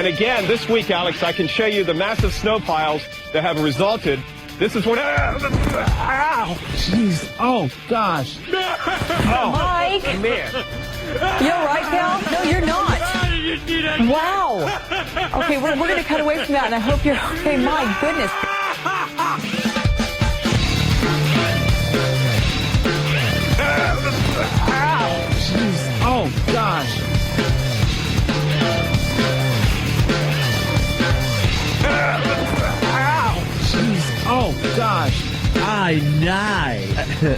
And again, this week, Alex, I can show you the massive snow piles that have resulted. This is what... Ow! Jeez. Oh, gosh. Oh, Mike. Man. You all right, pal? No, you're not. Wow. Okay, we're going to cut away from that, and I hope you're okay. My goodness. Jeez. Oh, gosh. Jeez. Oh, gosh. I know.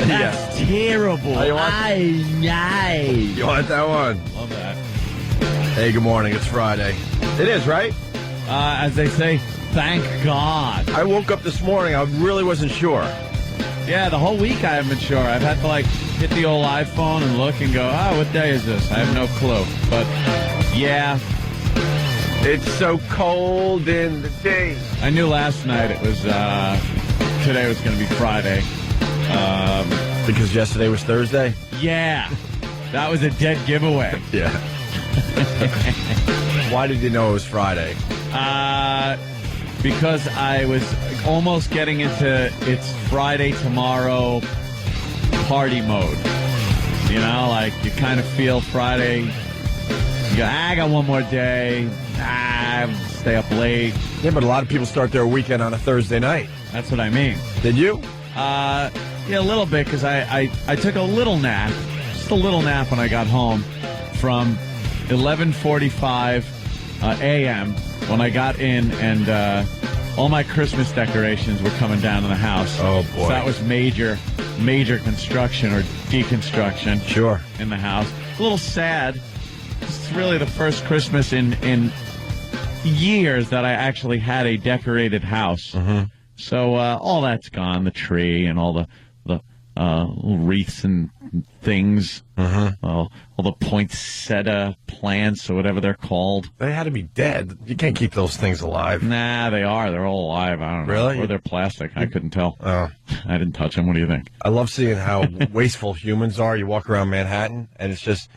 That's terrible. Oh, you want- I know. You want that one? Love that. Hey, good morning. It's Friday. It is, right? As they say, thank God. I woke up this morning. I really wasn't sure. Yeah, the whole week I haven't been sure. I've had to, hit the old iPhone and look and go, what day is this? I have no clue. But, yeah. It's so cold in the day. I knew last night it was, today was going to be Friday. Because yesterday was Thursday? Yeah. That was a dead giveaway. Yeah. Why did you know it was Friday? Because I was almost getting into it's Friday tomorrow party mode. You know, you kind of feel Friday. You go, I got one more day. Stay up late. Yeah, but a lot of people start their weekend on a Thursday night. That's what I mean. Did you? Yeah, a little bit, because I took a little nap, just a little nap when I got home from 11:45 a.m. when I got in, and all my Christmas decorations were coming down in the house. Oh, boy. So that was major construction or deconstruction. Sure. In the house. A little sad. It's really the first Christmas in years that I actually had a decorated house. Mm-hmm. So all that's gone, the tree and all the little wreaths and things, all the poinsettia plants or whatever they're called. They had to be dead. You can't keep those things alive. Nah, they are. They're all alive. I don't know. Really? Or they're plastic. I couldn't tell. Oh. I didn't touch them. What do you think? I love seeing how wasteful humans are. You walk around Manhattan, and it's just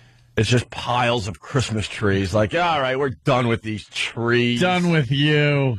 piles of Christmas trees. All right, we're done with these trees. Done with you.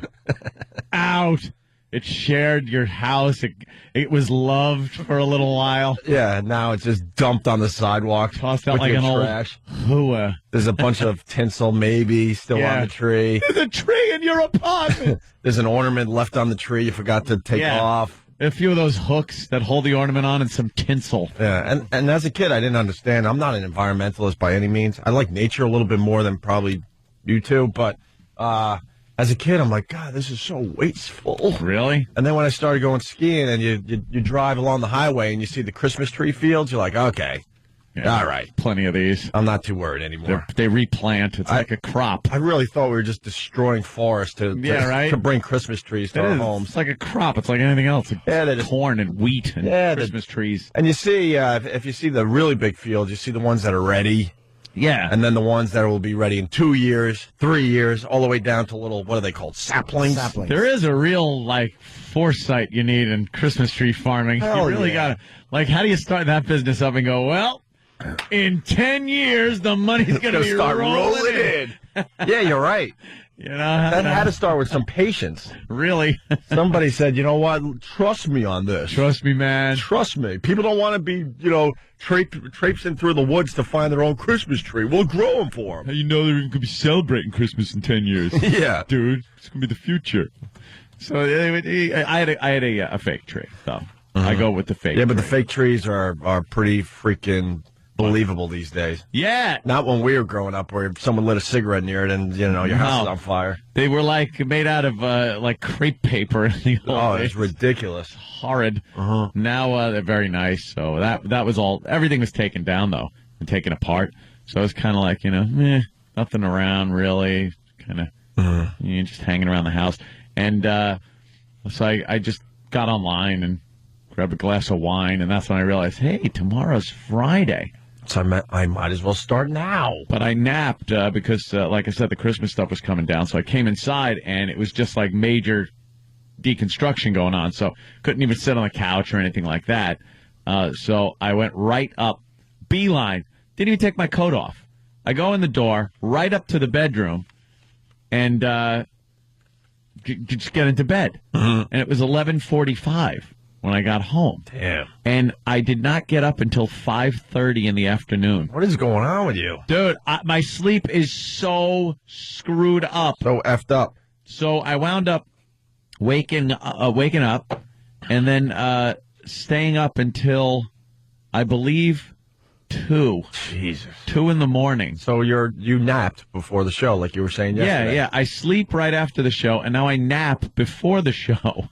Out. It shared your house. It was loved for a little while. Yeah, now it's just dumped on the sidewalk. Tossed out with like your an trash. old hooah. There's a bunch of tinsel maybe still on the tree. There's a tree in your apartment. There's an ornament left on the tree you forgot to take off. A few of those hooks that hold the ornament on and some tinsel. Yeah, and as a kid, I didn't understand. I'm not an environmentalist by any means. I like nature a little bit more than probably you two, but as a kid, I'm like, God, this is so wasteful. Really? And then when I started going skiing and you drive along the highway and you see the Christmas tree fields, you're like, okay, all right. Plenty of these. I'm not too worried anymore. They replant. It's like a crop. I really thought we were just destroying forests to bring Christmas trees to our homes. It's like a crop. It's like anything else. It's corn and wheat and Christmas trees. And you see, if you see the really big fields, you see the ones that are ready. Yeah. And then the ones that will be ready in 2 years, 3 years, all the way down to little, what are they called, saplings? There is a real, foresight you need in Christmas tree farming. Hell you really got to, how do you start that business up and go, well, in 10 years, the money's going to be start rolling in. Yeah, you're right. You know, that had to start with some patience. Really? Somebody said, you know what? Trust me on this. Trust me, man. Trust me. People don't want to be, traipsing through the woods to find their own Christmas tree. We'll grow them for them. How you know they're going to be celebrating Christmas in 10 years? Yeah. Dude, it's going to be the future. So I had a fake tree, though. I go with the fake Yeah, but tree. the fake trees are pretty freaking believable these days. Yeah. Not when we were growing up where someone lit a cigarette near it and, your house is on fire. They were made out of crepe paper in the old days. It's ridiculous. Horrid. Now they're very nice. So that was all. Everything was taken down, though, and taken apart. So it was kind of nothing around really. Kind of just hanging around the house. And so I just got online and grabbed a glass of wine, and that's when I realized, hey, tomorrow's Friday. So I might as well start now. But I napped because, like I said, the Christmas stuff was coming down. So I came inside, and it was just major deconstruction going on. So couldn't even sit on the couch or anything like that. So I went right up, beeline, didn't even take my coat off. I go in the door, right up to the bedroom, and just get into bed. And it was 11:45 when I got home. Damn. And I did not get up until 5:30 in the afternoon. What is going on with you? Dude, my sleep is so screwed up. So effed up. So I wound up waking up and then staying up until, I believe, 2. Jesus. 2 in the morning. So you napped before the show, like you were saying yesterday. Yeah. I sleep right after the show, and now I nap before the show,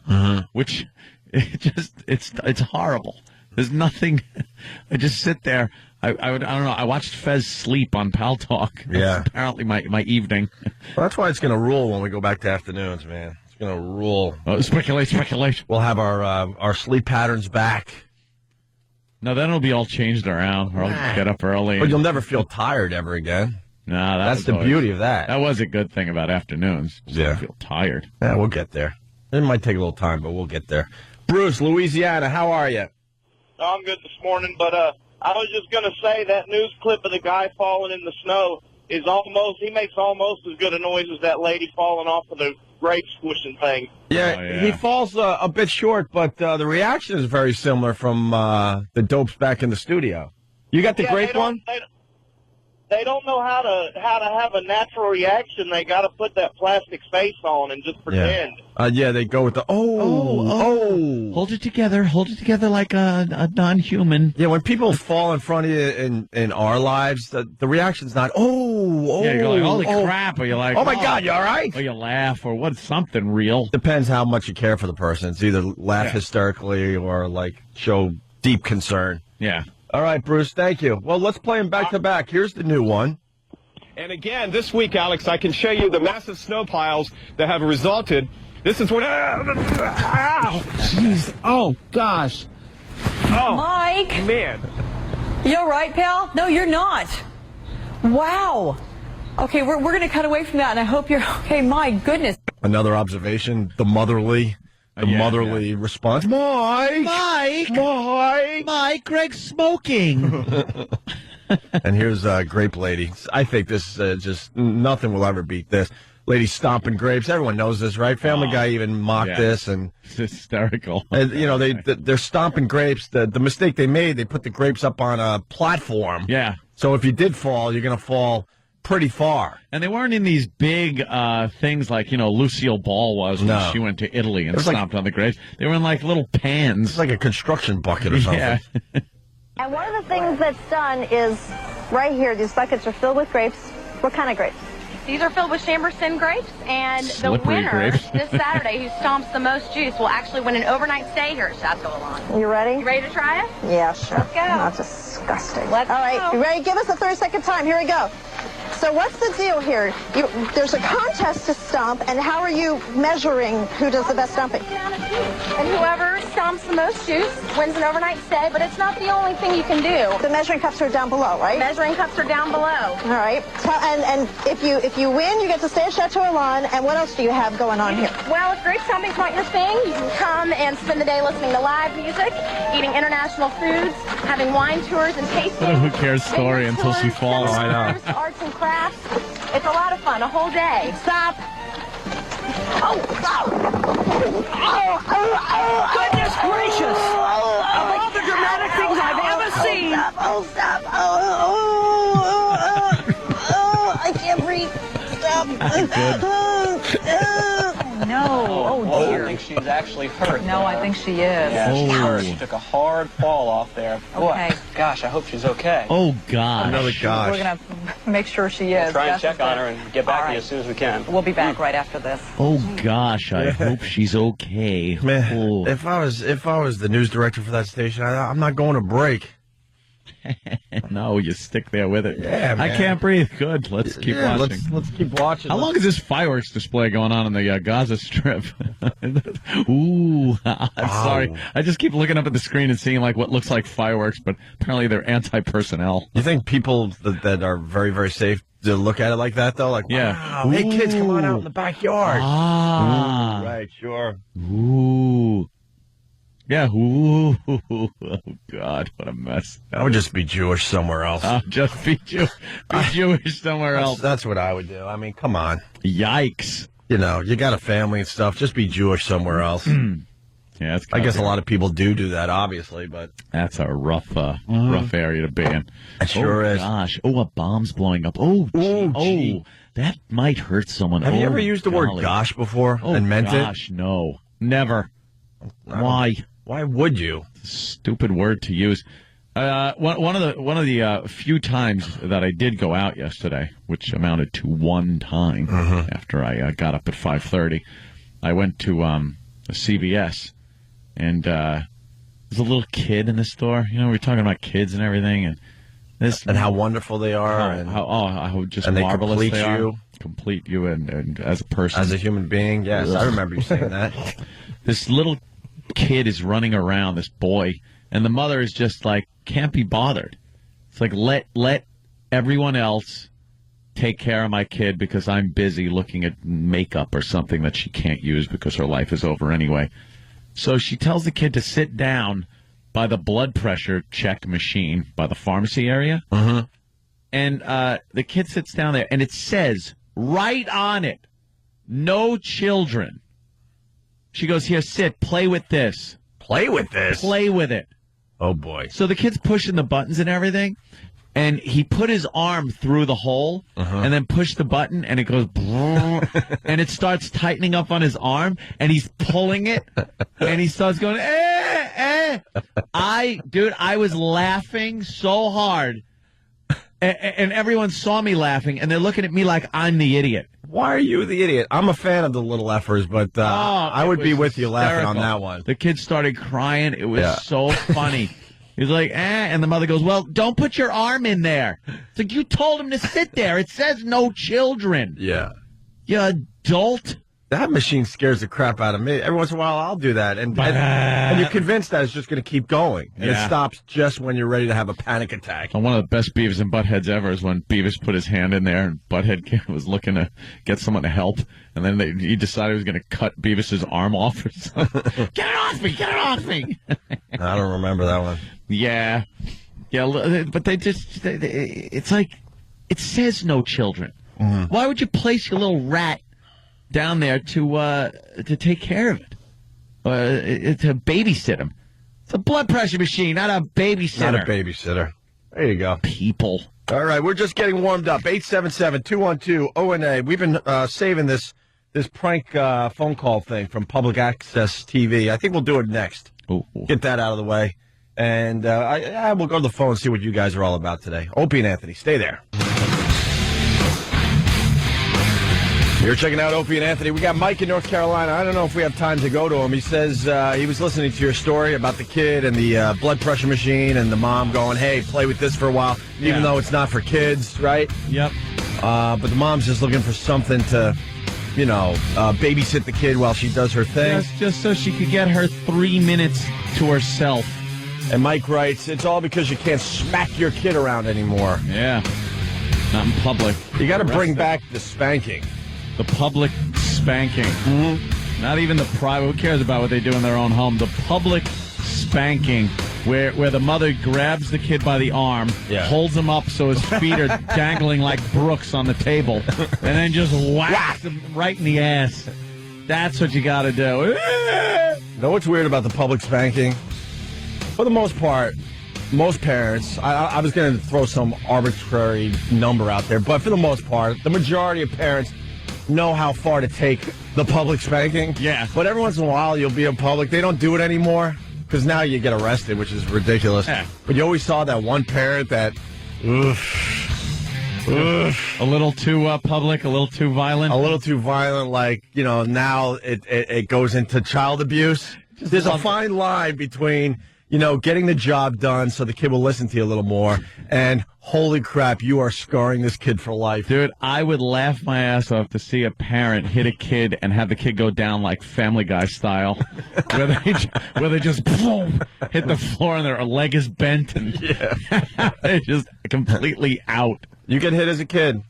which it's horrible. There's nothing. I just sit there. I don't know. I watched Fez sleep on Pal Talk. Yeah. That's apparently my evening. Well, that's why it's going to rule when we go back to afternoons, man. It's going to rule. Oh, speculation. We'll have our sleep patterns back. No, then it'll be all changed around. Or I'll get up early. But you'll never feel tired ever again. Nah, that's the beauty of that. That was a good thing about afternoons. Yeah. I feel tired. Yeah, we'll get there. It might take a little time, but we'll get there. Bruce, Louisiana, how are you? I'm good this morning, but I was just going to say that news clip of the guy falling in the snow is he makes almost as good a noise as that lady falling off of the grape squishing thing. Yeah, he falls a bit short, but the reaction is very similar from the dopes back in the studio. You got the grape one? They don't know how to have a natural reaction. They got to put that plastic face on and just pretend. Yeah, they go with the oh. Hold it together like a non-human. Yeah, when people fall in front of you in our lives, the reaction's not Yeah, you're like, holy crap, or you're like, oh my God, you all right? Or you laugh, or what's something real. Depends how much you care for the person. It's either laugh hysterically or like show deep concern. Yeah. All right, Bruce, thank you. Well, let's play them back to back. Here's the new one. And again, this week, Alex, I can show you the massive snow piles that have resulted. This is what... Jeez. Oh, gosh. Oh, Mike, man. you all right, pal? No, you're not. Wow. Okay, we're going to cut away from that, and I hope you're okay. My goodness. Another observation, the motherly response. Mike, Greg's smoking. And here's Grape Lady. I think this just nothing will ever beat this. Lady stomping grapes. Everyone knows this, right? Family Guy even mocked this, and it's hysterical. And, they're stomping grapes. The mistake they made, they put the grapes up on a platform. Yeah. So if you did fall, you're going to fall pretty far. And they weren't in these big things like, Lucille Ball was when she went to Italy and stomped on the grapes. They were in like little pans. It's like a construction bucket or something. Yeah. And one of the things that's done is right here, these buckets are filled with grapes. What kind of grapes? These are filled with Chamberson grapes, and Slippery the winner grapes. this Saturday who stomps the most juice will actually win an overnight stay here at Chateau Alon. You ready? You ready to try it? Yeah, sure. Let's go. Not disgusting. Let's All right, go. you ready? Give us a 30-second time. Here we go. So what's the deal here? There's a contest to stomp, and how are you measuring who does the best stomping? And whoever stomps the most juice wins an overnight stay, but it's not the only thing you can do. The measuring cups are down below, right? Measuring cups are down below. All right. And if you win, you get to stay at Chateau Alon. And what else do you have going on here? Well, if grape stomping's not your thing, you can come and spend the day listening to live music, eating international foods, having wine tours and tastings. Who cares story vineyard until she tours, falls. seminar I know. tours, arts and crafts. It's a lot of fun, a whole day. Stop. Goodness gracious. Of all the dramatic things I've ever seen. Stop. I can't breathe. Stop. No. Oh, I dear. think she's actually hurt. No, I think she is. Yeah, she's hurt. Oh. She took a hard fall off there. Boy, Okay. gosh, I hope she's okay. Oh, gosh. Another We're gosh. going to make sure she is. Try and That's check the on thing. her and get back All to you right. as soon as we can. We'll be back right after this. Oh, gosh. I hope she's okay. Man, Oh. if I was the news director for that station, I'm not going to break. No, you stick there with it. Yeah, I man. can't breathe. Good. Let's keep watching. Let's keep watching. How long is this fireworks display going on the Gaza Strip? Ooh, I'm sorry. I just keep looking up at the screen and seeing like what looks like fireworks, but apparently they're anti-personnel. You think people that are very, very safe to look at it like that, though? Like, Yeah. wow, hey, kids, come on out in the backyard. Ah. Right, sure. Ooh. Yeah. Ooh, oh, God, what a mess. I would just be Jewish somewhere else. Just be Jewish somewhere else. That's what I would do. I mean, come on. Yikes. You know, you got a family and stuff. Just be Jewish somewhere else. Yeah, I guess a lot of people do that, obviously, but that's a rough area to be in. It sure is. Gosh. Oh, a bomb's blowing up. Oh, gee. Oh, that might hurt someone. Have you ever used the word gosh before and meant it? Gosh, no. Never. Why? Why would you? Stupid word to use. One of the few times that I did go out yesterday, which amounted to one time after I got up at 5:30, I went to a CVS, and there's a little kid in the store. You know, we're talking about kids and everything, and how wonderful they are, how just and marvelous they they are. you. Complete you and as a person, as a human being. Yes, I remember you saying that. This little kid is running around, this boy, and the mother is just like, can't be bothered. It's like, let everyone else take care of my kid because I'm busy looking at makeup or something that she can't use because her life is over anyway. So she tells the kid to sit down by the blood pressure check machine by the pharmacy area. And the kid sits down there, and it says right on it, no children. She goes, here, sit, play with this. Play with this? Play with it. Oh, boy. So the kid's pushing the buttons and everything, and he put his arm through the hole and then pushed the button, and it goes, and it starts tightening up on his arm, and he's pulling it, and he starts going, I was laughing so hard, and everyone saw me laughing, and they're looking at me like I'm the idiot. Why are you the idiot? I'm a fan of the little effers, but I would be with you laughing on that one. The kid started crying. It was so funny. He's like, and the mother goes, well, don't put your arm in there. It's like, you told him to sit there. It says no children. Yeah. You adult. That machine scares the crap out of me. Every once in a while, I'll do that. And you're convinced that it's just going to keep going. And it stops just when you're ready to have a panic attack. Well, one of the best Beavis and Buttheads ever is when Beavis put his hand in there and Butthead was looking to get someone to help. And then he decided he was going to cut Beavis's arm off or something. Get it off me! Get it off me! I don't remember that one. Yeah, but it's like, it says no children. Why would you place your little rat down there to take care of it? To babysit him. It's a blood pressure machine, not a babysitter. Not a babysitter. There you go. People. All right, we're just getting warmed up. 877-212-ONA. We've been saving this prank phone call thing from Public Access TV. I think we'll do it next. Ooh. Get that out of the way. And we'll go to the phone and see what you guys are all about today. Opie and Anthony, stay there. You're checking out Opie and Anthony. We got Mike in North Carolina. I don't know if we have time to go to him. He says he was listening to your story about the kid and the blood pressure machine and the mom going, hey, play with this for a while, even though it's not for kids, right? Yep. But the mom's just looking for something to, babysit the kid while she does her thing. Just so she could get her 3 minutes to herself. And Mike writes, it's all because you can't smack your kid around anymore. Yeah. Not in public. You got to bring back the spanking. The public spanking. Not even the private. Who cares about what they do in their own home? The public spanking, where the mother grabs the kid by the arm, holds him up so his feet are dangling like Brooks on the table, and then just whacks him right in the ass. That's what you got to do. You know what's weird about the public spanking? For the most part, most parents, I was going to throw some arbitrary number out there, but for the most part, the majority of parents know how far to take the public spanking. Yeah. But every once in a while, you'll be in public. They don't do it anymore because now you get arrested, which is ridiculous. Yeah. But you always saw that one parent that, a little too public, a little too violent. A little too violent, like, now it goes into child abuse. There's a fine line between, getting the job done so the kid will listen to you a little more, and holy crap, you are scarring this kid for life. Dude, I would laugh my ass off to see a parent hit a kid and have the kid go down like Family Guy style, where they just boom, hit the floor and their leg is bent and they're just completely out. You get hit as a kid?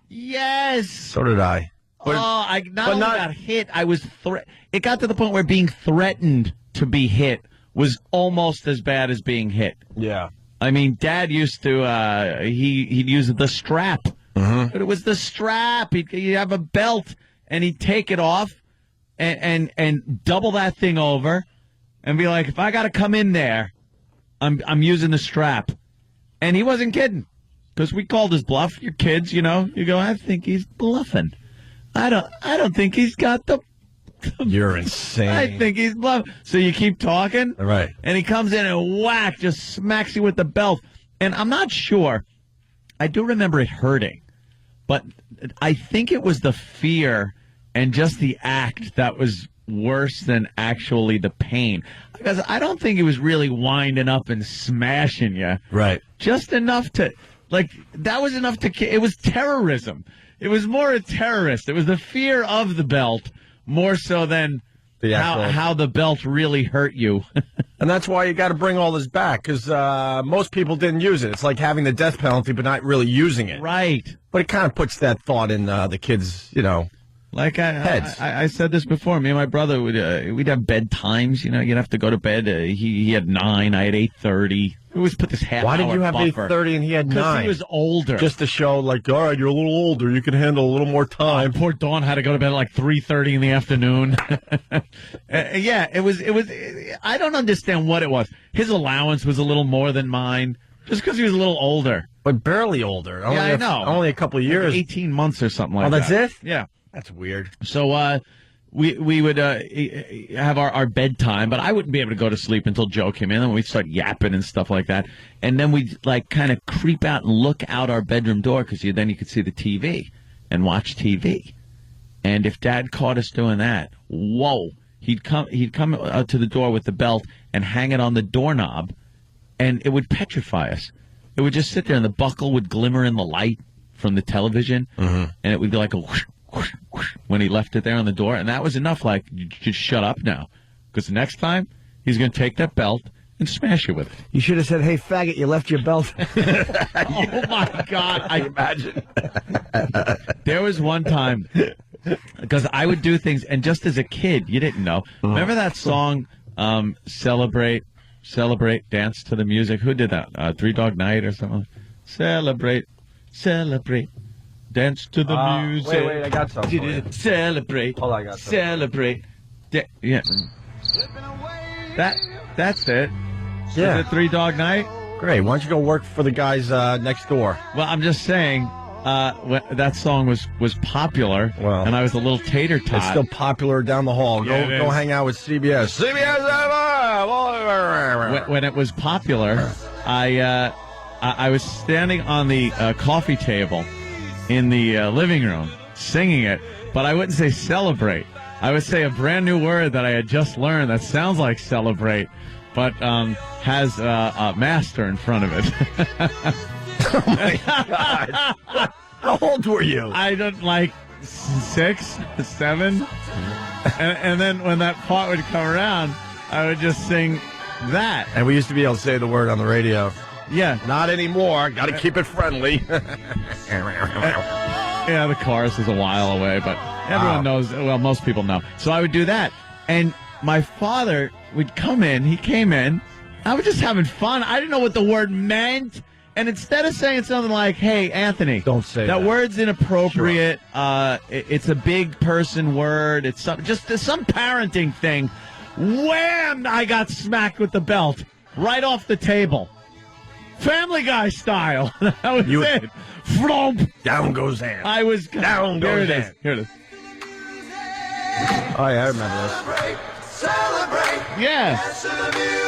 Yes. So did I. But, I got hit. I was it got to the point where being threatened to be hit was almost as bad as being hit. Yeah. I mean, Dad used to, he'd use the strap. But it was the strap. He'd have a belt, and he'd take it off and double that thing over and be like, if I got to come in there, I'm using the strap. And he wasn't kidding, because we called his bluff. Your kids, you know, you go, I think he's bluffing. I don't think he's got the... You're insane. I think he's bluffing. So you keep talking. Right. And he comes in and whack, just smacks you with the belt. And I'm not sure. I do remember it hurting. But I think it was the fear and just the act that was worse than actually the pain. Because I don't think he was really winding up and smashing you. Right. Just enough to, like, that was enough to, it was terrorism. It was more a terrorist. It was the fear of the belt more so than how the belt really hurt you. And that's why you got to bring all this back, because most people didn't use it. It's like having the death penalty but not really using it. Right. But it kind of puts that thought in the kids, you know, heads. I said this before. Me and my brother, we'd have bedtimes. You know, you'd have to go to bed. He had 9. I had 8:30. We always put this half-hour buffer. Why did you have 8:30 and he had 9? Because he was older. Just to show, like, all right, you're a little older. You can handle a little more time. Poor Dawn had to go to bed at like 3:30 in the afternoon. Yeah, it was. I don't understand what it was. His allowance was a little more than mine, just because he was a little older. But barely older. Yeah, I know. Only a couple of years. Like 18 months or something like that. Oh, that's it? Yeah. That's weird. So we would have our bedtime, but I wouldn't be able to go to sleep until Joe came in, and we'd start yapping and stuff like that. And then we'd like kind of creep out and look out our bedroom door, because then you could see the TV and watch TV. And if Dad caught us doing that, whoa, he'd come to the door with the belt and hang it on the doorknob, and it would petrify us. It would just sit there, and the buckle would glimmer in the light from the television, and it would be like a whoosh, whoosh, whoosh, when he left it there on the door. And that was enough, like, you just shut up now, because the next time he's going to take that belt and smash you with it. You should have said, hey, faggot, you left your belt. Oh, my God. I imagine. There was one time, because I would do things, and just as a kid, you didn't know. Remember that song, Celebrate, Dance to the Music? Who did that? Three Dog Night or something? Celebrate, dance to the music. Wait, I got something for you. Celebrate. Hold on, I got something. Celebrate. Yeah. That's it. Yeah. Is it 3 Dog Night? Great. Why don't you go work for the guys next door? Well, I'm just saying, that song was popular, well, and I was a little tater tot. It's still popular down the hall. Yeah, go hang out with CBS. When it was popular, I was standing on the coffee table in the living room singing it, but I wouldn't say celebrate. I would say a brand new word that I had just learned that sounds like celebrate, but has a master in front of it. Oh, my God. How old were you? I don't like 6, 7. And then when that part would come around, I would just sing that. And we used to be able to say the word on the radio. Yeah. Not anymore. Got to keep it friendly. Yeah, the chorus is a while away, but everyone knows. Well, most people know. So I would do that. And my father would come in. He came in. I was just having fun. I didn't know what the word meant. And instead of saying something like, hey, Anthony. Don't say that. That word's inappropriate. Sure. It's a big person word. It's some parenting thing. Wham! I got smacked with the belt right off the table. Family Guy style. That was it. Flump. Down goes Ann. I was down goes Ann. Here it is. Oh, yeah, I remember this. Celebrate. Yeah.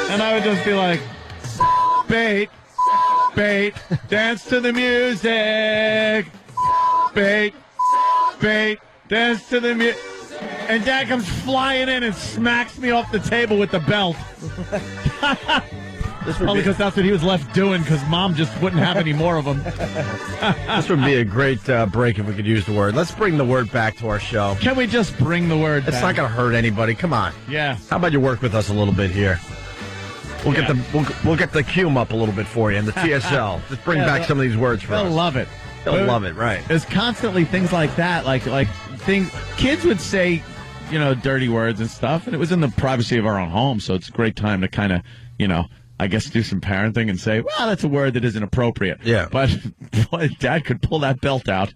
And I would just be like, bait, dance to the music. Bait, dance to the music. And Dad comes flying in and smacks me off the table with the belt. Probably because that's what he was left doing, because Mom just wouldn't have any more of them. This would be a great break if we could use the word. Let's bring the word back to our show. Can we just bring the word back? It's not going to hurt anybody. Come on. Yeah. How about you work with us a little bit here? We'll get the cume up a little bit for you and the TSL. Just bring back some of these words for us. They'll love it. They'll love it, right? There's constantly things like that, like things kids would say dirty words and stuff, and it was in the privacy of our own home, so it's a great time to kind of, I guess do some parenting and say, well, that's a word that isn't appropriate. Yeah. But boy, Dad could pull that belt out.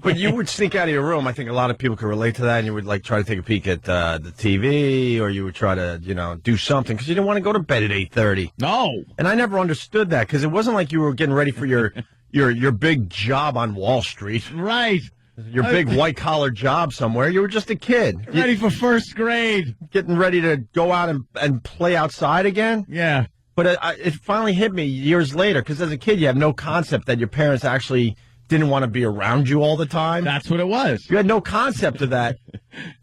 But you would sneak out of your room. I think a lot of people could relate to that, and you would try to take a peek at the TV, or you would try to do something because you didn't want to go to bed at 8:30. No. And I never understood that because it wasn't like you were getting ready for your big job on Wall Street. Right. Your big white-collar job somewhere. You were just a kid. Ready for first grade. Getting ready to go out and play outside again? Yeah. But it finally hit me years later, because as a kid, you have no concept that your parents actually didn't want to be around you all the time. That's what it was. You had no concept of that.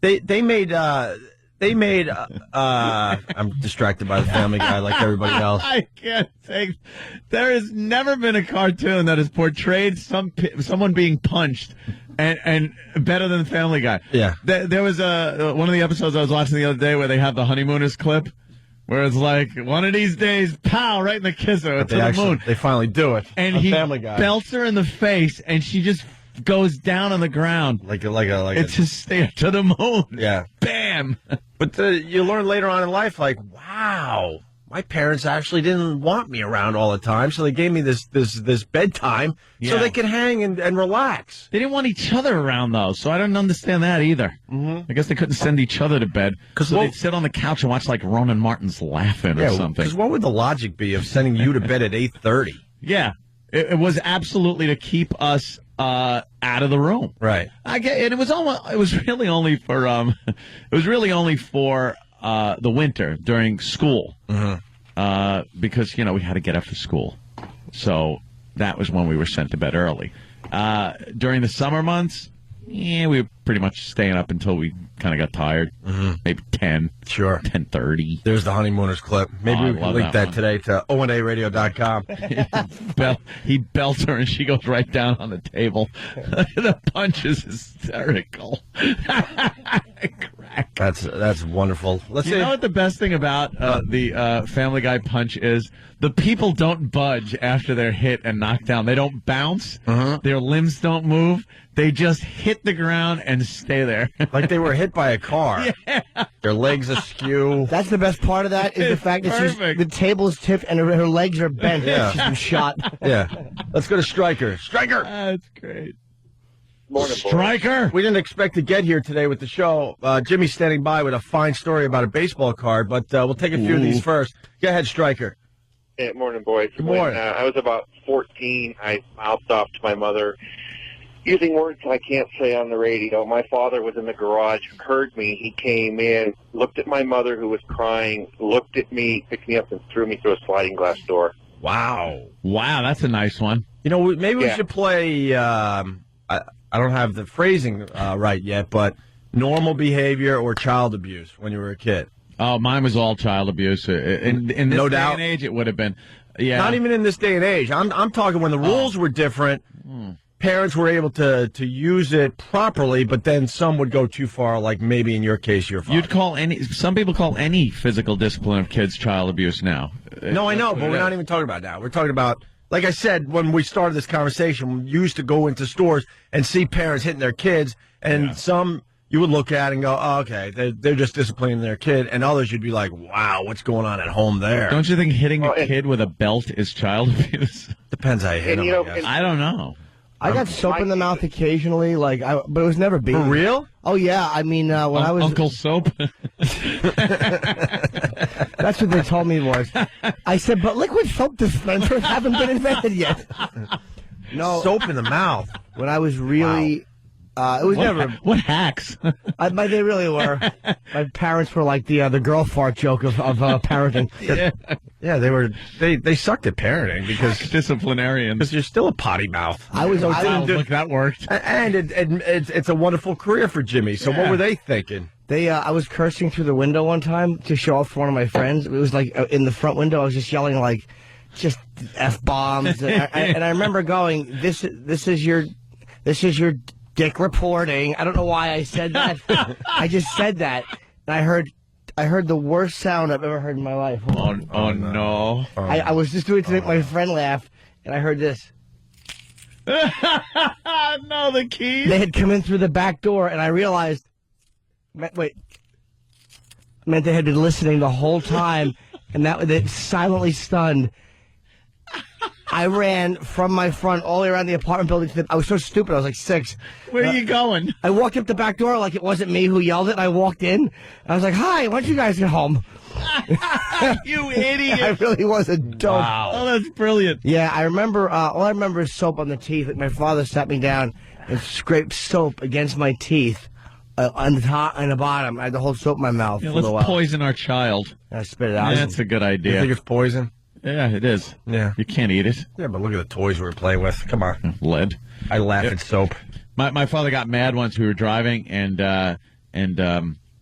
They made I'm distracted by the Family Guy like everybody else. I can't take. There has never been a cartoon that has portrayed someone being punched and better than Family Guy. Yeah. There was one of the episodes I was watching the other day where they have the honeymooners clip, where it's like, one of these days, pow, right in the kisser to the moon. They finally do it. And he Family Guy belts her in the face, and she just goes down on the ground. It's just stare to the moon. Yeah. Bam. But you learn later on in life, like, wow, my parents actually didn't want me around all the time, so they gave me this bedtime so they could hang and relax. They didn't want each other around, though, so I don't understand that either. Mm-hmm. I guess they couldn't send each other to bed, so they'd sit on the couch and watch, like, Ronan Martin's Laughing or something. Because what would the logic be of sending you to bed at 8:30? Yeah, it was absolutely to keep us out of the room. Right. I get it. It was really only for the winter during school. Mm-hmm. Because we had to get after school, so that was when we were sent to bed early. During the summer months, we were pretty much staying up until we kind of got tired. Mm-hmm. Maybe 10. Sure. 10:30. There's the honeymooners clip. Maybe we can link that today to onaradio.com. He belts her and she goes right down on the table. The punch is hysterical. Crack. That's wonderful. You know what the best thing about the Family Guy punch is? The people don't budge after they're hit and knocked down. They don't bounce. Uh-huh. Their limbs don't move. They just hit the ground and stay there. Like they were hit by a car. Yeah. Their legs askew. That's the best part of that is the fact that the table is tipped and her legs are bent. Yeah. She's been shot. Yeah. Let's go to Stryker. Stryker! That's great. Morning, Stryker! We didn't expect to get here today with the show. Jimmy's standing by with a fine story about a baseball card, but we'll take a few of these first. Go ahead, Stryker. Hey, morning, boys. Good morning. When I was about 14, I mouthed off to my mother, using words I can't say on the radio. My father was in the garage, heard me. He came in, looked at my mother who was crying, looked at me, picked me up, and threw me through a sliding glass door. Wow. Wow, that's a nice one. Maybe we should play, I don't have the phrasing right yet, but normal behavior or child abuse when you were a kid. Oh, mine was all child abuse. In this No day doubt. and age, it would have been. Yeah. Not even in this day and age. I'm talking when the rules were different. Parents were able to use it properly, but then some would go too far, like maybe in your case, your father. Some people call any physical discipline of kids child abuse now. No, I know, but we're not even talking about that. We're talking about, like I said, when we started this conversation, we used to go into stores and see parents hitting their kids, and some you would look at and go, oh, okay, they're just disciplining their kid, and others you'd be like, wow, what's going on at home there? Don't you think hitting a kid with a belt is child abuse? Depends how you hit them, I guess. I don't know. I got soap in the mouth occasionally, but it was never beat. For real? Oh yeah, I mean when I was Uncle Soap. That's what they told me was. I said, but liquid soap dispensers haven't been invented yet. No soap in the mouth. When I was really, it was never. What hacks? They really were. My parents were like the girl fart joke of parenting. Yeah, they sucked at parenting because disciplinarians. Because you're still a potty mouth. Look, that worked. And it's a wonderful career for Jimmy. So what were they thinking? I was cursing through the window one time to show off for one of my friends. It was like in the front window. I was just yelling just F-bombs, and I remember going, "This is your dick reporting." I don't know why I said that. I just said that, and I heard the worst sound I've ever heard in my life. Oh no! I was just doing it to make my friend laugh, and I heard this. No, the keys. They had come in through the back door, and I realized Meant they had been listening the whole time, and that they silently stunned. I ran from my front all the way around the apartment building. I was so stupid. I was like 6. Where are you going? I walked up the back door like it wasn't me who yelled it. And I walked in. I was like, "Hi, why don't you guys get home?" You idiot! I really was a dope. Wow. Oh, that's brilliant. Yeah, I remember. All I remember is soap on the teeth. Like my father sat me down and scraped soap against my teeth. On the top and the bottom, I had the whole soap in my mouth. Yeah, for a let's while. Poison our child. I spit it out. Yeah, that's a good idea. You think it's poison? Yeah, it is. Yeah. You can't eat it. Yeah, but look at the toys we were playing with. Come on. Lead. I laugh at soap. My father got mad once. We were driving, and the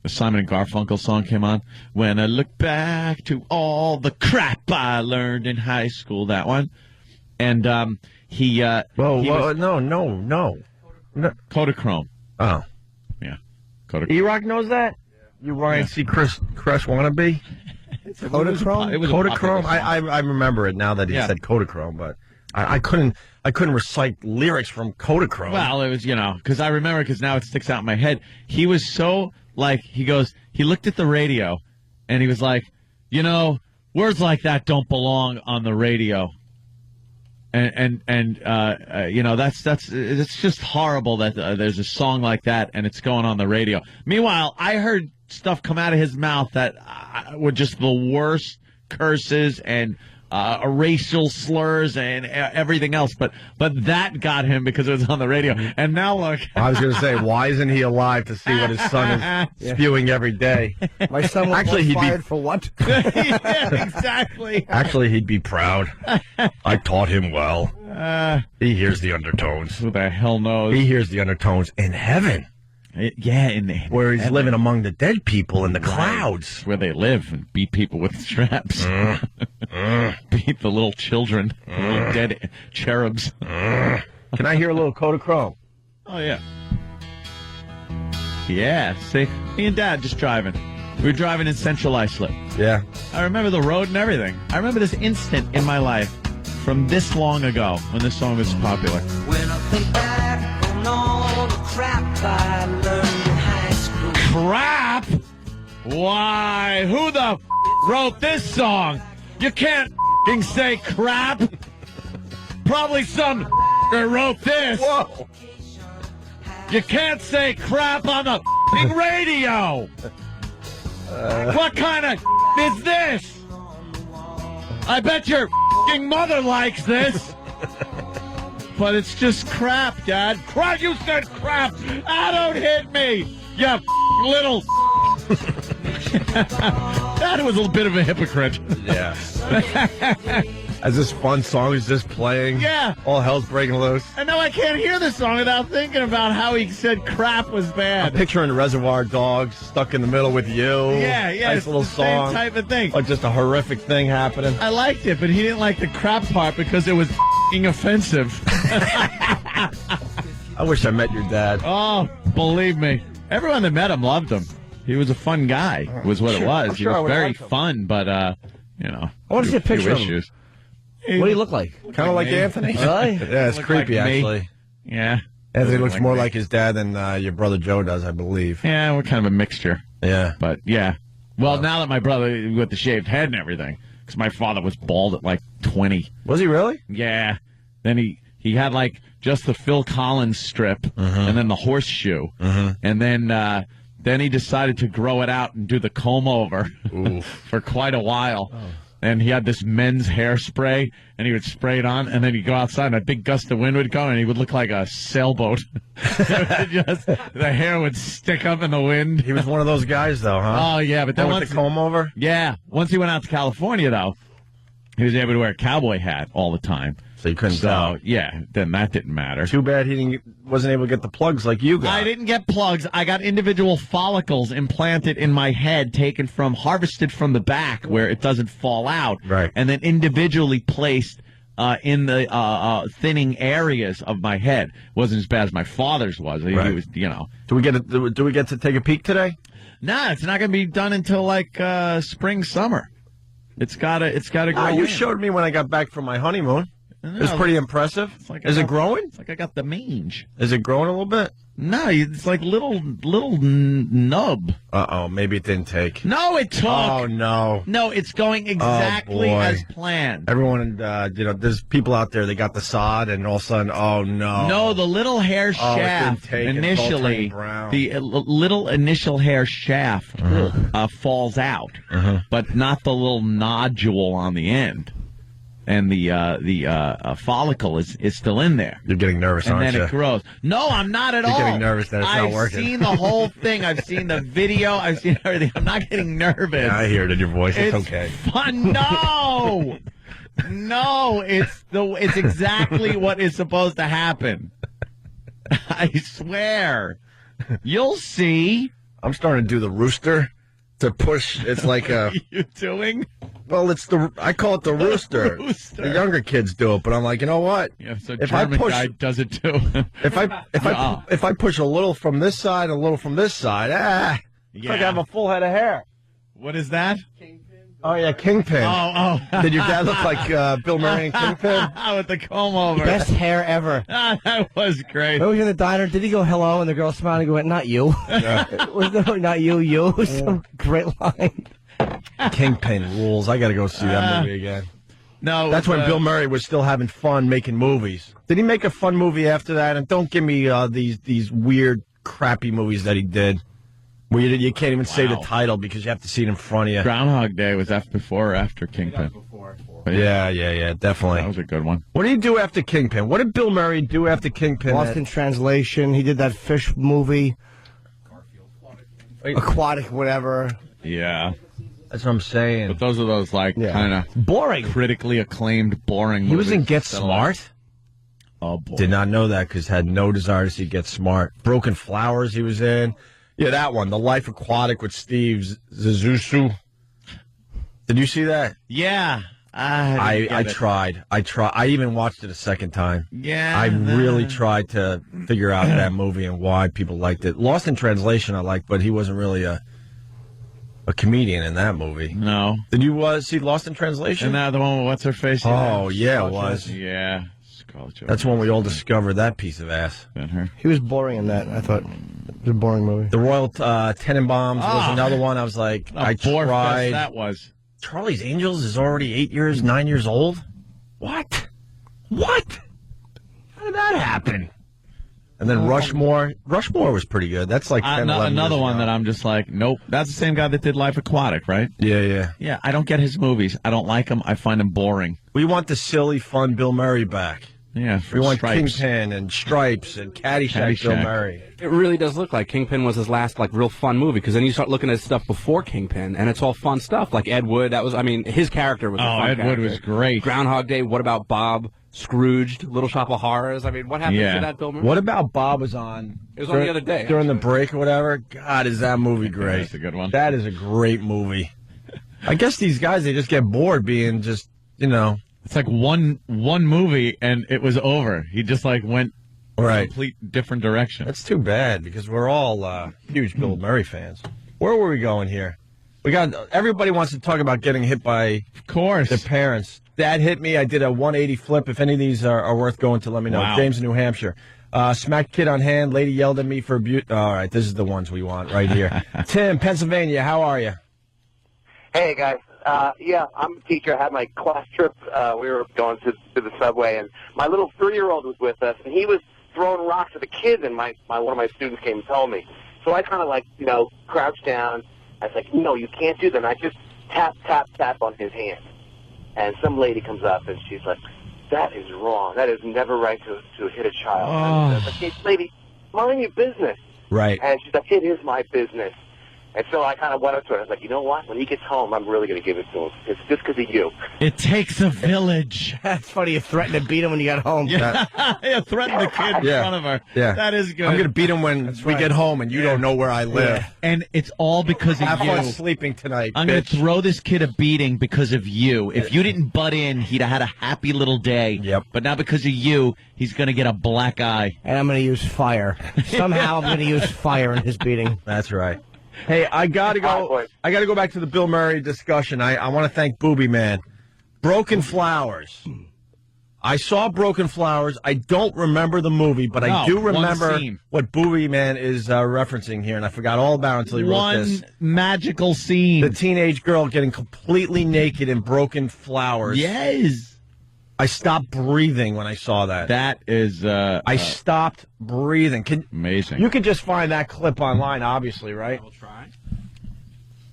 Simon and Garfunkel song came on. When I look back to all the crap I learned in high school, that one. And he no. Kodachrome. Oh. Yeah. Kodachrome. E-Rock knows that? You Ryan C. Chris wannabe? Kodachrome? It was Kodachrome? I remember it now that he said Kodachrome, but I couldn't recite lyrics from Kodachrome. Well, it was, because I remember, because now it sticks out in my head. He was so, he looked at the radio, and he was like, words like that don't belong on the radio. And it's just horrible that there's a song like that and it's going on the radio. Meanwhile, I heard stuff come out of his mouth that were just the worst curses and racial slurs and everything else. But that got him because it was on the radio. And now look. I was going to say, why isn't he alive to see what his son is spewing every day? My son was fired for what? Yeah, exactly. Actually, he'd be proud. I taught him well. He hears the undertones. Who the hell knows? He hears the undertones in heaven. Where he's living among the dead people in the clouds. Where they live and beat people with straps. Beat the little children, the little dead cherubs. Can I hear a little Kodachrome? Oh, yeah. Yeah, see? Me and Dad just driving. We were driving in Central Islip. Yeah. I remember the road and everything. I remember this instant in my life from this long ago when this song was popular. When I think back on all the crap I learned in high school. Crap? Why? Who the wrote this song? You can't say crap. Probably some wrote this. Whoa. You can't say crap on the radio. What kind of is this? I bet your mother likes this. But it's just crap, Dad. Crap, you said crap. Don't hit me, you little. Dad was a bit of a hypocrite. Yeah. As this fun song is just playing, all hell's breaking loose. And now I can't hear the song without thinking about how he said crap was bad. I'm picturing Reservoir Dogs stuck in the middle with you. Yeah, nice it's little the song. same type of thing. Like just a horrific thing happening. I liked it, but he didn't like the crap part because it was offensive. I wish I met your dad. Oh, believe me. Everyone that met him loved him. He was a fun guy, was what it was. He was very fun, but, I want to see a picture of him. What do you look like? Kind of like Anthony. Really? Yeah, it's creepy, like actually. Yeah. Anthony looks more like his dad than your brother Joe does, I believe. Yeah, we're kind of a mixture. Yeah. But, yeah. Well, now that my brother with the shaved head and everything, because my father was bald at like 20. Was he really? Yeah. Then he had like just the Phil Collins strip and then the horseshoe. And then he decided to grow it out and do the comb over for quite a while. Oh. And he had this men's hairspray, and he would spray it on, and then he'd go outside, and a big gust of wind would come, and he would look like a sailboat. The hair would stick up in the wind. He was one of those guys, though, huh? Oh, yeah. But then with the comb over? Yeah. Once he went out to California, though, he was able to wear a cowboy hat all the time. So you couldn't tell. Yeah, then that didn't matter. Too bad he wasn't able to get the plugs like you got. I didn't get plugs. I got individual follicles implanted in my head, harvested from the back where it doesn't fall out. Right. And then individually placed in the thinning areas of my head. Wasn't as bad as my father's was. He was, Do we get to take a peek today? Nah, it's not going to be done until like spring, summer. It's gotta grow. You showed me when I got back from my honeymoon. It was pretty impressive. Is it growing? It's like I got the mange. Is it growing a little bit? No, it's like little nub. Uh-oh, maybe it didn't take. No, it took. Oh, no. No, it's going exactly as planned. Everyone, there's people out there, they got the sod, and all of a sudden, oh, no. No, the little hair shaft initially, the little initial hair shaft falls out, but not the little nodule on the end. And the follicle is still in there. You're getting nervous, aren't you? And then it grows. No, I'm not at all. You're getting nervous that it's not working. I've seen the whole thing. I've seen the video. I've seen everything. I'm not getting nervous. Yeah, I hear it in your voice. It's okay. Fun. No. No, it's exactly what is supposed to happen. I swear. You'll see. I'm starting to do the rooster to push. It's like a... You doing? Well, I call it the rooster. The younger kids do it, but I'm like, you know what? Yeah, so German guy does it too. if I push a little from this side, a little from this side, it's like I have a full head of hair. What is that? Oh yeah, Kingpin. Oh. Did your dad look like Bill Murray and Kingpin? With the comb over. Best hair ever. That was great. We were in the diner. Did he go hello? And the girl smiled and went, not you. Not you, you. Some great line. Kingpin rules. I got to go see that movie again. No, that's when Bill Murray was still having fun making movies. Did he make a fun movie after that? And don't give me these weird, crappy movies that he did. Where you can't even say the title because you have to see it in front of you. Groundhog Day was before or after Kingpin? Yeah, definitely. That was a good one. What did he do after Kingpin? What did Bill Murray do after Kingpin? Lost in Translation. He did that fish movie. Aquatic, whatever. Yeah. That's what I'm saying. But those are those, kind of boring, critically acclaimed, boring movies. He was in Get Smart? Oh, boy. Did not know that because had no desire to see Get Smart. Broken Flowers he was in. Yeah, that one. The Life Aquatic with Steve Zissou. Did you see that? Yeah. I tried. I even watched it a second time. Yeah. I really tried to figure out that movie and why people liked it. Lost in Translation I liked, but he wasn't really a comedian in that movie. No. Did you see Lost in Translation? And the one with what's her face? Oh, yeah, it was. Yeah. That's when we all discovered that piece of ass. He was boring in that, I thought. It was a boring movie. The Royal Tenenbaums was another one. I was like, I tried. That was. Charlie's Angels is already 9 years old? What? How did that happen? And then Rushmore. Rushmore was pretty good. That's like 10, 11 another years one ago. that I'm just like, nope. That's the same guy that did Life Aquatic, right? Yeah. Yeah, I don't get his movies. I don't like them. I find them boring. We want the silly, fun Bill Murray back. Yeah, we want Stripes. Kingpin and Stripes and Caddyshack Bill Murray. It really does look like Kingpin was his last real fun movie because then you start looking at stuff before Kingpin and it's all fun stuff like Ed Wood. His character was a fun Ed character. Wood was great. Groundhog Day. What about Bob? Scrooged, Little Shop of Horrors. What happened to that, Bill Murray? What about Bob was on? It was on the other day. During the break or whatever. God, is that movie great. That's a good one. That is a great movie. I guess these guys, they just get bored being just, It's like one movie and it was over. He just went a complete different direction. That's too bad because we're all huge Bill Murray fans. Where were we going here? Everybody wants to talk about getting hit by, of course, their parents. Dad hit me. I did a 180 flip. If any of these are worth going to, let me know. Wow. James, New Hampshire. Smacked kid on hand. Lady yelled at me for abuse. All right, this is the ones we want right here. Tim, Pennsylvania. How are you? Hey, guys. Yeah, I'm a teacher. I had my class trip. We were going to the subway, and my little 3-year-old was with us, and he was throwing rocks at the kids, and one of my students came and told me. So I kind of crouched down. I was like, no, you can't do that. And I just tap, tap, tap on his hand. And some lady comes up, and she's like, that is wrong. That is never right to hit a child. And I was like, hey, lady, mind your business. Right. And she's like, it is my business. And so I kind of went up to her. I was like, you know what? When he gets home, I'm really going to give it to him. It's just because of you. It takes a village. That's funny. You threatened to beat him when you got home. Yeah, threatened the kid in front of her. Yeah. That is good. I'm going to beat him when we get home and you don't know where I live. Yeah. And it's all because of Have you. fun sleeping tonight, I'm going to throw this kid a beating because of you. If you didn't butt in, he'd have had a happy little day. Yep. But now because of you, he's going to get a black eye. And I'm going to use fire. Somehow I'm going to use fire in his beating. That's right. Hey, I gotta go. I gotta go back to the Bill Murray discussion. I want to thank Booby Man. Broken Flowers. I saw Broken Flowers. I don't remember the movie, but I do remember what Bowie Man is referencing here, and I forgot all about it until he wrote this. One magical scene. The teenage girl getting completely naked in Broken Flowers. Yes. I stopped breathing when I saw that. That is... I stopped breathing. Amazing. You can just find that clip online, obviously, right? I will try.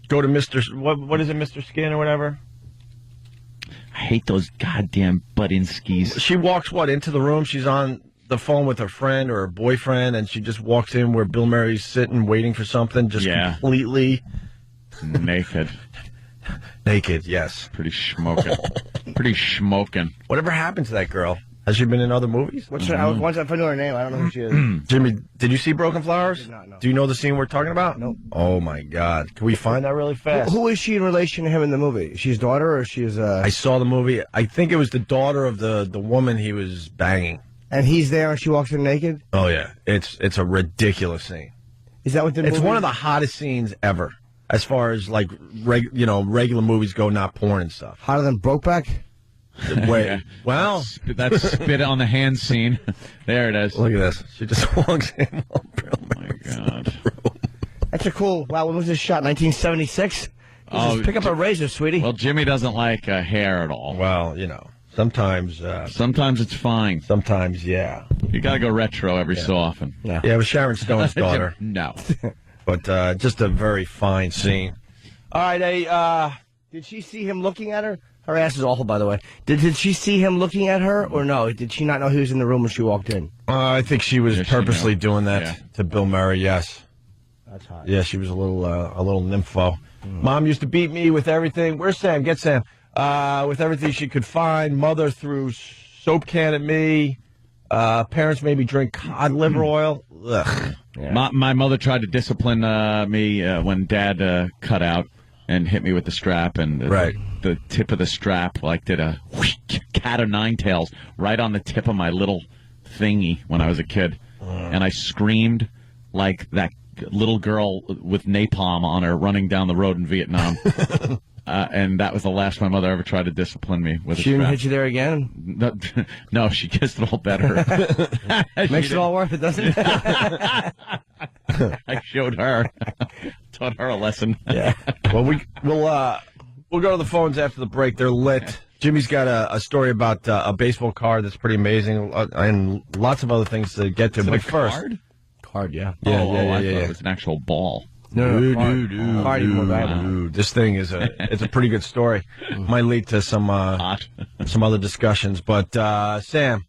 Go to Mr. What is it, Mr. Skin or whatever? I hate those goddamn Buddinskis. She walks, into the room? She's on the phone with her friend or her boyfriend, and she just walks in where Bill Murray's sitting waiting for something, just completely... Naked. Naked, yes. Pretty smoking. Pretty smoking. Whatever happened to that girl? Has she been in other movies? What's her, once I know her name, I don't know who she is. Jimmy, did you see Broken Flowers? I did not know. Do you know the scene we're talking about? Nope. Oh, my God. Can we find that really fast? Who is she in relation to him in the movie? She's daughter or she's... I saw the movie. I think it was the daughter of the woman he was banging. And he's there and she walks in naked? Oh, yeah. It's a ridiculous scene. Is that what the movie... It's one of the hottest scenes ever, as far as, like, regular movies go, not porn and stuff. Hotter than Brokeback? Wait, Yeah. well... That's spit on the hand scene. There it is. Look at this. She just walks in. Oh, my God. That's a cool... Wow, when was this shot? 1976? Just pick up a razor, sweetie. Well, Jimmy doesn't like hair at all. Well, sometimes... sometimes it's fine. Sometimes, yeah. You got to go retro every so often. Yeah, it was Sharon Stone's daughter. No. But just a very fine scene. All right, did she see him looking at her? Her ass is awful, by the way. Did she see him looking at her, or no? Did she not know he was in the room when she walked in? I think she was purposely doing that Yeah. to Bill Murray, yes. That's hot. Yeah, she was a little nympho. Mom used to beat me with everything. Where's Sam? Get Sam. With everything she could find. Mother threw soap can at me. Parents made me drink cod liver oil. Ugh. Yeah. My mother tried to discipline me when Dad cut out and hit me with the strap, and the tip of the strap did a cat of nine tails right on the tip of my little thingy when I was a kid, and I screamed like that little girl with napalm on her running down the road in Vietnam. And that was the last my mother ever tried to discipline me with. She didn't hit you there again? No, she gets it all better. Makes it all worth it, doesn't it? I showed her, taught her a lesson. Yeah. Well, we'll go to the phones after the break. They're lit. Jimmy's got a story about a baseball card that's pretty amazing, and lots of other things to get to. Is it but a first, card? Yeah. I thought it was an actual ball. No, card even more valuable. This thing is it's a pretty good story. Might lead to some other discussions. But Sam,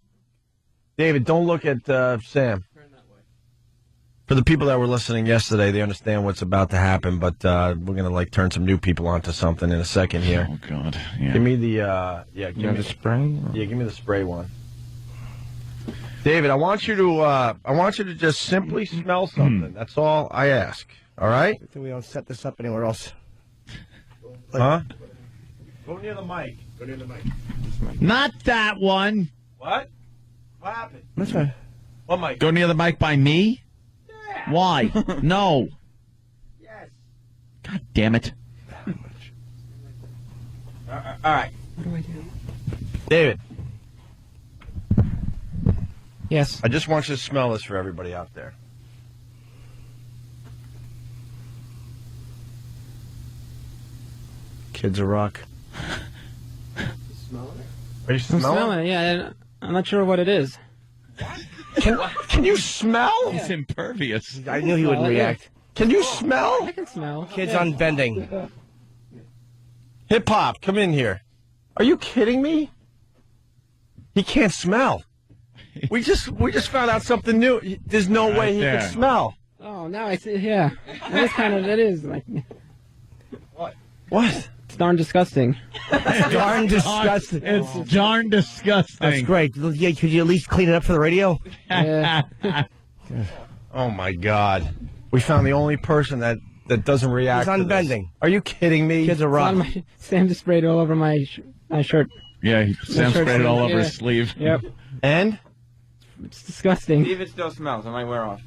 David, don't look at Sam. For the people that were listening yesterday, they understand what's about to happen. But we're gonna turn some new people onto something in a second here. Oh God! Yeah. Give me the give me the spray. Yeah, give me the spray one. David, I want you to just simply smell something. That's all I ask. All right? I think we don't set this up anywhere else. Huh? Go near the mic. Go near the mic. Not that one. What? What happened? That's right. What mic? Go near the mic by me? Yeah. Why? No. Yes. God damn it. All right. What do I do? David. Yes. I just want you to smell this for everybody out there. Kids are rock. Are you smelling it? Yeah, I'm not sure what it is. Can you smell? He's impervious. I knew he wouldn't react. Can you smell? I can smell. Kids unbending. Hip hop, come in here. Are you kidding me? He can't smell. We just found out something new. There's no way he can smell. Oh, now I see. Yeah, it is like. What? It's darn disgusting. Darn disgusting. It's darn disgusting. That's great. Yeah, could you at least clean it up for the radio? Yeah. Oh my God. We found the only person that doesn't react. He's unbending. Are you kidding me? Kids are rock. Sam just sprayed it all over my shirt. Yeah, Sam sprayed it all over his Yeah. sleeve. Yep. And? It's disgusting. See if it still smells. It might wear off.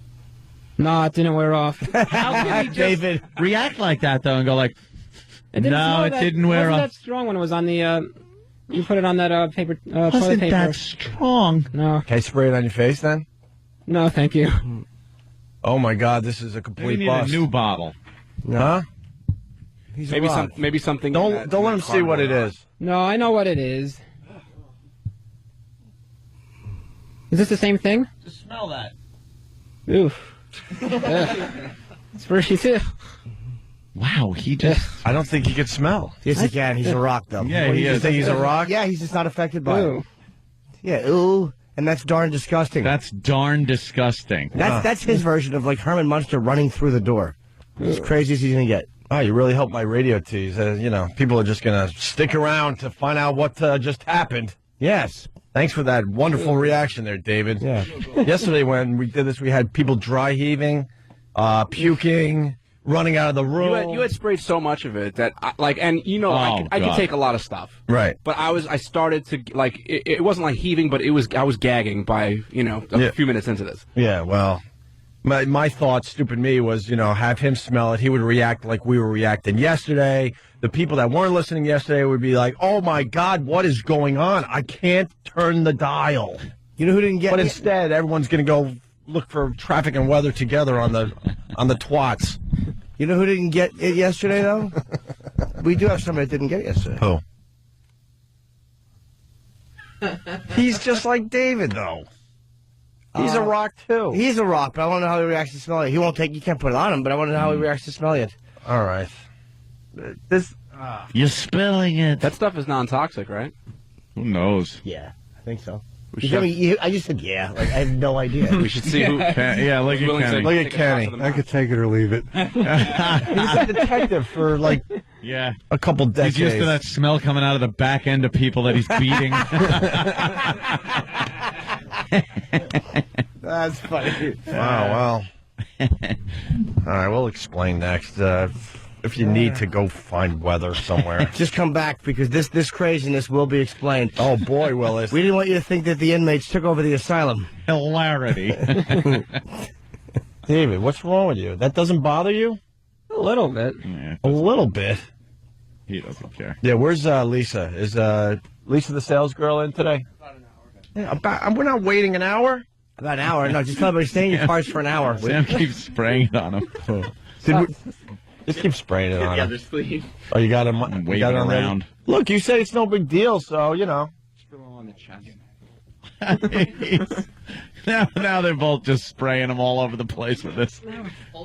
No, it didn't wear off. How can he just David. react like that, though, and go like, It didn't no, smell it that, didn't wear wasn't off. that strong when it was on the You put it on that paper. Toilet Wasn't paper. that strong? No. Can I spray it on your face then? No, thank you. Oh my God, this is a We complete need bust. a new bottle. Huh? He's Maybe a rock. maybe something. Don't in that- let in him that see what it cardboard. is. No, I know what it is. Is this the same thing? Just smell that. Oof. Ugh. It's pretty too. Wow, he just. I don't think he can smell. Yes, he can. He's a rock, though. Yeah, What, he you is. just think he's a rock? Yeah, he's just not affected by Ooh. it. Yeah, ooh. And that's darn disgusting. That's darn disgusting. That's his version of like Herman Munster running through the door. As crazy as he's going to get. Oh, you really helped my radio tease. People are just going to stick around to find out what just happened. Yes. Thanks for that wonderful reaction there, David. Yeah. Yesterday when we did this, we had people dry heaving, puking, running out of the room. You had sprayed so much of it that, I Oh, could God. take a lot of stuff. Right. But I started to, like, it wasn't like heaving, but I was gagging by, a few minutes into this. Yeah, well, my thought, stupid me, was, have him smell it. He would react like we were reacting yesterday. The people that weren't listening yesterday would be like, oh, my God, what is going on? I can't turn the dial. You know who didn't get But it? instead, everyone's going to go look for traffic and weather together on the twats. You know who didn't get it yesterday, though? We do have somebody that didn't get it yesterday. Who? He's just like David, though. He's a rock, too. He's a rock, but I want to know how he reacts to smelling it. He won't take, you can't put it on him, but I want to know how he reacts to smelling it. All right. You're spilling it. That stuff is non-toxic, right? Who knows? Yeah, I think so. We should- I just said yeah. Like, I have no idea. We should see who. Yeah, look at willing to Kenny. Look at take a shot Kenny. to the I mouth. could take it or leave it. He's a detective for, like, Yeah. a couple decades. He's used to that smell coming out of the back end of people that he's beating. That's funny. Wow, well. All right, we'll explain next. If you need to go find weather somewhere. Just come back because this craziness will be explained. Oh, boy, Willis. We didn't want you to think that the inmates took over the asylum. Hilarity. David, what's wrong with you? That doesn't bother you? A little bit. Yeah, A little bit. he doesn't care. Yeah, where's Lisa? Is Lisa the sales girl in today? Yeah, we're not waiting an hour? About an hour. No, just tell everybody stay in your cars for an hour. Sam keeps spraying it on him. Just keep spraying it on him. just please. Oh, you got him. And You got waving it on there? around. Look, you say it's no big deal, so, On the chest. now they're both just spraying him all over the place with this.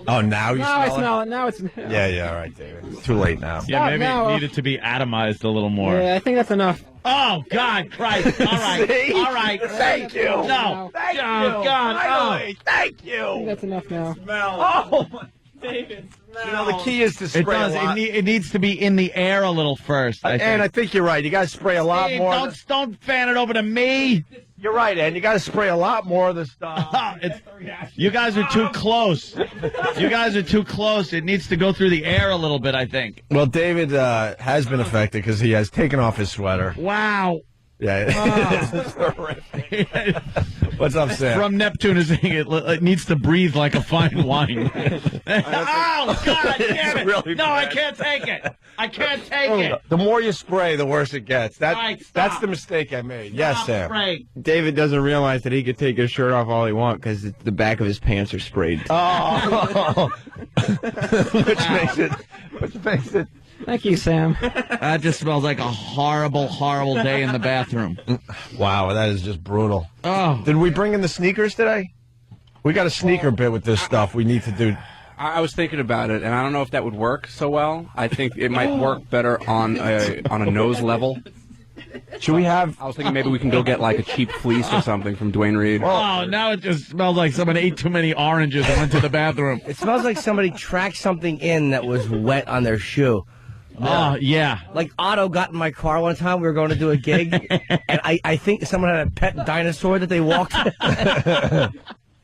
Oh, now you Now I smell smell it. Now it's. it? Yeah, all right, David. It's too late now. Yeah, maybe now. it needed to be atomized a little more. Yeah, I think that's enough. Oh, God, Christ. All right. See? All right. Thank you. No. Thank Oh, you. God. Finally. Thank I think you. that's enough now. Oh, David. The key is to spray It does. a lot. It needs to be in the air a little first. And I think you're right. You got to spray a lot Hey, more. don't fan it over to me. You're right, Ed. You got to spray a lot more of the stuff. You guys are too close. You guys are too close. It needs to go through the air a little bit, I think. Well, David has been affected because he has taken off his sweater. Wow. Yeah. It's horrific. What's up, Sam? From Neptune is saying it needs to breathe like a fine wine. Oh, God damn it. Really no, bad. I can't take it. I can't take it. The more you spray, the worse it gets. Right, stop. That's the mistake I made. Yes, Stop Sam. spraying. David doesn't realize that he could take his shirt off all he wants because the back of his pants are sprayed. Oh, which makes it. Thank you, Sam. That just smells like a horrible, horrible day in the bathroom. Wow, that is just brutal. Oh. Did we bring in the sneakers today? We got a sneaker bit with this stuff we need to do. I was thinking about it, and I don't know if that would work so well. I think it might work better on a nose level. Should we have? I was thinking maybe we can go get like a cheap fleece or something from Dwayne Reed. Oh, now it just smells like someone ate too many oranges and went to the bathroom. It smells like somebody tracked something in that was wet on their shoe. Oh, yeah. Like Otto got in my car one time. We were going to do a gig, and I think someone had a pet dinosaur that they walked.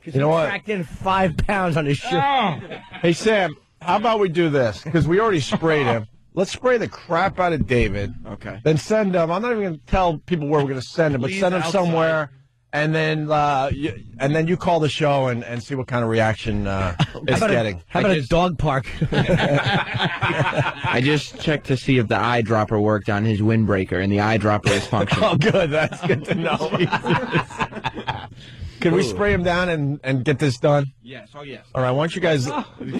You know what? Tracked in 5 pounds on his shoe. Oh. Hey, Sam, how about we do this? Because we already sprayed him. Let's spray the crap out of David. Okay. Then send him. I'm not even going to tell people where we're going to send him, but Please, send him outside. somewhere. and then you call the show and see what kind of reaction it's getting. How about a dog park? I just checked to see if the eyedropper worked on his windbreaker, and the eyedropper is functioning. Oh, good. That's good to know. Can we spray him down and get this done? Yes. Oh, yes. All right. Why don't you guys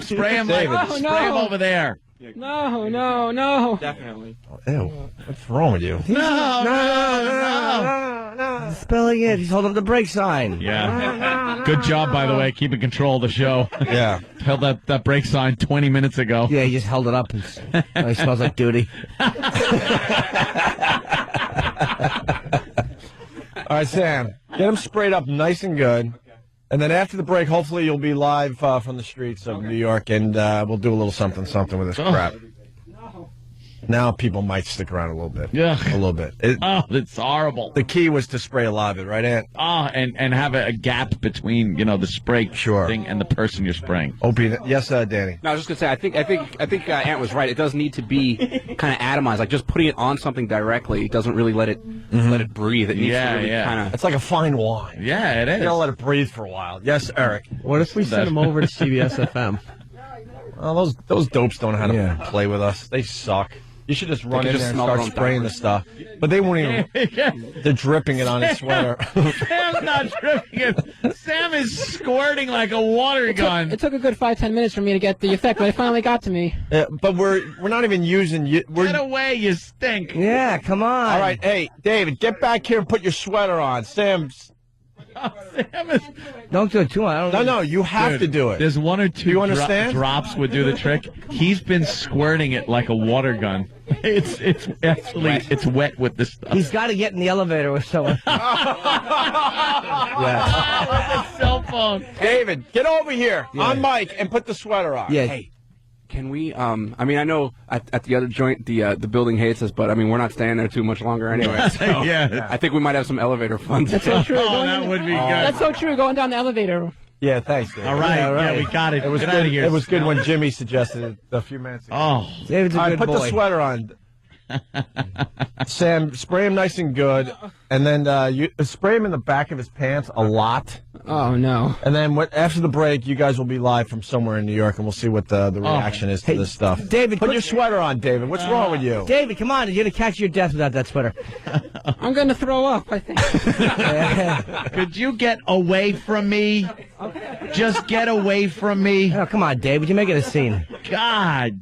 Spray him, David. spray him over there. No. Definitely. Ew. What's wrong with you? No. Spelling it. He's holding up the brake sign. Yeah. Good job, by the way, keeping control of the show. Yeah. Held that brake sign 20 minutes ago. Yeah, he just held it up. And he smells like duty. All right, Sam. Get him sprayed up nice and good. And then after the break, hopefully you'll be live from the streets of New York, and we'll do a little something with this crap. Now people might stick around a little bit. Yeah. A little bit. It's horrible. The key was to spray a lot of it, right, Ant? And have a gap between, the spray thing and the person you're spraying. Opie, yes, Danny. No, I was just gonna say, I think Ant was right. It does need to be kind of atomized. Like just putting it on something directly, it doesn't really let it breathe. It needs to really kind of. It's like a fine wine. Yeah, it is. You gotta let it breathe for a while. Yes, Eric. What if we send him over to CBS FM? Well, those dopes don't know how to play with us. They suck. You should just run in there and start spraying the stuff. But they won't even. They're dripping it on his sweater. Sam's not dripping it. Sam is squirting like a water gun. It took a good 5-10 minutes for me to get the effect, but it finally got to me. But we're not even using. Get away, you stink. Yeah, come on. All right, hey, David, get back here and put your sweater on. Sam is. Don't do it too much. No, you have to do it. There's one or two you understand? drops would do the trick. He's been squirting it like a water gun. It's wet with this stuff. He's got to get in the elevator with someone. Yeah. Cell phone. David, get over here on mic and put the sweater on. Yeah. Hey, can we? I mean, I know at the other joint, the building hates us, but I mean, we're not staying there too much longer anyway. So Yeah. I think we might have some elevator funds. That's so true. That would be good. That's so true. Going down the elevator. Yeah, thanks, David. All right. Yeah, we got it. It was Get good. out of here. It was good when Jimmy suggested it a few minutes ago. Oh. David's a All right, good put boy. the sweater on. Sam, spray him nice and good, and then you spray him in the back of his pants a lot. Oh, no. And then after the break, you guys will be live from somewhere in New York, and we'll see what the reaction is to this stuff. David, put your sweater on, David. What's wrong with you? David, come on. You're going to catch your death without that sweater. I'm going to throw up, I think. Could you get away from me? Just get away from me. Oh, come on, David. You're making a scene. God.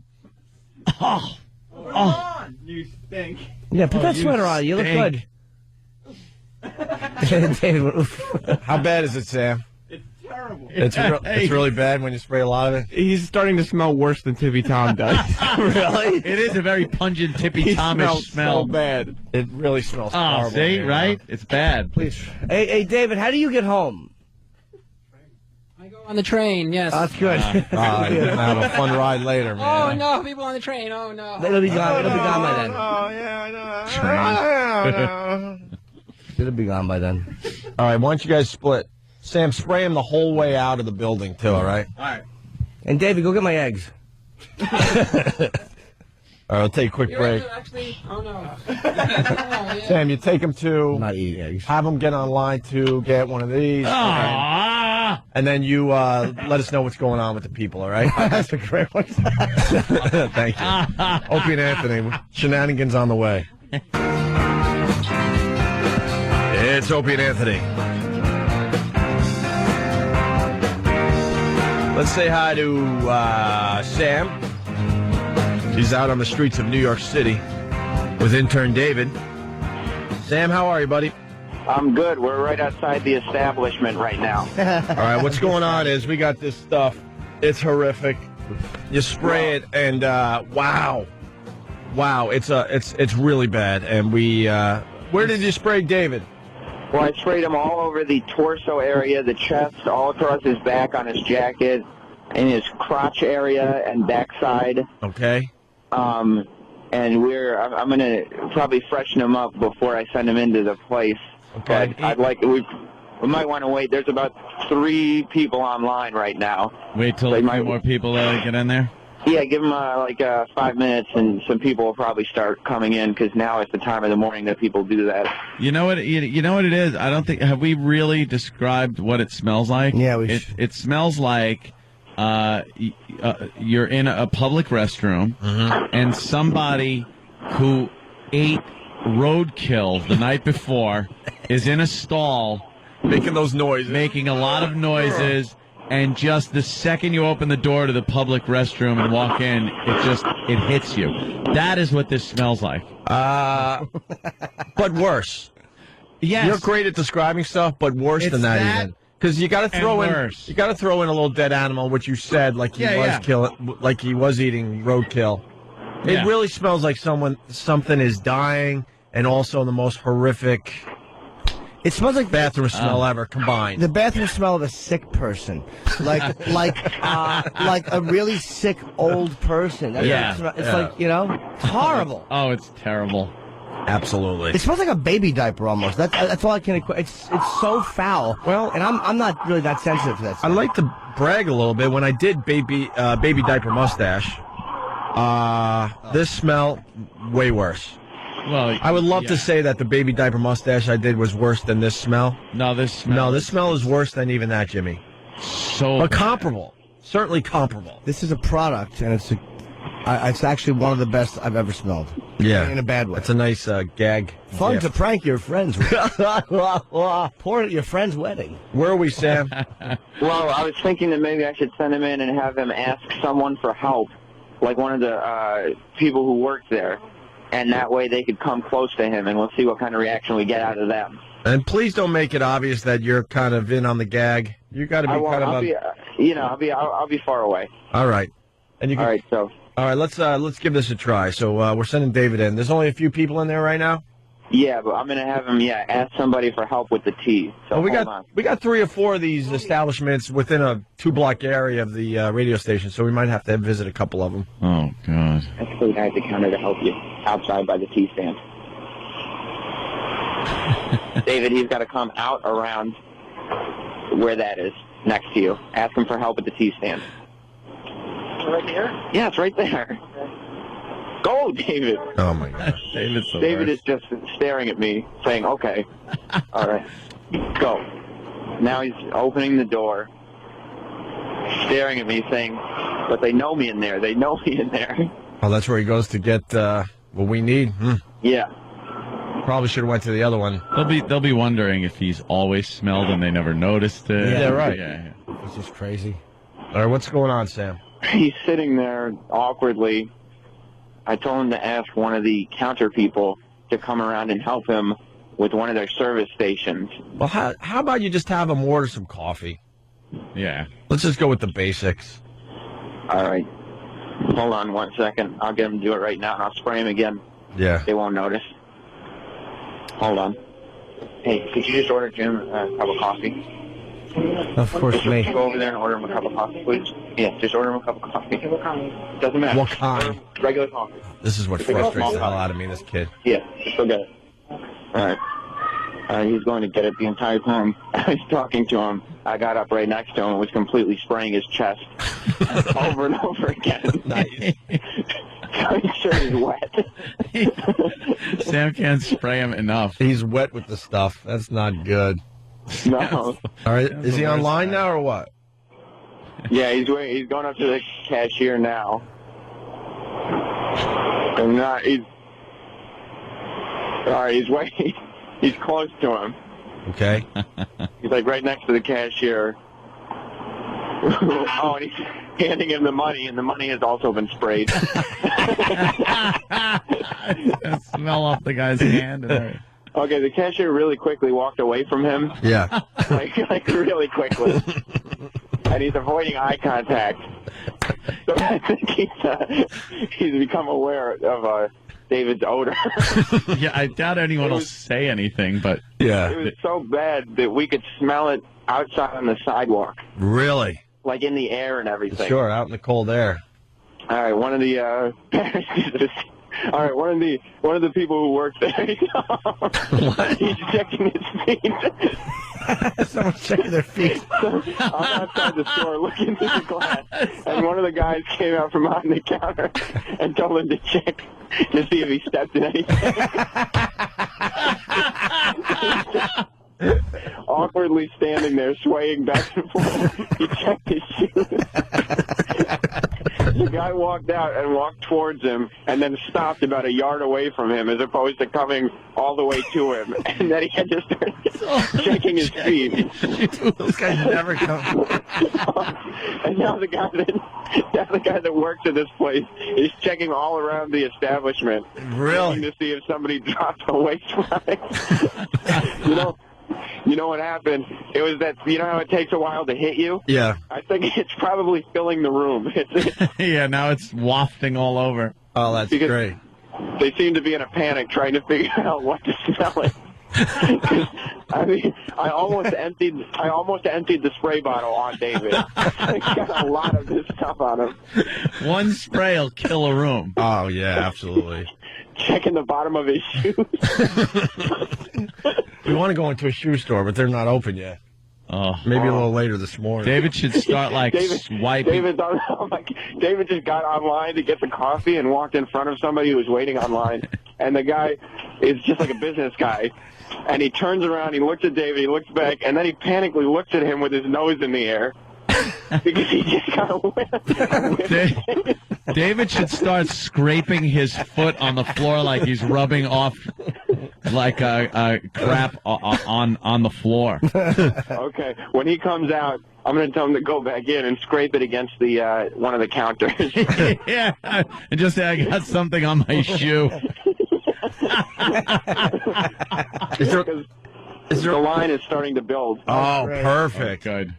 Oh. You stink. Yeah, put that sweater on. You look good. David, oof. How bad is it, Sam? It's terrible. It's really bad when you spray a lot of it. He's starting to smell worse than Tippy Tom does. Really? It is a very pungent Tippy Tomish smell. So bad. It really smells Oh, horrible. see, right? It's bad. Please. Hey, David, how do you get home? I go on the train, yes. Oh, that's good. You're gonna have a fun ride later, man. Oh, no, people on the train. Oh, no. It'll be gone. It'll be gone by then. Oh, yeah, I know. It'll be gone by then. All right, why don't you guys split? Sam, spray him the whole way out of the building, too, all right? All right. And David, go get my eggs. All right, we'll take a quick break. Actually, oh, no. Sam, you take him to... I'm not eating eggs. Have him get online to get one of these. And then you let us know what's going on with the people, all right? That's a great one. Thank you. Opie and Anthony, shenanigans on the way. It's Opie and Anthony. Let's say hi to Sam. He's out on the streets of New York City with intern David. Sam, how are you, buddy? I'm good. We're right outside the establishment right now. All right, what's going on is we got this stuff. It's horrific. You spray it, and wow, it's really bad. And we, where did you spray David? Well, I sprayed him all over the torso area, the chest, all across his back, on his jacket, in his crotch area and backside. Okay. And I'm going to probably freshen him up before I send him into the place. Okay. But I'd like we might want to wait. There's about 3 people online right now. Wait till a few more people get in there. Yeah, give them 5 minutes, and some people will probably start coming in because now it's the time of the morning that people do that. You know what? You know what it is. I don't think have we really described what it smells like. Yeah, It smells like you're in a public restroom, and somebody who ate roadkill the night before is in a stall making those noises, making a lot of noises. And just the second you open the door to the public restroom and walk in, it hits you. That is what this smells like. But worse. Yes. You're great at describing stuff, but worse than that even. Because you got to throw in a little dead animal, which you said, like he like he was eating roadkill. It really smells like something is dying, and also the most horrific. It smells like bathroom smell ever combined. The bathroom smell of a sick person, like a really sick old person. It's like it's horrible. Oh, it's terrible. Absolutely. It smells like a baby diaper almost. That's all I can. It's so foul. Well, and I'm not really that sensitive to that stuff. I like to brag a little bit. When I did baby diaper mustache, this smell way worse. Well, I would love to say that the baby diaper mustache I did was worse than this smell. No, this smell is worse than even that, Jimmy. But comparable. Certainly comparable. This is a product, and it's actually one of the best I've ever smelled. Yeah. In a bad way. It's a nice gag. Fun gift. to prank your friends with. Pour it at your friend's wedding. Where are we, Sam? Well, I was thinking that maybe I should send him in and have him ask someone for help, like one of the people who worked there. And that way they could come close to him, and we'll see what kind of reaction we get out of them. And please don't make it obvious that you're kind of in on the gag. You got to be I'll be far away. All right. And you can, all right. So. All right. Let's give this a try. So we're sending David in. There's only a few people in there right now. Yeah, but I'm gonna have him. ask somebody for help with the tea. So we got 3 or 4 of these establishments within a 2-block area of the radio station, so we might have to visit a couple of them. Oh God! That's the guy at the counter to help you outside by the tea stand. David, he's got to come out around where that is next to you. Ask him for help at the tea stand. Right here? Yeah, it's right there. Go, David. Oh, my gosh. David is just staring at me, saying, okay. All right. Go. Now he's opening the door, staring at me, saying, but they know me in there. They know me in there. Oh, that's where he goes to get what we need? Yeah. Probably should have went to the other one. They'll be wondering if he's always smelled and they never noticed it. Yeah, right. Yeah. It's just crazy. All right, what's going on, Sam? He's sitting there awkwardly. I told him to ask one of the counter people to come around and help him with one of their service stations. Well, how about you just have him order some coffee? Yeah. Let's just go with the basics. All right. Hold on 1 second. I'll get him to do it right now, and I'll spray him again. Yeah. They won't notice. Hold on. Hey, could you just order Jim a cup of coffee? Of course, just me. Go over there and order him a cup of coffee, please. Yeah, just order him a cup of coffee. Doesn't matter. What kind? Regular coffee. This is what frustrates the hell out of me, this kid. Yeah, just go get it. All right. He's going to get it the entire time. I was talking to him. I got up right next to him and was completely spraying his chest over and over again. Nice. So his shirt is wet. Sam can't spray him enough. He's wet with the stuff. That's not good. No. All right. Is he online now or what? Yeah, he's going up to the cashier now. And he's all right. He's waiting. He's close to him. Okay. He's like right next to the cashier. Oh, and he's handing him the money, and the money has also been sprayed. Smell off the guy's hand. Okay, the cashier really quickly walked away from him. Yeah. like really quickly. And he's avoiding eye contact. So I think he's become aware of David's odor. Yeah, I doubt anyone will say anything, but... Yeah. It was so bad that we could smell it outside on the sidewalk. Really? Like in the air and everything. Sure, out in the cold air. All right, one of the one of the people who work there, he's checking his feet. Someone's checking their feet. I'm outside the store looking through the glass, and one of the guys came out from behind the counter and told him to check to see if he stepped in anything. Awkwardly standing there, swaying back and forth. He checked his shoes. The guy walked out and walked towards him and then stopped about a yard away from him as opposed to coming all the way to him. And then he had to start checking his feet. This guy's never come. And now the guy that works at this place is checking all around the establishment. Really? Checking to see if somebody dropped a waste product. You know what happened? It was that, you know how it takes a while to hit you? Yeah. I think it's probably filling the room. Yeah, now it's wafting all over. Oh, that's great. They seem to be in a panic trying to figure out what to smell it. I mean, I almost emptied the spray bottle on David. I got a lot of this stuff on him. One spray will kill a room. Oh, yeah, absolutely. Checking the bottom of his shoes. We want to go into a shoe store, but they're not open yet. Oh, maybe a little later this morning. David should start swiping. David just got online to get the coffee and walked in front of somebody who was waiting online, and the guy is just like a business guy. And he turns around, he looks at David, he looks back, and then he panically looks at him with his nose in the air. Because he just got whipped. David should start scraping his foot on the floor like he's rubbing off like a crap on the floor. Okay, when he comes out, I'm going to tell him to go back in and scrape it against the one of the counters. Yeah, and just say I got something on my shoe. The line is starting to build. Oh, perfect. Good.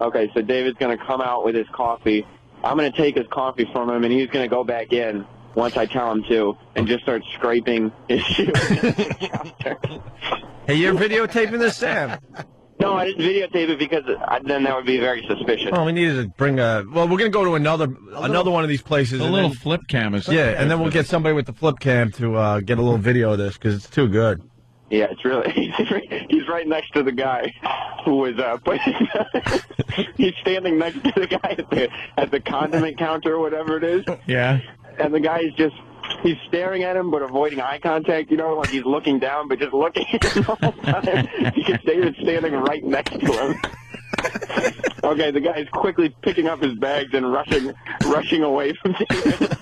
Okay, so David's going to come out with his coffee. I'm going to take his coffee from him, and he's going to go back in once I tell him to, and just start scraping his shoe. Hey, you're videotaping this, Sam? No, I didn't videotape it because then that would be very suspicious. Oh, we needed to bring a... Well, we're going to go to another one of these places. A little flip cam is... Yeah, and then we'll get somebody with the flip cam to get a little video of this, because it's too good. Yeah, it's really... He's right next to the guy who was... he's standing next to the guy at the condiment counter or whatever it is. Yeah. And the guy is just... He's staring at him but avoiding eye contact, like he's looking down but just looking at him the whole time. Because David's standing right next to him. Okay, the guy's quickly picking up his bags and rushing away from David.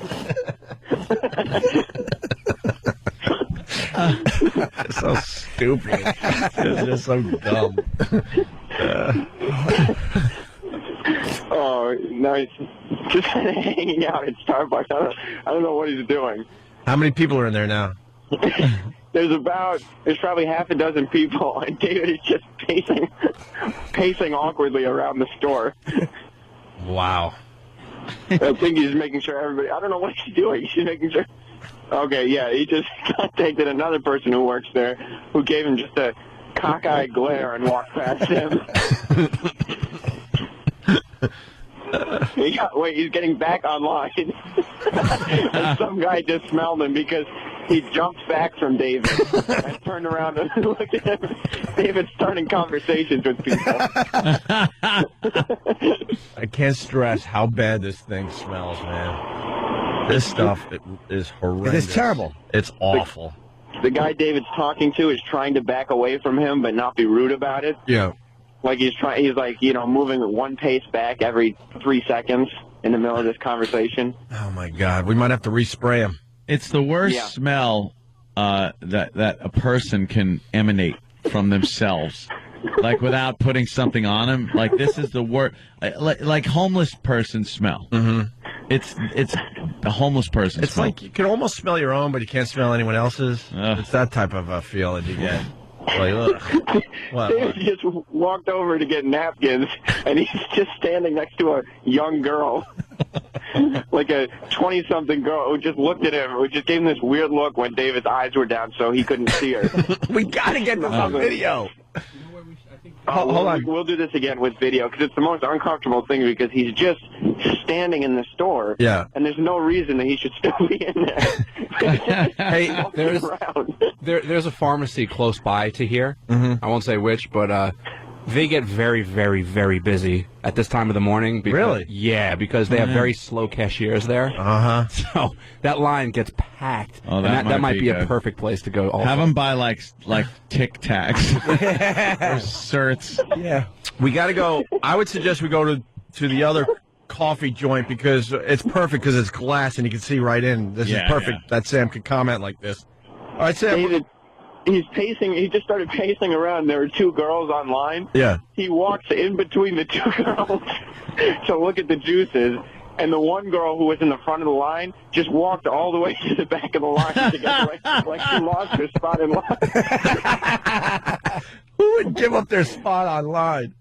So stupid. It's just so dumb. Oh, no, he's just hanging out at Starbucks. I don't know what he's doing. How many people are in there now? There's probably half a dozen people, and David is just pacing awkwardly around the store. Wow. I think he's making sure everybody... I don't know what he's doing. He's making sure... Okay, yeah, he just contacted another person who works there who gave him just a cockeyed glare and walked past him. He's getting back online. And some guy just smelled him because he jumped back from David and turned around and looked at him. David's starting conversations with people. I can't stress how bad this thing smells, man. This stuff is horrendous. It's terrible. It's awful. The guy David's talking to is trying to back away from him but not be rude about it. Yeah. Like he's moving one pace back every 3 seconds in the middle of this conversation. Oh my God, we might have to respray him. It's the worst smell that a person can emanate from themselves, like without putting something on them. Like this is the worst, like homeless person smell. Mm-hmm. It's a homeless person. It's smell. like you can almost smell your own, but you can't smell anyone else's. It's that type of a feel that you get. Like, ugh. David just walked over to get napkins, and he's just standing next to a young girl, like a 20-something girl who just looked at him, who just gave him this weird look when David's eyes were down so he couldn't see her. We got to get this on video. Hold on. We'll do this again with video because it's the most uncomfortable thing because he's just standing in the store. Yeah. And there's no reason that he should still be in there. Hey, There's a pharmacy close by to here. Mm-hmm. I won't say which, but they get very, very, very busy at this time of the morning. Because, really? Yeah, because they have very slow cashiers there. Uh-huh. So that line gets packed. Oh, and that might be good. a perfect place to go. Also. Have them buy like Tic Tacs or certs. Yeah. We got to go. I would suggest we go to the other coffee joint because it's perfect because it's glass and you can see right in. This is perfect that Sam could comment like this. All right, Sam. David, he's pacing. He just started pacing around. There were two girls online. Yeah. He walks in between the two girls to look at the juices, and the one girl who was in the front of the line just walked all the way to the back of the line to get away. Like she lost her spot in line. Who would give up their spot online?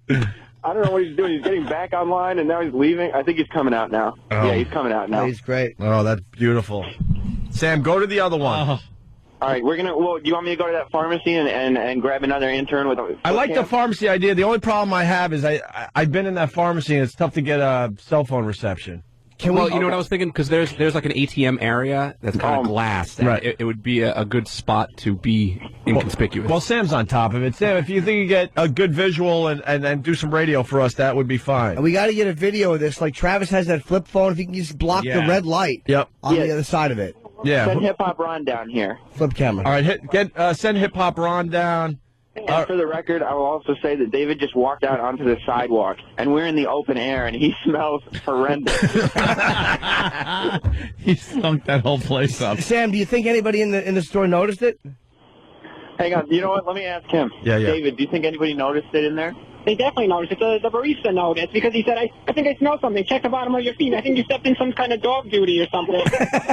I don't know what he's doing. He's getting back online, and now he's leaving. I think he's coming out now. Oh. Yeah, he's coming out now. He's great. Oh, that's beautiful. Sam, go to the other one. Oh. All right, we're gonna. Well, do you want me to go to that pharmacy and grab another intern with? I like the pharmacy idea. The only problem I have is I've been in that pharmacy and it's tough to get a cell phone reception. You know what I was thinking? Because there's like an ATM area that's kind of glass. Right. It would be a good spot to be inconspicuous. Well, Sam's on top of it. Sam, if you think you get a good visual and do some radio for us, that would be fine. And we got to get a video of this. Like Travis has that flip phone. If you can just block the red light on the other side of it. Yeah. Send Hip Hop Ron down here. Flip camera. All right, send Hip Hop Ron down. And for the record, I will also say that David just walked out onto the sidewalk, and we're in the open air, and he smells horrendous. He stunk that whole place up. Sam, do you think anybody in the store noticed it? Hang on. You know what? Let me ask him. Yeah. David, do you think anybody noticed it in there? They definitely noticed it. The barista noticed because he said, I think I smell something. Check the bottom of your feet. I think you stepped in some kind of dog duty or something.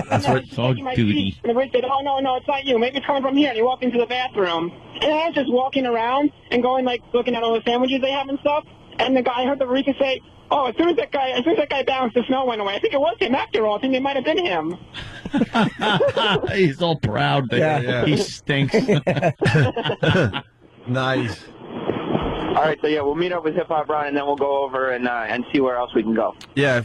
That's what dog duty. And the barista said, no, it's not you. Maybe it's coming from here. And he walked into the bathroom. And I was just walking around and going, like, looking at all the sandwiches they have and stuff. And I heard the barista say, oh, as soon as that guy bounced, the smell went away. I think it was him after all. I think it might have been him. He's all proud that he stinks. Nice. All right, so we'll meet up with Hip Hop Ron, and then we'll go over and see where else we can go. Yeah,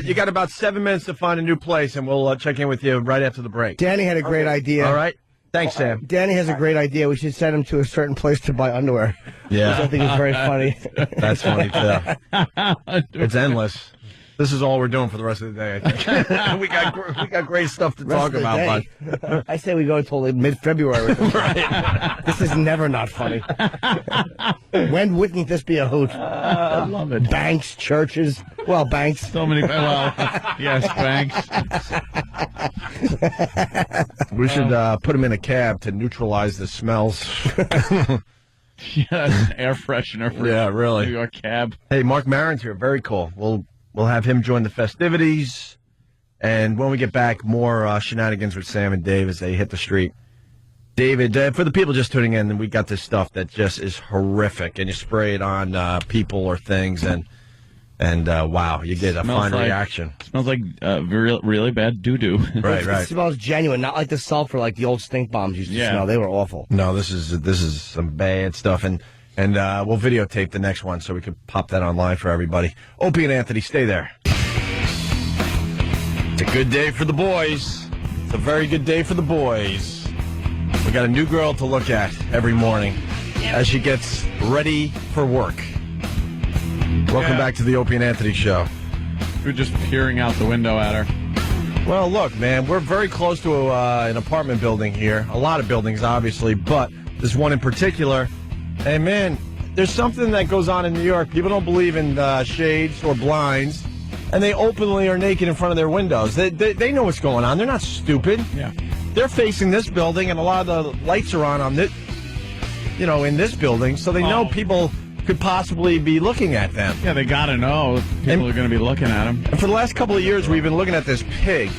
you got about 7 minutes to find a new place, and we'll check in with you right after the break. Danny had a great idea. All right. Thanks, Sam. Danny has a great idea. We should send him to a certain place to buy underwear. Yeah. Which I think is very funny. That's funny, too. It's endless. This is all we're doing for the rest of the day, I think. we got great stuff to talk about, bud. I say we go until mid-February. Right. This is never not funny. When wouldn't this be a hoot? I love it. Banks, churches. Well, banks. So many. Well, yes, banks. We should put him in a cab to neutralize the smells. Yes, air freshener for really. New York cab. Hey, Mark Maron's here. Very cool. We'll have him join the festivities, and when we get back, more shenanigans with Sam and Dave as they hit the street. David, for the people just tuning in, we got this stuff that just is horrific, and you spray it on people or things, and wow, you get a fine reaction. Smells like really bad doo-doo. Right. It smells genuine, not like the sulfur like the old stink bombs used to smell. They were awful. No, this is some bad stuff, and we'll videotape the next one so we can pop that online for everybody. Opie and Anthony, stay there. It's a good day for the boys. It's a very good day for the boys. We got a new girl to look at every morning as she gets ready for work. Welcome back to the Opie and Anthony show. We're just peering out the window at her. Well, look, man, we're very close to an apartment building here. A lot of buildings, obviously, but this one in particular. Hey, man, there's something that goes on in New York. People don't believe in shades or blinds, and they openly are naked in front of their windows. They know what's going on. They're not stupid. Yeah. They're facing this building, and a lot of the lights are on this, in this building, so they know people could possibly be looking at them. Yeah, they got to know people are going to be looking at them. And for the last couple of years, we've been looking at this pig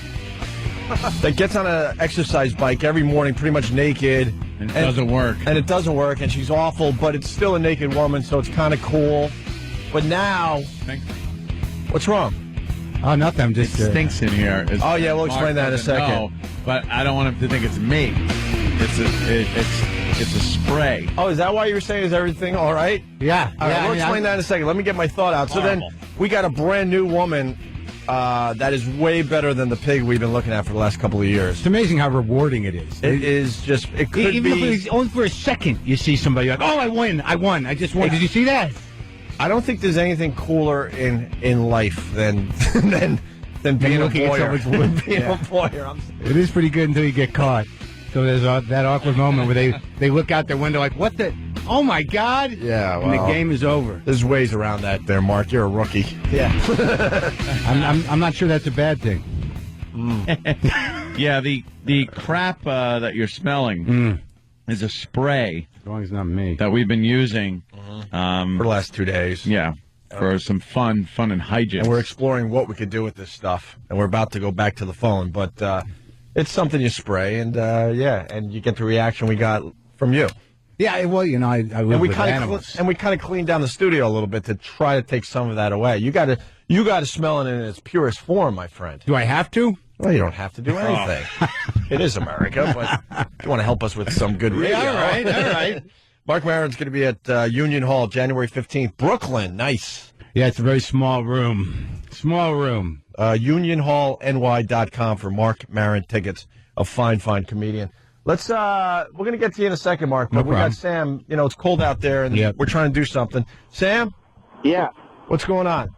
that gets on an exercise bike every morning, pretty much naked. And it doesn't work. And it doesn't work, and she's awful, but it's still a naked woman, so it's kind of cool. But now, what's wrong? Oh, nothing. I'm just it stinks in here. Oh, yeah, we'll explain that in a second. Know, but I don't want him to think it's me. It's a spray. Oh, is that why you were saying, is everything all right? Yeah. All right, we'll explain that in a second. Let me get my thought out. So then we got a brand new woman that is way better than the pig we've been looking at for the last couple of years. It's amazing how rewarding it is. It is just, it could Even be... if it's only for a second, you see somebody like, oh, I won, I just won. Did you see that? I don't think there's anything cooler in life than being a voyeur. It is pretty good until you get caught. So there's that awkward moment where they look out their window like, what the? Oh, my God. Yeah, well. And the game is over. There's ways around that there, Mark. You're a rookie. Yeah. I'm not sure that's a bad thing. Yeah, the crap that you're smelling is a spray. As long as it's not me. That we've been using. For the last 2 days. Yeah. For some fun and hygiene. And we're exploring what we could do with this stuff. And we're about to go back to the phone. But it's something you spray. And, and you get the reaction we got from you. Yeah, well, you know, I live with animals. And we kind of cleaned down the studio a little bit to try to take some of that away. You got to smell it in its purest form, my friend. Do I have to? Well, you don't have to do anything. It is America, but if you want to help us with some good radio. Yeah, all right. Mark Maron's going to be at Union Hall January 15th. Brooklyn, nice. Yeah, it's a very small room. UnionHallNY.com for Mark Maron tickets. A fine comedian. Let's we're going to get to you in a second, Mark, but we got Sam. You know, it's cold out there, and we're trying to do something. Sam? Yeah. What's going on?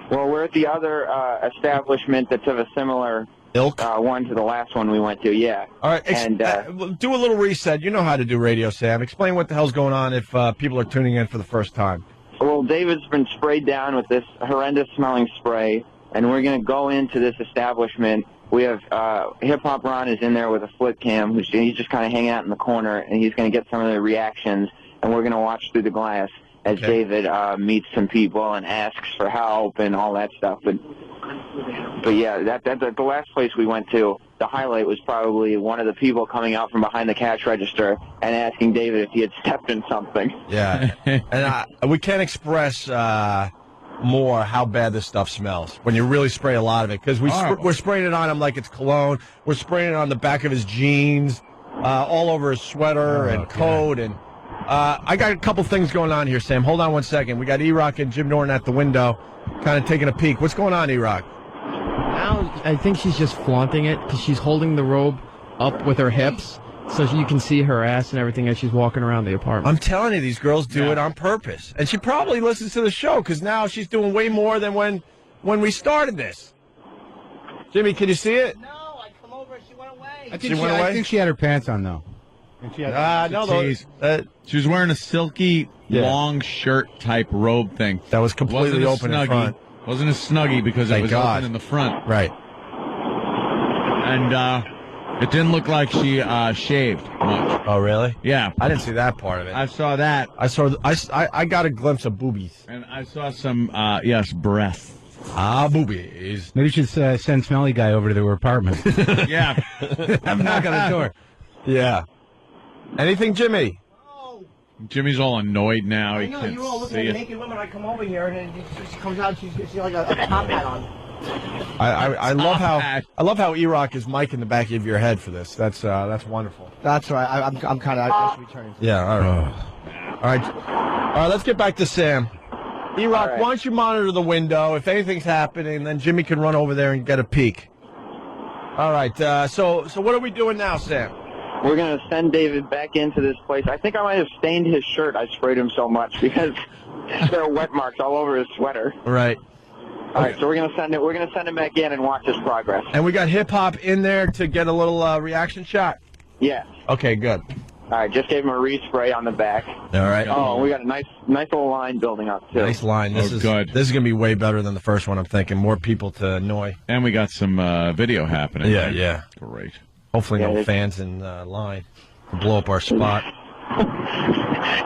Well, we're at the other establishment that's of a similar ilk one to the last one we went to, yeah. All right, do a little reset. You know how to do radio, Sam. Explain what the hell's going on if people are tuning in for the first time. Well, David's been sprayed down with this horrendous-smelling spray, and we're going to go into this establishment. We have Hip Hop Ron is in there with a flip cam. He's just kind of hanging out in the corner, and he's going to get some of the reactions, and we're going to watch through the glass as David meets some people and asks for help and all that stuff. But yeah, that the last place we went to, the highlight was probably one of the people coming out from behind the cash register and asking David if he had stepped in something. Yeah, and we can't express more how bad this stuff smells when you really spray a lot of it, because we're spraying it on him like it's cologne. We're spraying it on the back of his jeans, all over his sweater and coat. And I got a couple things going on here, Sam. Hold on one second. We got E-Rock and Jim Norton at the window kind of taking a peek. What's going on, E-Rock? Now I think she's just flaunting it because she's holding the robe up with her hips so you can see her ass and everything as she's walking around the apartment. I'm telling you, these girls do it on purpose. And she probably listens to the show because now she's doing way more than when we started this. Jimmy, can you see it? No, I come over and she went away. I think she had her pants on, though. She was wearing a silky, long shirt type robe thing. That was completely open in front. Wasn't a snuggie because it was open in the front. Right. And it didn't look like she shaved much. Oh, really? Yeah. I didn't see that part of it. I saw that. I got a glimpse of boobies. And I saw some, breasts. Boobies. Maybe you should send Smelly Guy over to their apartment. Yeah. Have him knock on the door. Yeah. Anything, Jimmy? Jimmy's all annoyed now. I know, you're all looking at naked women. I come over here and she comes out. She's like a top hat on. I love how E-Rock is mic in the back of your head for this. That's wonderful. That's right. I'm kind of I should return. Yeah. All right. Let's get back to Sam. E-Rock, why don't you monitor the window? If anything's happening, then Jimmy can run over there and get a peek. All right. So what are we doing now, Sam? We're going to send David back into this place. I think I might have stained his shirt. I sprayed him so much because there are wet marks all over his sweater. Right. All right, so we're going to send it. We're going to send him back in and watch his progress. And we got Hip Hop in there to get a little reaction shot? Yeah. Okay, good. All right, just gave him a respray on the back. All right. Oh, we got a nice little line building up, too. Nice line. This is good. This is going to be way better than the first one, I'm thinking. More people to annoy. And we got some video happening. Yeah, right? yeah. Great. Hopefully no fans in line to blow up our spot.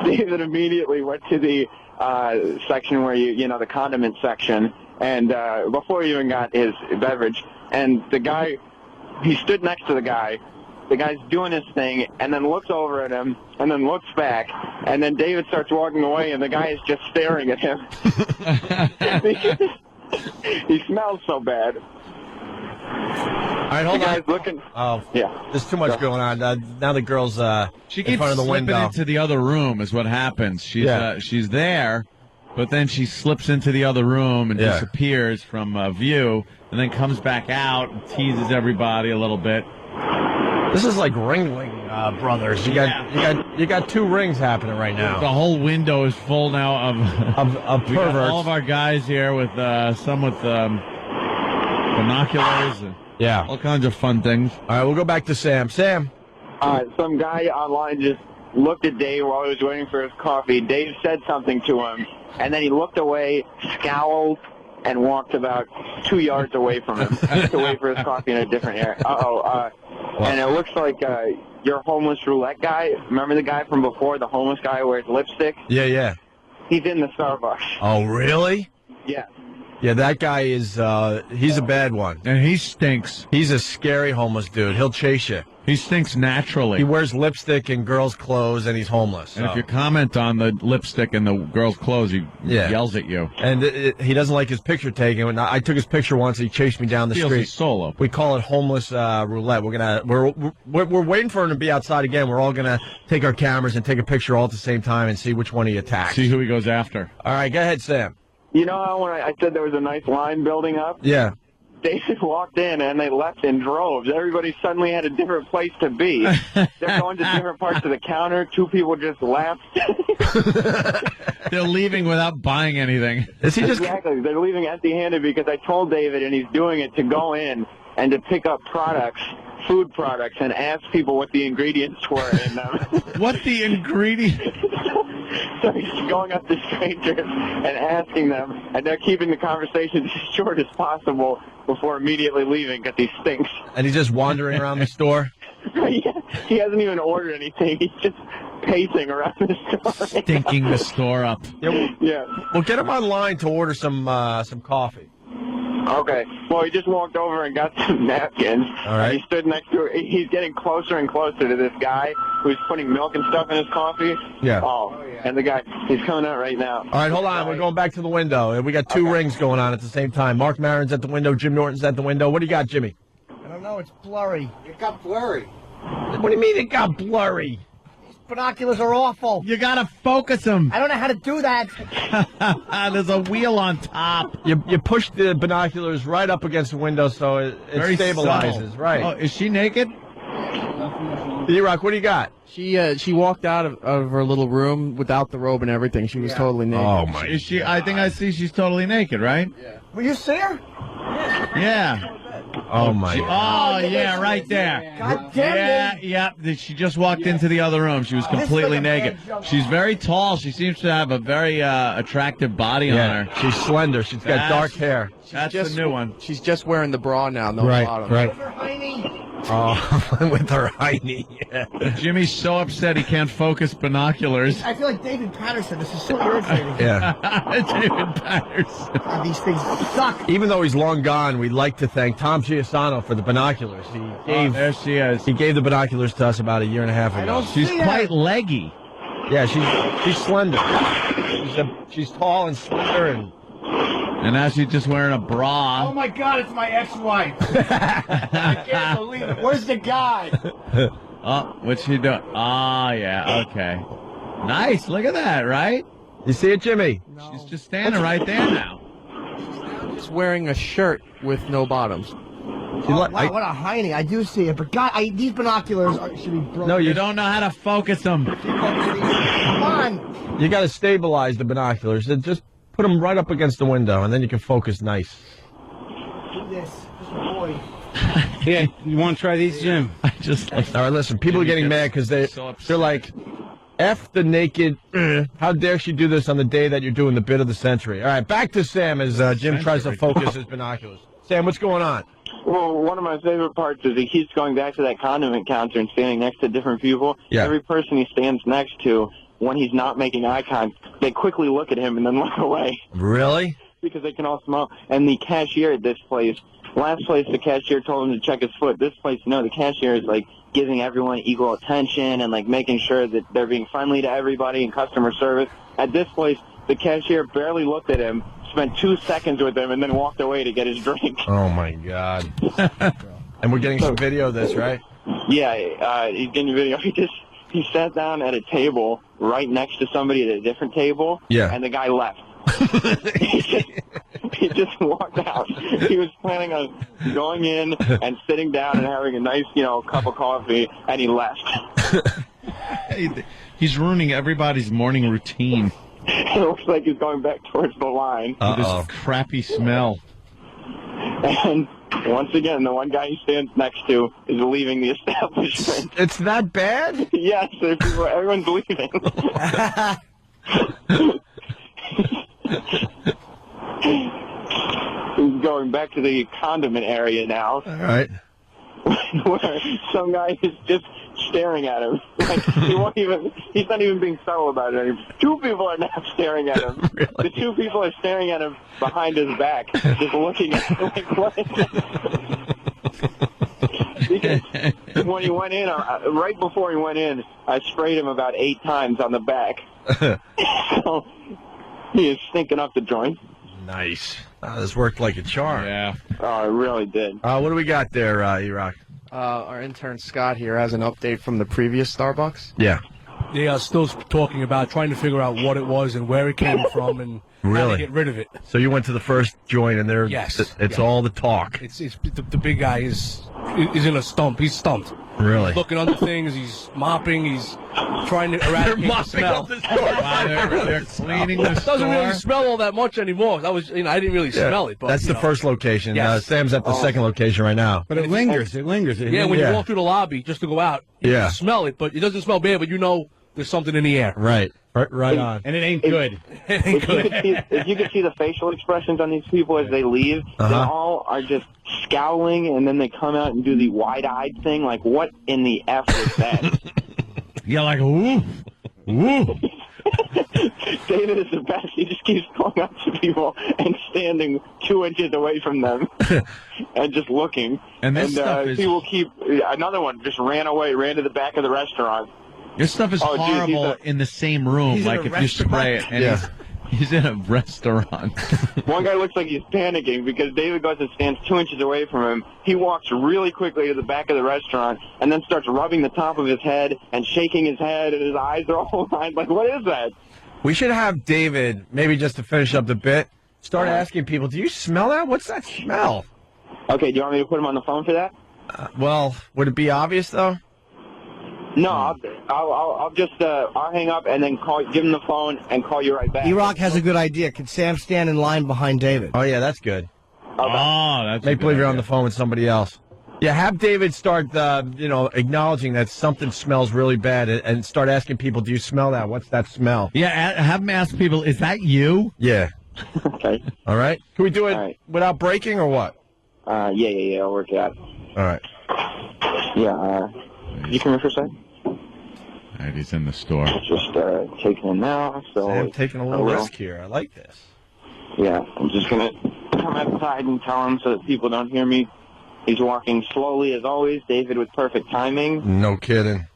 David immediately went to the section where the condiment section, and before he even got his beverage, and the guy, he stood next to the guy. The guy's doing his thing, and then looks over at him, and then looks back, and then David starts walking away, and the guy is just staring at him. He smells so bad. All right, hold on. Looking. Oh, yeah. There's too much going on. Now the girl's she in front of the slipping window. into the other room is what happens. She's there, But then she slips into the other room and Yeah. disappears from view, and then comes back out and teases everybody a little bit. This is like Ringling Brothers. You got two rings happening right now. The whole window is full now of perverts. We got all of our guys here with some with binoculars and all kinds of fun things. All right, we'll go back to Sam. Sam. Some guy online just looked at Dave while he was waiting for his coffee. Dave said something to him, and then he looked away, scowled, and walked about 2 yards away from him to wait for his coffee in a different area. And it looks like your homeless roulette guy. Remember the guy from before, the homeless guy who wears lipstick? Yeah. He's in the Starbucks. Oh, really? Yeah. Yeah, that guy is, he's a bad one. And he stinks. He's a scary homeless dude. He'll chase you. He stinks naturally. He wears lipstick and girls' clothes, and he's homeless. And if you comment on the lipstick and the girl's clothes, he yells at you. And he doesn't like his picture taken. When I took his picture once, he chased me down the Feels street. his soul up. We call it homeless roulette. We're waiting for him to be outside again. We're all gonna take our cameras and take a picture all at the same time and see which one he attacks. See who he goes after. All right, go ahead, Sam. You know how when I said there was a nice line building up? Yeah. They just walked in and they left in droves. Everybody suddenly had a different place to be. They're going to different parts of the counter. Two people just left. They're leaving without buying anything. Exactly. They're leaving empty-handed because I told David, and he's doing it, to go in and to pick up products, food products, and ask people what the ingredients were in them. What the ingredients? So he's going up to strangers and asking them, and they're keeping the conversation as short as possible before immediately leaving because he stinks. And he's just wandering around the store? He hasn't even ordered anything. He's just pacing around the store. Stinking the store up. Yeah. Well, get him online to order some coffee. Okay. Well, he just walked over and got some napkins. All right. And he stood next to it. He's getting closer and closer to this guy who's putting milk and stuff in his coffee. Yeah. And the guy, he's coming out right now. All right, hold on. We're going back to the window. And we got two rings going on at the same time. Mark Maron's at the window. Jim Norton's at the window. What do you got, Jimmy? I don't know. It's blurry. It got blurry. What do you mean it got blurry? Binoculars are awful. You gotta focus them. I don't know how to do that. There's a wheel on top. You push the binoculars right up against the window so it Very stabilizes. subtle. Right. Oh, is she naked? D-Rock, what do you got? She walked out of her little room without the robe and everything. She was totally naked. Oh my! Is she? I think I see she's totally naked, right? Yeah. Will you see her? Yeah. Oh my! Oh yeah, right there. God damn it. Yeah. She just walked into the other room. She was completely naked. She's very tall. She seems to have a very attractive body on her. She's slender. She's got dark hair. That's the new one. She's just wearing the bra now, no bottom. Right. Oh, with her hiney. Yeah. Jimmy's so upset he can't focus binoculars. I feel like David Patterson. This is so irritating. Yeah. David Patterson. God, these things suck. Even though he's long gone, we'd like to thank Tom Giussano for the binoculars. He gave. There she is. He gave the binoculars to us about a year and a half ago. She's quite leggy. Yeah, she's slender. She's tall and slender and now she's just wearing a bra. Oh my God, it's my ex-wife. I can't believe it. Where's the guy? Oh, what's she doing? Oh, yeah, okay. Nice, look at that, right? You see it, Jimmy? No. She's just standing right there now. She's wearing a shirt with no bottoms. Wow, what a hiney. I do see it, but God, these binoculars should be broken. No, you don't know how to focus them. Come on. You got to stabilize the binoculars. Just put them right up against the window, and then you can focus nice. Do this. Just a boy. Yeah, you want to try these, Jim? All right, listen. People are getting mad because they're like, F the naked. How dare she do this on the day that you're doing the bit of the century? All right, back to Sam as Jim tries to focus his binoculars. Sam, what's going on? Well, one of my favorite parts is he keeps going back to that condiment counter and standing next to different people. Yeah. Every person he stands next to, when he's not making eye contact, they quickly look at him and then look away. Really? Because they can all smell. And the cashier at this place, last place the cashier told him to check his foot. This place, no, the cashier is like giving everyone equal attention and like making sure that they're being friendly to everybody in customer service. At this place, the cashier barely looked at him, spent 2 seconds with him, and then walked away to get his drink. Oh my God! And we're getting some video of this, right? Yeah, he's getting video. He sat down at a table right next to somebody at a different table. Yeah. And the guy left. He just walked out. He was planning on going in and sitting down and having a nice, cup of coffee, and he left. He's ruining everybody's morning routine. It looks like he's going back towards the line. With this crappy smell. And once again, the one guy he stands next to is leaving the establishment. It's that bad? Yes, everyone's leaving. He's going back to the condiment area now. All right. Where some guy is just staring at him. Like, he's not even being subtle about it anymore. Two people are now staring at him. Really? The two people are staring at him behind his back, just looking at him like, what is Because when he went in, right before he went in, I sprayed him about 8 times on the back. So he is stinking up the joint. Nice. This worked like a charm. Yeah. Oh, it really did. What do we got there, E-Rock? Our intern Scott here has an update from the previous Starbucks. Yeah. They are still talking about trying to figure out what it was and where it came from and how to get rid of it. So you went to the first joint and there, Yes. it's all the talk. It's the big guy is in a stump. He's stumped. Really? He's looking under things. He's mopping. He's trying to eradicate the smell. They're cleaning the It store. doesn't really smell all that much anymore. That was, I didn't really smell it. But, That's the first location. Yes. Sam's at the second location right now. But it lingers. It lingers. Yeah, when you walk through the lobby just to go out, you smell it, but it doesn't smell bad. But there's something in the air. Right. Right on. And it ain't good. It ain't good. If you could see the facial expressions on these people as they leave, they all are just scowling, and then they come out and do the wide-eyed thing. Like, what in the F was that? Yeah, like, woo. David is the best. He just keeps going up to people and standing 2 inches away from them and just looking. And this stuff is... he will keep... Another one just ran to the back of the restaurant. This stuff is horrible in the same room. Like if you spray it, and he's in a restaurant. One guy looks like he's panicking because David goes and stands 2 inches away from him. He walks really quickly to the back of the restaurant and then starts rubbing the top of his head and shaking his head, and his eyes are all lined. Like, what is that? We should have David, maybe just to finish up the bit, start asking people, do you smell that? What's that smell? Okay, do you want me to put him on the phone for that? Well, would it be obvious, though? No, I'll just I'll hang up and then give him the phone and call you right back. E-Rock has a good idea. Could Sam stand in line behind David? Oh, yeah, that's good. That's Make believe you're on the phone with somebody else. Yeah, have David start, acknowledging that something smells really bad and start asking people, do you smell that? What's that smell? Yeah, have him ask people, is that you? Yeah. Okay. All right. Can we do it without breaking or what? Yeah, I'll work it out. All right. Yeah, you come here for a second? All right, he's in the store. Just taking him now. So Sam taking a little risk here. I like this. Yeah, I'm just going to come outside and tell him so that people don't hear me. He's walking slowly as always, David with perfect timing. No kidding.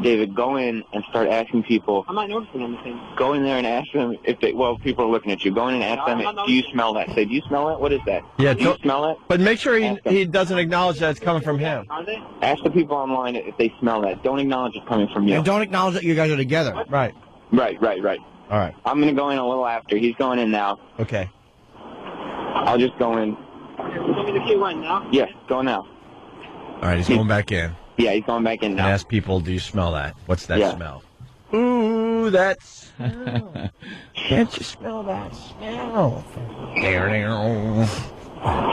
David, go in and start asking people. I'm not noticing anything. Go in there and ask them if they, people are looking at you. Go in and ask them, do you smell that? Say, do you smell that? What is that? Yeah, do you smell it? But make sure he doesn't acknowledge that it's coming from him. Are they? Ask the people online if they smell that. Don't acknowledge it's coming from you. And don't acknowledge that you guys are together. Right. Right. All right. I'm going to go in a little after. He's going in now. Okay. I'll just go in. Okay, we're going to the queue right now. Yeah, go now. All right, he's going back in. Yeah, he's going back in now. And ask people, do you smell that? What's that smell? Ooh, that smell. Can't you smell that smell? All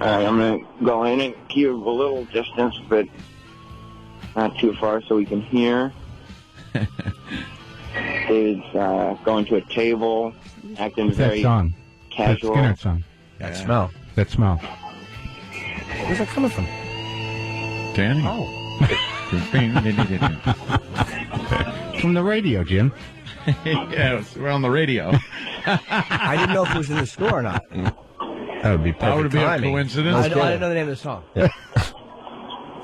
right, I'm going to go in and keep a little distance, but not too far so we can hear. David's going to a table, acting very casual. That Skinner song. That smell. That smell. Where's that coming from? Danny. Oh. From the radio, Jim. Yeah, we're on the radio. I didn't know if it was in the store or not. That would be perfect That would be a timing. coincidence. I didn't know the name of the song. Yeah.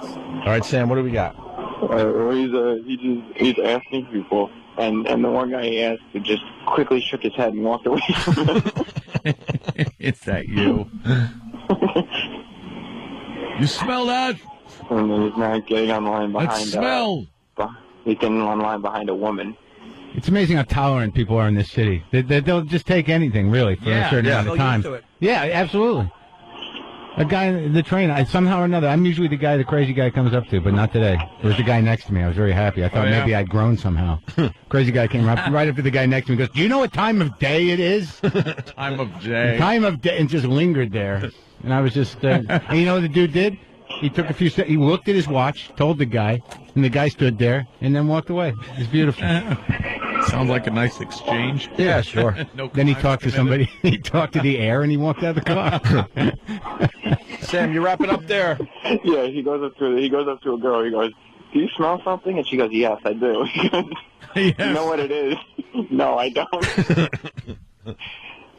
All right, Sam, what do we got? He's asking people, and the one guy he asked just quickly shook his head and walked away from him. Is that you? You smell that? And then he's now getting online behind. That smell. He's getting online behind a woman. It's amazing how tolerant people are in this city. They'll just take anything, really, for a certain amount of time. Yeah, absolutely. A guy in the train, somehow or another, I'm usually the guy the crazy guy comes up to, but not today. It was the guy next to me. I was very happy. I thought maybe I'd grown somehow. Crazy guy came right up to the guy next to me and goes, do you know what time of day it is? Time of day. Time of day, and just lingered there. And I was just, and you know what the dude did? He took a few steps, he looked at his watch, told the guy, and the guy stood there, and then walked away. It was beautiful. Sounds like a nice exchange. Yeah, sure. Then he talked to somebody. He talked to the air, and he walked out of the car. Sam, you wrap it up there. Yeah, he goes up to a girl. He goes, "Do you smell something?" And she goes, "Yes, I do." He goes, yes. You know what it is? No, I don't.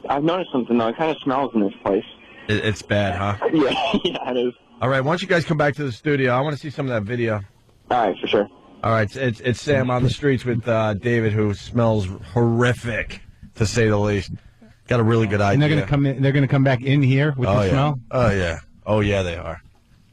I've noticed something though. It kind of smells in this place. It's bad, huh? Yeah, it is. All right, why don't you guys come back to the studio? I want to see some of that video. All right, for sure. All right, it's Sam on the streets with David, who smells horrific, to say the least. Got a really good idea. And they're going to come in. They're going to come back in here with the smell. Oh yeah, they are.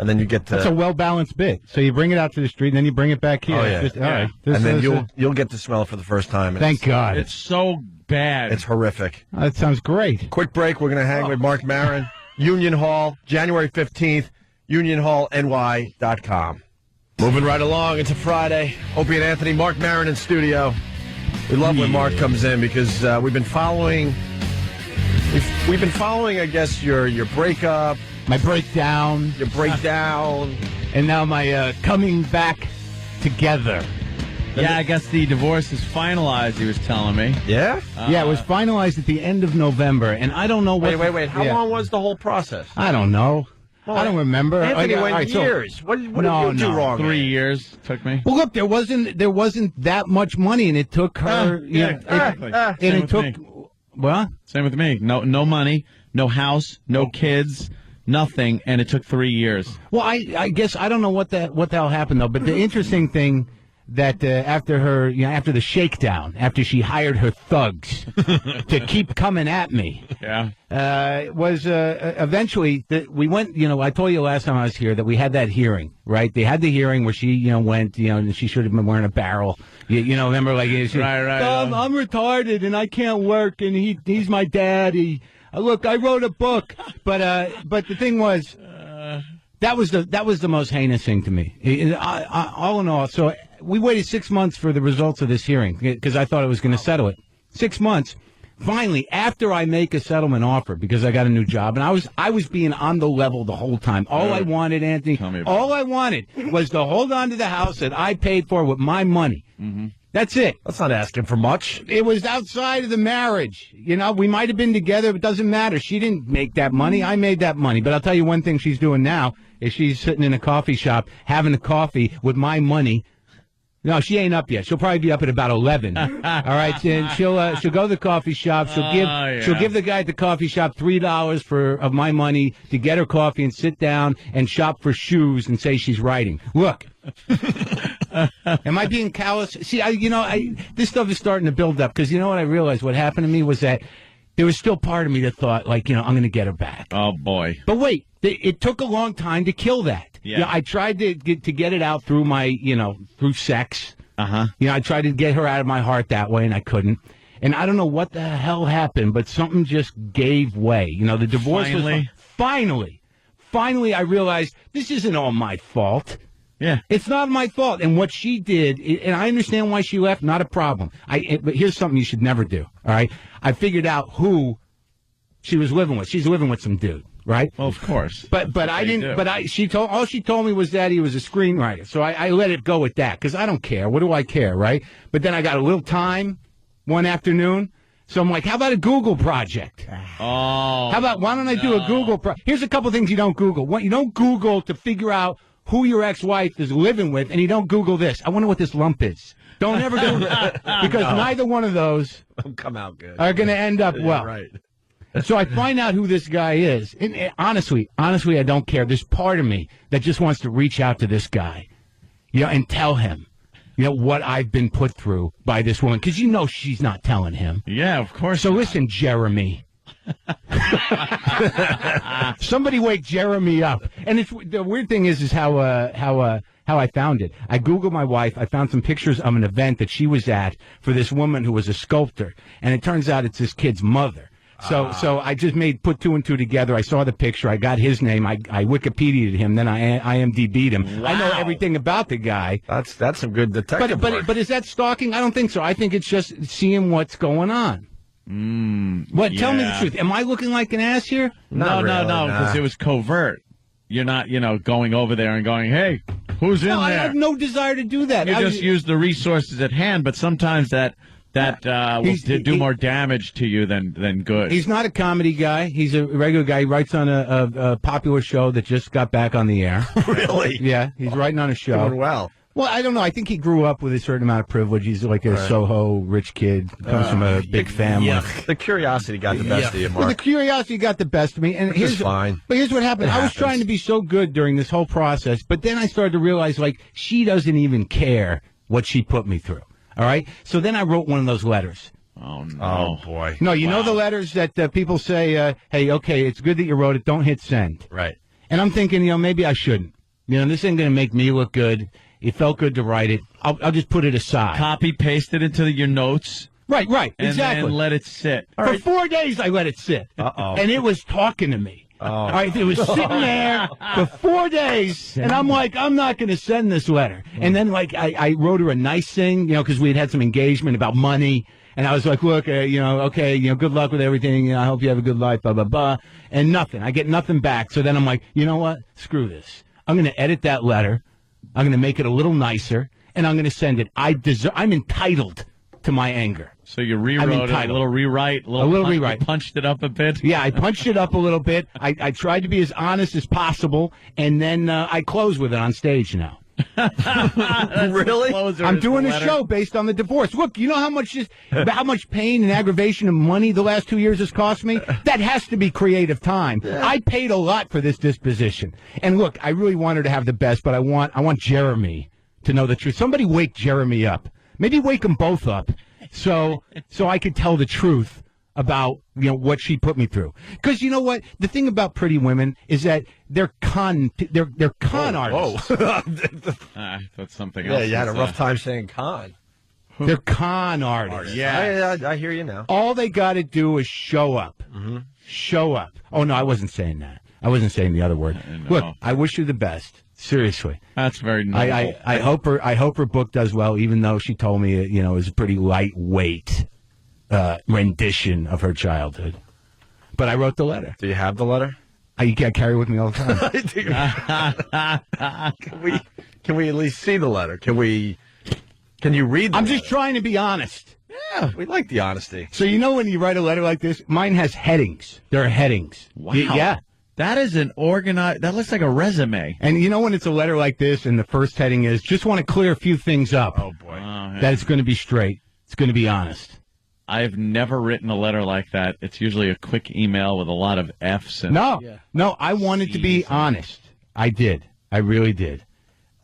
And then you get to. That's a well balanced bit. So you bring it out to the street, and then you bring it back here. Oh yeah. All right. And then you'll get to smell it for the first time. Thank God. It's so bad. It's horrific. That sounds great. Quick break. We're going to hang with Mark Maron, Union Hall, January 15th, UnionHallNY.com. Moving right along. It's a Friday. Opie and Anthony, Mark Maron in studio. We love when Mark comes in because we've been following. We've been following, I guess, your breakup, my breakdown, your breakdown, and now my coming back together. Yeah, I guess the divorce is finalized, he was telling me. Yeah? Yeah, it was finalized at the end of November, and I don't know what... Wait. How long was the whole process? I don't know. I don't remember. Anthony went years. What did you do wrong? 3 years took me. Well, look, there wasn't that much money, and it took her... exactly. And it took... What? Same with me. No money, no house, no kids, nothing, and it took 3 years. Well, I guess I don't know what the hell happened though. But the interesting thing that after the shakedown, after she hired her thugs to keep coming at me, was eventually that we went. I told you last time I was here that we had that hearing, right? They had the hearing where she went, and she should have been wearing a barrel. Remember, like, right. I'm retarded and I can't work, and he's my daddy. Look, I wrote a book, but the thing was, that was the most heinous thing to me. All in all, so we waited 6 months for the results of this hearing because I thought I was going to settle it. 6 months. Finally, after I make a settlement offer, because I got a new job, and I was being on the level the whole time. All I wanted, Anthony, all I wanted was to hold on to the house that I paid for with my money. Mm-hmm. That's it. That's not asking for much. It was outside of the marriage. We might have been together, but it doesn't matter. She didn't make that money. I made that money. But I'll tell you one thing she's doing now is she's sitting in a coffee shop having a coffee with my money. No, she ain't up yet. She'll probably be up at about 11. All right, and she'll go to the coffee shop. She'll give the guy at the coffee shop $3 of my money to get her coffee and sit down and shop for shoes and say she's writing. Look, am I being callous? See, this stuff is starting to build up because you know what I realized? What happened to me was that there was still part of me that thought, like, I'm going to get her back. Oh boy! But wait, it took a long time to kill that. Yeah. I tried to get it out through through sex. Uh-huh. I tried to get her out of my heart that way, and I couldn't. And I don't know what the hell happened, but something just gave way. The divorce was... Finally, I realized this isn't all my fault. Yeah. It's not my fault. And what she did, and I understand why she left, not a problem. But here's something you should never do, all right? I figured out who she was living with. She's living with some dude. Right? Well, of course. But I didn't. But she told me was that he was a screenwriter. So I let it go with that because I don't care. What do I care, right? But then I got a little time one afternoon, so I'm like, how about a Google project? Oh. How about why don't I do a Google project? Here's a couple things you don't Google. You don't Google to figure out who your ex-wife is living with, and you don't Google this. I wonder what this lump is. Don't ever do that because neither one of those come out good. Are going to end up well. Right. So I find out who this guy is. And honestly, I don't care. There's part of me that just wants to reach out to this guy, and tell him, what I've been put through by this woman. Because she's not telling him. Yeah, of course. So listen, Jeremy. Somebody wake Jeremy up. And it's the weird thing is how I found it. I Googled my wife. I found some pictures of an event that she was at for this woman who was a sculptor. And it turns out it's this kid's mother. So I just put two and two together. I saw the picture. I got his name. I Wikipedia'd him. Then I IMDb'd him. Wow. I know everything about the guy. That's some good detective work. But is that stalking? I don't think so. I think it's just seeing what's going on. What? Tell me the truth. Am I looking like an ass here? No, because it was covert. You're not, going over there and going, hey, who's in there? I have no desire to do that. You just use the resources at hand, but sometimes that will do more damage to you than good. He's not a comedy guy. He's a regular guy. He writes on a popular show that just got back on the air. Really? Yeah, he's writing on a show. Doing well. Well, I don't know. I think he grew up with a certain amount of privilege. He's like a Soho rich kid. Comes from a big family. The curiosity got the best of you, Mark. Well, the curiosity got the best of me. And Which is fine. But here's what happened. I was trying to be so good during this whole process, but then I started to realize, she doesn't even care what she put me through. All right? So then I wrote one of those letters. Oh, no. Oh, boy. No, you know the letters that people say, hey, okay, it's good that you wrote it. Don't hit send. Right. And I'm thinking, maybe I shouldn't. This ain't going to make me look good. It felt good to write it. I'll just put it aside. Copy, paste it into your notes. Right, and exactly. And let it sit. For 4 days, I let it sit. Uh-oh. And it was talking to me. Oh. All right, it was sitting there for 4 days, and I'm like, I'm not going to send this letter. And then, I wrote her a nice thing, because we had some engagement about money. And I was like, look, good luck with everything. I hope you have a good life, blah, blah, blah. And nothing. I get nothing back. So then I'm like, you know what? Screw this. I'm going to edit that letter. I'm going to make it a little nicer, and I'm going to send it. I'm entitled to my anger. So you rewrote it, a little rewrite, a little rewrite. You punched it up a bit? Yeah, I punched it up a little bit. I tried to be as honest as possible, and then I close with it on stage now. Really? I'm doing a show based on the divorce. Look, you know how much pain and aggravation and money the last 2 years has cost me? That has to be creative time. Yeah. I paid a lot for this disposition. And look, I really want her to have the best, but I want Jeremy to know the truth. Somebody wake Jeremy up. Maybe wake them both up so I could tell the truth about what she put me through. Because you know what? The thing about pretty women is that they're con artists. I thought something else. Yeah, you had a rough time saying con. They're con artists. Yeah, I hear you now. All they got to do is show up. Mm-hmm. Show up. Oh no, I wasn't saying that. I wasn't saying the other word. No. Look, I wish her the best. Seriously. That's very noble. I hope her book does well, even though she told me it was a pretty lightweight rendition of her childhood. But I wrote the letter. Do you have the letter? You can't carry it with me all the time. Can we at least see the letter? Can you read the I'm letter? Just trying to be honest. Yeah, we like the honesty. So when you write a letter like this, mine has headings. There are headings. Wow. Yeah. That is an organized... That looks like a resume. And when it's a letter like this and the first heading is, just want to clear a few things up. Oh, boy. That it's going to be straight. It's going to be honest. I've never written a letter like that. It's usually a quick email with a lot of F's. No, I wanted to be honest. I did. I really did.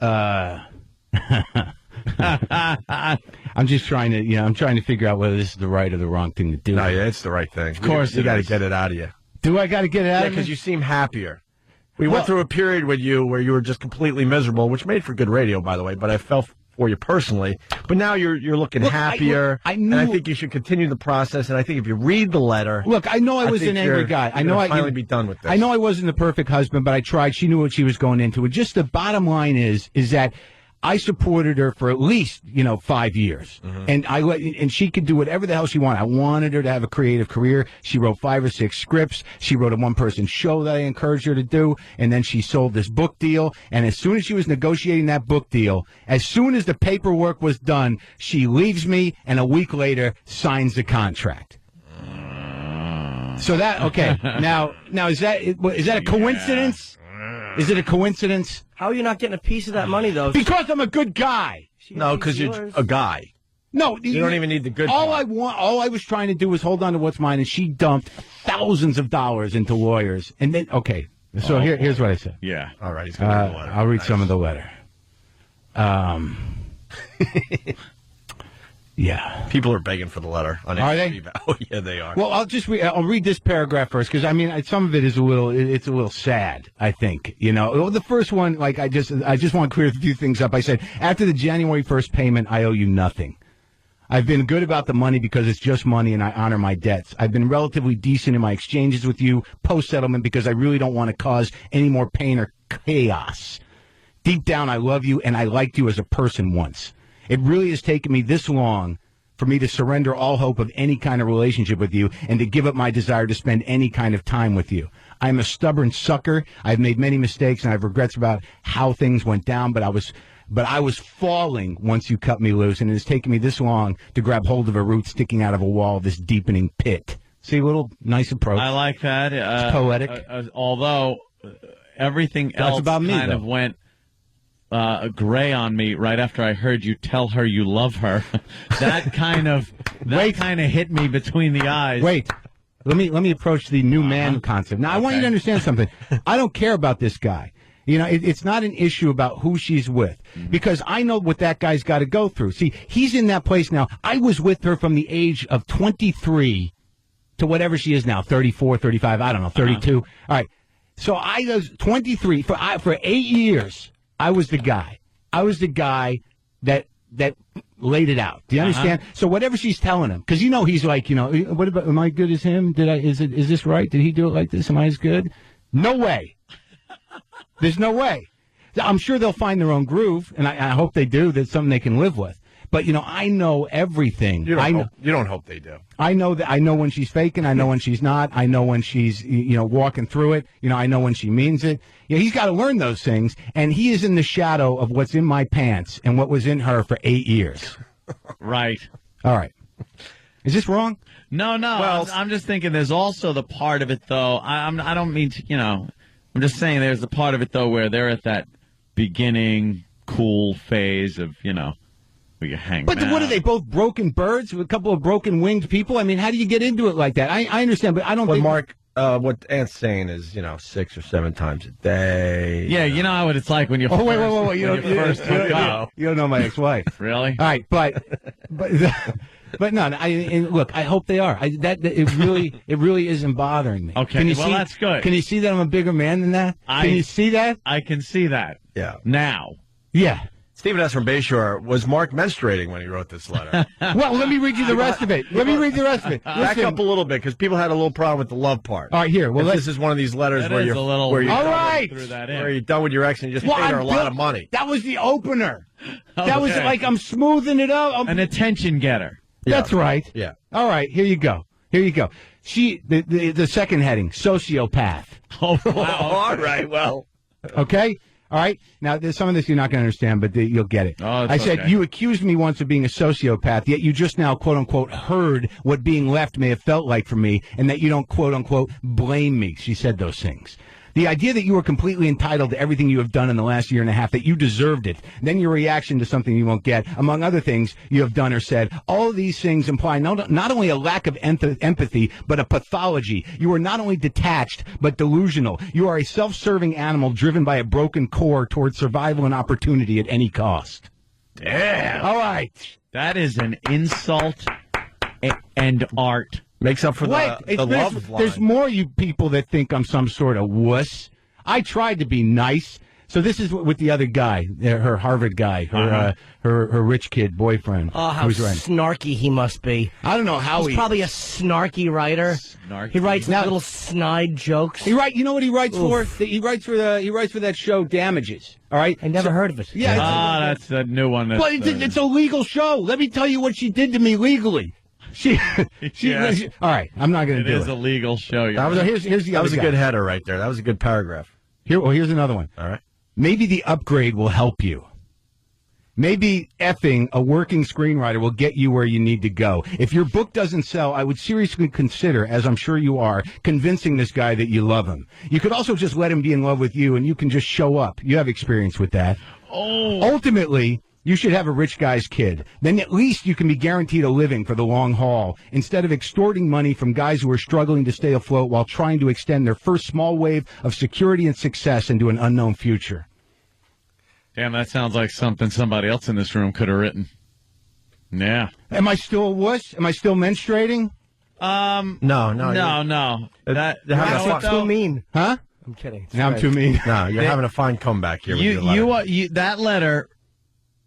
I'm just trying to, I'm trying to figure out whether this is the right or the wrong thing to do. No, yeah, it's the right thing. Of course, you got to get it out of you. Do I got to get it out of you? because you seem happier. We went through a period with you where you were just completely miserable, which made for good radio, by the way, but I felt for you personally. But now you're looking happier, and I think you should continue the process, and I think if you read the letter... Look, I know I was an angry guy. I know finally be done with this. I know I wasn't the perfect husband, but I tried. She knew what she was going into. And just the bottom line is that I supported her for at least, 5 years. Mm-hmm. And she could do whatever the hell she wanted. I wanted her to have a creative career. She wrote 5 or 6 scripts. She wrote a one-person show that I encouraged her to do. And then she sold this book deal. And as soon as she was negotiating that book deal, as soon as the paperwork was done, she leaves me and a week later signs the contract. So that, okay. Now is that a coincidence? Is it a coincidence? How are you not getting a piece of that money, though? Because I'm a good guy. No, because you're a guy. No, you don't even need the good. All I was trying to do was hold on to what's mine, and she dumped thousands of dollars into lawyers. And then, okay, so here's what I said. Yeah. All right, he's going to read the letter. I'll read some of the letter. Yeah. People are begging for the letter. On Are they? Oh, yeah, they are. Well, I'll read this paragraph first because I mean some of it is it's a little sad. I think the first one, like I just want to clear a few things up. I said after the January 1st payment, I owe you nothing. I've been good about the money because it's just money and I honor my debts. I've been relatively decent in my exchanges with you post-settlement because I really don't want to cause any more pain or chaos. Deep down, I love you and I liked you as a person once. It really has taken me this long for me to surrender all hope of any kind of relationship with you and to give up my desire to spend any kind of time with you. I'm a stubborn sucker. I've made many mistakes and I have regrets about how things went down, but I was falling once you cut me loose, and it has taken me this long to grab hold of a root sticking out of a wall of this deepening pit. See, a little nice approach. I like that. It's poetic. Although everything else about me, kind of went gray on me right after I heard you tell her you love her. that kind of hit me between the eyes. Wait. Let me approach the new man concept. Now, I want you to understand something. I don't care about this guy. It's not an issue about who she's with, because I know what that guy's got to go through. See, he's in that place now. I was with her from the age of 23 to whatever she is now, 34, 35, I don't know, 32. All right. So I was 23. For 8 years, I was the guy. I was the guy that laid it out. Do you understand? So whatever she's telling him, because he's like, what about, am I good as him? Is this right? Did he do it like this? Am I as good? No way. There's no way. I'm sure they'll find their own groove, and I hope they do. That's something they can live with. But I know everything. You don't hope they do. I know that. I know when she's faking. I know when she's not. I know when she's walking through it. I know when she means it. He's got to learn those things, and he is in the shadow of what's in my pants and what was in her for 8 years. Right. All right. Is this wrong? No. Well, I'm just thinking. There's also the part of it, though. I don't mean to. I'm just saying there's a part of it, though, where they're at that beginning cool phase of, where you hang But out. what are they, both broken birds? A couple of broken-winged people? I mean, how do you get into it like that? I understand, but I don't think... Mark, what Ant's saying is, 6 or 7 times a day. Yeah, you know what it's like when you first... wait. You don't know my ex-wife. Really? All right, But no, look, I hope they are. It really isn't bothering me. Okay, that's good. Can you see that I'm a bigger man than that? Can you see that? I can see that. Yeah. Now. Yeah. Stephen S. from Bayshore, was Mark menstruating when he wrote this letter? Well, let me read you the rest of it. Back up a little bit, because people had a little problem with the love part. All right, here. Well, this is one of these letters where you're done with your ex and you just paid her a lot of money. That was the opener. That was like I'm smoothing it up. An attention getter. That's right. Yeah. All right, here you go. The second heading, sociopath. Oh, wow. All right, well. Okay? All right? Now, there's some of this you're not going to understand, but you'll get it. Oh, I said, you accused me once of being a sociopath, yet you just now, quote-unquote, heard what being left may have felt like for me, and that you don't, quote-unquote, blame me. She said those things. The idea that you were completely entitled to everything you have done in the last year and a half, that you deserved it, then your reaction to something you won't get, among other things you have done or said, all of these things imply not only a lack of empathy, but a pathology. You are not only detached, but delusional. You are a self-serving animal driven by a broken core towards survival and opportunity at any cost. Damn. All right. That is an insult and art. Makes up for the love line. There's more you people that think I'm some sort of wuss. I tried to be nice. So this is with the other guy, her Harvard guy, her rich kid boyfriend. Oh, how snarky he must be. I don't know how he's probably a snarky writer. He writes little snide jokes. You know what he writes for? He writes for that show Damages. All right, I never heard of it. Yeah, that's a new one. But it's a legal show. Let me tell you what she did to me legally. She all right, I'm not going to do it. It is a legal show. Here's the that was other a good header right there. That was a good paragraph. Here's another one. All right. Maybe the upgrade will help you. Maybe effing a working screenwriter will get you where you need to go. If your book doesn't sell, I would seriously consider, as I'm sure you are, convincing this guy that you love him. You could also just let him be in love with you, and you can just show up. You have experience with that. Oh. Ultimately, you should have a rich guy's kid. Then at least you can be guaranteed a living for the long haul, instead of extorting money from guys who are struggling to stay afloat while trying to extend their first small wave of security and success into an unknown future. Damn, that sounds like something somebody else in this room could have written. Yeah. Am I still a wuss? Am I still menstruating? No. That's too mean. Huh? I'm kidding. Now I'm too mean. No, you're having a fine comeback here. With your letter. That letter,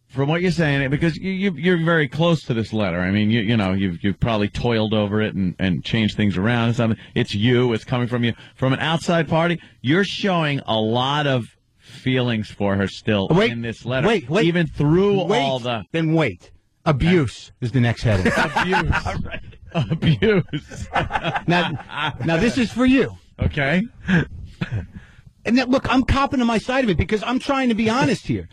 from what you're saying, because you're very close to this letter. I mean, you've probably toiled over it and changed things around. It's you. It's coming from you. From an outside party, you're showing a lot of feelings for her still in this letter. Wait. Even through all the... Then wait. Abuse is the next heading. Abuse. All right. Abuse. Now this is for you. Okay. And then, look, I'm copping to my side of it because I'm trying to be honest here.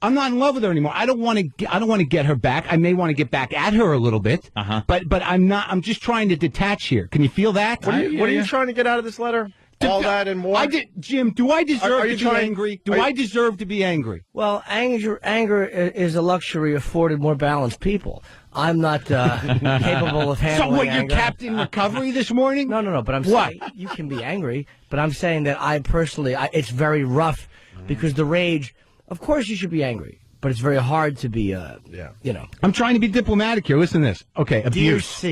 I'm not in love with her anymore. I don't want to get her back. I may want to get back at her a little bit. But I'm not. I'm just trying to detach here. Can you feel that? What are you trying to get out of this letter? All that and more? Jim, do I deserve to be angry? Do I deserve to be angry? Well, anger is a luxury afforded more balanced people. I'm not capable of handling So what, anger. you're Captain Recovery this morning? No, but I'm saying you can be angry, but I'm saying that I personally, it's very rough because the rage, of course you should be angry, but it's very hard to be, I'm trying to be diplomatic here. Listen to this. Okay, abuse.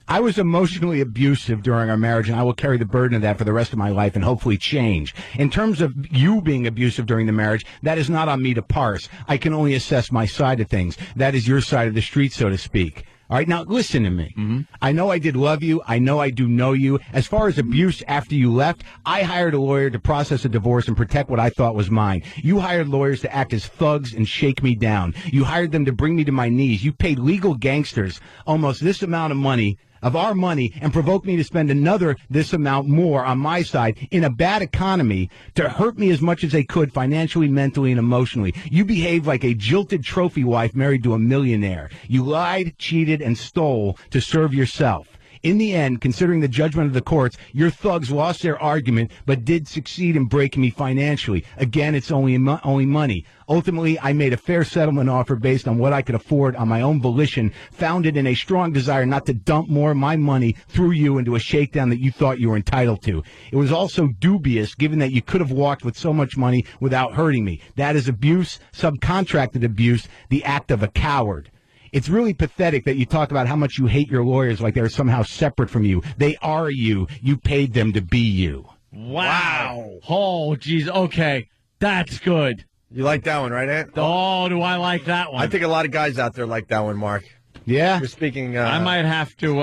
I was emotionally abusive during our marriage, and I will carry the burden of that for the rest of my life and hopefully change. In terms of you being abusive during the marriage, that is not on me to parse. I can only assess my side of things. That is your side of the street, so to speak. All right, now listen to me. I know I did love you. I know I do know you. As far as abuse after you left, I hired a lawyer to process a divorce and protect what I thought was mine. You hired lawyers to act as thugs and shake me down. You hired them to bring me to my knees. You paid legal gangsters almost this amount of money, of our money, and provoke me to spend another this amount more on my side in a bad economy to hurt me as much as they could financially, mentally, and emotionally. You behaved like a jilted trophy wife married to a millionaire. You lied, cheated, and stole to serve yourself. In the end, considering the judgment of the courts, your thugs lost their argument, but did succeed in breaking me financially. Again, it's only money. Ultimately, I made a fair settlement offer based on what I could afford on my own volition, founded in a strong desire not to dump more of my money through you into a shakedown that you thought you were entitled to. It was also dubious, given that you could have walked with so much money without hurting me. That is abuse, subcontracted abuse, the act of a coward. It's really pathetic that you talk about how much you hate your lawyers like they're somehow separate from you. They are you. You paid them to be you. Wow. Oh, geez. Okay. That's good. You like that one, right, Ant? Oh, do I like that one? I think a lot of guys out there like that one, Mark. Yeah? You're speaking... I might have to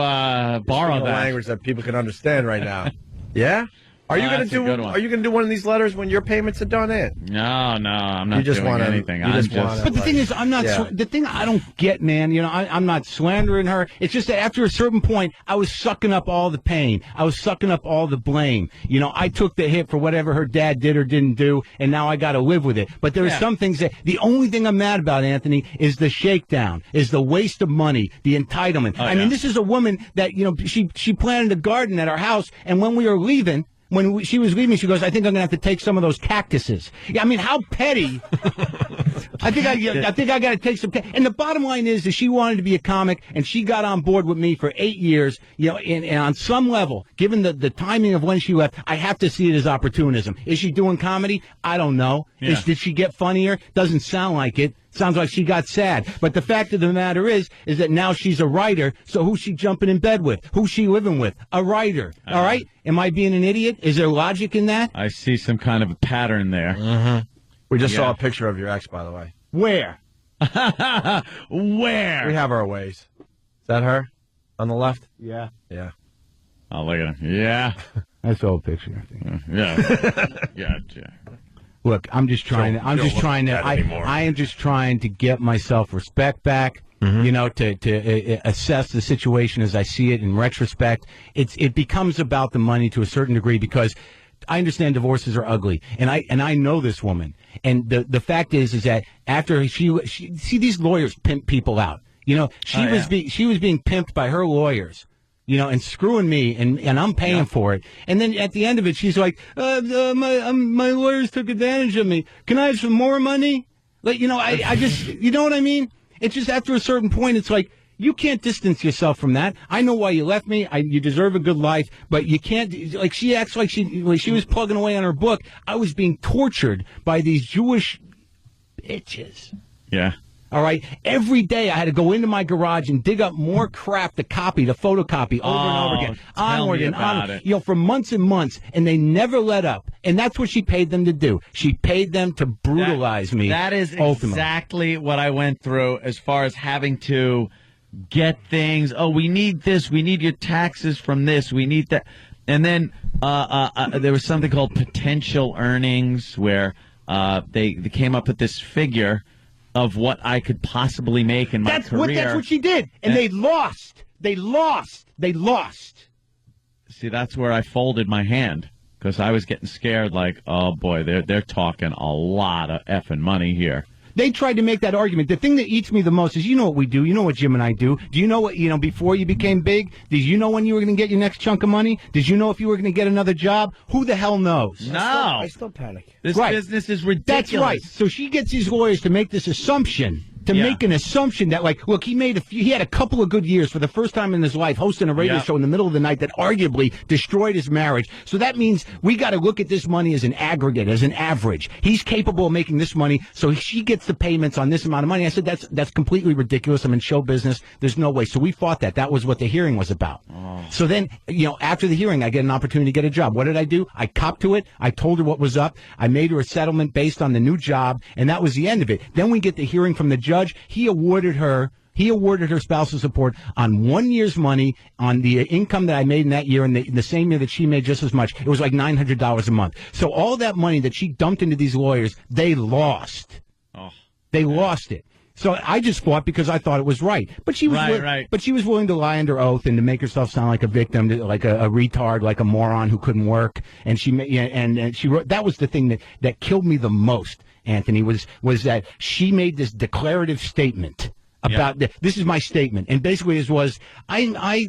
borrow that. language that people can understand right now. Yeah? Are you going to do one of these letters when your payments are done, Ant? No, I'm not doing anything. But the thing is, I'm not. The thing I don't get, man. I'm not slandering her. It's just that after a certain point, I was sucking up all the pain. I was sucking up all the blame. I took the hit for whatever her dad did or didn't do, and now I got to live with it. But there are some things that the only thing I'm mad about, Anthony, is the shakedown, is the waste of money, the entitlement. I mean, this is a woman that she planted a garden at our house, and when we were leaving. When she was leaving, she goes, I think I'm going to have to take some of those cactuses. Yeah, I mean, how petty. I think I got to take some. And the bottom line is she wanted to be a comic, and she got on board with me for 8 years. And on some level, given the timing of when she left, I have to see it as opportunism. Is she doing comedy? I don't know. Yeah. Did she get funnier? Doesn't sound like it. Sounds like she got sad. But the fact of the matter is that now she's a writer, so who's she jumping in bed with? Who's she living with? A writer. All right? Am I being an idiot? Is there logic in that? I see some kind of a pattern there. Mm-hmm. We just saw a picture of your ex, by the way. Where? Where? We have our ways. Is that her? On the left? Yeah. Yeah. Oh, look at him. Yeah. I saw a picture, I think. Yeah. Look, I'm just trying to. I am just trying to get my self-respect back. Mm-hmm. To assess the situation as I see it in retrospect. It becomes about the money to a certain degree because I understand divorces are ugly, and I know this woman. And the fact is that after she see these lawyers pimp people out. She was being pimped by her lawyers. And screwing me, and I'm paying for it. And then at the end of it, she's like, my lawyers took advantage of me. Can I have some more money? Like, I just, you know what I mean? It's just after a certain point, it's like, you can't distance yourself from that. I know why you left me. You deserve a good life, but you can't, like, she acts like she was plugging away on her book. I was being tortured by these Jewish bitches. Yeah. All right. Every day I had to go into my garage and dig up more crap to photocopy over and over again. Onward and onward. For months and months. And they never let up. And that's what she paid them to do. She paid them to brutalize me. That is exactly what I went through as far as having to get things. Oh, we need this. We need your taxes from this. We need that. And then there was something called potential earnings where they came up with this figure of what I could possibly make in my career. That's what she did. And they lost. They lost. See, that's where I folded my hand because I was getting scared like, oh, boy, they're talking a lot of effing money here. They tried to make that argument. The thing that eats me the most is, you know what we do. You know what Jim and I do. Do you know what, before you became big? Did you know when you were going to get your next chunk of money? Did you know if you were going to get another job? Who the hell knows? No. I still panic. This business is ridiculous. That's right. So she gets these lawyers to make this assumption. Make an assumption that, look, he had a couple of good years for the first time in his life hosting a radio show in the middle of the night that arguably destroyed his marriage. So that means we got to look at this money as an aggregate, as an average. He's capable of making this money, so she gets the payments on this amount of money. I said, that's completely ridiculous. I'm in show business. There's no way. So we fought that. That was what the hearing was about. Oh. So then, after the hearing, I get an opportunity to get a job. What did I do? I copped to it. I told her what was up. I made her a settlement based on the new job, and that was the end of it. Then we get the hearing from the judge. He awarded her spousal support on 1 year's money on the income that I made in that year and the same year that she made just as much. It was like $900 a month. So all that money that she dumped into these lawyers, they lost. Oh. They lost it. So I just fought because I thought it was right. But she was But she was willing to lie under oath and to make herself sound like a victim, like a retard, like a moron who couldn't work. And she wrote. That was the thing that killed me the most, Anthony, was that she made this declarative statement about this is my statement, and basically it was I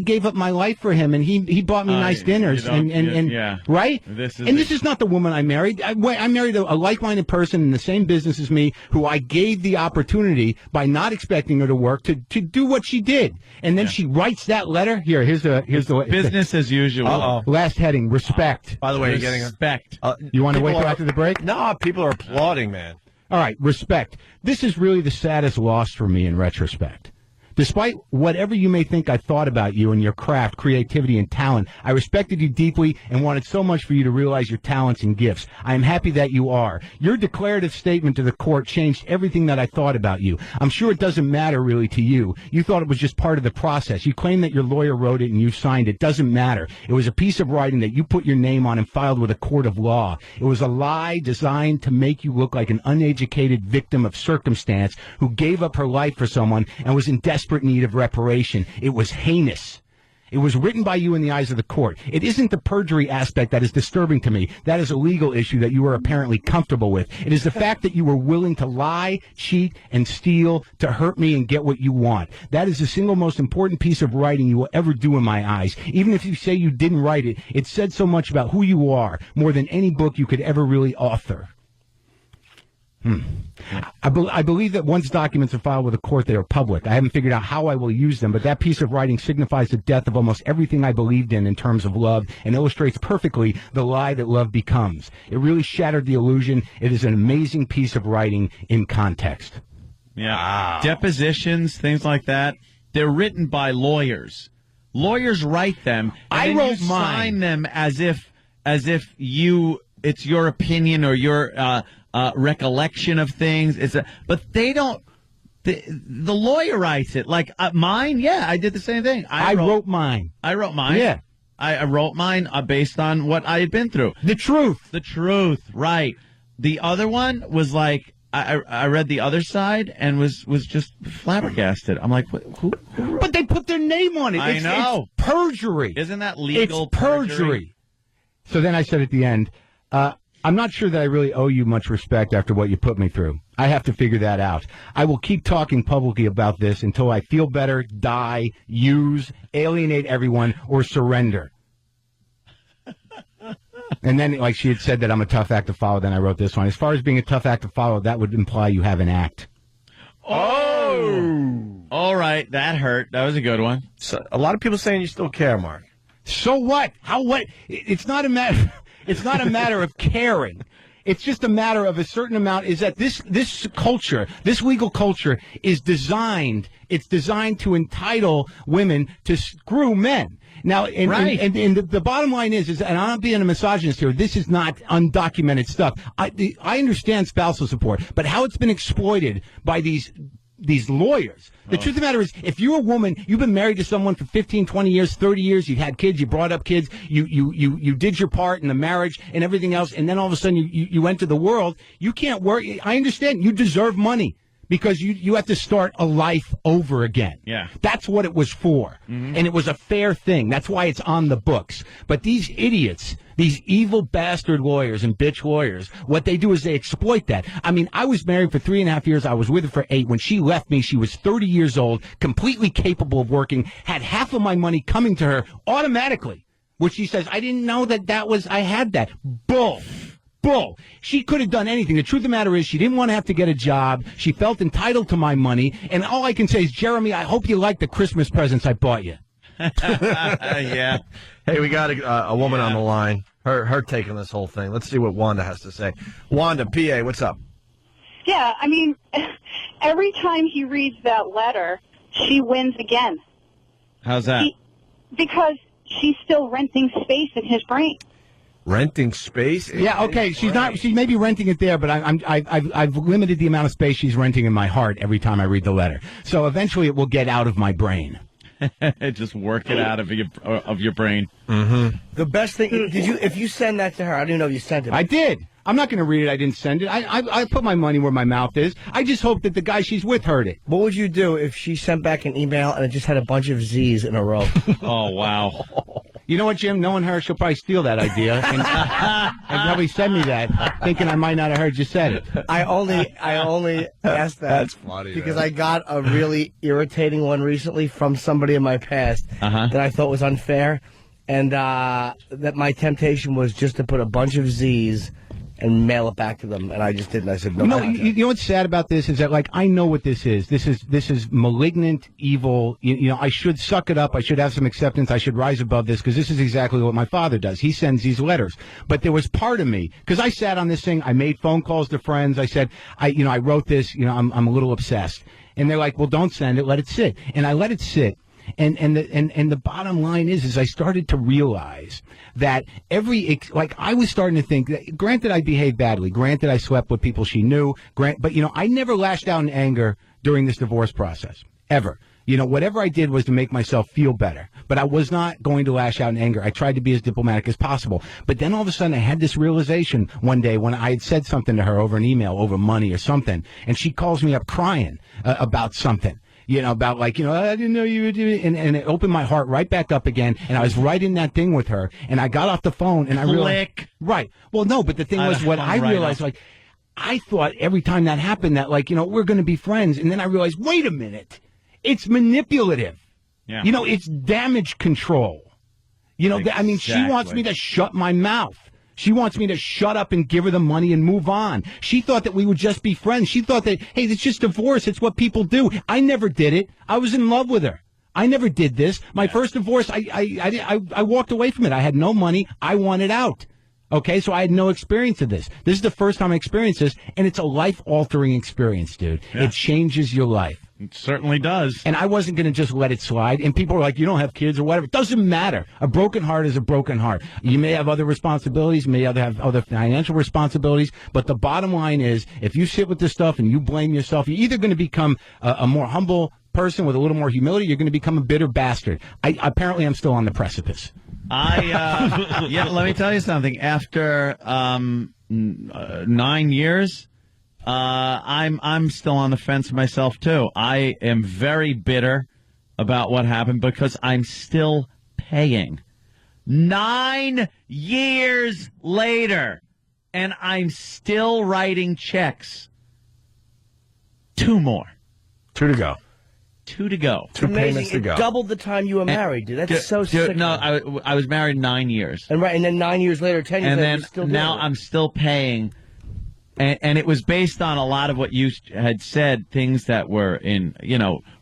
gave up my life for him, and he bought me nice dinners, right. This is not the woman I married. I married a like-minded person in the same business as me, who I gave the opportunity by not expecting her to work to do what she did, and then she writes that letter. Here's the business as usual. Uh-oh. Last heading: respect. By the way, respect. You're getting you want to wait till after the break? No, people are applauding, man. All right, respect. This is really the saddest loss for me in retrospect. Despite whatever you may think I thought about you and your craft, creativity, and talent, I respected you deeply and wanted so much for you to realize your talents and gifts. I am happy that you are. Your declarative statement to the court changed everything that I thought about you. I'm sure it doesn't matter really to you. You thought it was just part of the process. You claim that your lawyer wrote it and you signed it. Doesn't matter. It was a piece of writing that you put your name on and filed with a court of law. It was a lie designed to make you look like an uneducated victim of circumstance who gave up her life for someone and was in desperate need of reparation. It was heinous. It was written by you in the eyes of the court. It isn't the perjury aspect that is disturbing to me. That is a legal issue that you are apparently comfortable with. It is the fact that you were willing to lie, cheat, and steal to hurt me and get what you want. That is the single most important piece of writing you will ever do in my eyes. Even if you say you didn't write it, it said so much about who you are, more than any book you could ever really author. I believe that once documents are filed with a court, they are public. I haven't figured out how I will use them, but that piece of writing signifies the death of almost everything I believed in terms of love and illustrates perfectly the lie that love becomes. It really shattered the illusion. It is an amazing piece of writing in context. Yeah. Wow. Depositions, things like that, they're written by lawyers. Lawyers write them. And I then wrote you mine. sign them as if it's your opinion or your recollection of things. But they don't. The lawyer writes it. Like mine, yeah, I did the same thing. I wrote mine. I wrote mine. Yeah. I wrote mine based on what I had been through. The truth, right. The other one was like, I read the other side and was just flabbergasted. I'm like, who? But they put their name on it. I know. It's perjury. Isn't that legal? It's perjury. So then I said at the end, I'm not sure that I really owe you much respect after what you put me through. I have to figure that out. I will keep talking publicly about this until I feel better, die, use, alienate everyone, or surrender. And then, like she had said that I'm a tough act to follow, then I wrote this one. As far as being a tough act to follow, that would imply you have an act. Oh! All right, that hurt. That was a good one. So, a lot of people saying you still care, Mark. So what? What? It's not a matter... It's not a matter of caring. It's just a matter of a certain amount. Is that this culture, this legal culture, is designed. It's designed to entitle women to screw men. Now, and the bottom line is, and I'm not being a misogynist here, this is not undocumented stuff. I understand spousal support, but how it's been exploited by these lawyers. The truth of the matter is, if you're a woman, you've been married to someone for 15, 20 years, 30 years, you've had kids, you brought up kids, you did your part in the marriage and everything else, and then all of a sudden you enter the world, you can't work. I understand. You deserve money. Because you have to start a life over again. Yeah. That's what it was for. Mm-hmm. And it was a fair thing. That's why it's on the books. But these idiots, these evil bastard lawyers and bitch lawyers, what they do is they exploit that. I mean, I was married for 3.5 years. I was with her for 8. When she left me, she was 30 years old, completely capable of working, had half of my money coming to her automatically, which she says, I didn't know I had that. Bull. She could have done anything. The truth of the matter is she didn't want to have to get a job. She felt entitled to my money. And all I can say is, Jeremy, I hope you like the Christmas presents I bought you. Yeah. Hey, we got a woman on the line. Her take on this whole thing. Let's see what Wanda has to say. Wanda, PA, what's up? Yeah, I mean, every time he reads that letter, she wins again. How's that? Because she's still renting space in his brain. Renting space? Yeah, okay. She's not. She may be renting it there, but I've limited the amount of space she's renting in my heart every time I read the letter. So eventually, it will get out of my brain. Just work it out of your brain. Mm-hmm. The best thing, if you send that to her, I don't even know if you sent it. I did. I'm not going to read it. I didn't send it. I put my money where my mouth is. I just hope that the guy she's with heard it. What would you do if she sent back an email and it just had a bunch of Z's in a row? Oh, wow. You know what, Jim? Knowing her, she'll probably steal that idea and probably send me that, thinking I might not have heard you said it. I only asked that That's funny, because man. I got a really irritating one recently from somebody in my past that I thought was unfair, and that my temptation was just to put a bunch of Z's and mail it back to them, and I just didn't. I said no. No, you know what's sad about this is that, like, I know what this is. This is malignant, evil. You know, I should suck it up. I should have some acceptance. I should rise above this because this is exactly what my father does. He sends these letters. But there was part of me, because I sat on this thing. I made phone calls to friends. I said, I wrote this. You know, I'm a little obsessed. And they're like, well, don't send it. Let it sit. And I let it sit. And the bottom line is I started to realize that I was starting to think that, granted I behaved badly, granted I slept with people she knew, but I never lashed out in anger during this divorce process, ever. Whatever I did was to make myself feel better, but I was not going to lash out in anger. I tried to be as diplomatic as possible. But then all of a sudden I had this realization one day when I had said something to her over an email, over money or something, and she calls me up crying about something. About I didn't know you would do it. And it opened my heart right back up again. And I was right in that thing with her. And I got off the phone and I realized. Right. Well, no, but the thing was what I realized, I thought every time that happened that, we're going to be friends. And then I realized, wait a minute. It's manipulative. Yeah. It's damage control. Exactly. She wants me to shut my mouth. She wants me to shut up and give her the money and move on. She thought that we would just be friends. She thought that, hey, it's just divorce. It's what people do. I never did it. I was in love with her. I never did this. My first divorce, I walked away from it. I had no money. I wanted out. Okay, so I had no experience of this. This is the first time I experienced this, and it's a life-altering experience, dude. Yeah. It changes your life. It certainly does. And I wasn't going to just let it slide. And people are like, you don't have kids or whatever. It doesn't matter. A broken heart is a broken heart. You may have other responsibilities, may have other financial responsibilities, but the bottom line is, if you sit with this stuff and you blame yourself, you're either going to become a more humble person with a little more humility, you're going to become a bitter bastard. Apparently, I'm still on the precipice. Let me tell you something. After 9 years, I'm still on the fence myself too. I am very bitter about what happened because I'm still paying. 9 years later, and I'm still writing checks. 2 more. 2 to go. 2 to go. 2 payments to It go. doubled the time you were married, dude. That's so sick. No, I was married 9 years. And then 9 years later, 10 years later, and you're still then doing now it. I'm still paying. And it was based on a lot of what you had said, things that were in,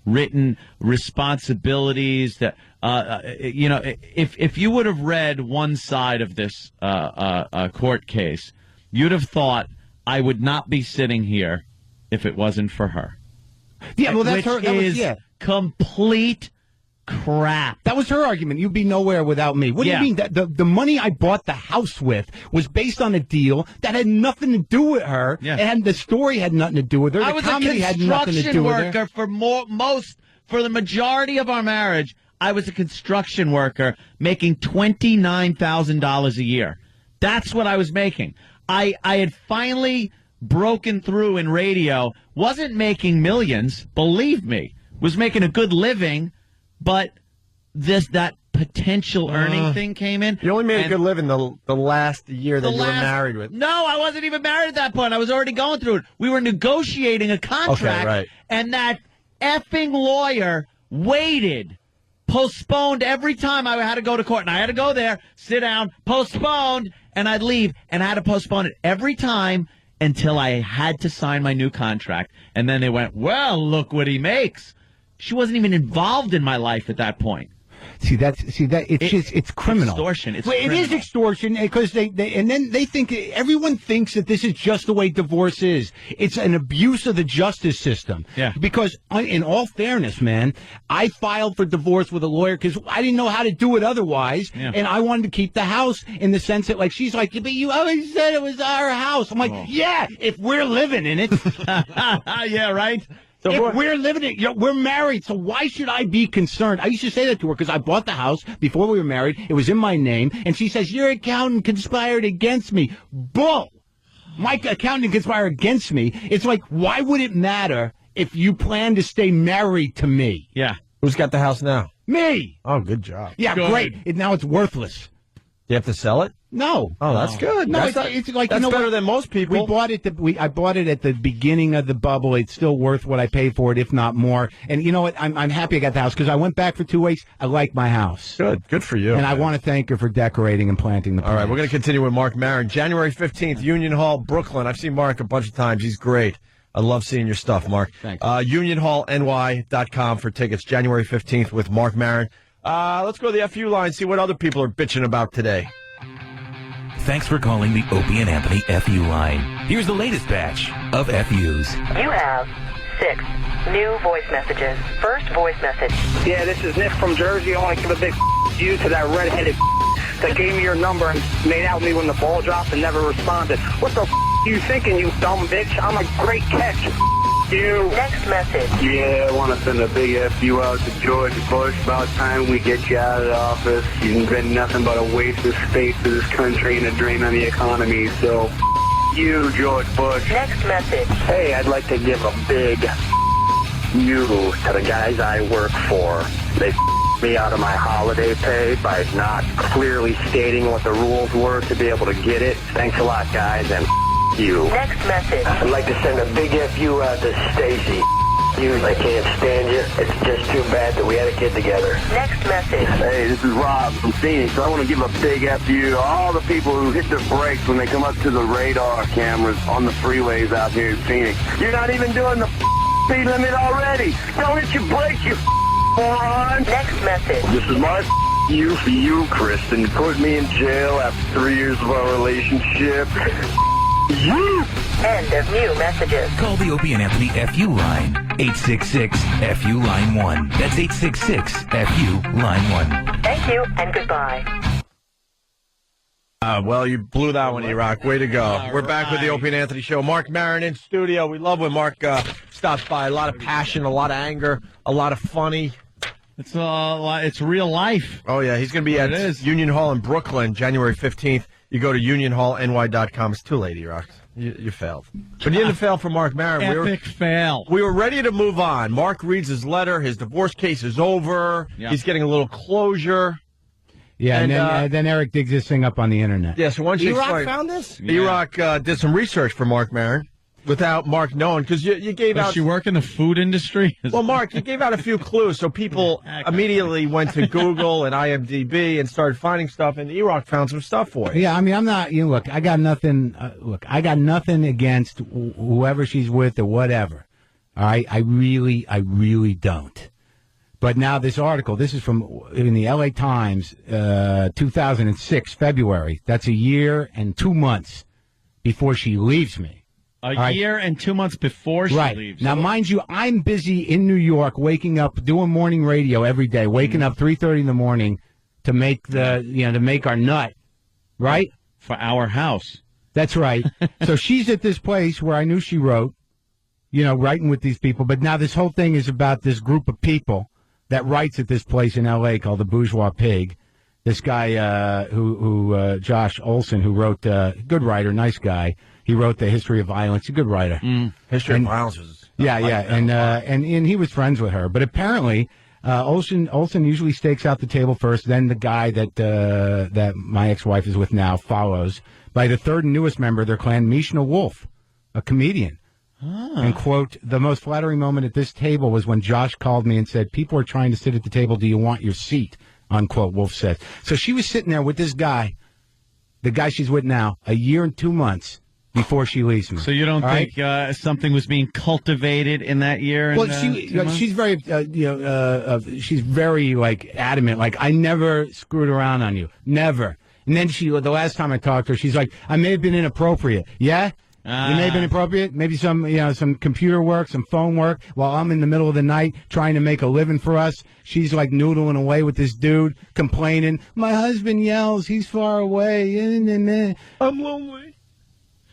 written responsibilities that, if you would have read one side of this court case, you'd have thought I would not be sitting here if it wasn't for her. Yeah, well, that's Which her. That was, is complete crap. That was her argument. You'd be nowhere without me. What do you mean? The money I bought the house with was based on a deal that had nothing to do with her. Yeah. And the story had nothing to do with her. I The was a comedy had nothing to construction do with her. worker for the majority of our marriage. I was a construction worker making $29,000 a year. That's what I was making. I had finally broken through in radio. Wasn't making millions, believe me. Was making a good living, but that potential earning thing came in. You only made a good living the last year that you were married with. No, I wasn't even married at that point. I was already going through it. We were negotiating a contract, Okay, right. and that effing lawyer waited, postponed every time I had to go to court. And I had to go there, sit down, postponed, and I'd leave. And I had to postpone it every time until I had to sign my new contract. And then they went, well, look what he makes. She wasn't even involved in my life at that point. It's criminal. Extortion. It's Well, it is criminal. extortion because they think everyone thinks that this is just the way divorce is. It's an abuse of the justice system. Yeah. Because in all fairness, man, I filed for divorce with a lawyer because I didn't know how to do it otherwise, and I wanted to keep the house in the sense that, like, she's like, but you always said it was our house. I'm like, yeah, if we're living in it. Yeah, right. So if we're living it, we're married, so why should I be concerned? I used to say that to her because I bought the house before we were married. It was in my name, and she says, your accountant conspired against me. Bull! My accountant conspired against me. It's like, why would it matter if you plan to stay married to me? Yeah. Who's got the house now? Me! Oh, good job. Yeah, Good. great. Now it's worthless. You have to sell it? No. Oh, that's good. No, That's it's like, that's you know better what? than most people. I bought it at the beginning of the bubble. It's still worth what I paid for it, if not more. And you know what? I'm happy I got the house because I went back for 2 weeks. I like my house. Good for you. And I want to thank her for decorating and planting the plants. All right, we're going to continue with Mark Maron. January 15th, Union Hall, Brooklyn. I've seen Mark a bunch of times. He's great. I love seeing your stuff, Mark. Thanks. UnionHallNY.com for tickets. January 15th with Mark Maron. Let's go to the FU line, see what other people are bitching about today. Thanks for calling the Opie and Anthony FU line. Here's the latest batch of FUs. You have 6 new voice messages. First voice message. Yeah, this is Nick from Jersey. I want to give a big you to that redheaded that gave me your number and made out with me when the ball dropped and never responded. What the you thinking, you dumb bitch? I'm a great catch. You. Next message. Yeah, I want to send a big FU out to George Bush. About time we get you out of the office. You've been nothing but a waste of space to this country and a drain on the economy. So, you, George Bush. Next message. Hey, I'd like to give a big you to the guys I work for. They me out of my holiday pay by not clearly stating what the rules were to be able to get it. Thanks a lot, guys, and you. Next message. I'd like to send a big FU out to Stacy. I can't stand you. It's just too bad that we had a kid together. Next message. Hey, this is Rob from Phoenix. I want to give a big FU to all the people who hit their brakes when they come up to the radar cameras on the freeways out here in Phoenix. You're not even doing the speed limit already. Don't hit your brakes, you moron. Next message. This is my you for you, Kristen. Put me in jail after 3 years of our relationship. You! End of new messages. Call the Opie and Anthony FU line. 866-FU line 1. That's 866-FU line 1. Thank you and goodbye. Well, you blew that one, E-Rock. Way to go. We're back with the Opie and Anthony Show. Mark Maron in studio. We love when Mark stops by. A lot of passion, a lot of anger, a lot of funny. It's real life. Oh, yeah. He's going to be at Union Hall in Brooklyn, January 15th. You go to UnionHallNY.com. It's too late, E-Rock. You failed. But you didn't fail for Mark Maron. Epic fail. We were ready to move on. Mark reads his letter. His divorce case is over. Yep. He's getting a little closure. Yeah, and then Eric digs this thing up on the internet. Yeah, so why don't you E-Rock explain? found this? E-Rock did some research for Mark Maron without Mark knowing, because you gave out... Does she work in the food industry? Well, Mark, you gave out a few clues, so people immediately went to Google and IMDb and started finding stuff, and E-Rock found some stuff for you. Yeah, I mean, I'm not. Look, I got nothing. I got nothing against whoever she's with or whatever. All right, I really don't. But now this article, this is from in the L.A. Times, 2006, February. That's a year and 2 months before she leaves me. A year and 2 months before she leaves. Now, mind you, I'm busy in New York, waking up, doing morning radio every day, waking up 3:30 in the morning to make to make our nut, right? For our house. That's right. So she's at this place where I knew she wrote, writing with these people. But now this whole thing is about this group of people that writes at this place in L.A. called the Bourgeois Pig. This guy, Josh Olson, who wrote, good writer, nice guy. He wrote The History of Violence. A good writer. History of Violence was... and he was friends with her. But apparently, Olson usually stakes out the table first. Then the guy that my ex-wife is with now follows. By the third and newest member of their clan, Mishna Wolf, a comedian. And, quote, the most flattering moment at this table was when Josh called me and said, people are trying to sit at the table. Do you want your seat? Unquote, Wolf said. So she was sitting there with this guy, the guy she's with now, a year and 2 months before she leaves me. So you don't think something was being cultivated in that year? Well, she's very, she's very adamant. Like, I never screwed around on you, never. And then the last time I talked to her, she's like, I may have been inappropriate. Yeah. You may have been inappropriate. Maybe some computer work, some phone work. While I'm in the middle of the night trying to make a living for us, she's like noodling away with this dude, complaining. My husband yells. He's far away. I'm lonely.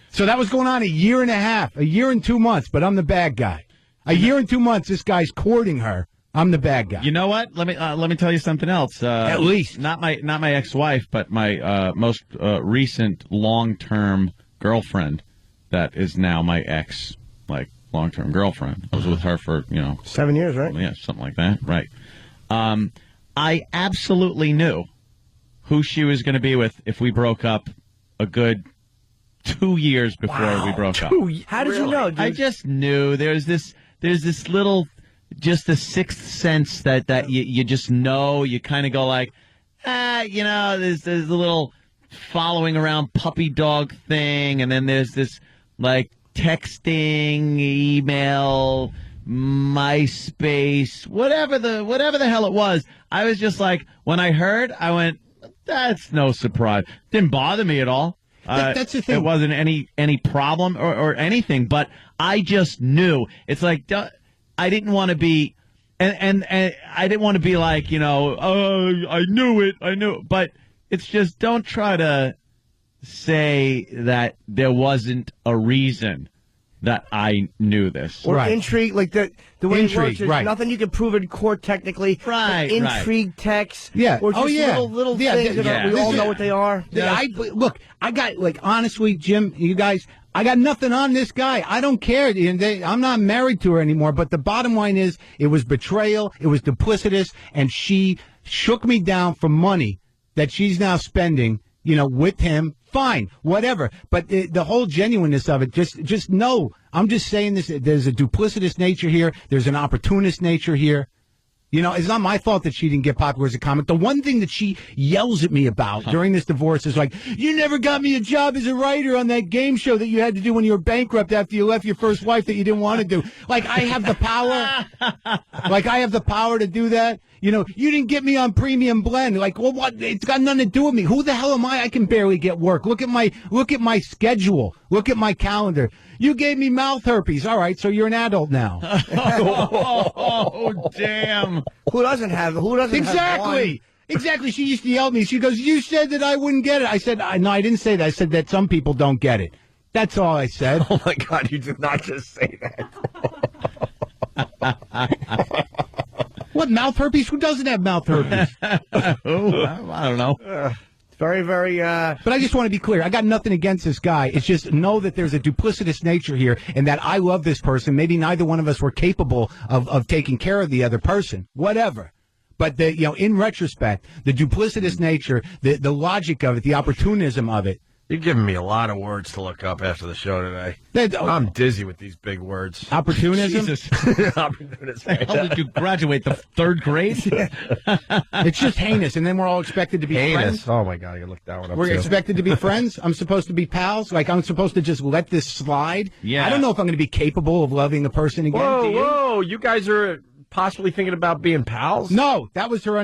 So that was going on a year and a half, a year and 2 months. But I'm the bad guy. A year and 2 months. This guy's courting her. I'm the bad guy. You know what? Let me tell you something else. At least not my ex-wife, but my most recent long-term girlfriend. That is now my ex, long-term girlfriend. I was with her for, 7 years, right? Yeah, something like that, right. I absolutely knew who she was going to be with if we broke up a good 2 years before we broke up. How did you know, dude? I just knew. There's this little, just a sixth sense that you just know. You kind of go like, there's a little following around puppy dog thing, and then there's this texting, email, MySpace, whatever the hell it was. I was just like, when I heard, I went, that's no surprise. Didn't bother me at all. That's the thing. It wasn't any problem or anything, but I just knew. It's like, I didn't want to be, and I didn't want to be like, I knew it, but it's just, don't try to say that there wasn't a reason that I knew this. Or intrigue, the way it works, there's right. nothing you can prove in court technically. Right, intrigue texts. Yeah. Or just little things that we all know what they are. I got, honestly, Jim, you guys, I got nothing on this guy. I don't care. I'm not married to her anymore, but the bottom line is it was betrayal, it was duplicitous, and she shook me down for money that she's now spending, with him. Fine, whatever. But the whole genuineness of it, just know. I'm just saying this. There's a duplicitous nature here. There's an opportunist nature here. It's not my fault that she didn't get popular as a comic. The one thing that she yells at me about during this divorce is like, you never got me a job as a writer on that game show that you had to do when you were bankrupt after you left your first wife that you didn't want to do. I have the power. I have the power to do that. You didn't get me on Premium Blend. What? It's got nothing to do with me. Who the hell am I? I can barely get work. Look at my schedule. Look at my calendar. You gave me mouth herpes. All right, so you're an adult now. Oh, damn. Who doesn't have Exactly. Exactly. She used to yell at me. She goes, you said that I wouldn't get it. I said, no, I didn't say that. I said that some people don't get it. That's all I said. Oh, my God, you did not just say that. What, mouth herpes? Who doesn't have mouth herpes? I don't know. Very, very... But I just want to be clear. I got nothing against this guy. It's just know that there's a duplicitous nature here and that I love this person. Maybe neither one of us were capable of taking care of the other person. Whatever. But, in retrospect, the duplicitous nature, the logic of it, the opportunism of it. You're giving me a lot of words to look up after the show today. I'm dizzy with these big words. Opportunism? Opportunism. How did you graduate? The third grade? It's just heinous, and then we're all expected to be friends. Oh, my God, I looked that one up, We're too. expected to be friends? I'm supposed to be pals? I'm supposed to just let this slide? Yeah. I don't know if I'm going to be capable of loving a person again. Whoa, you guys are possibly thinking about being pals? No, that was her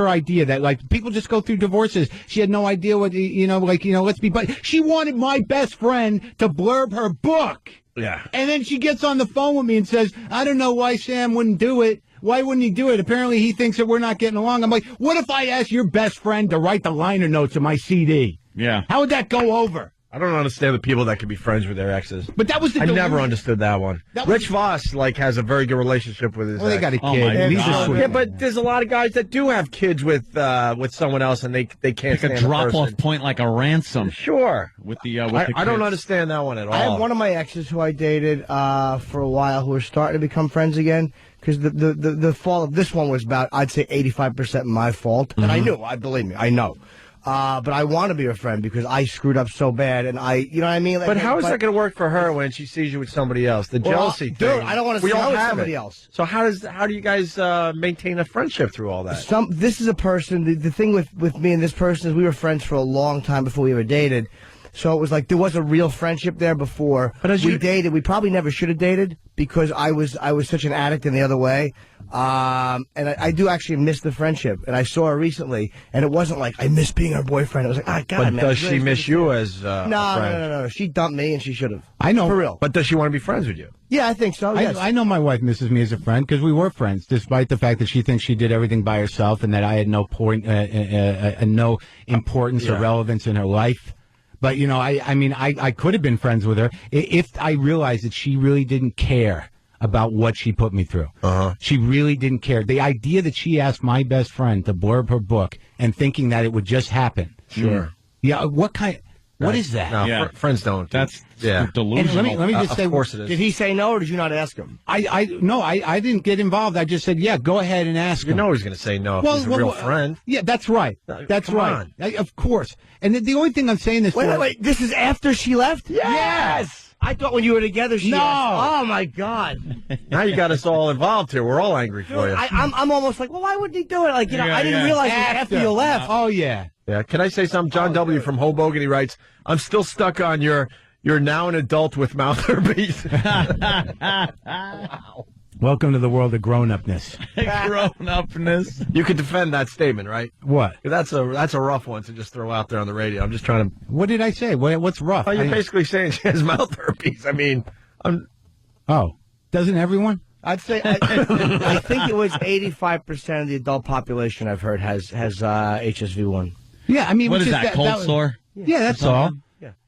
idea. That like people just go through divorces. She had no idea what let's be. But she wanted my best friend to blurb her book. Yeah. And then she gets on the phone with me and says, "I don't know why Sam wouldn't do it. Why wouldn't he do it? Apparently he thinks that we're not getting along." I'm like, what if I asked your best friend to write the liner notes of my CD? Yeah. How would that go over? I don't understand the people that could be friends with their exes. But that was the I never delusion. understood that one. Rich Voss has a very good relationship with his Well, they ex. got a kid. He's a sweet Yeah, man. but there's a lot of guys that do have kids with someone else, and they can't Like stand a the drop-off person. point, like a ransom. Sure. With the I don't kids. understand that one at all. I have one of my exes who I dated for a while who are starting to become friends again. Because the fall of this one was about, I'd say, 85% my fault. And I knew, believe me, I know. But I want to be her friend because I screwed up so bad, and you know what I mean? But how is that going to work for her when she sees you with somebody else? The jealousy dude, thing. I don't want to we see all her with have somebody it. else. So how do you guys maintain a friendship through all that? This is a person, the thing with me and this person is we were friends for a long time before we ever dated. So it was like there was a real friendship there before. But as we dated, we probably never should have dated because I was such an addict in the other way. And I do actually miss the friendship. And I saw her recently, and it wasn't like I miss being her boyfriend. It was like, God, But man. does she miss you as a friend? No. She dumped me, and she should have. I know. For real. But does she want to be friends with you? Yeah, I think so. Yes. I know my wife misses me as a friend because we were friends, despite the fact that she thinks she did everything by herself and that I had no point, no importance or relevance in her life. But, I could have been friends with her if I realized that she really didn't care about what she put me through. She really didn't care. The idea that she asked my best friend to blurb her book and thinking that it would just happen. Sure. Yeah, what is that? No, friends don't. That's delusional. And let me just say, of course it is. Did he say no, or did you not ask him? No, I didn't get involved. I just said, yeah, go ahead and ask him. You know he's going to say no if he's a real friend. Yeah, that's right. That's come right. Of course. And the only thing I'm saying this for... Wait, this is after she left? Yes! I thought when you were together she asked. Oh, my God. Now you got us all involved here. We're all angry for you. I'm almost like, well, why would he do it? Like, I didn't realize it was after you left. Oh, yeah. Yeah, can I say something? John W. from Hoboken, he writes, I'm still stuck on you're now an adult with mouth herpes. Wow. Welcome to the world of grown-upness. Grown-upness. You could defend that statement, right? What? That's a rough one to just throw out there on the radio. I'm just trying to... What did I say? What's rough? Oh, you're basically saying she has mouth herpes. I mean, doesn't everyone? I'd say I think it was 85% of the adult population I've heard has HSV1. Yeah, I mean, what is that? Cold sore? Yeah, that's all.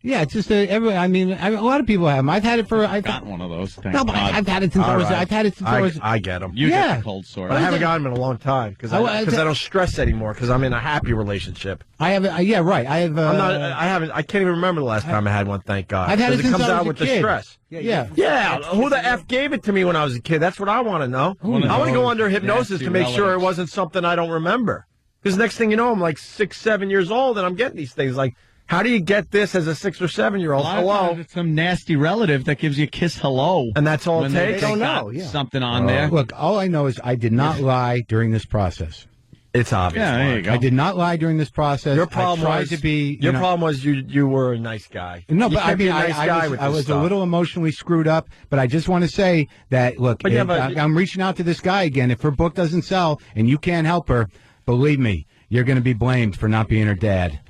Yeah, it's just a lot of people have them. I've had it for. I've got one of those. Thank No, but God. I've had it since I was. I've had it since I was. I get them. You get the cold sore. But I haven't gotten them in a long time because I don't stress anymore because I'm in a happy relationship. I have. Yeah, right. I have. I'm not. I haven't. I can't even remember the last time I had one. Thank God. I've had it since comes I was out a with kid. the stress. Yeah. Who the F gave it to me when I was a kid? That's what I want to know. I want to go under hypnosis to make sure it wasn't something I don't remember. Because next thing you know, I'm like 6, 7 years old and I'm getting these things like. How do you get this as a 6 or 7 year old? Hello, it's some nasty relative that gives you a kiss hello, and that's all it takes. They don't know. Something on there. Look, all I know is I did not lie during this process. It's obvious. Yeah, there you go. I did not lie during this process. Your problem I tried was to be. Your problem was you were a nice guy. No, you but I mean, I was a little emotionally screwed up. But I just want to say that look, I'm reaching out to this guy again. If her book doesn't sell and you can't help her, believe me, you're going to be blamed for not being her dad.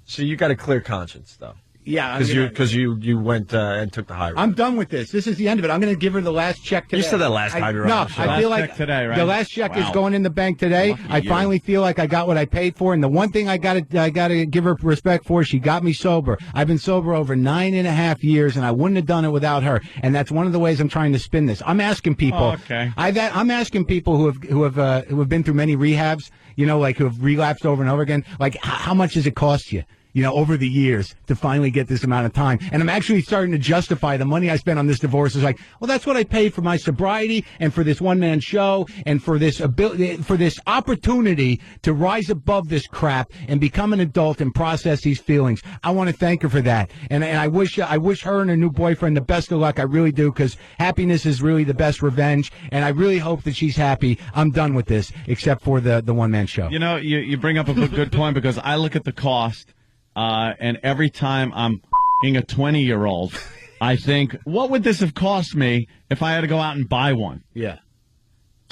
So you got a clear conscience, though. Yeah, because you went and took the high road. I'm done with this. This is the end of it. I'm going to give her the last check today. You said that last time you were on the show. I feel Last like check today, right? the last check is going in the bank today. I finally feel like I got what I paid for, and the one thing I got to give her respect for, she got me sober. I've been sober over 9.5 years, and I wouldn't have done it without her. And that's one of the ways I'm trying to spin this. I'm asking people. Oh, okay. I'm asking people who have been through many rehabs, like who have relapsed over and over again. Like, how much does it cost you? Over the years to finally get this amount of time. And I'm actually starting to justify the money I spent on this divorce. It's like, well, that's what I paid for my sobriety and for this one-man show and for this ability, for this opportunity to rise above this crap and become an adult and process these feelings. I want to thank her for that. And I wish her and her new boyfriend the best of luck. I really do, because happiness is really the best revenge. And I really hope that she's happy. I'm done with this, except for the one-man show. You bring up a good point, because I look at the cost. And every time I'm a 20-year-old, I think, what would this have cost me if I had to go out and buy one? Yeah.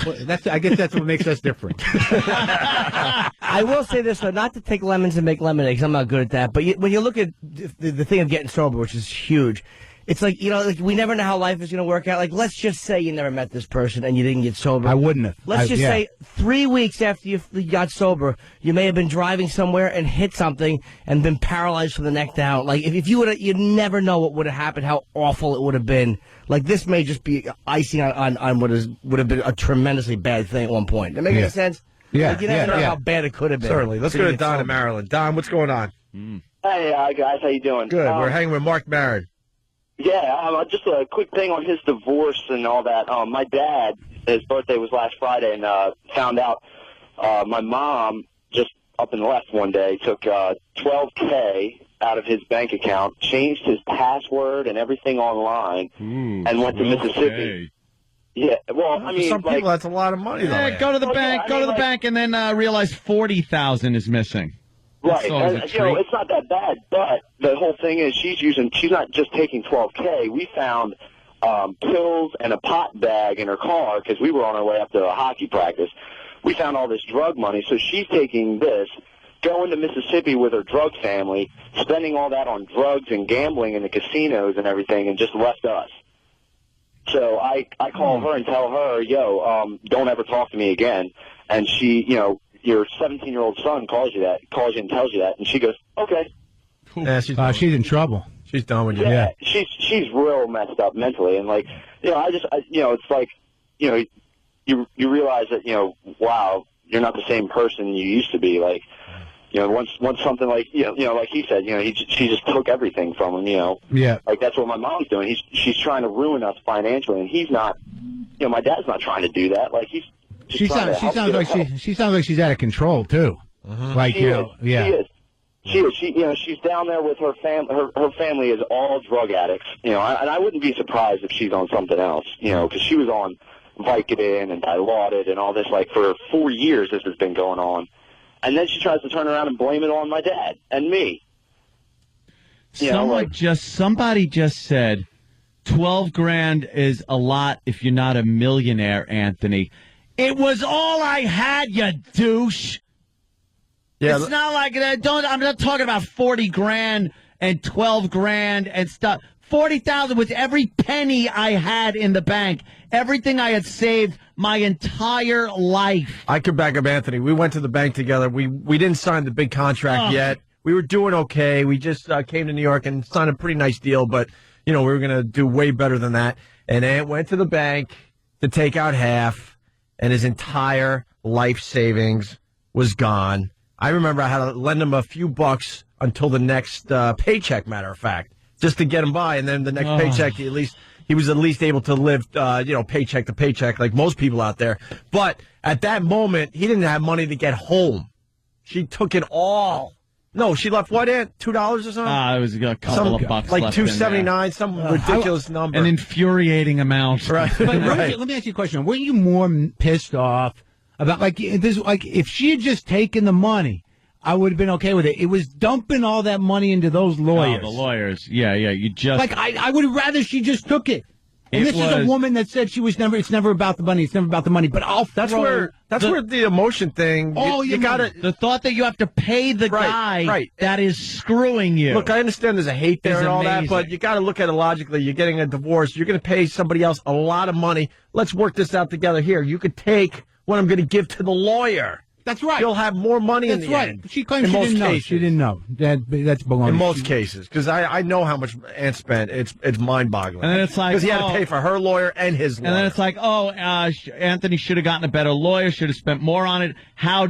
Well, I guess that's what makes us different. I will say this, though, not to take lemons and make lemonade, because I'm not good at that, but when you look at the thing of getting sober, which is huge, it's like, like we never know how life is going to work out. Like, let's just say you never met this person and you didn't get sober. I wouldn't have. Let's just say 3 weeks after you got sober, you may have been driving somewhere and hit something and been paralyzed from the neck down. Like, if you would have, you'd never know what would have happened, how awful it would have been. Like, this may just be icing on what would have been a tremendously bad thing at one point. Does that make any sense? Yeah. Like, you never know how bad it could have been. Certainly. Let's go to Don in Maryland. Don, what's going on? Hey, guys, how you doing? Good. We're hanging with Mark Maron. Yeah, just a quick thing on his divorce and all that. My dad, his birthday was last Friday, and found out my mom just up and left one day, took $12K out of his bank account, changed his password and everything online, and went to Mississippi. Yeah, well, I mean, for some people, that's a lot of money, though. Yeah, go to the bank, go to the bank, and then realize $40,000 is missing. Right, it's not that bad, but the whole thing is she's not just taking $12K. We found pills and a pot bag in her car because we were on our way up to a hockey practice. We found all this drug money, so she's taking this, going to Mississippi with her drug family, spending all that on drugs and gambling in the casinos and everything, and just left us. So I call her and tell her, don't ever talk to me again. And she, your 17-year-old son calls you and tells you that, and she goes, okay. Yeah, she's in trouble. She's done with you. Yeah, she's real messed up mentally, and it's like, you realize that, wow, you're not the same person you used to be. Like, once something like, like he said, she just took everything from him, Yeah. Like, that's what my mom's doing. She's trying to ruin us financially, and he's not, my dad's not trying to do that. Like, She sounds like she's out of control too. Like She is. She's down there with her family. Her family is all drug addicts. And I wouldn't be surprised if she's on something else. Because she was on Vicodin and Dilaudid and all this. Like for 4 years, this has been going on. And then she tries to turn around and blame it on my dad and me. Somebody just said, 12 grand is a lot if you're not a millionaire, Anthony. It was all I had, you douche. Yeah, it's not like I'm not talking about 40 grand and 12 grand and stuff. 40,000 was every penny I had in the bank, everything I had saved my entire life. I could back up Anthony. We went to the bank together. We didn't sign the big contract yet. We were doing okay. We just came to New York and signed a pretty nice deal, but we were going to do way better than that. And Ant went to the bank to take out half, and his entire life savings was gone. I remember I had to lend him a few bucks until the next paycheck, matter of fact, just to get him by. And then the next paycheck, he was at least able to live, paycheck to paycheck like most people out there. But at that moment, he didn't have money to get home. She took it all. No, she left what, Ant? $2 or something? It was a couple of bucks like left $2.79, some ridiculous number. An infuriating amount. Right. But let me ask you a question. Weren't you more pissed off about if she had just taken the money, I would have been okay with it. It was dumping all that money into those lawyers. Oh, the lawyers. Yeah. You just I would have rather she just took it. And this is a woman that said it's never about the money. It's never about the money. But that's where the emotion thing. You got to the thought that you have to pay the guy that is screwing you. Look, I understand there's a hate there and all amazing. that, but you got to look at it logically. You're getting a divorce. You're going to pay somebody else a lot of money. Let's work this out together here. You could take what I'm going to give to the lawyer. That's right. You'll have more money in the end. She claims she didn't know. She didn't know. That's baloney. In most cases, because I know how much Ant spent. It's mind-boggling. And then it's like, because he had to pay for her lawyer and his lawyer. And then it's like, Anthony should have gotten a better lawyer. Should have spent more on it. How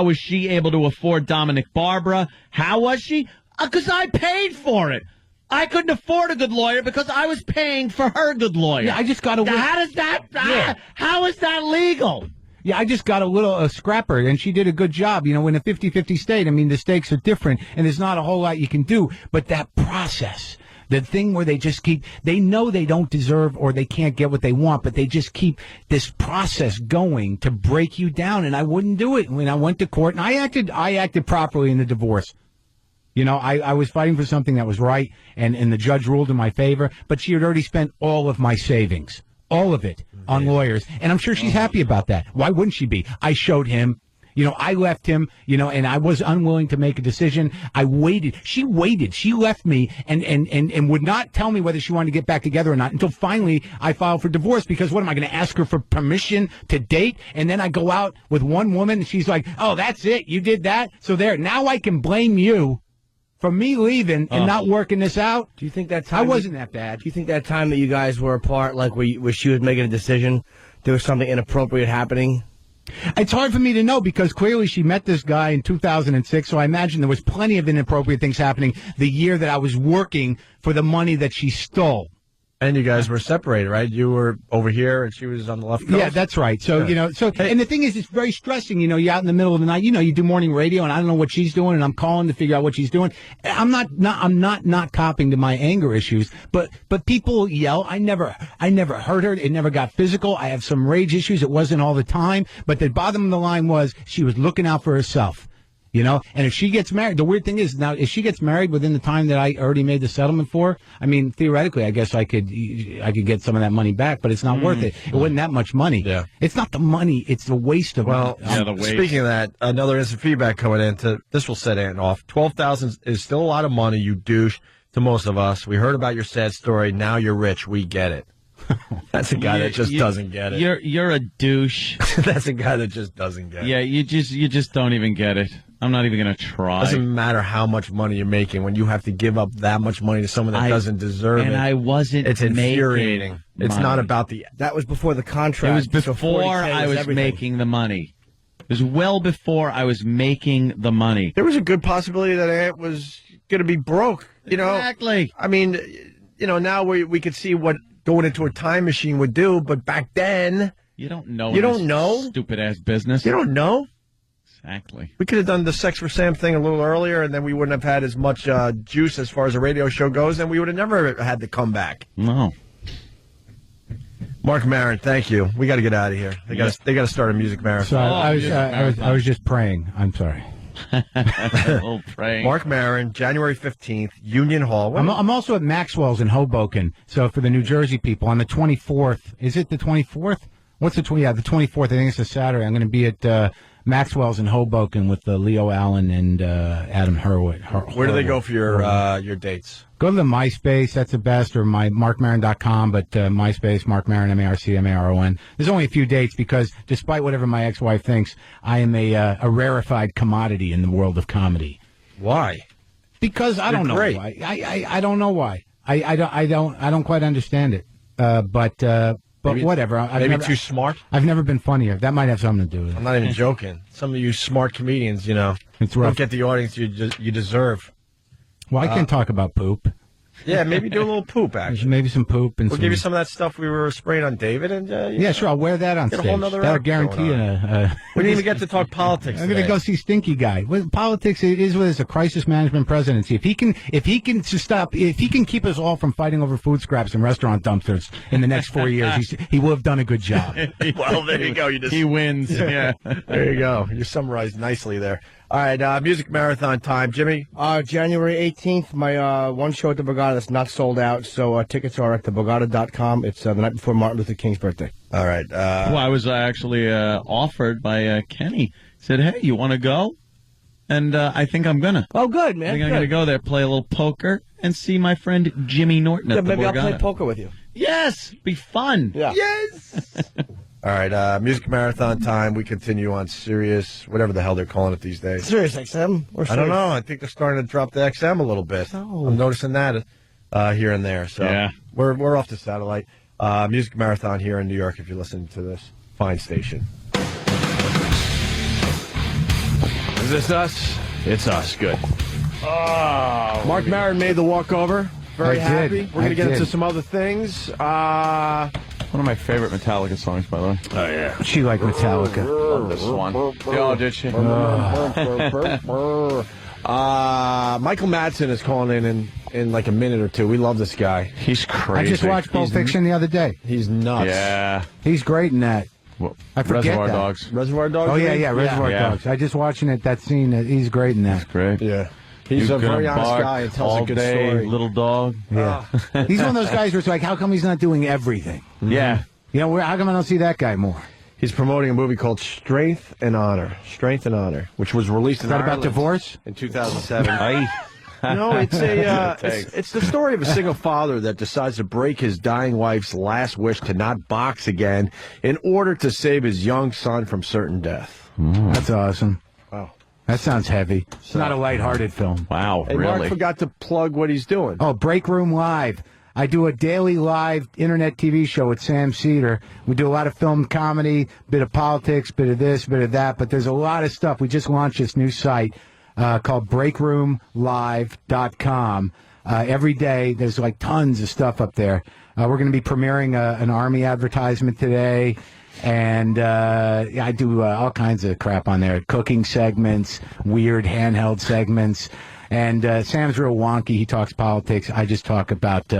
was she able to afford Dominic Barbara? How was she? Because I paid for it. I couldn't afford a good lawyer because I was paying for her good lawyer. Yeah, I just got a. How does that? How is that legal? Yeah, I just got a scrapper, and she did a good job. In a 50-50 state, the stakes are different, and there's not a whole lot you can do. But that process, the thing where they know they don't deserve or they can't get what they want, but they just keep this process going to break you down, and I wouldn't do it. When I went to court, and I acted properly in the divorce. You know, I was fighting for something that was right, and the judge ruled in my favor, but she had already spent all of my savings, all of it, on lawyers. And I'm sure she's happy about that. Why wouldn't she be? I showed him. You know, I left him, you know, and I was unwilling to make a decision. I waited. She waited. She left me and would not tell me whether she wanted to get back together or not until finally I filed for divorce because what am I going to ask her for permission to date? And then I go out with one woman and she's like, oh, that's it. You did that. So there. Now I can blame you for me leaving and not working this out. Do you think that time I wasn't that bad. Do you think that time that you guys were apart, like where she was making a decision, there was something inappropriate happening? It's hard for me to know because clearly she met this guy in 2006, so I imagine there was plenty of inappropriate things happening the year that I was working for the money that she stole. And you guys were separated, right? You were over here and she was on the left coast? Yeah, that's right. So, you know, and the thing is, it's very stressing. You know, you're out in the middle of the night, you know, you do morning radio and I don't know what she's doing and I'm calling to figure out what she's doing. I'm not copping to my anger issues, but people yell. I never hurt her. It never got physical. I have some rage issues. It wasn't all the time, but the bottom of the line was she was looking out for herself. You know, and if she gets married, the weird thing is now, if she gets married within the time that I already made the settlement for, I mean, theoretically, I guess I could get some of that money back, but it's not worth it. It wasn't that much money. Yeah. It's not the money. It's the waste of money. Well, speaking of that, another instant feedback coming in this will set Ant off. 12,000 is still a lot of money, you douche, to most of us. We heard about your sad story. Now you're rich. We get it. That's a guy that just doesn't get it. You're a douche. That's a guy that just doesn't get it. Yeah, you just don't even get it. I'm not even going to try. Doesn't matter how much money you're making when you have to give up that much money to someone that doesn't deserve it. And I wasn't. It's infuriating. It's not about the. That was before the contract. It was before I was making the money. It was well before I was making the money. There was a good possibility that Ant was going to be broke. You know, exactly. I mean, you know, now we could see what going into a time machine would do, but back then, you don't know. You don't know. Stupid ass business. You don't know. Exactly. We could have done the Sex for Sam thing a little earlier, and then we wouldn't have had as much juice as far as a radio show goes, and we would have never had the comeback. No. Mark Maron, thank you. We got to get out of here. They got to start a music marathon. So I was just praying. I'm sorry. Praying. Mark Maron, January 15th, Union Hall. I'm also at Maxwell's in Hoboken. So for the New Jersey people, on the 24th, is it the 24th? What's the 20th? Yeah, the 24th. I think it's a Saturday. I'm going to be at Maxwell's in Hoboken with Leo Allen and Adam Hurwitz. Where do they go for your dates? Go to the MySpace, that's the best, or my markmaron.com, but MySpace, Mark Maron, MARCMARON. There's only a few dates because despite whatever my ex-wife thinks, I am a rarefied commodity in the world of comedy. Why? Because I don't know why. I don't know why. I don't quite understand it. But maybe, whatever. Maybe too smart? I've never been funnier. That might have something to do with it. I'm not even joking. Some of you smart comedians, you know, don't get the audience you deserve. Well, I can talk about poop. Yeah, maybe do a little poop, actually. Maybe some poop. And we'll give you some of that stuff we were spraying on David. And yeah, sure, I'll wear that on stage. That'll guarantee you. We didn't even get to talk politics I'm going to go see Stinky Guy. Well, politics is what is a crisis management presidency. If he can keep us all from fighting over food scraps and restaurant dumpsters in the next 4 years, he will have done a good job. Well, there you go. He wins. Yeah. There you go. You summarized nicely there. All right, music marathon time. Jimmy? January 18th, my one show at the Borgata that's not sold out, so tickets are at theborgata.com. It's the night before Martin Luther King's birthday. All right. Well, I was actually offered by Kenny. He said, hey, you want to go? And I think I'm going to. Oh, good, man. I think I'm going to go there, play a little poker, and see my friend Jimmy Norton at the maybe Borgata. I'll play poker with you. Yes, be fun. Yeah. Yes. All right, music marathon time. We continue on Sirius, whatever the hell they're calling it these days. Sirius XM? I don't know. I think they're starting to drop the XM a little bit. Oh. I'm noticing that here and there. So yeah. We're off the satellite. Music marathon here in New York if you're listening to this fine station. Is this us? It's us. Good. Oh, Mark Maron made the walkover. Very happy. We're going to get into some other things. One of my favorite Metallica songs, by the way. Oh, yeah. She liked Metallica. Love this one. Oh, did she? Michael Madson is calling in like a minute or two. We love this guy. He's crazy. I just watched Pulp Fiction the other day. He's nuts. Yeah. He's great in that. Well, I forget Reservoir that. Dogs. Reservoir Dogs? Oh, yeah, Reservoir Dogs. I just watching it, that scene. He's great in that. He's great. Yeah. He's You're a gonna very honest bark guy and tells all a good day, story. little dog. Yeah. He's one of those guys where it's like, how come he's not doing everything? Yeah. You know, how come I don't see that guy more? He's promoting a movie called Strength and Honor, which was released in Is that about Ireland divorce? in 2007. No, it's it's the story of a single father that decides to break his dying wife's last wish to not box again in order to save his young son from certain death. That's awesome. Wow. That sounds heavy. It's not a lighthearted film. Wow, Hey, Mark forgot to plug what he's doing. Oh, Break Room Live. I do a daily live internet TV show with Sam Cedar. We do a lot of film comedy, bit of politics, bit of this, bit of that, but there's a lot of stuff. We just launched this new site called breakroomlive.com. Every day, there's like tons of stuff up there. We're going to be premiering an Army advertisement today. And I do all kinds of crap on there. Cooking segments, weird handheld segments. And Sam's real wonky. He talks politics. I just talk about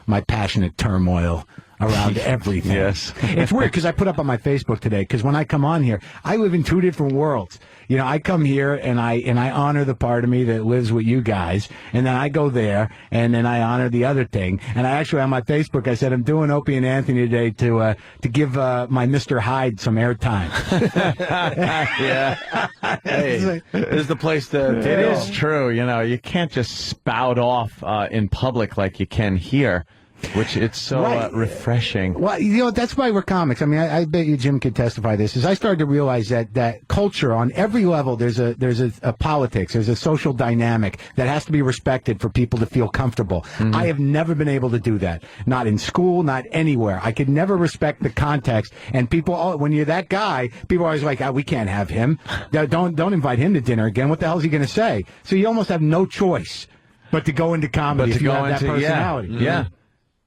my passionate turmoil around everything. Yes. It's weird because I put up on my Facebook today, because when I come on here, I live in two different worlds. You know, I come here and I honor the part of me that lives with you guys, and then I go there and then I honor the other thing. And I actually on my Facebook I said I'm doing Opie and Anthony today to give my Mr. Hyde some airtime. Yeah. Hey, this is the place to. It is true. You know, you can't just spout off in public like you can here. Which it's so refreshing. Well, you know, that's why we're comics. I mean, I bet you Jim could testify this. Is I started to realize that culture on every level, there's a politics, there's a social dynamic that has to be respected for people to feel comfortable. Mm-hmm. I have never been able to do that. Not in school, not anywhere. I could never respect the context. And people, when you're that guy, people are always like, we can't have him. Don't invite him to dinner again. What the hell is he going to say? So you almost have no choice but to go into comedy if you have that personality. Yeah.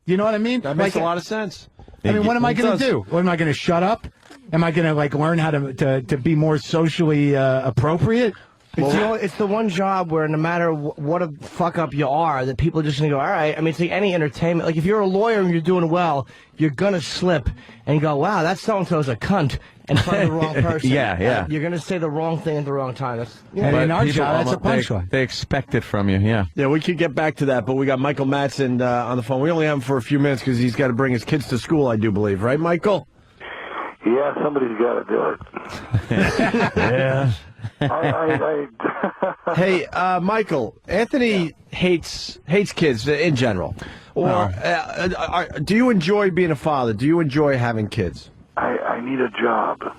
You know what I mean? That makes a lot of sense. I mean, what am I going to do? What am I going to shut up? Am I going to learn how to be more socially appropriate? It's the one job where no matter what a fuck up you are, that people are just going to go, all right. I mean, it's like any entertainment. Like if you're a lawyer and you're doing well, you're going to slip and go, wow, that so-and-so's a cunt in front of the wrong person. Yeah. You're going to say the wrong thing at the wrong time. That's, and in our job, that's a punchline. They expect it from you, yeah. Yeah, we could get back to that, but we got Michael Madson on the phone. We only have him for a few minutes because he's got to bring his kids to school, I do believe. Right, Michael? Yeah, somebody's got to do it. Yeah. Hey, Michael, Anthony hates kids in general. Or do you enjoy being a father? Do you enjoy having kids? I need a job.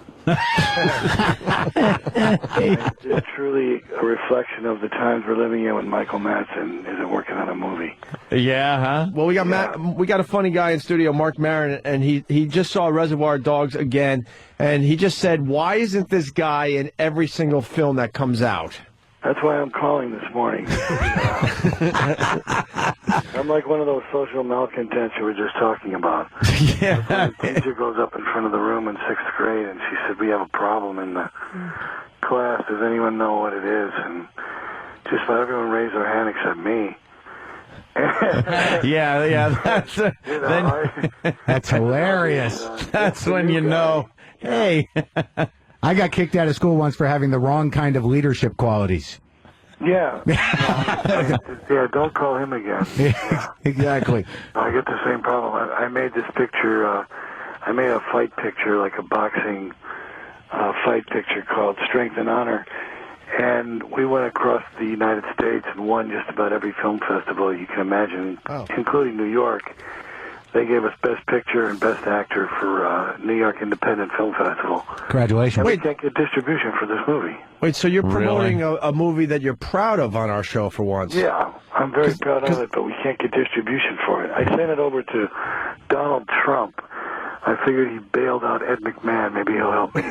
It's truly a reflection of the times we're living in when Michael Madson isn't working on a movie. Yeah, huh? Well, we got a funny guy in studio, Mark Maron, and he just saw Reservoir Dogs again, and he just said, why isn't this guy in every single film that comes out? That's why I'm calling this morning. I'm like one of those social malcontents you were just talking about. Yeah. The teacher goes up in front of the room in 6th grade, and she said, we have a problem in the class. Does anyone know what it is? And just about everyone raised their hand except me. Yeah. That's hilarious. That's when you know, hey. I got kicked out of school once for having the wrong kind of leadership qualities. Yeah. Yeah, don't call him again. Yeah. Exactly. I get the same problem. I made this picture, I made a fight picture, like a boxing fight picture called Strength and Honor. And we went across the United States and won just about every film festival you can imagine, including New York. They gave us Best Picture and Best Actor for New York Independent Film Festival. Congratulations. And we can't get distribution for this movie. Wait, so you're promoting a movie that you're proud of on our show for once? Yeah, I'm very proud of it, but we can't get distribution for it. I sent it over to Donald Trump. I figured he bailed out Ed McMahon. Maybe he'll help me.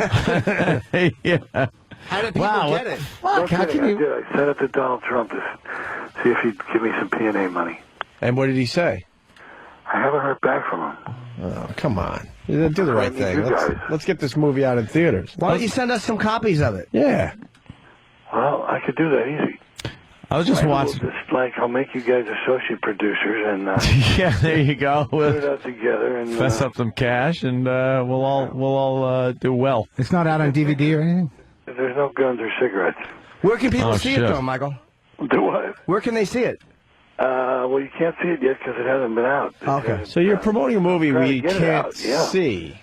Yeah. How did people get it? Fuck, how can you... I sent it to Donald Trump to see if he'd give me some P&A money. And what did he say? I haven't heard back from him. Oh, come on. Do the right thing. Let's get this movie out in theaters. Why don't you send us some copies of it? Yeah. Well, I could do that easy. I was just watching. I'll make you guys associate producers and yeah, there you go. We'll put it out together and fess up some cash, and we'll all do well. It's not out on DVD or anything. There's no guns or cigarettes. Where can people see it, though, Michael? Do what? Where can they see it? Well, you can't see it yet because it hasn't been out. Okay. So you're promoting a movie we can't see.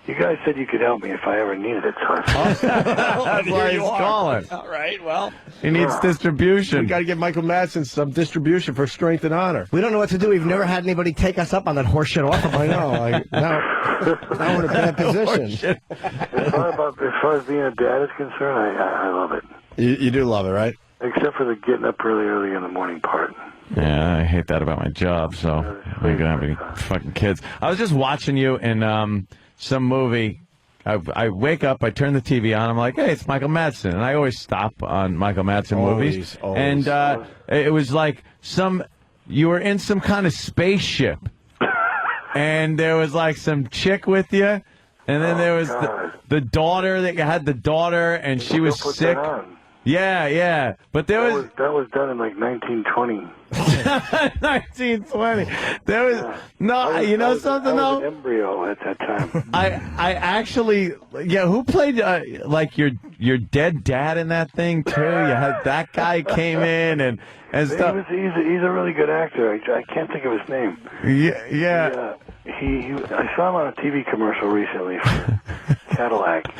You guys said you could help me if I ever needed it, so That's why he's calling. All right, well. He needs distribution. We got to give Michael Madson some distribution for Strength and Honor. We don't know what to do. We've never had anybody take us up on that horseshit offer. I know. Now we're in a bad position. As far as being a dad is concerned, I love it. You do love it, right? Except for the getting up early in the morning part. Yeah, I hate that about my job, so I ain't gonna have any fucking kids. I was just watching you in some movie. I wake up, I turn the TV on, I'm like, hey, it's Michael Madsen. And I always stop on Michael Madsen movies. Always. And it was like you were in some kind of spaceship. And there was like some chick with you. And then there was the daughter, that you had the daughter, and she was sick. Yeah. But there was... That was done in like 1920. 1920. There was... No, you know something, though? I was an embryo at that time. I actually... Yeah, who played, like, your dead dad in that thing, too? You had that guy came in and stuff. He's a really good actor. I can't think of his name. Yeah. I saw him on a TV commercial recently for Cadillac.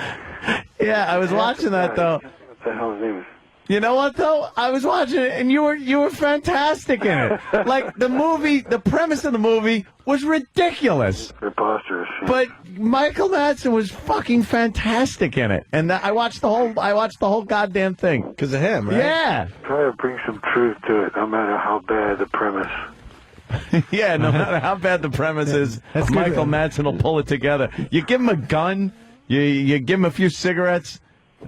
Yeah, I was watching that, though. What the hell his name is? You know what, though? I was watching it, and you were fantastic in it. Like, the premise of the movie was ridiculous. Preposterous. But Michael Madsen was fucking fantastic in it. And I watched the whole goddamn thing. Because of him, right? Yeah. Try to bring some truth to it, no matter how bad the premise. Yeah, no matter how bad the premise is, Michael Madsen will pull it together. You give him a gun, you give him a few cigarettes,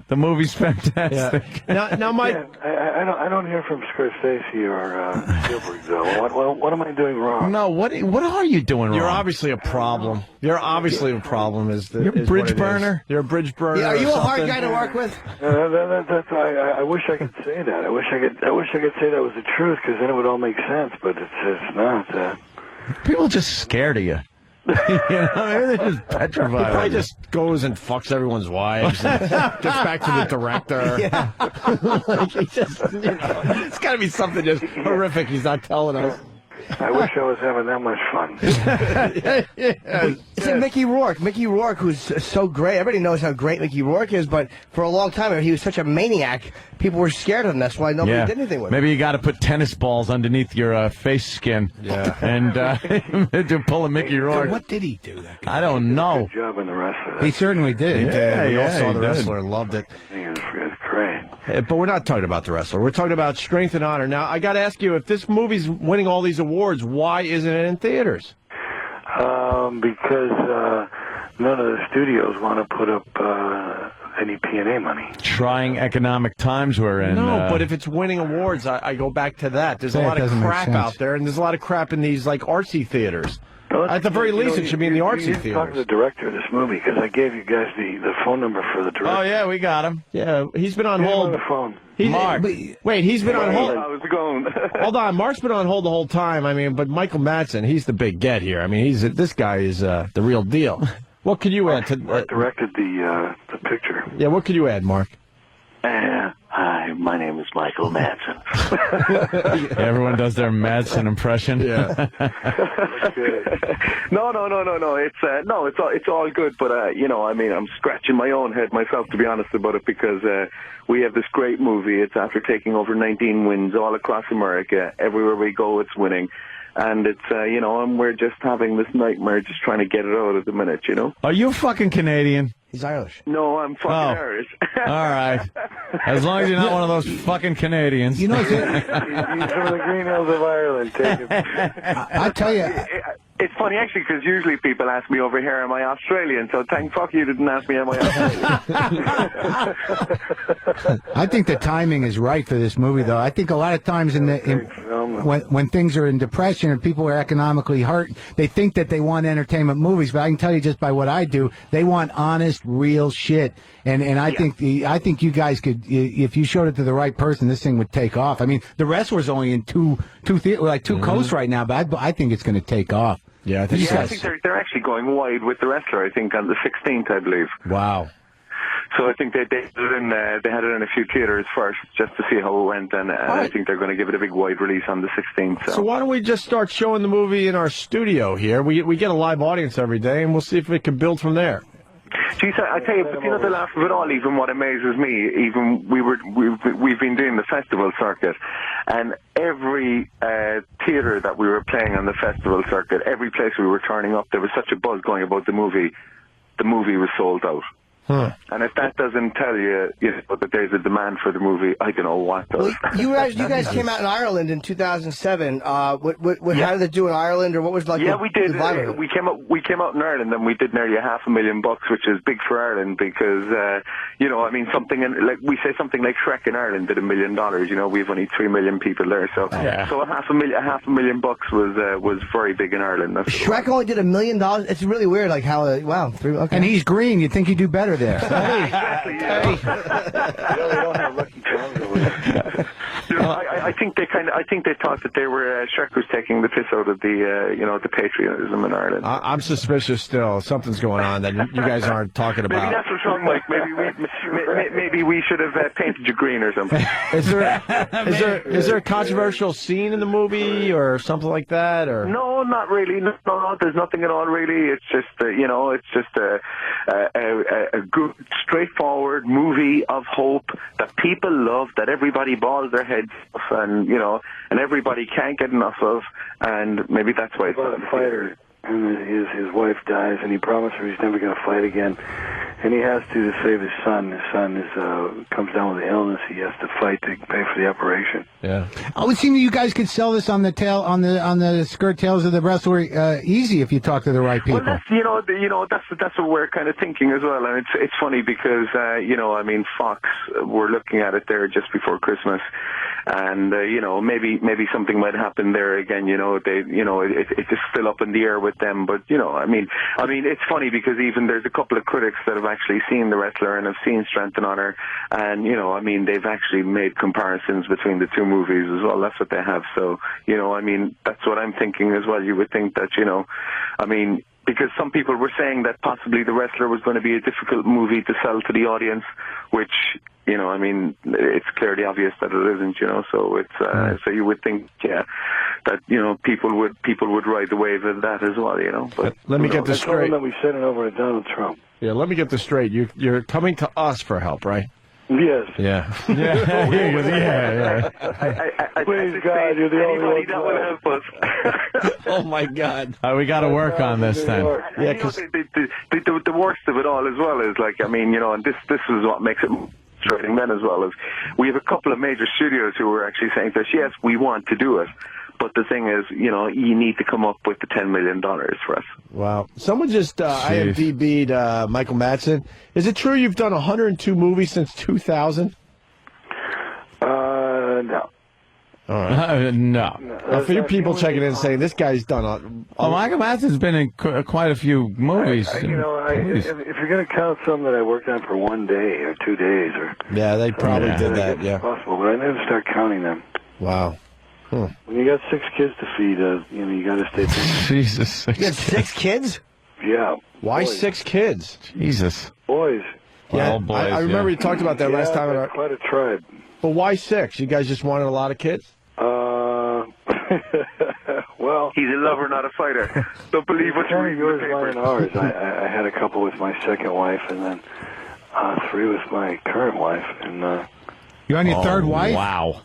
the movie's fantastic. Yeah. Now, Mike, I don't hear from Scorsese or Spielberg though. What am I doing wrong? No, what are you doing wrong? You're obviously a problem. You're obviously a problem. You're a bridge burner. You're a bridge burner. Yeah, are you a hard guy to work with? I wish I could say that. I wish I could say that was the truth, because then it would all make sense. But it's not. People are just scared of you. You know, they're just petrified. He probably just goes and fucks everyone's wives and gets back to the director. Yeah. Like, it's got to be something just horrific he's not telling us. I wish I was having that much fun. It's like Mickey Rourke. Mickey Rourke, who's so great. Everybody knows how great Mickey Rourke is, but for a long time, he was such a maniac. People were scared of him. That's why nobody did anything with him. Maybe you got to put tennis balls underneath your face skin. Yeah. And to pull a Mickey Rourke. What did he do? That guy? I don't know. Good job in The Wrestler. He certainly did. He did. We all yeah, saw he The did. Wrestler and loved it. It's great. But we're not talking about The Wrestler. We're talking about Strength and Honor. Now, I got to ask you, if this movie's winning all these awards, why isn't it in theaters? Because none of the studios want to put up any P&A money. Trying economic times we're in. No, but if it's winning awards, I go back to that. There's a lot of crap out there, and there's a lot of crap in these like artsy theaters. At the very least, it should be in the artsy theaters. Talk to the director of this movie, because I gave you guys the phone number for the director. Oh, yeah, we got him. Yeah, he's been on hold. On the phone. Mark. Wait, he's been on hold. How's it going? Hold on, Mark's been on hold the whole time. I mean, but Michael Madsen, he's the big get here. I mean, this guy is the real deal. What could you add? Mark directed the picture. Yeah, what could you add, Mark? Hi, my name is Michael Madsen. Everyone does their Madsen impression. Yeah. No. It's all good. But I mean, I'm scratching my own head myself, to be honest about it, because we have this great movie. It's after taking over 19 wins all across America. Everywhere we go, it's winning. And it's, and we're just having this nightmare, just trying to get it out at the minute, you know? Are you fucking Canadian? He's Irish. No, I'm fucking Irish. All right. As long as you're not one of those fucking Canadians. You know, he's from the Green Hills of Ireland. Take it. I tell you. It's funny, actually, because usually people ask me over here, am I Australian? So thank fuck you didn't ask me, am I Australian? I think the timing is right for this movie, though. I think a lot of times when things are in depression and people are economically hurt, they think that they want entertainment movies. But I can tell you just by what I do, they want honest, real shit. And I think you guys could, if you showed it to the right person, this thing would take off. I mean, The Wrestler's only in two coasts right now, but I think it's going to take off. Yeah, I think they're actually going wide with The Wrestler, I think, on the 16th, I believe. Wow. So I think they had it in a few theaters first just to see how it went, and I think they're going to give it a big wide release on the 16th. So why don't we just start showing the movie in our studio here? We get a live audience every day, and we'll see if we can build from there. Geez, I tell you, but you know the laugh of it all, even what amazes me, even we've been doing the festival circuit, and every theatre that we were playing on the festival circuit, every place we were turning up, there was such a buzz going about the movie was sold out. And if that doesn't tell you, that there's a demand for the movie, I don't know what does. Well, you guys came out in Ireland in 2007. How did it do in Ireland, or what was like? Yeah, we did. We came out in Ireland, and we did nearly $500,000, which is big for Ireland because something like Shrek in Ireland did $1 million. We've only 3 million people there, so $500,000 was very big in Ireland. Shrek only did $1 million. It's really weird, like how okay. And he's green. You'd think he'd do better there. Exactly. We don't have lucky charms over there. I think they thought that Shrek was taking the piss out of the patriotism in Ireland. I'm suspicious still. Something's going on that you guys aren't talking about. Maybe that's what's wrong, Mike. Maybe we should have painted you green or something. Is there a controversial scene in the movie or something like that? Or no, not really. No, there's nothing at all really. It's just a good, straightforward movie of hope that people love, that everybody balls their heads off, and everybody can't get enough of, and maybe that's why it's about a fighter, and his wife dies, and he promised her he's never going to fight again, and he has to save his son. His son comes down with an illness. He has to fight to pay for the operation. Yeah. I would seem that you guys could sell this on the skirt tails of the wrestler easy if you talk to the right people. Well, that's what we're kind of thinking as well, and it's funny because Fox were looking at it there just before Christmas, and maybe something might happen there again. It's just still up in the air with them, but it's funny because even there's a couple of critics that have actually seen the wrestler and have seen Strength and Honor, and they've actually made comparisons between the two movies as well. That's what they have. So that's what I'm thinking as well. You would think that because some people were saying that possibly The Wrestler was going to be a difficult movie to sell to the audience, which it's clearly obvious that it isn't. So it's so you would think that people would ride the wave of that as well. But let me get this straight. That we sent it over to Donald Trump. Yeah, let me get this straight. You're coming to us for help, right? Yes. Yeah. Please, God, you're the only one that will help us. Oh my God. We got to work on this then. Yeah, because the worst of it all as well is and this is what makes it frustrating then as well, is we have a couple of major studios who are actually saying to us, yes, we want to do it. But the thing is, you need to come up with the $10 million for us. Wow. Someone just IMDb'd Michael Madson. Is it true you've done 102 movies since 2000? No. All right. No. For you people checking in and saying, this guy's done Michael Madson's been in quite a few movies. If you're going to count some that I worked on for 1 day or 2 days. Yeah, they probably did that, It's possible, but I never start counting them. Wow. When you got 6 kids to feed, you got to stay busy. Jesus. You got 6 kids? Yeah. Why boys. 6 kids? Jesus. Boys. Yeah, boys, I remember you talked about that last time. Quite a tribe. But why 6? You guys just wanted a lot of kids? Well, he's a lover, not a fighter. Don't believe what you read in the paper. Mine and ours. I had a couple with my second wife, and then 3 with my current wife. And you're on your third wife? Wow.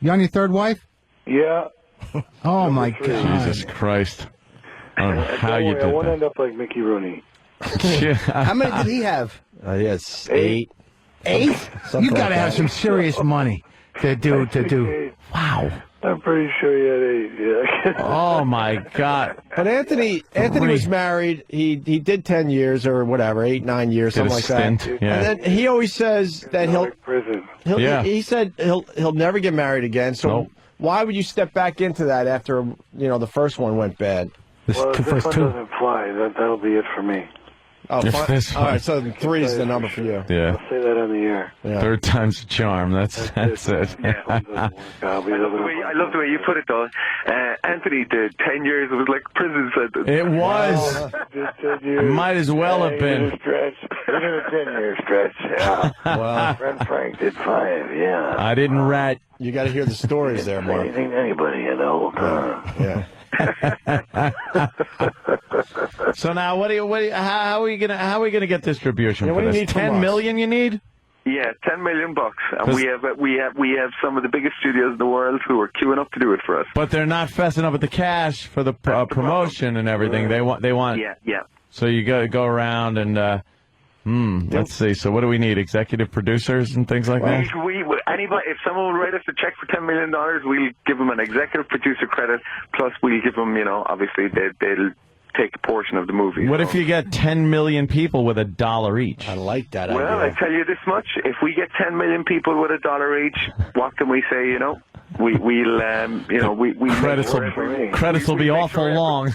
You on your third wife? Yeah. Oh my God! Jesus Christ! I don't know how you did I won't that. end up like Mickey Rooney. How many did he have? Yes, 8. 8? You got to have some serious money to do. Wow. I'm pretty sure he had 8. Yeah. Oh my God! But Anthony was married. He did 10 years or whatever, 8, 9 years, Did a something like stint, that. yeah. And then he always says that he said he'll never get married again. So why would you step back into that after the first one went bad? Well, if this one doesn't fly, that'll be it for me. Oh, If fine. this All right, one- so 3 is the number for you. Yeah. Say that on the air. Yeah. Third time's a charm. That's it. I'll be living I love the way you put it, though. Anthony did 10 years. It was like prison sentence. It was. Might as well have been. Stretch. We did a 10-year stretch. Yeah. Well, Friend Frank did 5. Yeah. I didn't rat. You got to hear the stories there, Mark. Anything to anybody, you know. Yeah. So now, how are we gonna get distribution Yeah, for what do you this? need from 10 us? million you need? Yeah, $10 million, and we have some of the biggest studios in the world who are queuing up to do it for us. But they're not fessing up with the cash for the promotion and everything. They want. Yeah. So you go around and. Let's see. So what do we need? Executive producers and things like that? Anybody, if someone will write us a check for $10 million, we'll give them an executive producer credit. Plus, we'll give them, obviously they'll take a portion of the movie. What if you get 10 million people with $1 each? I like that Well, idea. I tell you this much: if we get 10 million people with $1 each, what can we say? We Credits will be awful long.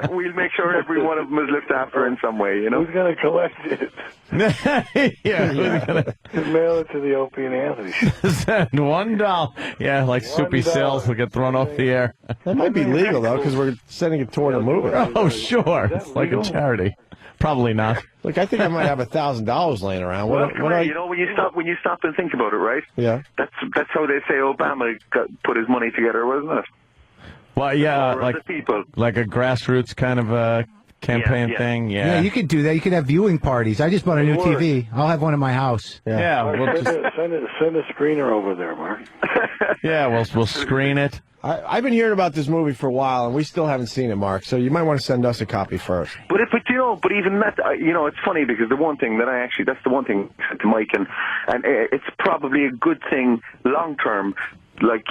We'll make sure every one of them is looked after in some way. Who's going to collect it? Yeah. Mail it to the Opie and Anthony show. Send $1. Yeah, like soupy sales will get thrown off the air. That might be legal, though, because we're sending it toward a movie. Oh, sure. It's like a charity. Probably not. Look, I think I might have $1,000 laying around. Well, What when you stop and think about it, right? Yeah. That's how they say Obama put his money together, wasn't it? Well, yeah, For other people. like a grassroots kind of campaign thing. Yeah, you could do that. You could have viewing parties. I just bought a new TV. I'll have one in my house. Yeah, we'll just, Send a screener over there, Mark. yeah, we'll screen it. I've been hearing about this movie for a while, and we still haven't seen it, Mark. So you might want to send us a copy first. But even that, it's funny because the one thing that that's the one thing I said to Mike, and it's probably a good thing long term. Like,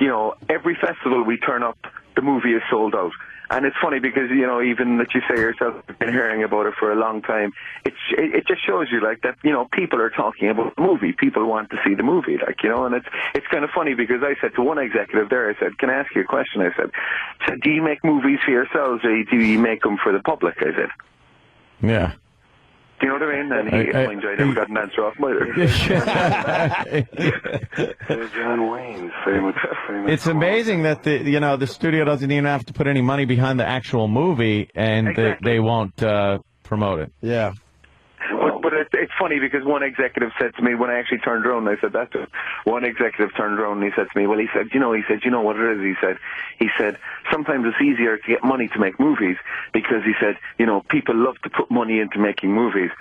every festival we turn up, the movie is sold out. And it's funny because, even that you say yourself, you've been hearing about it for a long time. It just shows you, like, that, people are talking about the movie. People want to see the movie, like, and it's kind of funny because I said to one executive there, I said, can I ask you a question? I said, do you make movies for yourselves or do you make them for the public? I said. Yeah. Do you know what I mean? And he explained I never got an answer off either. John Wayne's famous. It's amazing that the studio doesn't even have to put any money behind the actual movie, and they won't promote it. Yeah. But it's funny because one executive said to me when I actually turned around, and I said that to him. One executive turned around and he said to me, well, he said, you know what it is? He said, sometimes it's easier to get money to make movies because he said, people love to put money into making movies.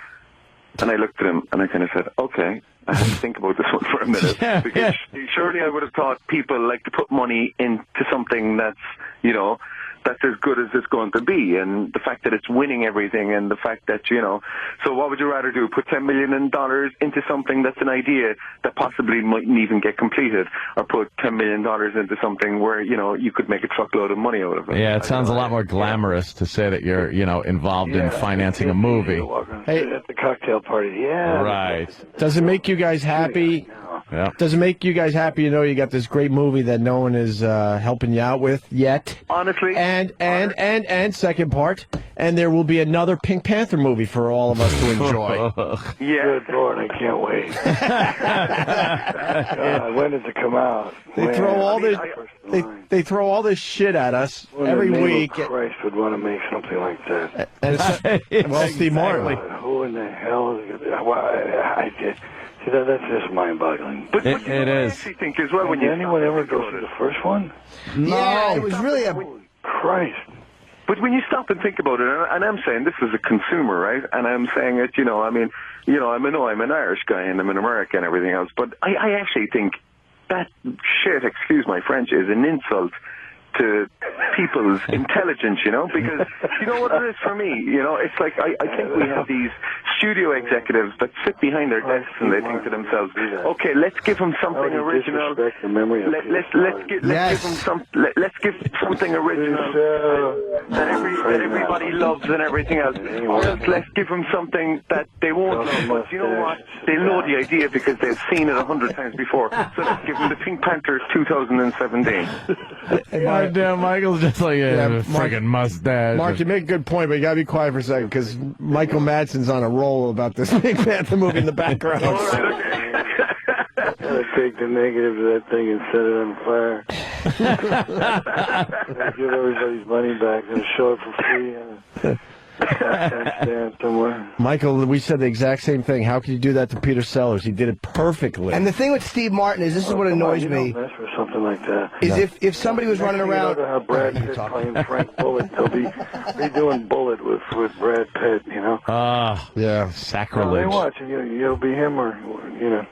And I looked at him and I kind of said, okay, I have to think about this one for a minute. Because surely I would have thought people like to put money into something that's, that's as good as it's going to be, and the fact that it's winning everything, and the fact that, so what would you rather do, put $10 million into something that's an idea that possibly mightn't even get completed, or put $10 million into something where, you could make a truckload of money out of it? Yeah, it sounds a lot more glamorous to say that you're, involved in financing a movie. Hey, at the cocktail party, yeah. Right. Does it make you guys happy? Yeah. Does it make you guys happy you got this great movie that no one is helping you out with yet? Honestly. And second part, and there will be another Pink Panther movie for all of us to enjoy. Yeah. Good Lord, I can't wait. When does it come out? They throw all this. They throw all this shit at us every week. Christ would want to make something like that. And well, Steve Martin. Who in the hell is that's just mind-boggling. But it is. I actually think as well, when anyone ever go to the first one? No, it was really a Christ. But when you stop and think about it, and I'm saying this as a consumer, right? And I'm saying it, I'm an Irish guy and I'm in America and everything else, but I actually think that shit, excuse my French, is an insult to people's intelligence, because you know what it is for me, it's like I think we have these studio executives that sit behind their desks and they think to themselves, okay, let's give him something original. Let's give him something original that everybody loves and everything else. Or else let's give them something that they won't love. But you know what? They know the idea because they've seen it 100 times before. So let's give them the Pink Panthers 2017. Damn, Michael's just like a friggin' mustache. Mark, you make a good point, but you got to be quiet for a second because Michael Madsen's on a roll about this Pink Panther movie in the background. Gotta take the negative of that thing and set it on fire. Give everybody's money back and show it for free. Stand somewhere. Michael, we said the exact same thing. How could you do that to Peter Sellers? He did it perfectly. And the thing with Steve Martin is, this is what annoys me. Mess with something like that. Is if somebody was running around. You know how Brad Pitt playing Frank Bullitt. They'll be doing Bullitt with Brad Pitt. You know. Yeah, sacrilege. Well, watch, you'll be him or you know.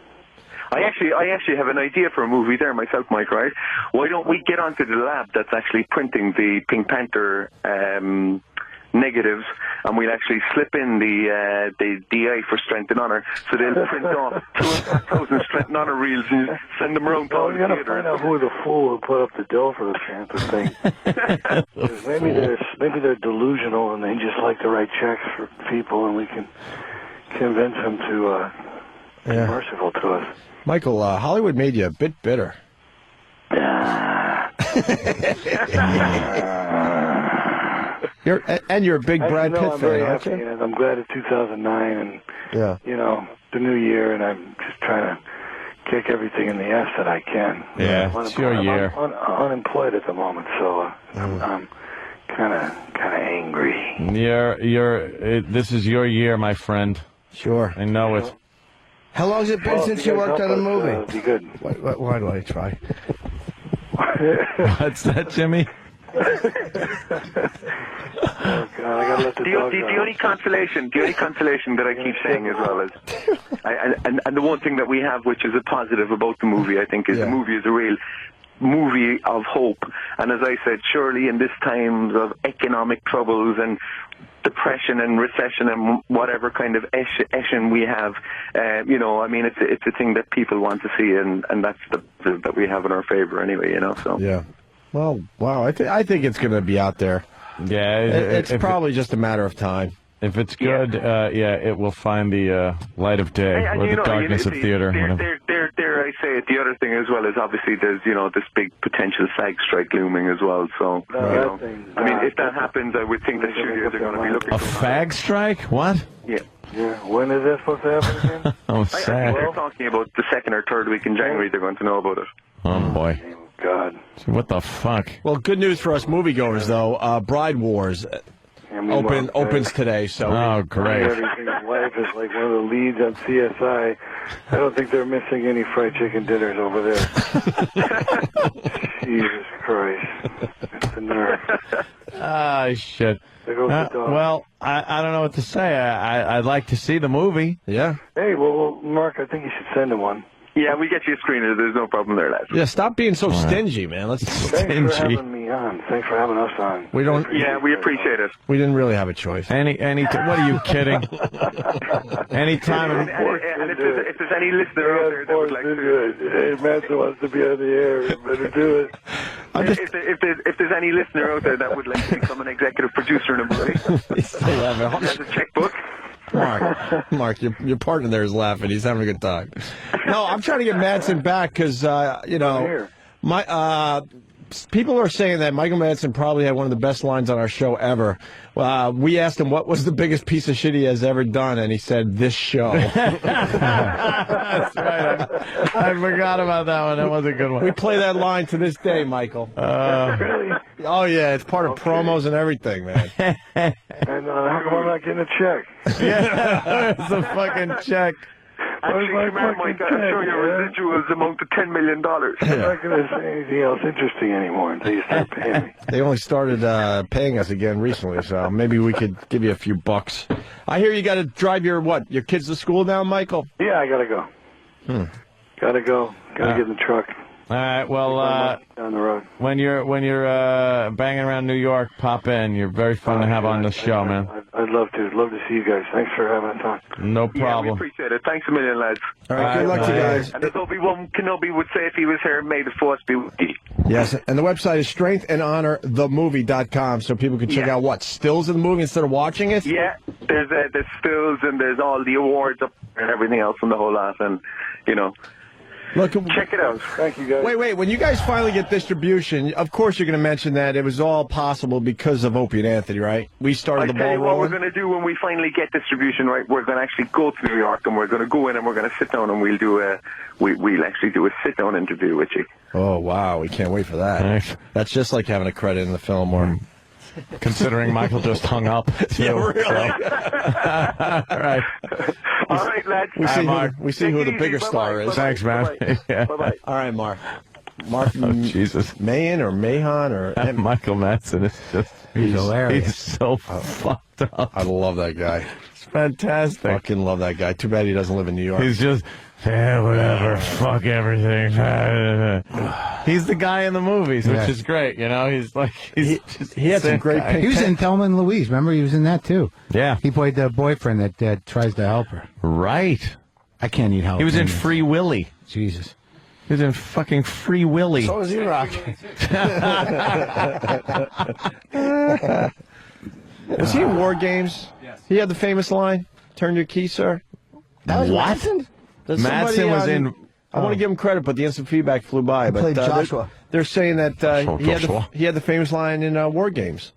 I actually have an idea for a movie there myself, Mike, right? Why don't we get onto the lab that's actually printing the Pink Panther negatives, and we'll actually slip in the DI for Strength and Honor, so they'll print off 2,000 Strength and Honor reels and send them around to all the gotta theater. find out who the fool will put up the dough for the Panther thing. maybe they're delusional and they just like to write checks for people, and we can convince them to be merciful to us. Michael, Hollywood made you a bit bitter. You're a big Brad Pitt I'm fan, very aren't happy, you? and I'm glad it's 2009 and you know, the new year, and I'm just trying to kick everything in the ass that I can. Yeah, it's your year. I'm unemployed at the moment, so I'm kind of angry. This is your year, my friend. Sure. I know it. How long has it been since you worked on a movie? Be good. Why do I try? What's that, Jimmy? Oh, God, I gotta let the only consolation that I keep saying as well is, and the one thing that we have, which is a positive about the movie, I think, is the movie is a real movie of hope. And as I said, surely in this times of economic troubles and depression and recession and whatever kind of ession we have, you know, I mean, it's a thing that people want to see, and that's that we have in our favor anyway, you know. So yeah. Well, wow, I think it's going to be out there. Yeah, it's probably just a matter of time. If it's good, it will find the light of day or the darkness of theater. Dare I say it? The other thing as well is obviously there's this big potential SAG strike looming as well. So I mean, if that happens, I would think that studios are going to be looking a fag strike. What? Yeah. Yeah. When is that supposed to happen again? Oh, I think they're talking about the second or third week in January. They're going to know about it. Oh boy. God. What the fuck? Well, good news for us moviegoers, though. Bride Wars opens today, so great. Everything's life is like one of the leads on CSI. I don't think they're missing any fried chicken dinners over there. Jesus Christ. It's the nerve. Ah, shit. There goes the dog. Well, I don't know what to say. I'd like to see the movie. Yeah. Hey, well, Mark, I think you should send him one. Yeah, we get you a screener. There's no problem there, lads. Yeah, stop being so stingy, man. Let's Thanks for having me on. Thanks for having us on. We don't. Yeah, we appreciate it. We didn't really have a choice. What are you kidding? Anytime. And if there's any listener out there that would like to do it, hey, Madson wants to be on the air. You better do it. If there's any listener out there that would like to become an executive producer in a movie, has a checkbook. Mark, your partner there is laughing. He's having a good time. No, I'm trying to get Madson back because people are saying that Michael Madsen probably had one of the best lines on our show ever. We asked him what was the biggest piece of shit he has ever done, and he said, "This show." That's right. I forgot about that one. That was a good one. We play that line to this day, Michael. Really? Oh yeah, it's part of promos and everything, man. And how come I'm not getting a check? Yeah, it's a fucking check. Actually, Mike, I'm sure your residuals amount to $10 million. I'm not going to say anything else interesting anymore until you start paying me. They only started paying us again recently, so maybe we could give you a few bucks. I hear you got to drive your kids to school now, Michael? Yeah, I got to go. Gotta go. Gotta get in the truck. All right. Well, down the road. when you're banging around New York, pop in. You're very fun to have on the show, man. I I'd love to. Love to see you guys. Thanks for having a talk. No Yeah, we problem. appreciate it. Thanks a million, lads. All right, good luck to you guys. And as Obi-Wan Kenobi would say if he was here, may the force be with you. Yes, and the website is strengthandhonorthemovie.com, so people can check out what, stills of the movie instead of watching it? Yeah, there's stills and there's all the awards up there and everything else and the whole lot, and, you know, Look, check it out. Thank you, guys. Wait. When you guys finally get distribution, of course you're going to mention that it was all possible because of Opie and Anthony, right? We started the I'll tell ball you what we're rolling. going to do when we finally get distribution, right? We're going to actually go to New York and we're going to go in and we're going to sit down and we'll actually do a sit-down interview with you. Oh, wow. We can't wait for that. Nice. That's just like having a credit in the film or... Considering Michael just hung up. Yeah, really. All right. All right, lads. We see who the bigger star is. Thanks, man. Yeah. Bye-bye. All right, Mark. Mark, Oh, Jesus. Mahan or Mahan or... Michael Madson is just... He's hilarious. He's so fucked up. I love that guy. It's fantastic. Fucking love that guy. Too bad he doesn't live in New York. He's just... Yeah, whatever. Fuck everything. He's the guy in the movies, which is great. You know, he's like he had some great guy. He was in Thelma and Louise. Remember, he was in that too. Yeah, he played the boyfriend that tries to help her. Right. I can't eat help. He was in Free Willy. Jesus. He was in fucking Free Willy. So was E-Rock. Was he in War Games? Yes. He had the famous line, "Turn your key, sir." That was What? Madson? There's Madson somebody was on- in... I want to give him credit, but the instant feedback flew by. But played Joshua. They're saying that Joshua. he had the famous line in War Games.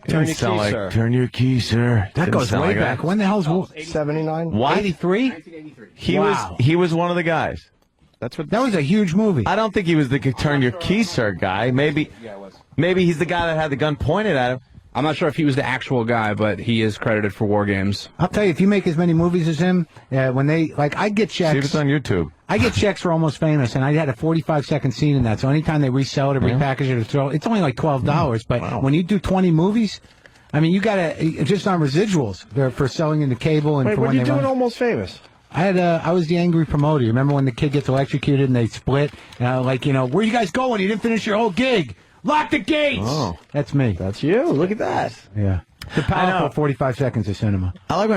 Turn your key, key, sir. Turn your key, sir. That goes way back. When the hell's 79? What? 83? He Wow. was one of the guys. That's what. That was a huge movie. I don't think he was the turn your key, sir guy. Maybe he's the guy that had the gun pointed at him. I'm not sure if he was the actual guy, but he is credited for War Games. I'll tell you, if you make as many movies as him, when they I get checks. See if it's on YouTube. I get checks for Almost Famous, and I had a 45-second scene in that. So anytime they resell it or repackage it or throw it's only like $12. But when you do 20 movies, I mean, you got to just on residuals for selling into cable and Wait, for what when are you they doing run. Almost Famous? I was the angry promoter. You remember when the kid gets electrocuted and they split? And I where you guys going? You didn't finish your whole gig. Lock the gates. Oh, that's me. That's you. Look at that. Yeah. The powerful 45 seconds of cinema. I like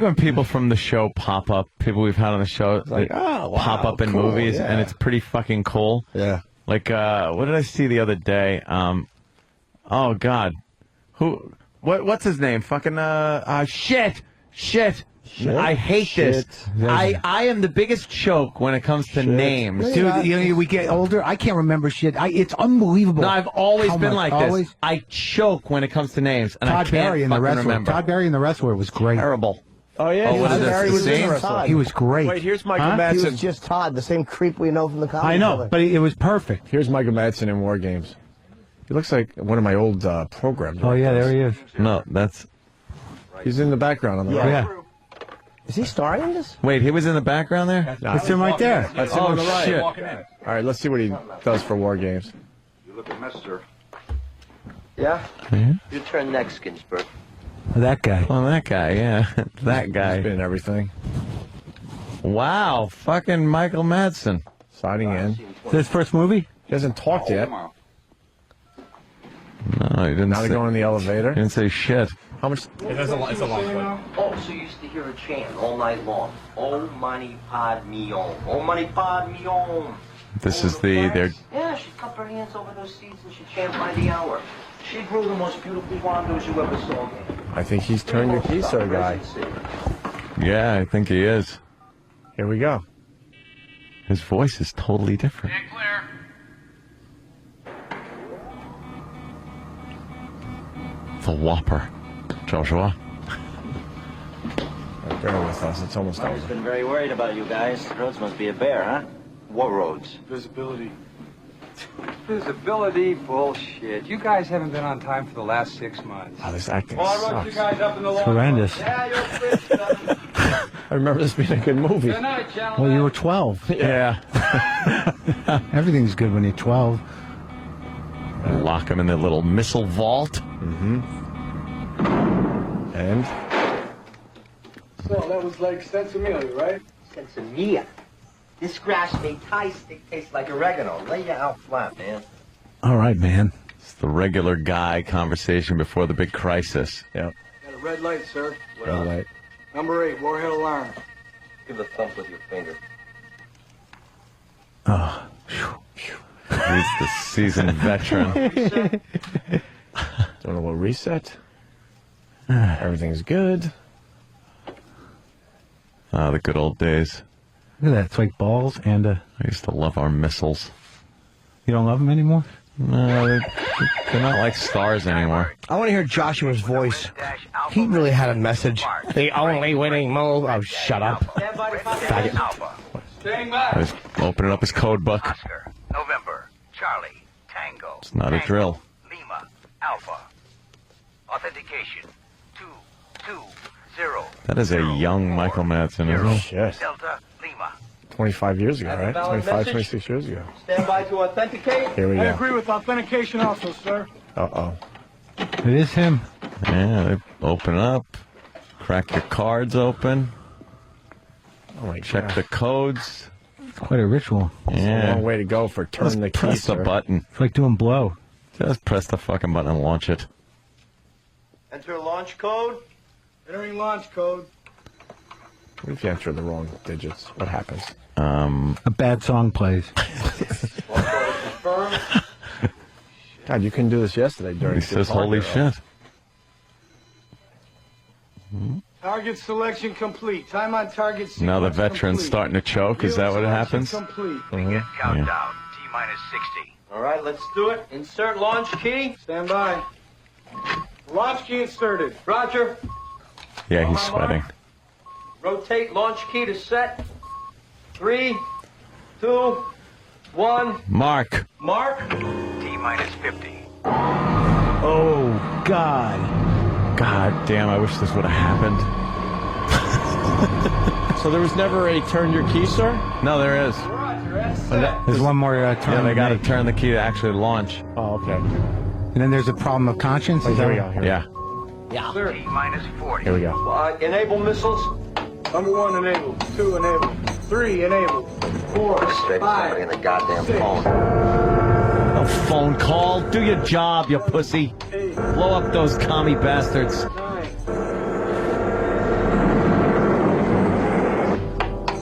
when people from the show pop up. People we've had on the show like, that oh, wow, pop up in cool, movies, yeah. and it's pretty fucking cool. Yeah. Like, what did I see the other day? Oh God, what's his name? Fucking shit. I hate this. I am the biggest choke when it comes to names. Dude, we get older. I can't remember shit. It's unbelievable. No, I've always How been much? like Always? this. I choke when it comes to names, and I Todd can't Barry in the fucking wrestler. remember. Todd Barry in the wrestler was great. Terrible. Oh yeah, Oh, what is this, Barry the was in same? the wrestler. He was great. Wait, here's Michael Huh? Madsen. He was just Todd, the same creep we know from the comic. I know, but it was perfect. Here's Michael Madsen in War Games. He looks like one of my old programs. Oh yeah, there he is. No, that's. He's in the background on the right. Yeah. Is he starring in this? Wait, he was in the background there? That's him right there. That's him on the right. Shit. All right, let's see what he does for War Games. You look a mess, sir. Yeah. You turn next, Ginsburg. That guy. Oh, that guy, yeah. That guy. He's been in everything. Wow, fucking Michael Madsen. Signing in. Is this his first movie? He hasn't talked yet. No, he didn't Now they're say, going in the elevator. he didn't say shit. How much? It's a long way. Oh, so you used to hear a chant all night long. Oh, money pod me on. Oh, money pod me on. This is their. Yeah, she'd cup her hands over those seats and she'd chant by the hour. She grew the most beautiful wandos you ever saw. I think he's turned your key, sir, guy. Yeah, I think he is. Here we go. His voice is totally different. The Whopper. Joshua. Bear with us. It's almost I've over. been very worried about you guys. The roads must be a bear, huh? What roads? Visibility. Visibility bullshit. You guys haven't been on time for the last 6 months. Oh, this acting Well, I wrote you sucks. guys up in the It's horrendous. I remember this being a good movie. Good night, gentlemen. Well, you were 12. Yeah. Everything's good when you're 12. Lock him in the little missile vault. Mm-hmm. And? So that was like Sensimilla, right? Sensimilla. This grass-made Thai stick tastes like oregano. Lay you out flat, man. All right, man. It's the regular guy conversation before the big crisis. Yep. red light, sir. Red light. Number 8, warhead alarm. Give a thump with your finger. Oh, he's the seasoned veteran. Doing a little reset. Everything's good. The good old days. Look at that. It's like balls and I used to love our missiles. You don't love them anymore? No, they're not like stars anymore. I want to hear Joshua's voice. He really had a message. The only winning move. Oh, shut up. Faggot. I was opening up his code book. November, Charlie, Tango. It's not a drill. Lima, Alpha. Authentication, 220. That is a young Michael Madson, isn't it? Shit. Delta, Lima. 25 years ago, right? 25, 26 years ago. Stand by to authenticate. Here we I go. agree with authentication also, sir. Uh-oh. It is him. Yeah, they open up, crack your cards open, check the codes. It's quite a ritual. It's a long way to go for turn the key, Press the sir. button. It's like doing blow. Just press the fucking button and launch it. Enter launch code. Entering launch code. What if you enter the wrong digits? What happens? A bad song plays. God, you couldn't do this yesterday during He says, holy shit. Target selection complete. Time on target sequence Now the veteran's complete. starting to choke. Is that what happens? Complete. Begin countdown, Yeah. T-minus 60. All right, let's do it. Insert launch key. Stand by. Launch key inserted. Roger. Yeah, he's sweating. Rotate launch key to set. 3, 2, 1. Mark. Mark. T-minus 50. Oh, God. God damn, I wish this would have happened. So there was never a turn your key, sir? No, there is. There's one more turn. Yeah, they got to make. turn the key to actually launch. Oh, okay. And then there's a problem of conscience. Oh, Is here that we what- go. Yeah. Yeah. Sir. T-minus 40. Here we go. Enable missiles. Number 1 enabled. 2 enabled. 3 enabled. 4, Straight 5. somebody in the goddamn 6. phone. No phone call. Do your job, you pussy. Blow up those commie bastards. 9.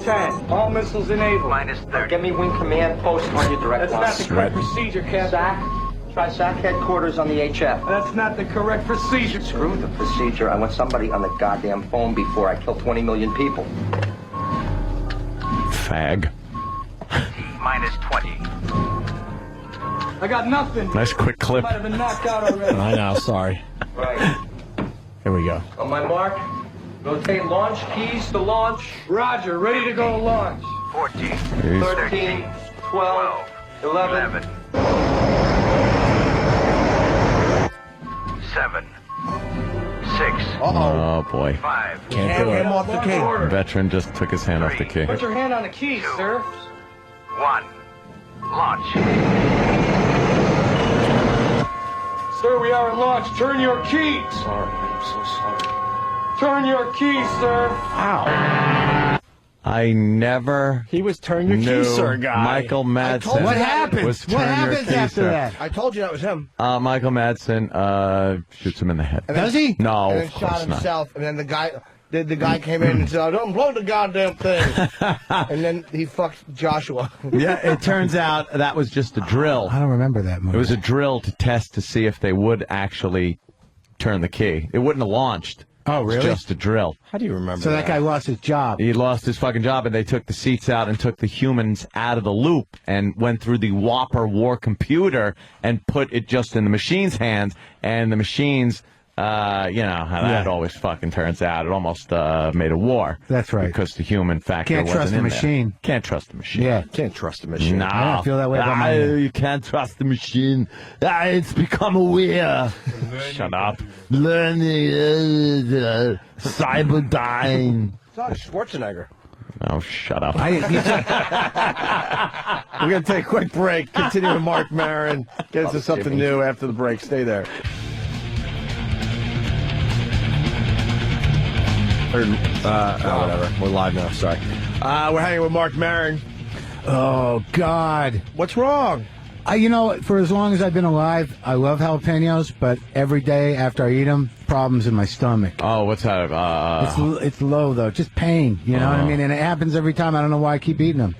10. All missiles enabled. Minus 30. Get me wing command post on your direct That's line. not the correct procedure, Captain. SAC. Try SAC headquarters on the HF. That's not the correct procedure. Screw the procedure. I want somebody on the goddamn phone before I kill 20 million people. Fag. Minus 20. I got nothing. Nice quick clip. Might have been knocked out already. I know, sorry. Right. Here we go. On my mark. Rotate launch keys to launch. Roger, ready to go launch. 14. 13, 12, 11. 7. 6. Oh, boy. 5. Can't do it. Him off the key. Veteran just took his hand off the key. Put your hand on the keys, sir. 1. Launch. Sir, we are at launch. Turn your keys. Sorry, I'm so sorry. Turn your keys, sir. Ow. I never He was turn your knew key, sir, guy. Michael Madsen. What happens? Was What turn your happens key, after sir. that? I told you that was him. Michael Madsen And shoots him in the head. then- Does he? No, And then of shot course not. himself. And then the guy came in and said, "Don't blow the goddamn thing." And then he fucked Joshua. Yeah, it turns out that was just a drill. I don't remember that movie. It was a drill to test to see if they would actually turn the key. It wouldn't have launched. Oh, It was really? just a drill. How do you remember So that guy lost his job. He lost his fucking job, and they took the seats out and took the humans out of the loop and went through the Whopper war computer and put it just in the machine's hands. And the machines, you know how that always fucking turns out. It almost made a war. That's right. Because the human factor Can't wasn't trust the in there. machine. Can't trust the machine. Yeah. Can't trust the machine. No. I don't feel that way about my- You can't trust the machine. It's become aware. Shut up. Learning Cyberdyne. It's not Schwarzenegger. Oh, shut up. We're going to take a quick break. Continue with Mark Maron. Get into something new after the break. Stay there. Whatever. We're live now. Sorry. We're hanging with Mark Maron. Oh, God. What's wrong? For as long as I've been alive, I love jalapenos, but every day after I eat them, problems in my stomach. Oh, what's that? It's low, though. Just pain, you know what I mean? And it happens every time. I don't know why I keep eating them.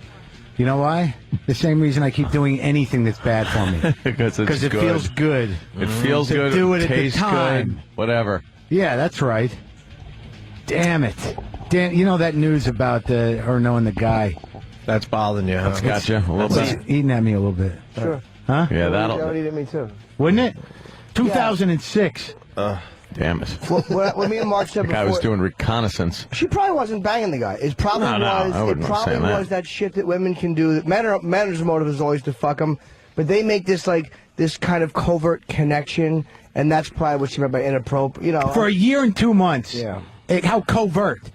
You know why? The same reason I keep doing anything that's bad for me. Because it feels good. It feels to good. Do it tastes at the time. good. Whatever. Yeah, that's right. Damn it. You know that news about her knowing the guy. That's bothering you, huh? That's got you a little bit. Eating at me a little bit. Sure. Huh? Yeah, That would eat at me too. Wouldn't it? 2006. Damn it. When me and Mark said The guy before, was doing reconnaissance. she probably wasn't banging the guy. It probably No, I wouldn't say that. was that shit that women can do. Men's motive is always to fuck them, but they make this kind of covert connection, and that's probably what she meant by inappropriate. You know, For a year and 2 months. Yeah. How covert.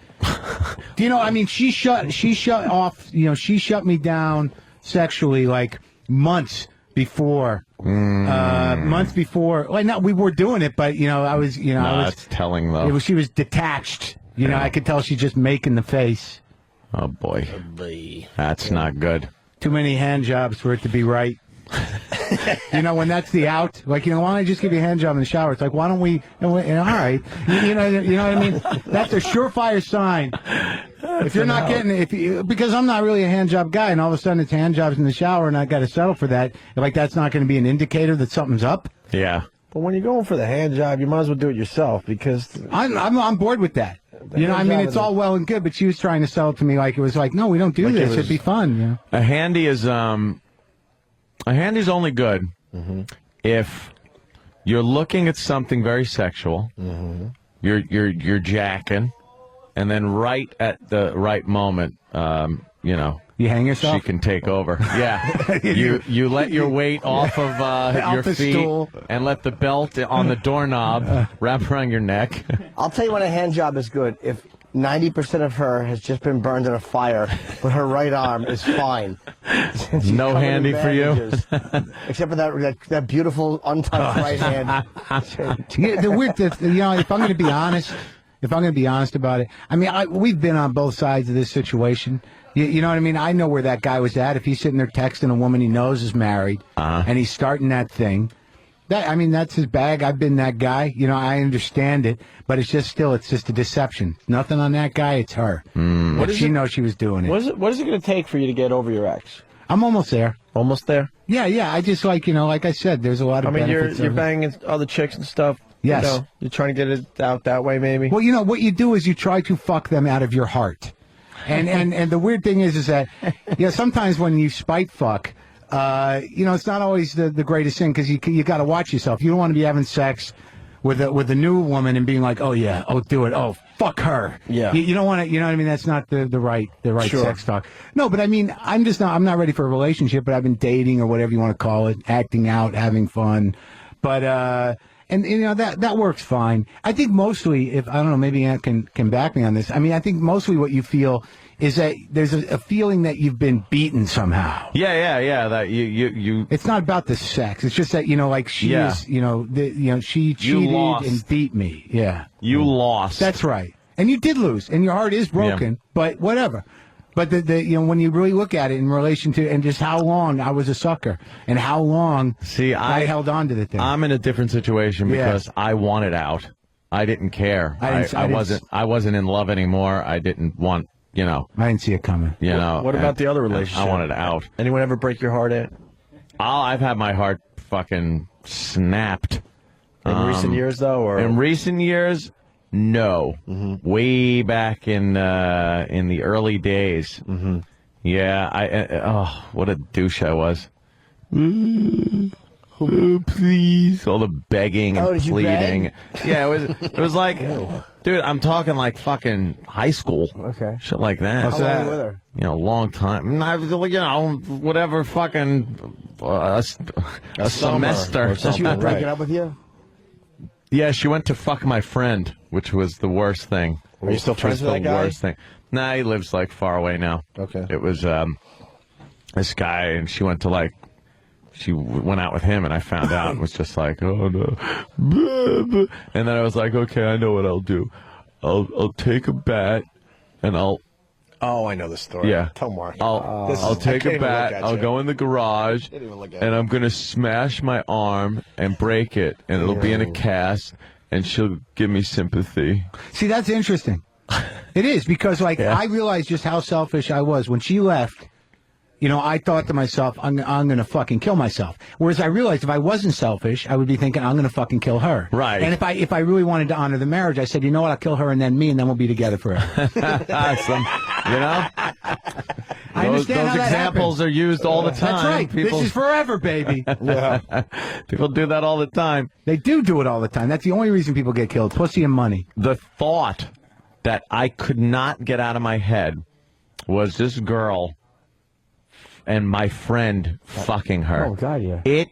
Do you know, I mean, she shut off, she shut me down sexually like months before. Months before. Well, no, we were doing it, but, I was, That's telling, though. She was detached. I could tell she's just making the face. Oh, boy. That's not good. Too many hand jobs for it to be right. When that's the out, why don't I just give you a hand job in the shower? It's like, why don't we? All right, you know what I mean? That's a surefire sign. If you're not getting, because I'm not really a hand job guy, and all of a sudden it's hand jobs in the shower, and I got to settle for that. That's not going to be an indicator that something's up. Yeah. But when you're going for the hand job, you might as well do it yourself because I'm on board with that. It's all well and good, but she was trying to sell it to me like it was like, no, we don't do this. It'd be fun. A handy is A handy's only good if you're looking at something very sexual, you're jacking, and then right at the right moment, you hang yourself. She can take over. Yeah, you let your weight off of your feet stool. and let the belt on the doorknob wrap around your neck. I'll tell you when a hand job is good. If 90% of her has just been burned in a fire, but her right arm is fine. No handy for you? Except for that beautiful, untouched right hand. The weird thing, if I'm going to be honest about it, we've been on both sides of this situation. You know what I mean? I know where that guy was at. If he's sitting there texting a woman he knows is married, and he's starting that thing, that's his bag. I've been that guy. I understand it, but it's just a deception. Nothing on that guy. It's her. She knows she was doing it. What is it going to take for you to get over your ex? I'm almost there. Almost there? Yeah. I just like I said, there's a lot of benefits. You're banging other chicks and stuff. Yes. You're trying to get it out that way, maybe? Well, what you do is you try to fuck them out of your heart. And the weird thing is that, sometimes when you spite fuck, it's not always the greatest thing because you got to watch yourself. You don't want to be having sex with a new woman and being like, oh yeah, oh do it, oh fuck her. Yeah. You don't want to, you know what I mean? That's not the right Sure. sex talk. No, but I'm not ready for a relationship, but I've been dating or whatever you want to call it, acting out, having fun, but that works fine. I think mostly, if I don't know, maybe Aunt can back me on this. I think mostly what you feel is that there's a feeling that you've been beaten somehow. Yeah. That you. It's not about the sex. It's just that she is. She cheated and beat me. Yeah. You lost. That's right. And you did lose, and your heart is broken. Yeah. But whatever. But when you really look at it in relation to and just how long I was a sucker and how long I held on to the thing. I'm in a different situation because I wanted out. I didn't care. I wasn't in love anymore. I didn't want. I didn't see it coming. What about the other relationship? I wanted out. Anyone ever break your heart out? I've had my heart fucking snapped. In recent years, though, or in recent years, no. Way back in the early days. Yeah. What a douche I was. Oh, please. All the begging and pleading. Yeah, it was like, dude, I'm talking like fucking high school. Okay. Shit like that. How long with her? Long time. Whatever fucking a semester. So she was breaking up with you? Yeah, she went to fuck my friend, which was the worst thing. Are you still friends with that guy? The worst thing. Nah, he lives like far away now. Okay. It was this guy, and she went to she went out with him, and I found out and was just like, oh no. And then I was like, okay, I know what I'll do. I'll take a bat, and I'll Oh, I know the story. Yeah. Tell Mark. I'll take a bat. I'll go in the garage, and I'm going to smash my arm and break it, and it'll be in a cast, and she'll give me sympathy. See, that's interesting. It is, because, like, I realized just how selfish I was. When she left, you know, I thought to myself, I'm going to fucking kill myself. Whereas I realized if I wasn't selfish, I would be thinking, I'm going to fucking kill her. Right. And if I really wanted to honor the marriage, I said, you know what, I'll kill her and then me, and then we'll be together forever. You know? I understand those how that examples happens. are used all the time. That's right. People, This is forever, baby. people do that all the time. They do it all the time. That's the only reason people get killed. Pussy and money. The thought that I could not get out of my head was this girl and my friend fucking her. Oh, God, yeah. It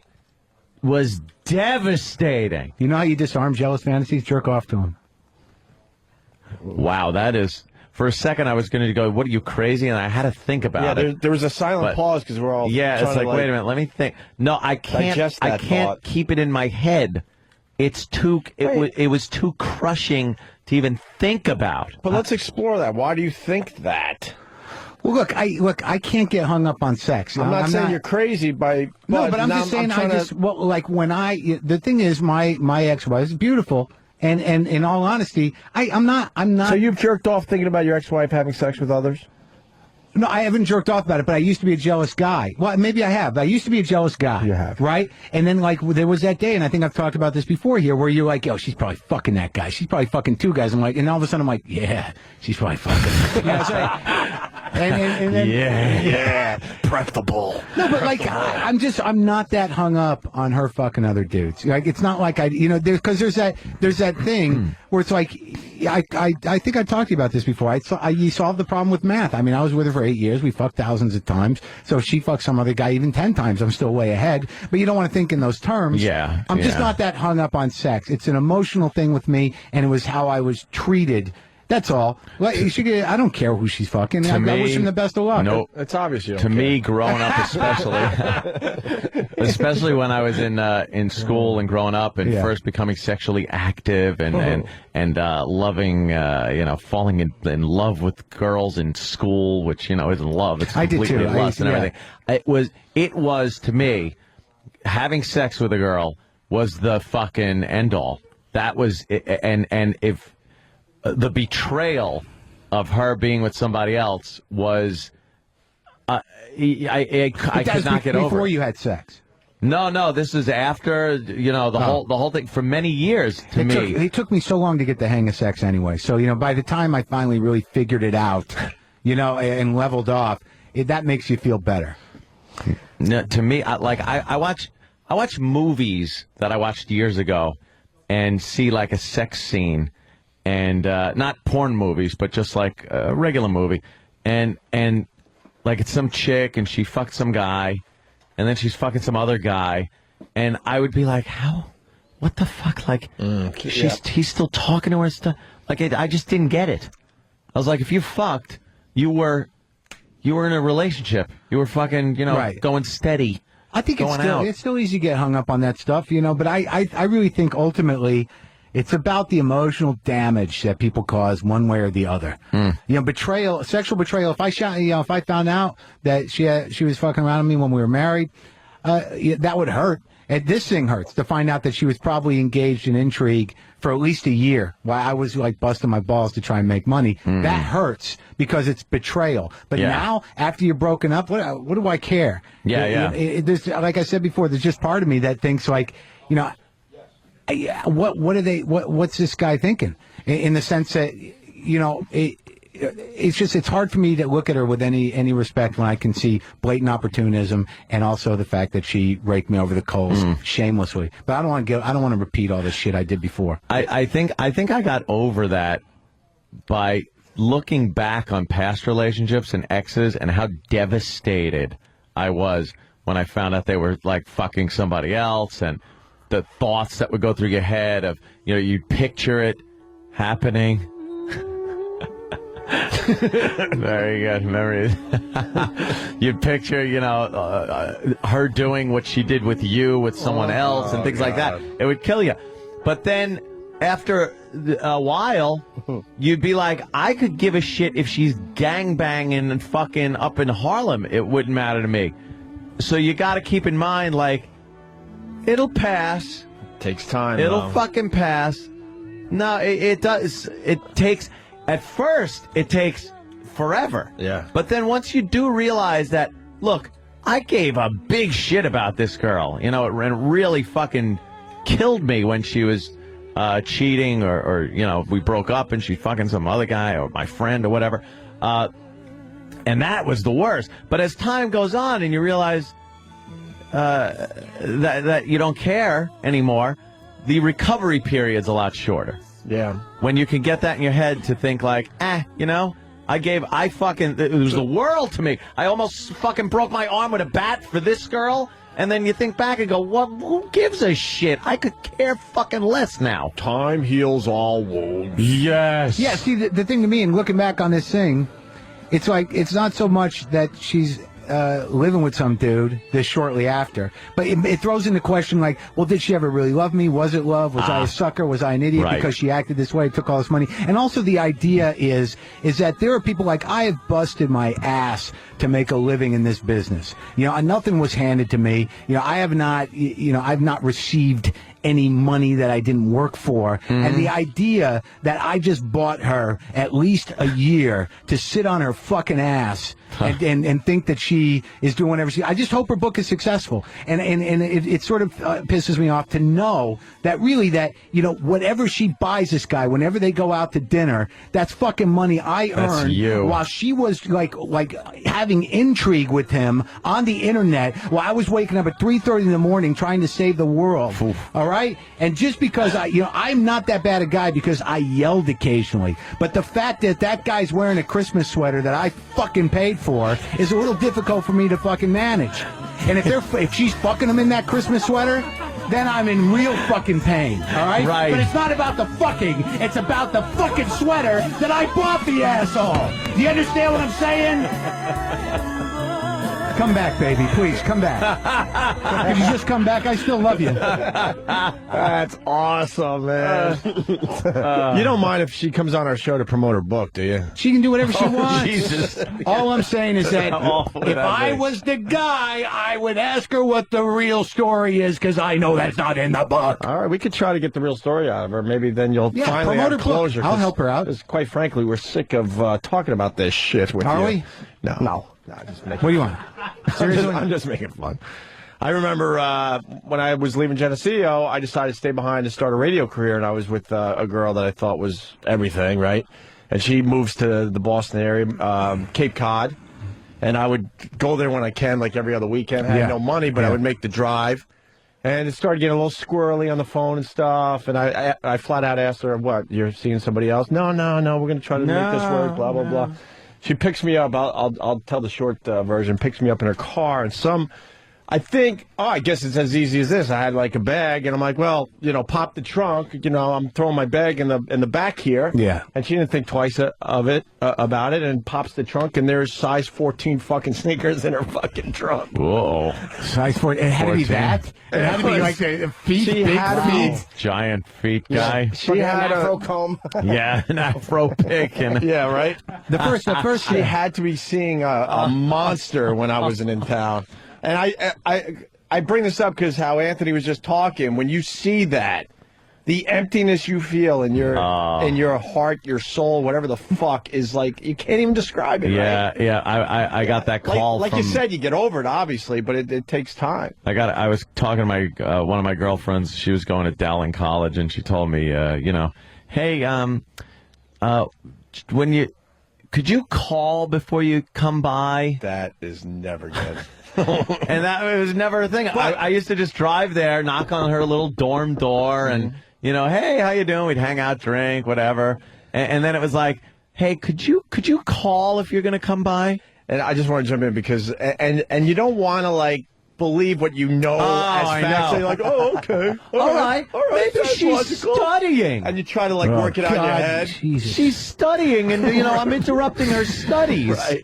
was devastating. You know how you disarm jealous fantasies? Jerk off to them. Wow, that is... For a second, I was going to go, what are you, crazy? And I had to think about it. Yeah, there was a silent pause because we're all Yeah, it's like, wait a minute, let me think. No, I can't keep it in my head. It's too... It was too crushing to even think about. But let's explore that. Why do you think that? Well, look, I can't get hung up on sex. I'm not saying you're crazy No, but I'm just saying the thing is, my ex-wife is beautiful, and in all honesty, I'm not. So you've jerked off thinking about your ex-wife having sex with others? No, I haven't jerked off about it, but I used to be a jealous guy. Well, maybe I have, but I used to be a jealous guy. You have. Right? And then, like, there was that day, and I think I've talked about this before here, where you're like, yo, she's probably fucking that guy. She's probably fucking two guys. I'm like, and all of a sudden I'm like, yeah, she's probably fucking. You know, so and then, yeah, preferable. No, but like, I'm not that hung up on her fucking other dudes. Like, it's not like because there's that thing where it's like, I think I talked to you about this before. You solved the problem with math. I mean, I was with her for 8 years. We fucked thousands of times. So if she fucked some other guy even 10 times, I'm still way ahead. But you don't want to think in those terms. Yeah. I'm just not that hung up on sex. It's an emotional thing with me, and it was how I was treated. That's all. Well, I don't care who she's fucking. I wish him the best of luck. Nope. It's obvious you don't To care. me, growing up especially when I was in school and growing up and first becoming sexually active and loving, falling in love with girls in school, which, isn't love. It's completely lust and everything. It was, to me, having sex with a girl was the fucking end all. That was, and if the betrayal of her being with somebody else was, I could not get over. Before you had sex. No, this is after, the whole thing for many years to me. It took me so long to get the hang of sex anyway. So, by the time I finally really figured it out, and leveled off, that makes you feel better. No, to me, I watch movies that I watched years ago and see like a sex scene. And not porn movies, but just like a regular movie, and like it's some chick and she fucked some guy, and then she's fucking some other guy, and I would be like, how? What the fuck? Like, he's still talking to her and stuff. Like, I just didn't get it. I was like, if you fucked, you were in a relationship. You were fucking, going steady. I think it's still easy to get hung up on that stuff, But I really think ultimately, it's about the emotional damage that people cause one way or the other. Betrayal, sexual betrayal. If I found out that she was fucking around with me when we were married, that would hurt. And this thing hurts to find out that she was probably engaged in intrigue for at least a year while I was like busting my balls to try and make money. That hurts because it's betrayal. But now, after you're broken up, what do I care? There's, like I said before, there's just part of me that thinks like, what's this guy thinking? In the sense that, it's hard for me to look at her with any respect when I can see blatant opportunism and also the fact that she raked me over the coals shamelessly. But I don't want to repeat all this shit I did before. I think I got over that by looking back on past relationships and exes and how devastated I was when I found out they were like fucking somebody else, and the thoughts that would go through your head of, you'd picture it happening. Very good memories. You'd picture, her doing what she did with you, with someone else, and things like that. It would kill you. But then, after a while, you'd be like, I could give a shit if she's gangbanging and fucking up in Harlem. It wouldn't matter to me. So you got to keep in mind, like, it'll pass. Takes time. It'll fucking pass. No, it does. It takes, at first, it takes forever. Yeah. But then once you do realize that, look, I gave a big shit about this girl. You know, it really fucking killed me when she was cheating or, you know, we broke up and she fucking some other guy or my friend or whatever. And that was the worst. But as time goes on and you realize that you don't care anymore, the recovery period's a lot shorter. Yeah. When you can get that in your head to think like, you know, it was the world to me. I almost fucking broke my arm with a bat for this girl. And then you think back and go, who gives a shit? I could care fucking less now. Time heals all wounds. Yes. Yeah, see, the thing to me, and looking back on this thing, it's like, it's not so much that she's living with some dude this shortly after, but it throws into question, like, well, did she ever really love me? Was it love? Was I a sucker? Was I an idiot because she acted this way, took all this money? And also the idea is that there are people like, I have busted my ass to make a living in this business. You know, nothing was handed to me. You know, I've not received any money that I didn't work for. And the idea that I just bought her at least a year to sit on her fucking ass and think that she is doing whatever I just hope her book is successful. And it sort of pisses me off to know that really that, you know, whatever she buys this guy, whenever they go out to dinner, that's fucking money I earned while she was like having intrigue with him on the internet while I was waking up at 3:30 in the morning trying to save the world. All right? And just because I'm not that bad a guy because I yelled occasionally, but the fact that that guy's wearing a Christmas sweater that I fucking paid for is a little difficult for me to fucking manage. And if she's fucking him in that Christmas sweater, then I'm in real fucking pain. All right? Right. But it's not about the fucking. It's about the fucking sweater that I bought the asshole. Do you understand what I'm saying? Come back, baby. Please, come back. If you just come back, I still love you. That's awesome, man. You don't mind if she comes on our show to promote her book, do you? She can do whatever she wants. Jesus. All I'm saying is that Awful if that I is. was the guy, I would ask her what the real story is, because I know that's not in the book. All right, we could try to get the real story out of her. Maybe then you'll finally promote have her book. closure. I'll help her out. Because quite frankly, we're sick of talking about this shit with you. Are we? No. Just making What do you want? Seriously? I'm just making fun. I remember when I was leaving Geneseo, I decided to stay behind to start a radio career, and I was with a girl that I thought was everything, right? And she moves to the Boston area, Cape Cod, and I would go there when I can, like every other weekend. I had no money, but I would make the drive. And it started getting a little squirrely on the phone and stuff, and I flat out asked her, what, you're seeing somebody else? No, we're going to try to make this work, blah, blah, blah. She picks me up. I'll tell the short version. Picks me up in her car, and I guess it's as easy as this. I had like a bag, and I'm like, well, pop the trunk. I'm throwing my bag in the back here. Yeah. And she didn't think twice about it, and pops the trunk, and there's size 14 fucking sneakers in her fucking trunk. Whoa. Size 14. It had to be that? It had to be like the feet, She big had feet. Giant feet guy. She had an afro comb. Yeah, an afro pick. Yeah, right? The first She had to be seeing a monster when I wasn't in town. And I bring this up because how Anthony was just talking. When you see that, the emptiness you feel in your heart, your soul, whatever the fuck, is like, you can't even describe it. Yeah, right? yeah. I got that call. Like you said, you get over it, obviously, but it takes time. I was talking to my one of my girlfriends. She was going to Dowling College, and she told me, hey, could you call before you come by? That is never good. And that it was never a thing. I used to just drive there, knock on her little dorm door, and hey, how you doing? We'd hang out, drink, whatever. And then it was like, hey, could you call if you're going to come by? And I just want to jump in because and you don't want to like believe what you know as I facts. know. And you're like, oh, okay. All right. Maybe that's she's logical. studying. And you try to, like, work it out in your head. Jesus. She's studying, and, I'm interrupting her studies. Right.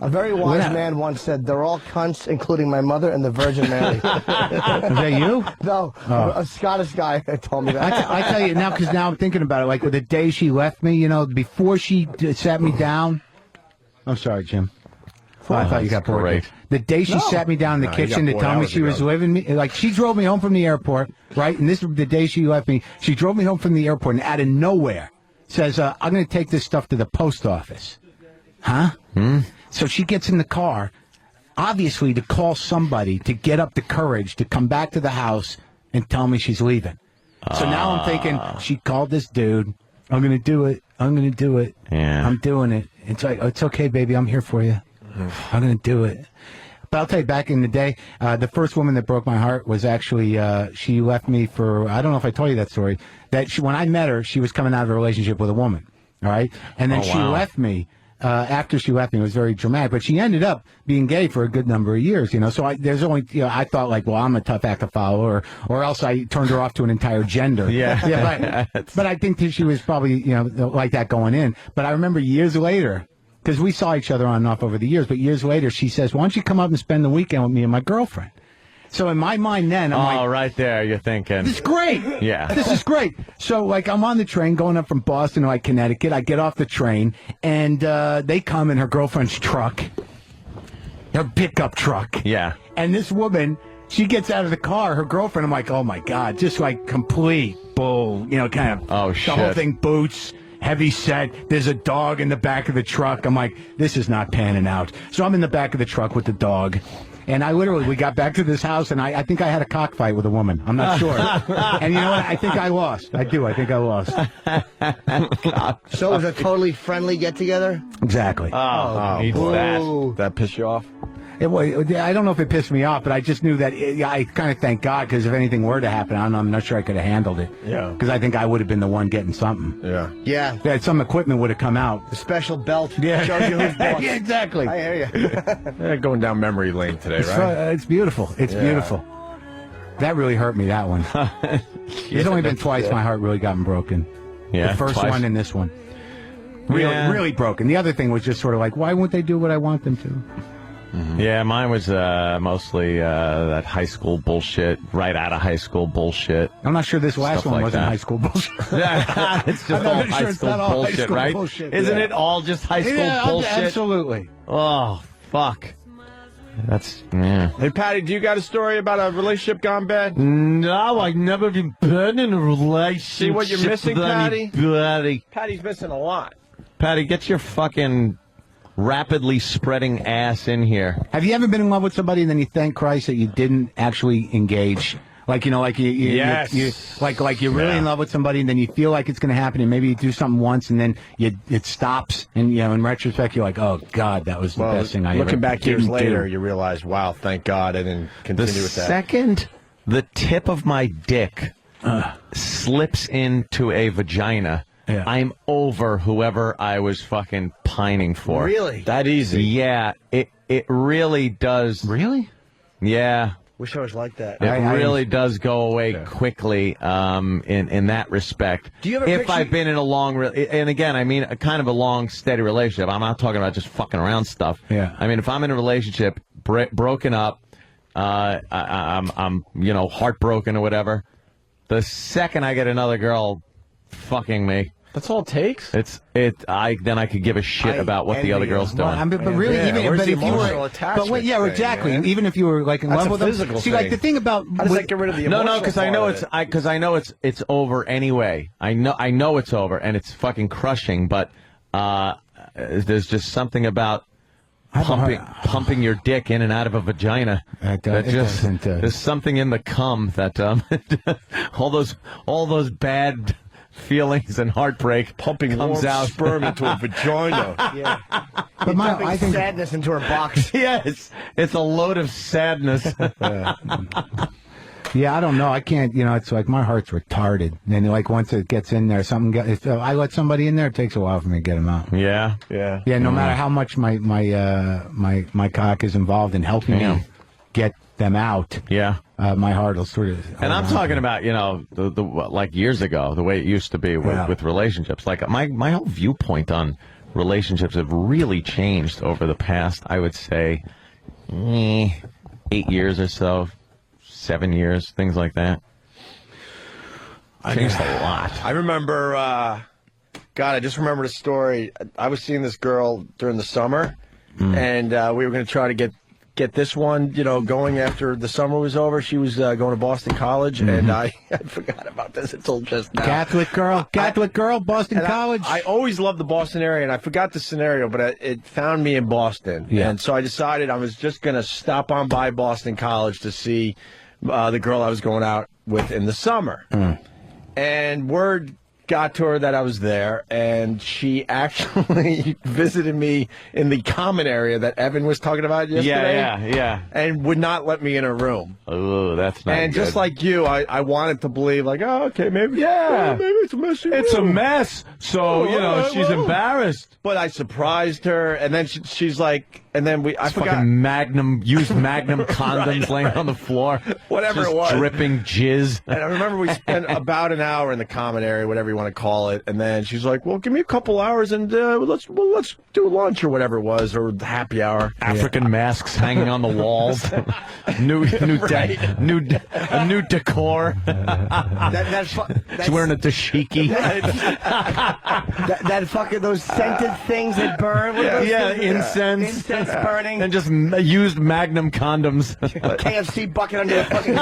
A very wise man once said, "They're all cunts, including my mother and the Virgin Mary." Is that you? No, a Scottish guy told me that. I tell you now, because now I'm thinking about it. Like the day she left me, before she sat me down. I'm sorry, Jim. I thought you got bored. Great. The day she sat me down in the kitchen to tell me she was leaving me, like she drove me home from the airport, right? And this the day she left me. She drove me home from the airport, and out of nowhere says, "I'm going to take this stuff to the post office." Huh? So she gets in the car, obviously to call somebody to get up the courage to come back to the house and tell me she's leaving. So now I'm thinking, she called this dude. I'm going to do it. I'm going to do it. Yeah. I'm doing it. It's like, it's okay, baby. I'm here for you. I'm going to do it. But I'll tell you, back in the day, the first woman that broke my heart was actually, she left me for, I don't know if I told you that story, that when I met her, she was coming out of a relationship with a woman. All right. And then she left me. After she left me, it was very dramatic, but she ended up being gay for a good number of years, So there's only, I thought like, well, I'm a tough act to follow, or else I turned her off to an entire gender. Yeah. But I think that she was probably, like that going in. But I remember years later, because we saw each other on and off over the years, but years later, she says, "Why don't you come up and spend the weekend with me and my girlfriend?" So in my mind then, I'm like, right there, you're thinking. this is great. Yeah. This is great. So, like, I'm on the train going up from Boston to, like, Connecticut. I get off the train, and they come in her girlfriend's truck, her pickup truck. Yeah. And this woman, she gets out of the car, her girlfriend, I'm like, oh, my God, just, like, complete bull, kind of. Oh, the shit. whole thing, boots. Heavy set. There's a dog in the back of the truck. I'm like, this is not panning out. So I'm in the back of the truck with the dog. And we got back to this house, and I think I had a cockfight with a woman. I'm not sure. And you know what? I think I lost. I do. I think I lost. So it was a totally friendly get-together? Exactly. That pissed you off? I don't know if it pissed me off, but I just knew that I kind of thank God, because if anything were to happen, I'm not sure I could have handled it. Yeah. Because I think I would have been the one getting something. Yeah. Yeah. Some equipment would have come out. The special belt shows you who's boss. Yeah, exactly. I hear you. Going down memory lane today, right? It's beautiful. It's beautiful. That really hurt me, that one. There's only been twice my heart really gotten broken. Yeah, the first twice. one and this one. Really broken. The other thing was just sort of like, why won't they do what I want them to? Mm-hmm. Yeah, mine was mostly that high school bullshit, right out of high school bullshit. I'm not sure this last Stuff one like wasn't that. high school bullshit. It's just all high school bullshit, right? Isn't it all just high school bullshit? Absolutely. Oh, fuck. Hey, Patty, do you got a story about a relationship gone bad? No, I've never been in a relationship. See what you're missing, with Patty? anybody. Patty's missing a lot. Patty, get your fucking rapidly spreading ass in here. Have you ever been in love with somebody and then you thank Christ that you didn't actually engage? Like, Yes. you're really in love with somebody and then you feel like it's going to happen and maybe you do something once and then it stops and, in retrospect, you're like, oh, God, that was the best thing I ever Looking back years didn't later, do. you realize, wow, thank God I didn't continue with that. The second the tip of my dick slips into a vagina, I'm over whoever I was fucking pining for. Really? That easy? Yeah, it really does. Really? Yeah. Wish I was like that. It really does go away quickly in that respect. Do you have a if picture? I've been in a long, and again, I mean, a kind of a long, steady relationship. I'm not talking about just fucking around stuff. Yeah. I mean, if I'm in a relationship, broken up, I'm heartbroken or whatever, the second I get another girl fucking me, That's all it takes? then I could give a shit about what the other girl's doing. But really, where's the if you emotional were, attachment but thing, exactly. man? Even if you were like in That's love a with them, physical see, like thing. the thing about How does that get rid of the emotional No, because I know part of it? it's over anyway. I know it's over and it's fucking crushing. But there's just something about pumping your dick in and out of a vagina. There's something in the cum that all those bad feelings and heartbreak pumping comes warm out sperm into a vagina. Yeah. But I think sadness into her box. Yes, it's a load of sadness. Yeah, I don't know. I can't. It's like my heart's retarded. And like once it gets in there, if I let somebody in there, it takes a while for me to get them out. Yeah. Yeah. Yeah. No matter how much my cock is involved in helping me get them out. Yeah. My heart will sort of. And I'm talking about, the like years ago, the way it used to be with relationships. Like my whole viewpoint on relationships have really changed over the past, I would say, 8 years or so, 7 years, things like that. Changed a lot. I remember, I just remembered a story. I was seeing this girl during the summer, and we were going to try to get this one, going after the summer was over. She was going to Boston College, and I forgot about this until just now. Catholic girl, Boston College. I always loved the Boston area, and I forgot the scenario, but it found me in Boston. Yeah. And so I decided I was just going to stop on by Boston College to see the girl I was going out with in the summer. And word got to her that I was there, and she actually visited me in the common area that Evan was talking about yesterday. Yeah. And would not let me in her room. Oh, that's not And good. just like you, I wanted to believe, like, oh, okay, maybe maybe it's a messy It's a room. mess. So, she's embarrassed. But I surprised her, and then she's like, and then I forgot. Fucking used Magnum condoms laying on the floor. Whatever just it was. dripping jizz. And I remember we spent about an hour in the common area, whatever you want to call it. And then she's like, well, give me a couple hours and let's do lunch or whatever it was, or happy hour. African masks hanging on the walls. new decor. She's wearing a dashiki. that fucking those scented things that burn. What are those things? Incense burning. And just used Magnum condoms. KFC bucket under the fucking.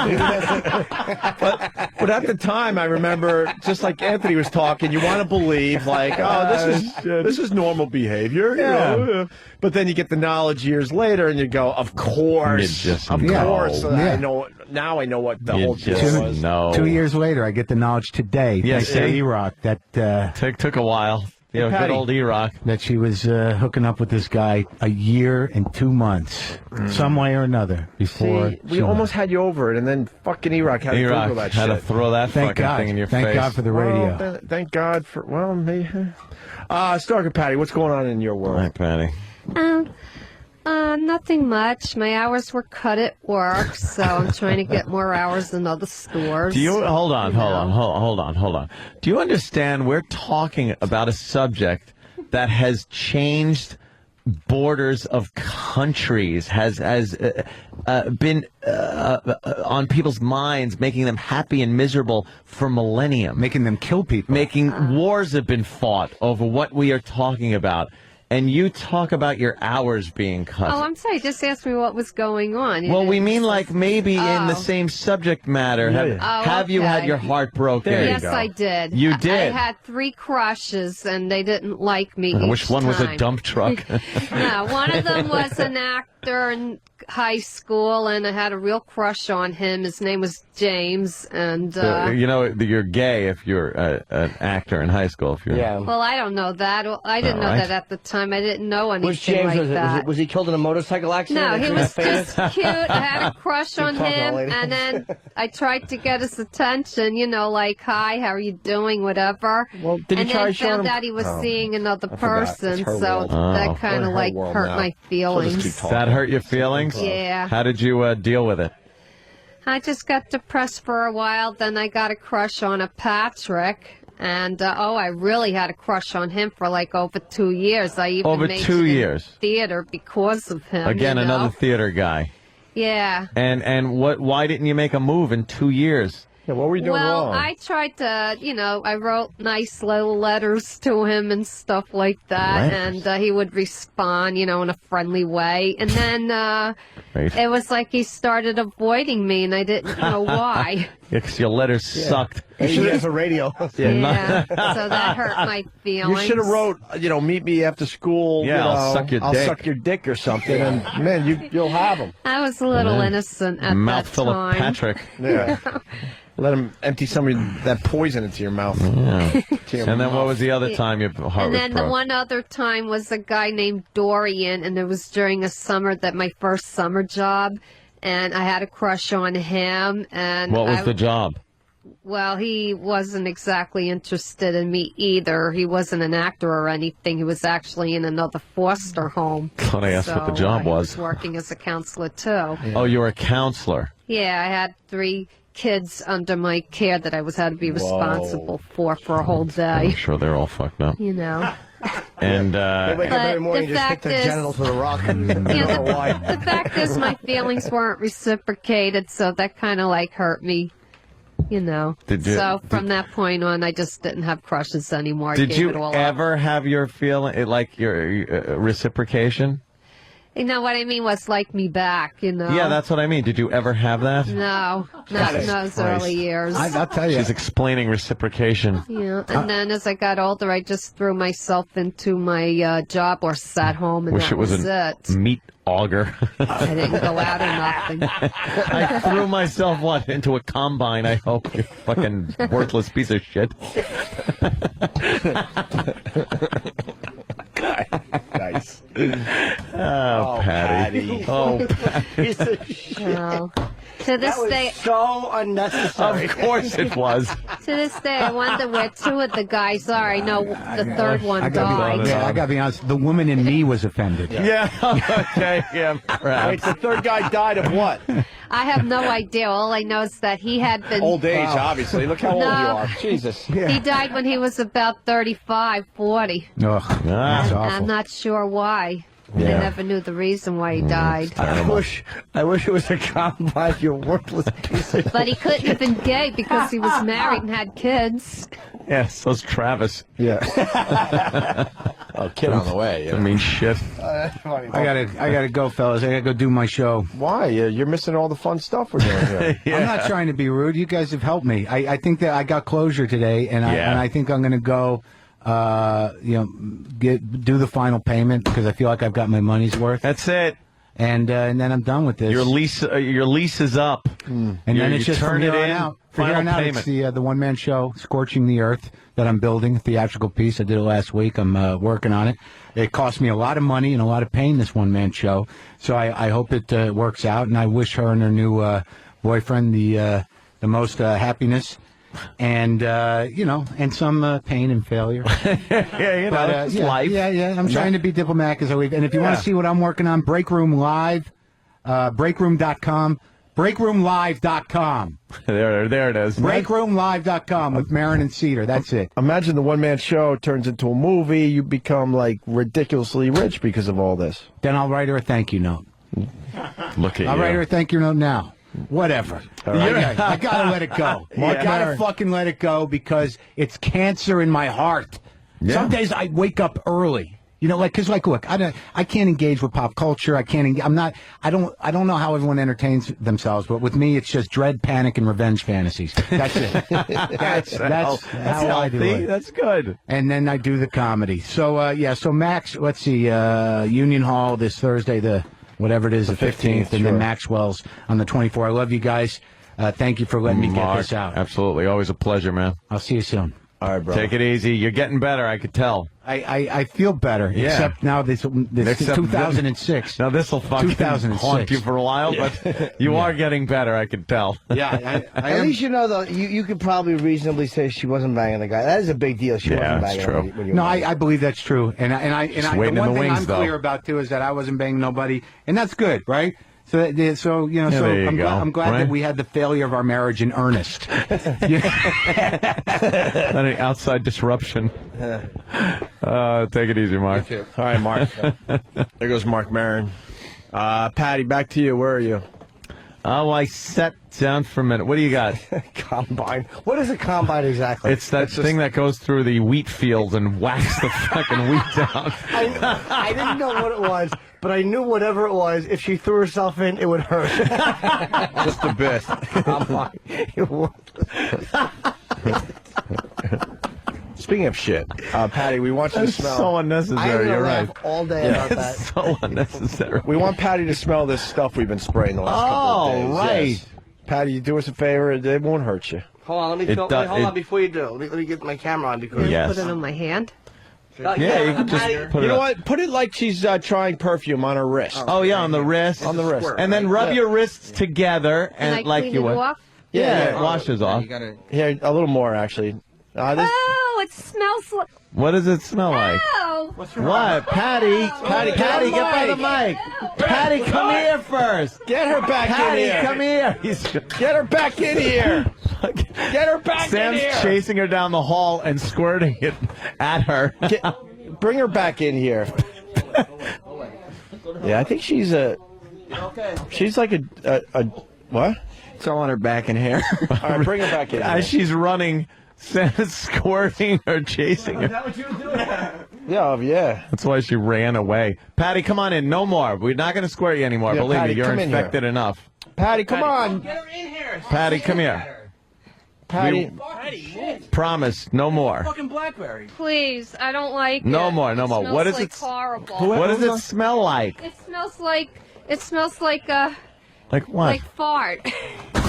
But at the time, I remember, just like Anthony was talking, you want to believe, like, oh, this is normal behavior. You know? But then you get the knowledge years later, and you go, of course. Of course. I know. Now I know what the whole deal was. 2 years later, I get the knowledge today. Yes, thanks to E-Rock, that took a while. Good old E-Rock. That she was hooking up with this guy a year and 2 months, some way or another. Before we almost had you over it, and then fucking E-Rock had to Google that shit. Had to throw that fucking thing in your face. Thank God for the radio. Well, thank God for maybe. Starker Patty, what's going on in your world? Hi, Patty. Nothing much. My hours were cut at work, so I'm trying to get more hours in other stores. Do you hold on? Do you understand? We're talking about a subject that has changed borders of countries, has been on people's minds, making them happy and miserable for millennia, making them kill people, making wars have been fought over what we are talking about. And you talk about your hours being cut. Oh, I'm sorry. Just ask me what was going on. Well, we mean like maybe in the same subject matter. Have you had your heart broken? Yes, I did. You did? I had 3 crushes, and they didn't like me Which one was a dump truck? No, one of them was an actor in high school, and I had a real crush on him. His name was James, and you're gay if you're an actor in high school. If you're Well, I don't know that. I didn't know that at the time. I didn't know anything Which James like that. Was he killed in a motorcycle accident? No, he was just cute. I had a crush on him, and then I tried to get his attention, like, hi, how are you doing, whatever. Well, did and you try then showing found him? out he was Oh. seeing another I forgot. It's person, her so world. that kind of, We're in her world hurt now. my feelings. That hurt your feelings? Yeah. How did you deal with it? I just got depressed for a while, then I got a crush on a Patrick. And, I really had a crush on him for like over 2 years. I even Over made 2 it in years? theater because of him. Again, another theater guy. Yeah. And why didn't you make a move in 2 years? Yeah, what were you doing Well, wrong? I tried to, I wrote nice little letters to him and stuff like that, and he would respond, in a friendly way. And then it was like he started avoiding me, and I didn't know why. Because your letters sucked. You should have a radio. Yeah, so that hurt my feelings. You should have wrote, meet me after school. Yeah, I'll suck your dick. I'll suck your dick or something, and man, you'll have them. I was a little innocent at Mouthful that time. of Patrick. Yeah. Let him empty some of that poison into your mouth. Yeah. Your And then mouth. what was the other time your heart And was then broke? the one other time was a guy named Dorian, and it was during a summer my first summer job. and I had a crush on him. And What was the job? Well, he wasn't exactly interested in me either. He wasn't an actor or anything. He was actually in another foster home. I thought I asked what the job He was. was working as a counselor, too. Oh, you were a counselor. Yeah, I had 3 kids under my care that I had to be responsible for a whole day. I'm sure they're all fucked up. You know. And They wake up every morning and just hit their genitals with a rock. The fact is, my feelings weren't reciprocated, so that kind of like hurt me. You know. So from that point on, I just didn't have crushes anymore. I Did gave you it all ever have your feeling, like your reciprocation? You know what I mean? Was like me back, you know? Yeah, that's what I mean. Did you ever have that? No, not in those early years. I'll tell you. She's explaining reciprocation. Yeah, and then as I got older, I just threw myself into my job or sat home, and Wish that it was it. a meat auger. I didn't go out or nothing. I threw myself, into a combine, I hope, you fucking worthless piece of shit. Nice. Oh, Patty. Oh, Patty. Piece of shit. No. To this That was day, so unnecessary. Of course it was. to this day, I wonder where 2 of the guys are. I know the third one I died. gotta be honest. The woman in me was offended. Yeah. Okay. Yeah. Perhaps. Wait, the third guy died of what? I have no idea. All I know is that he had been Old age, obviously. Look how old you No. are. Jesus. He died when he was about 35, 40. Ugh, that's awful. I'm not sure why. Yeah. I never knew the reason why he died. I wish it was a combine. You worthless piece of But he couldn't have been gay because he was married and had kids. Yeah, so's Travis. Yeah. Oh, kid on the way. I mean, shit. I gotta go, fellas. I gotta go do my show. Why? You're missing all the fun stuff we're doing here. I'm not trying to be rude. You guys have helped me. I think that I got closure today, and I think I'm gonna go. Do the final payment because I feel like I've got my money's worth. That's it. And then I'm done with this. Your lease is up. And then it's just from here on out. From here on out, it's the one-man show, Scorching the Earth, that I'm building, a theatrical piece. I did it last week. I'm working on it. It cost me a lot of money and a lot of pain, this one-man show. So I hope it works out, and I wish her and her new boyfriend the most happiness. And and some pain and failure. Yeah, it's life. Yeah. I'm trying to be diplomatic as I leave. And if you want to see what I'm working on, Break Room Live, breakroom.com, breakroomlive.com. There it is. Breakroomlive.com with Maron and Cedar. That's it. Imagine the one-man show turns into a movie. You become, like, ridiculously rich because of all this. Then I'll write her a thank you note. Look at I'll you. write her a thank you note now. Whatever. Right. I gotta let it go. I gotta fucking let it go because it's cancer in my heart. Yeah. Some days I wake up early. Because look, I can't engage with pop culture. I can't. I don't know how everyone entertains themselves, but with me, it's just dread, panic, and revenge fantasies. That's it. That's how I do it. That's good. And then I do the comedy. So So Max, let's see, Union Hall this Thursday, whatever it is, the 15th, and then Maxwell's on the 24th. I love you guys. Thank you for letting me get this out. Absolutely. Always a pleasure, man. I'll see you soon. All right, bro. Take it easy. You're getting better, I could tell. I feel better, Yeah. except now this Except 2006. Now this will fucking 2006. haunt you for a while, but you are getting better, I can tell. Yeah, At least you know, though, you could probably reasonably say she wasn't banging the guy. That is a big deal. She wasn't banging true. him when you No, were I believe that's true, and Just the waiting in one the thing wings, I'm though. clear about too is that I wasn't banging nobody, and that's good, right? So there you I'm glad right? that we had the failure of our marriage in earnest. Not any outside disruption. Take it easy, Mark. All right, Mark. There goes Mark Maron. Patty, back to you. Where are you? Oh, I sat down for a minute. What do you got? Combine. What is a combine exactly? It's that thing that goes through the wheat fields and whacks the fucking wheat down. I didn't know what it was, but I knew whatever it was, if she threw herself in, it would hurt. Just a bit. Combine. Speaking of shit, Patty, we want you to That's smell. so unnecessary. I'm gonna You're laugh right. all day about that. It's so unnecessary. We want Patty to smell this stuff we've been spraying the last couple of days. right. Yes. Patty, you do us a favor. It won't hurt you. Hold on, let me hold on before you do. Let me get my camera on because Yes. Put it on my hand. Yeah, you can just put it You know up. what? Put it like she's trying perfume on her wrist. Oh, yeah, on the wrist. On the wrist. And then rub your wrists together And I like clean you it would. off? Yeah, it washes off. Here, a little more, actually. Oh, it smells like... What does it smell like? Oh. What? Patty, get by the mic. Patty, come here first. Get her back Patty, in here. come here. Get her back in here. Get her back Sam's in here. chasing her down the hall and squirting it at her. Bring her back in here. Yeah, I think she's like a what? It's all on her back and hair. All right, bring her back in. As she's running, Sam's squirting her, chasing her. what you were doing? Yeah. That's why she ran away. Patty, come on in. No more. We're not going to squirt you anymore. Yeah, Believe Patty, me, you're come in here. infected enough. Patty, come on. Get her in here. Patty, come here. Patty. Promise, no more. Fucking blackberry. Please, I don't like it. No more, no more. Smells What does like it? horrible. What does it smell like? It smells like Like what? like fart.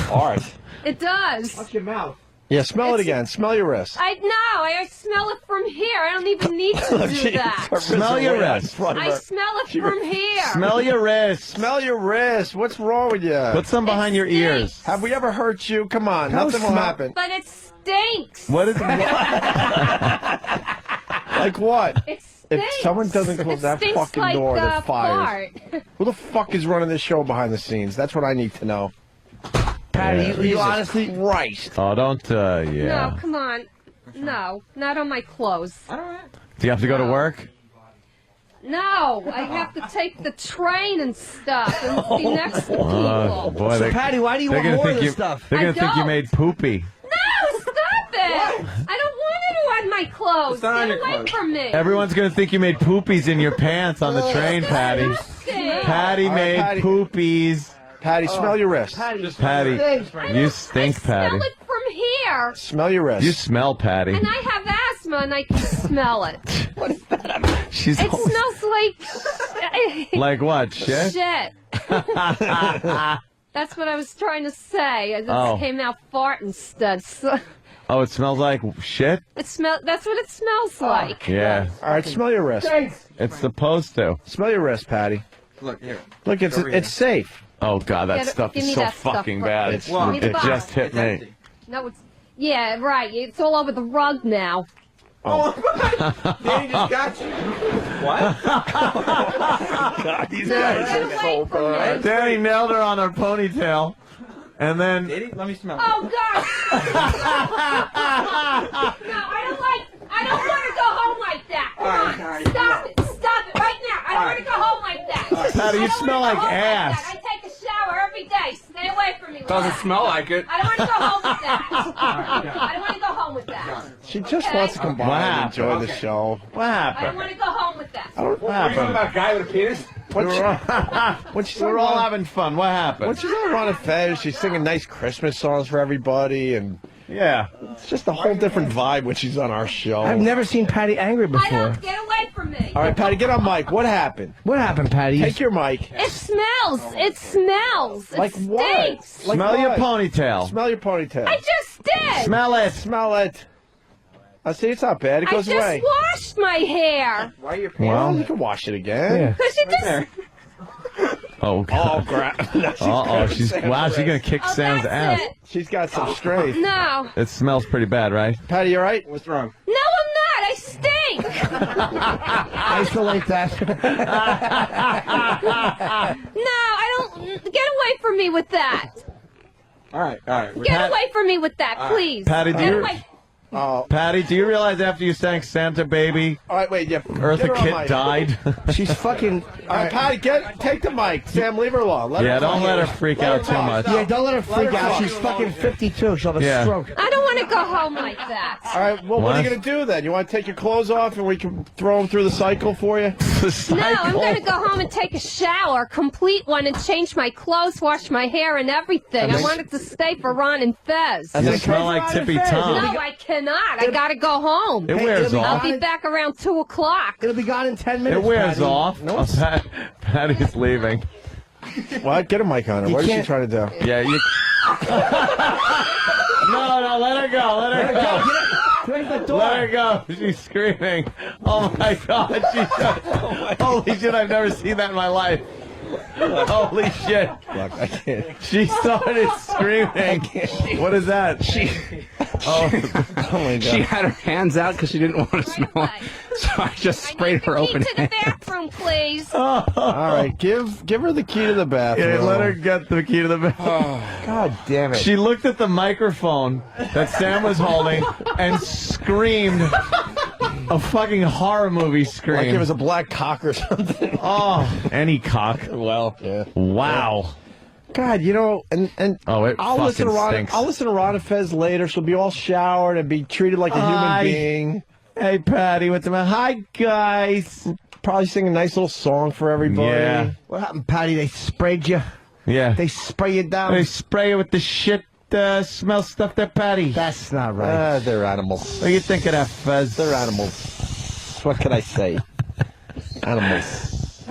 Art. It does. Watch your mouth. Yeah, smell it again. Smell your wrist. I know. I smell it from here. I don't even need to do that. Smell your wrist. I smell it from here. Smell your wrist. Smell your wrist. What's wrong with you? Put some behind your ears. Have we ever hurt you? Come on. How Nothing will smell- happen. But it stinks. What is it? Like what? It stinks. If someone doesn't close It that stinks fucking like, door, they're fired. fart. Who the fuck is running this show behind the scenes? That's what I need to know. Patty, Yeah. you honestly... Christ. Oh, don't. No, Yeah. come on. No, not on my clothes. Do you have to go to work? No, I have to take the train and stuff and be next to people. Oh boy, So, Patty, why do you they're want gonna more think of this you, stuff? They're I gonna think you don't. made poopy. No, stop it! I don't want it on my clothes. Get away from me. Everyone's gonna think you made poopies in your pants on the train, Patty. Disgusting. Patty All right, made Patty. poopies. Patty, smell your wrist. Patty, you I stink, Patty. smell it from here. Smell your wrist. You smell, Patty. And I have asthma and I can smell it. She's It always- smells like... like what? Shit. Shit. That's what I was trying to say. I just Oh. came out fart instead. So Oh, it smells like shit. that's what it smells like. Yeah, All right, smell your wrist. it's supposed to. Smell your wrist, Patty. Look, here. Look, it's safe. Oh God, that Get it- stuff give is me so that stuff fucking first. bad. It's- Give me the It box. just hit me. No, it's yeah, right. It's all over the rug now. Danny just got you. God, these guys Get are away so from bad. me. Danny nailed her on her ponytail, and then Let me smell. Oh God! No, I don't want to go home like that. Come on, stop it right now. I don't want to go home like that. Patty, you I don't smell wanna like go home ass. that. I take a shower every day. Stay away from me. with Doesn't that. smell like it. I don't want to go home with that. I don't want to go home with that. She just Okay. wants to come by What and happened? enjoy the show. what I don't happened? want to go home with that. What happened? about a guy with a penis? When she's We're all on, having fun. What happened? when she's on Ron and Fez, she's singing nice Christmas songs for everybody, and Yeah. it's just a whole different vibe when she's on our show. I've never seen Patty angry I before. don't get away from me. All right, Patty, get on mic. What happened? What happened, Patty? Take your mic. It smells. It smells. Like it what? stinks. Like Smell your what? ponytail. Smell your ponytail. I just did. Smell it. Smell it. I see it's not bad. It I goes just away. washed my hair. Why are your Well, pants? you can wash it again. Yeah. Cause you just. Oh Oh, God. crap. Oh, she's wow. She's gonna kick Oh, Sam's that's ass. it. She's got some strength. No. It smells pretty bad, right? Patty, you all right? What's wrong? No, I'm not. I stink. Isolate that. No, I don't. Get away from me with that. All right. Get away from me with that, please. Patty, do Get you- away. Oh, Patty, do you realize after you sang Santa Baby, all right, wait. Yeah. Eartha Get her on Kitt mic. died? She's fucking. All right, Patty, take the mic. Sam, leave her alone. Let Yeah, her don't talk. let her freak out too much. Yeah, don't let her freak her out. talk. She's fucking 52. She'll have a Yeah. stroke. I don't want to go home like that. All right, well, what are you What? going to do then? You want to take your clothes off and we can throw them through the cycle for you? No, I'm going to go home and take a shower, complete one, and change my clothes, wash my hair, and everything. I wanted to stay for Ron and Fez. You smell like Tippy Tom. No, I cannot. I got to go home. It wears it'll be off. I'll be back around 2 o'clock. It'll be gone in 10 It minutes. wears Patty. off. No, Patty's leaving. What? Get a mic on her. You What is she can't- trying to do? Yeah, you. No, let her go. Let her go. Let her go. She's screaming. Oh my God. Holy shit, I've never seen that in my life. Holy shit. Look, I can't. She started screaming. What is that? Oh my God. She had her hands out because she didn't want to smell it. So I just sprayed her open To the bathroom, please. All right, give her the key to the bathroom. Yeah, let her get the key to the bathroom. God damn it. She looked at the microphone that Sam was holding and screamed a fucking horror movie scream. Like it was a black cock or something. Oh, any cock. Well, yeah. Wow. God, you know, and oh, it I'll listen to Ron. stinks. I'll listen to Ron and Fez later. She'll be all showered and be treated like a human being. Hey, Patty, what's the matter? Hi, guys. Probably sing a nice little song for everybody. Yeah. What happened, Patty? They sprayed you? Yeah. They spray you down? They spray you with the shit smell stuff there, Patty. That's not right. They're animals. What do you think of that, Fez? They're animals. What can I say? Animals.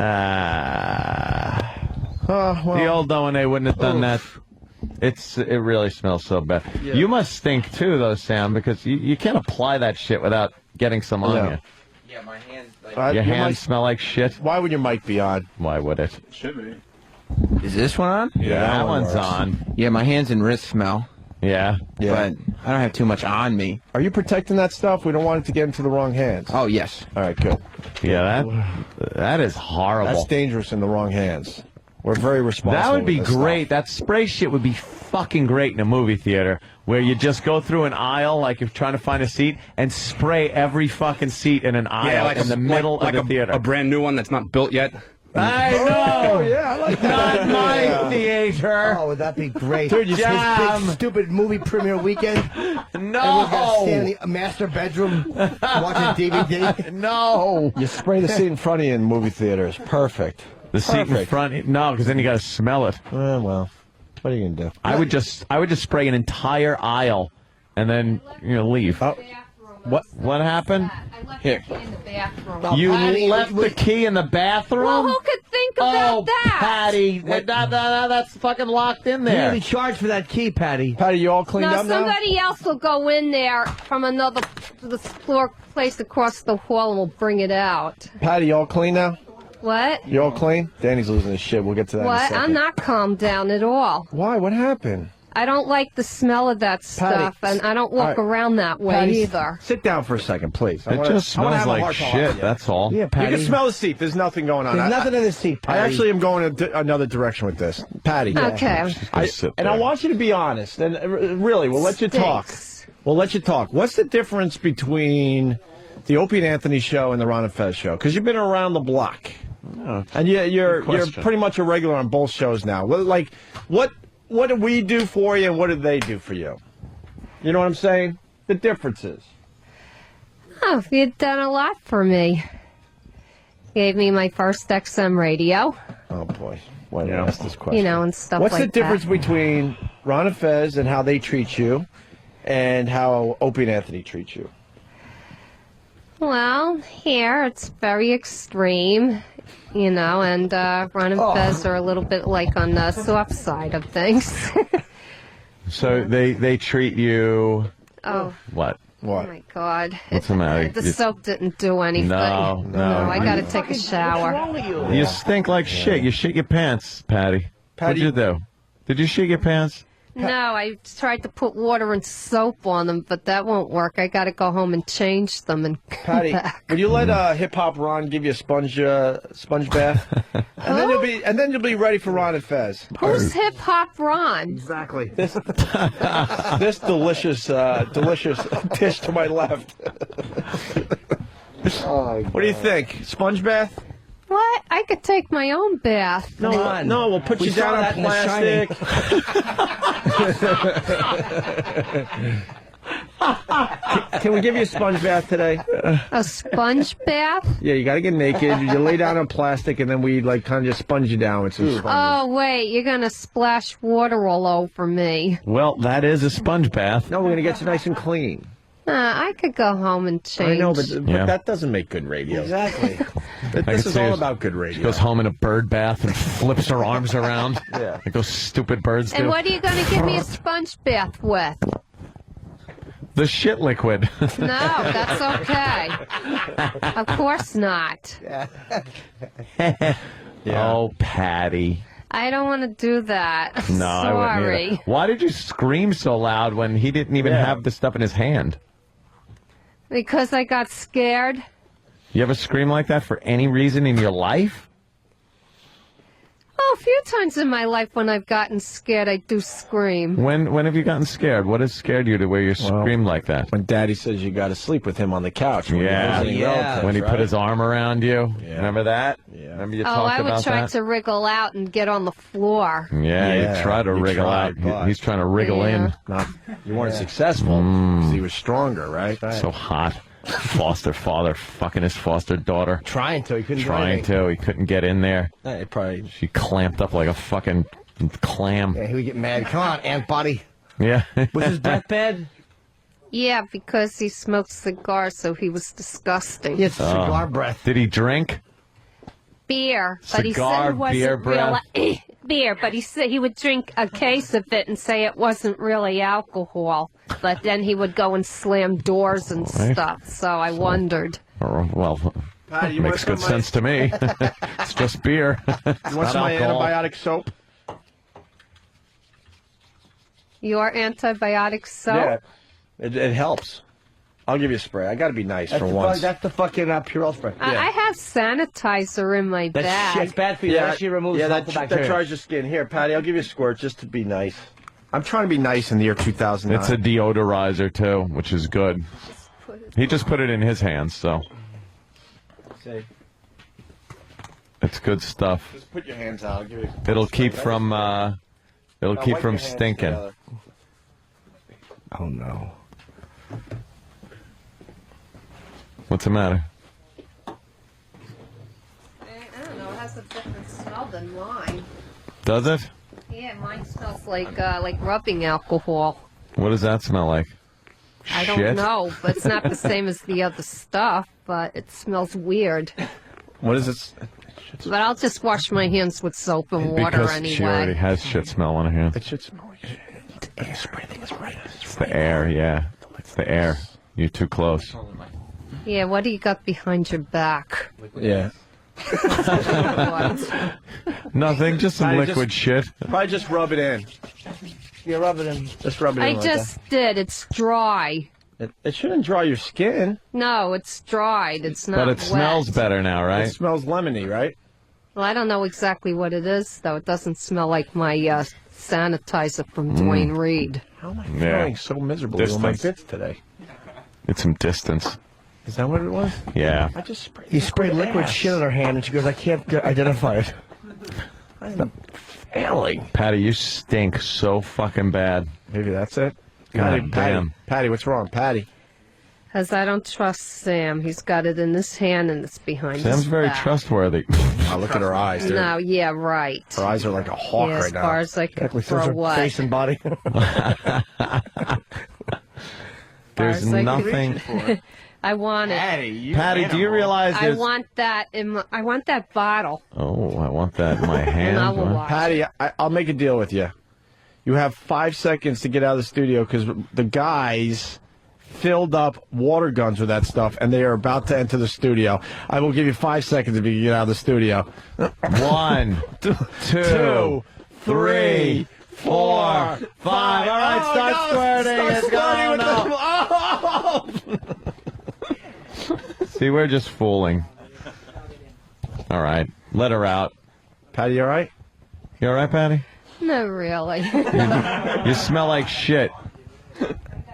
Well. The old O&A wouldn't have done that. It really smells so bad. Yeah. You must stink too, though, Sam, because you can't apply that shit without getting some on you. Yeah, my hands. Your hands smell like shit. Why would your mic be on? Why would it? Should be. Is this one on? Yeah, that one's on. Yeah, my hands and wrists smell. Yeah. But I don't have too much on me. Are you protecting that stuff? We don't want it to get into the wrong hands. Oh, yes. All right, good. Yeah, that is horrible. That's dangerous in the wrong hands. We're very responsible. That would be with this great. stuff. That spray shit would be fucking great in a movie theater where you just go through an aisle like you're trying to find a seat and spray every fucking seat in an aisle in the middle of the theater. A brand new one that's not built yet. I know. Oh, yeah, I like that. Not my theater. Oh, would that be great? Dude, His Jam. big, stupid movie premiere weekend. No. Everyone's got to stay in the master bedroom watching DVD. No. You spray the seat in front of you in movie theaters. Perfect. The seat in front? No, because then you got to smell it. Well, what are you gonna do? I would just spray an entire aisle and then leave. Oh. What happened? I left Here. the key in the bathroom. You left the key in the bathroom? Well, who could think about that? Patty, that's fucking locked in You there. need to charge for that key, Patty. Patty, you all cleaned No, up now? somebody else will go in there from another place across the hall and will bring it out. Patty, you all clean now? What? You all clean? Danny's losing his shit. We'll get to that in a What? second. I'm not calmed down at all. Why? What happened? I don't like the smell of that stuff, and I don't walk around that way Patty, either. Sit down for a second, please. It just smells like shit, that's all. Yeah, Patty. You can smell the seat. There's nothing going on. There's nothing in the seat, Patty. I actually am going another direction with this. Patty. Okay. I want you to be honest. And really, we'll let you talk. We'll let you talk. What's the difference between the Opie and Anthony show and the Ron and Fez show? Because you've been around the block. And you're pretty much a regular on both shows now. Like, what did we do for you and what did they do for you? You know what I'm saying? The differences. Oh, you've done a lot for me. Gave me my first XM radio. Oh, boy. Why did I ask this question? And stuff What's like the difference that. between Ron and Fez and how they treat you and how Opie and Anthony treat you? Well, here it's very extreme, and Ron and Fez are a little bit like on the soft side of things. So they treat you... Oh. What? Oh, my God. What's the matter? The soap didn't do anything. No. I got to take a shower. You stink like shit. You shit your pants, Patty. What'd you do? Did you shit your pants? No, I tried to put water and soap on them, but that won't work. I got to go home and change them and come Patty, back. would you let Hip Hop Ron give you a sponge bath, and then you'll be ready for Ron and Fez. Who's Hip Hop Ron? Exactly. This delicious dish to my left. What do you think? Sponge bath? What? I could take my own bath. No, we'll put you down on plastic. Can we give you a sponge bath today? A sponge bath? Yeah, you got to get naked. You lay down on plastic, and then we kind of just sponge you down with some sponge. Oh, wait, you're going to splash water all over me. Well, that is a sponge bath. No, we're going to get you nice and clean. I could go home and change. I know, but that doesn't make good radio. Exactly. This is all about good radio. She goes home in a bird bath and flips her arms around. Yeah. Like those stupid birds do. And what are you going to give me a sponge bath with? The shit liquid. No, that's okay. Of course not. Oh, Patty. I don't want to do that. No, I wouldn't Sorry. either. Why did you scream so loud when he didn't even have the stuff in his hand? Because I got scared. You ever scream like that for any reason in your life? Oh, a few times in my life when I've gotten scared, I do scream. When have you gotten scared? What has scared you to where you scream like that? When Daddy says you got to sleep with him on the couch. When Yeah, you're visiting relatives, when he right? put his arm around you. Yeah. Remember that? Yeah. Remember you talked I would about try that? to wriggle out and get on the floor. Yeah, he tried to wriggle out. He's trying to wriggle in. You weren't successful because he was stronger, right? So hot. Foster father fucking his foster daughter. Trying to. He couldn't do Trying anything. to. He couldn't get in there. She clamped up like a fucking clam. Yeah, he would get mad. Come on, Aunt Buddy. Yeah. Was his breath bad? Yeah, because he smoked cigars, so he was disgusting. He had cigar breath. Did he drink? Beer, but he said Cigar, it wasn't beer real breath? beer. But he said he would drink a case of it and say it wasn't really alcohol. But then he would go and slam doors and Right. stuff. So I wondered. Well, Patty, you makes want good some of sense to me. It's just beer. You want some of my antibiotic soap? Your antibiotic soap? Yeah, it helps. I'll give you a spray. I got to be nice for once. That's the fucking Purell spray. I have sanitizer in my bag. It's bad for you. That actually removes that harmful bacteria. dries your skin. Here, Patty, I'll give you a squirt just to be nice. I'm trying to be nice in the year 2009. It's a deodorizer, too, which is good. He just put it in his hands, so See, it's good stuff. just put your hands out. I'll give you It'll keep from Now keep wipe from your hands stinking. together. Oh, no. What's the matter? I don't know. It has a different smell than mine. Does it? Yeah, mine smells like rubbing alcohol. What does that smell like? I Shit? don't know, but it's not the same as the other stuff, but it smells weird. What is it? But I'll just wash my hands with soap and water Because anyway. she already has shit smell on her hands. It should smell like shit. It's the air, yeah. It's the air. You're too close. Yeah, what do you got behind your back? Yeah. Nothing, just some Patty, liquid shit. Probably just rub it in. Yeah, rub it in. Just rub it in. I like just did. It's dry. that. It shouldn't dry your skin. No, it's dried. It's not But it wet. smells better now, right? It smells lemony, right? Well, I don't know exactly what it is, though. It doesn't smell like my sanitizer from Dwayne Reed. How am I Yeah. feeling so miserable doing my Distance. bits today? It's some distance. Is that what it was? Yeah. I just sprayed. He sprayed liquid shit on her hand, and she goes, I can't identify it. I'm failing. Patty, you stink so fucking bad. Maybe that's it. God damn. Patty, what's wrong? Patty. Because I don't trust Sam. He's got it in his hand and it's behind Sam's his very back. trustworthy. Oh, look at her eyes. They're- No, yeah, right. Her eyes are like a hawk Yeah, right as now. far as I can throw what. Face and body. There's As I can- nothing. I want it. Patty, do you realize I there's... want that in my, I want that bottle. Oh, I want that in my hand. I will huh? watch. Patty, I'll make a deal with you. You have 5 seconds to get out of the studio because the guys filled up water guns with that stuff, and they are about to enter the studio. I will give you 5 seconds if you can get out of the studio. 1, 2, 3, 4, 5. All right, start squirting. It's going See, we're just fooling. All right, let her out. Patty, you all right? You all right, Patty? No, really. You smell like shit.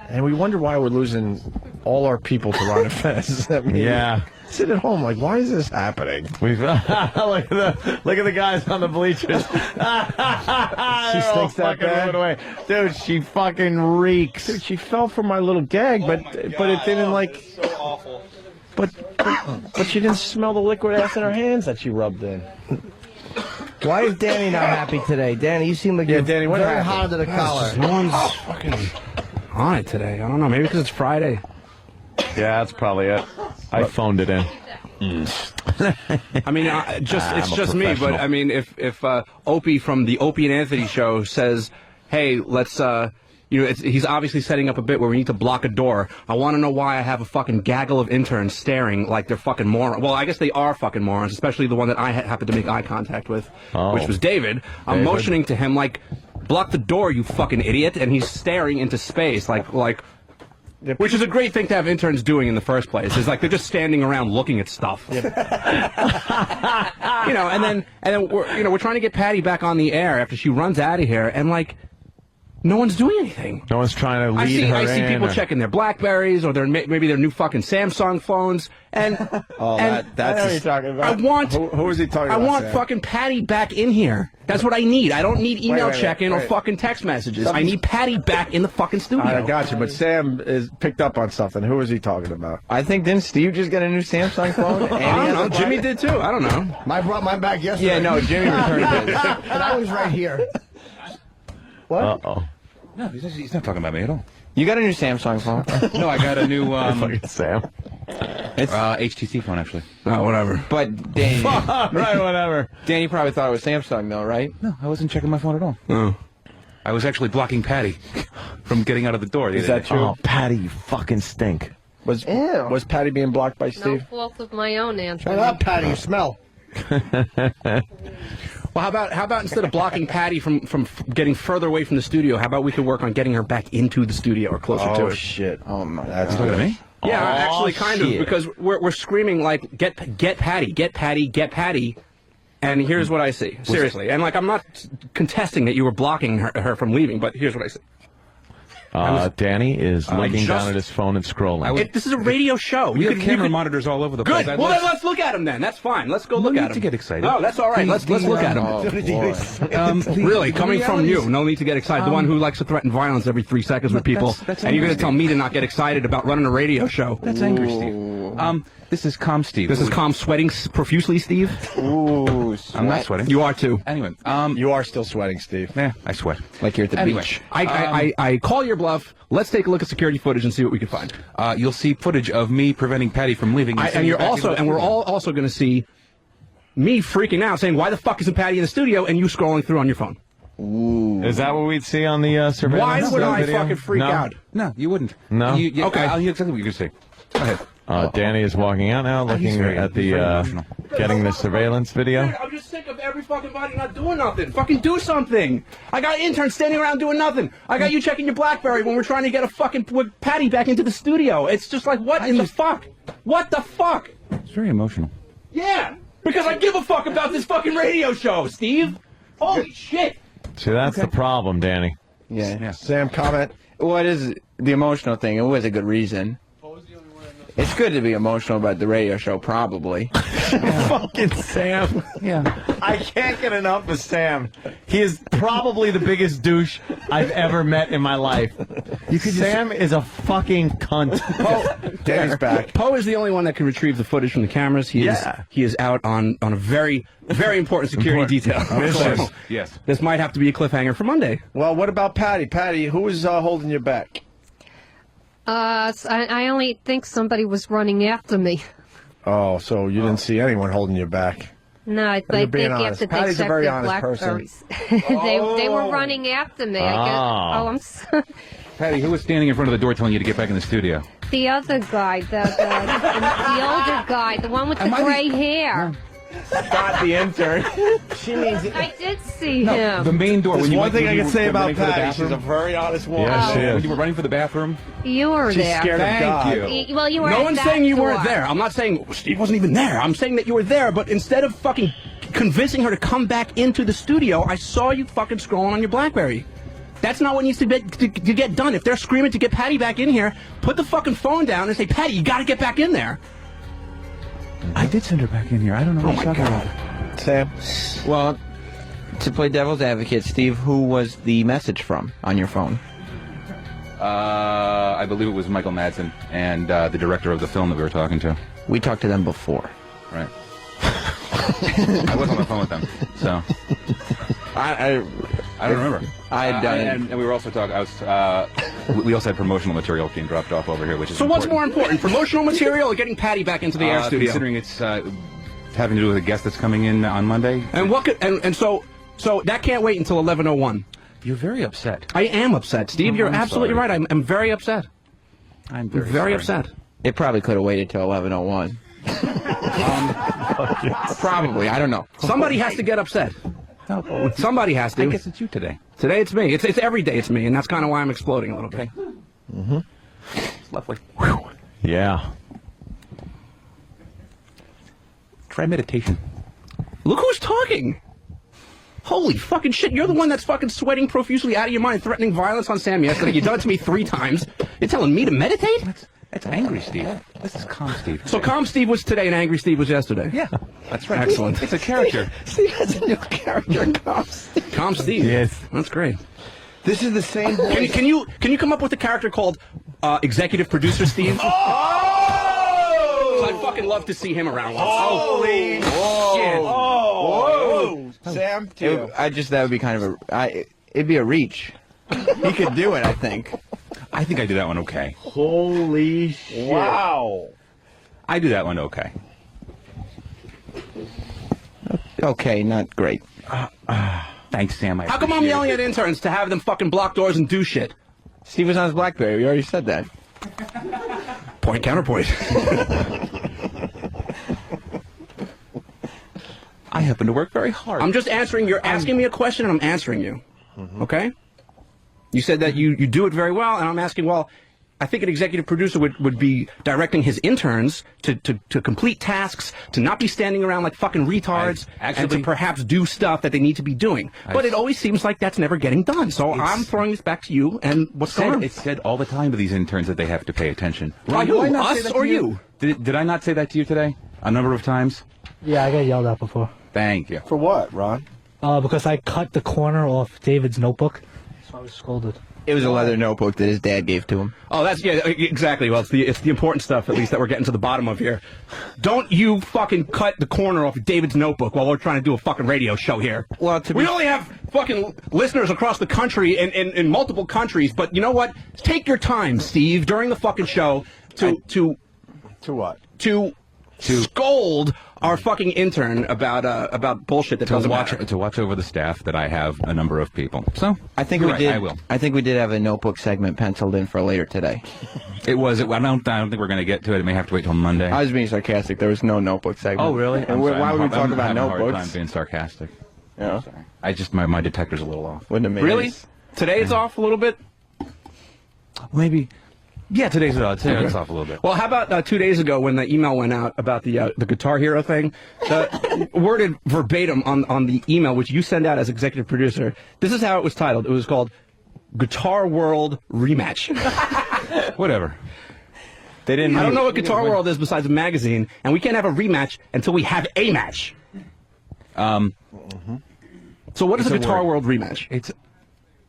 And we wonder why we're losing all our people to Ron and Fez. I mean, Yeah. sit at home like, why is this happening? We've look at the guys on the bleachers. She stinks that bad? Away. Dude, she fucking reeks. Dude, she fell for my little gag, but it didn't like. So awful. But she didn't smell the liquid ass in her hands that she rubbed in. Why is Danny not happy today? Danny, you seem like you're Danny, what very happened? hot under the collar. No one's fucking on it today. I don't know. Maybe because it's Friday. Yeah, that's probably it. I phoned it in. I mean, it's I'm a just me. But professional. I mean, if Opie from the Opie and Anthony show says, "Hey, let's he's obviously setting up a bit where we need to block a door. I want to know why I have a fucking gaggle of interns staring like they're fucking morons. Well, I guess they are fucking morons, especially the one that I happened to make eye contact with, which was David. I'm motioning to him like, block the door, you fucking idiot, and he's staring into space like. Which is a great thing to have interns doing in the first place. Is like they're just standing around looking at stuff. And then we're trying to get Patty back on the air after she runs out of here, and like no one's doing anything. No one's trying to lead her in. I see people checking their Blackberries or maybe their new fucking Samsung phones. And that's what you're talking about. Who is he talking about? I want Sam? fucking Patty back in here. That's what I need. I don't need email check-in or fucking text messages. I need Patty back in the fucking studio. I got you, but Sam is picked up on something. Who is he talking about? I think didn't Steve just get a new Samsung phone? I don't know. Jimmy did too. I don't know. I brought mine back yesterday. Yeah, no, Jimmy returned his. And I was right here. What? Uh-oh. No, he's not talking about me at all. You got a new Samsung phone? No, I got a new fucking Sam. It's HTC phone actually. Oh, whatever. But Danny, right, whatever. Danny probably thought it was Samsung, though, right? No, I wasn't checking my phone at all. Oh. I was actually blocking Patty from getting out of the door. Is that true? Oh, Patty, you fucking stink. Was Patty being blocked by No Steve? fault of my own, Anthony. Shut up, Patty. You smell. Well, how about instead of blocking Patty from getting further away from the studio, how about we could work on getting her back into the studio or closer to it? Oh shit! Oh my, that's Look at me. Yeah, actually, kind of, because we're screaming like, get Patty, get Patty, get Patty. And here's what I see. Seriously. And like, I'm not contesting that you were blocking her from leaving, but here's what I see. Danny is looking down at his phone and scrolling. This is a radio show. We have camera monitors all over the place. Good. Well, then let's look at him then. That's fine. Let's go look at him. to get excited. Oh, that's all right. Let's look at him. Really, coming from you, no need to get excited. The one who likes to threaten violence every 3 seconds with people, and you're going to tell me to not get excited about running a radio show. That's angry, Steve. This is calm, Steve. This is calm, sweating profusely, Steve. Ooh, I'm not sweating. You are too. Anyway, you are still sweating, Steve. Yeah, I sweat. Like you're at the beach. I call your bluff. Let's take a look at security footage and see what we can find. You'll see footage of me preventing Patty from leaving. And we're all also going to see me freaking out, saying, "Why the fuck isn't Patty in the studio?" And you scrolling through on your phone. Ooh. Is that what we'd see on the surveillance? Why would I video? fucking freak out? No, you wouldn't. No. Okay, I'll hear exactly what you're going to say. Go ahead. Danny is walking out now, looking at the getting the surveillance video. I'm just sick of every fucking body not doing nothing. Fucking do something. I got interns standing around doing nothing. I got you checking your BlackBerry when we're trying to get a fucking Patty back into the studio. It's just like, what in the fuck? What the fuck? It's very emotional. Yeah, because I give a fuck about this fucking radio show, Steve. Holy shit. See, that's the problem, Danny. Yeah. Sam, comment. What is the emotional thing? It was a good reason. It's good to be emotional about the radio show, probably. Fucking Sam. Yeah. I can't get enough of Sam. He is probably the biggest douche I've ever met in my life. Sam is a fucking cunt. Danny's back. Poe is the only one that can retrieve the footage from the cameras. He is out on a very, very important security detail. So, yes. This might have to be a cliffhanger for Monday. Well, what about Patty? Patty, who is holding you back? I only think somebody was running after me. Oh, so you didn't see anyone holding you back? No, I You're think being after honest. they Patty's a checked very their honest person. Blackberries. they were running after me. I guess. Oh, I'm sorry. Patty, who was standing in front of the door telling you to get back in the studio? The other guy, the older guy, the one with the gray hair. Scott, the intern. She means it. I did see him. The main door. There's one thing I can say about running for the Patty. She's bathroom. a very honest woman. Yeah, she is. When you were running for the bathroom? You were She's there. scared of God. Thank you. Well, you were No at one's that saying you door. weren't there. I'm not saying Steve wasn't even there. I'm saying that you were there, but instead of fucking convincing her to come back into the studio, I saw you fucking scrolling on your BlackBerry. That's not what needs to get done. If they're screaming to get Patty back in here, put the fucking phone down and say, Patty, you got to get back in there. I did send her back in here. I don't know what you're talking about. Sam? Well, to play devil's advocate, Steve, who was the message from on your phone? I believe it was Michael Madson and the director of the film that we were talking to. We talked to them before. Right. I was on the phone with them, so I don't remember. I had done it. And we were also talking. We also had promotional material being dropped off over here, which is So what's more important, promotional material or getting Patty back into the air studio? Considering it's having to do with a guest that's coming in on Monday. And what could, and so that can't wait until 11:01. You're very upset. I am upset, Steve. You're absolutely right. I'm very upset. I'm very upset. It probably could have waited till 11:01. Probably. I don't know. Somebody has to get upset. Somebody has to. I guess it's you today. Today it's me. It's every day it's me, and that's kind of why I'm exploding a little bit. Mm-hmm. It's lovely. Yeah. Try meditation. Look who's talking. Holy fucking shit. You're the one that's fucking sweating profusely out of your mind, threatening violence on Sam yesterday. You've done it to me 3 times. You're telling me to meditate? That's angry Steve. This is calm Steve. So calm Steve was today and angry Steve was yesterday? Yeah, that's right. Excellent. It's a character. Steve has a new character, Calm Steve. Calm Steve. Yes. That's great. This is the same voice. Can you come up with a character called Executive Producer Steve? I'd fucking love to see him around. Holy shit. Whoa. Sam, too. That would be kind of it'd be a reach. He could do it, I think. I think I do that one okay. Holy shit. Wow. I do that one okay. Okay, not great. Thanks, Sam. How come I'm yelling at interns to have them fucking block doors and do shit? Steve was on his BlackBerry. We already said that. Point, counterpoint. I happen to work very hard. I'm just answering. You're asking me a question, and I'm answering you. Okay? You said that you do it very well, and I'm asking, well, I think an executive producer would be directing his interns to complete tasks, to not be standing around like fucking retards, and to perhaps do stuff that they need to be doing. But it always seems like that's never getting done. So I'm throwing this back to you, and what's going on? It's said all the time to these interns that they have to pay attention. By who? Us or you? Did I not say that to you today? A number of times? Yeah, I got yelled at before. Thank you. For what, Ron? Because I cut the corner off David's notebook, so I was scolded. It was a leather notebook that his dad gave to him. Oh, that's, yeah, exactly. Well, it's the important stuff, at least, that we're getting to the bottom of here. Don't you fucking cut the corner off David's notebook while we're trying to do a fucking radio show here. Well, we only have fucking listeners across the country in multiple countries, but you know what? Take your time, Steve, during the fucking show to what? To scold our fucking intern about bullshit that doesn't matter. To watch over the staff that I have a number of people. So I think I will. I think we did have a notebook segment penciled in for later today. I don't think we're going to get to it. It may have to wait till Monday. I was being sarcastic. There was no notebook segment. Oh, really? And why would we talk about notebooks? I'm having a hard time notebooks? being sarcastic. Yeah. I just my detector's a little off. Wouldn't have made Really? it. Today it's off a little bit? Maybe. Yeah, today's off a little bit. Well, how about 2 days ago when the email went out about the Guitar Hero thing? Worded verbatim on the email, which you send out as executive producer, this is how it was titled. It was called Guitar World Rematch. Whatever. I don't know what Guitar World is besides a magazine, and we can't have a rematch until we have a match. So what is a Guitar World Rematch?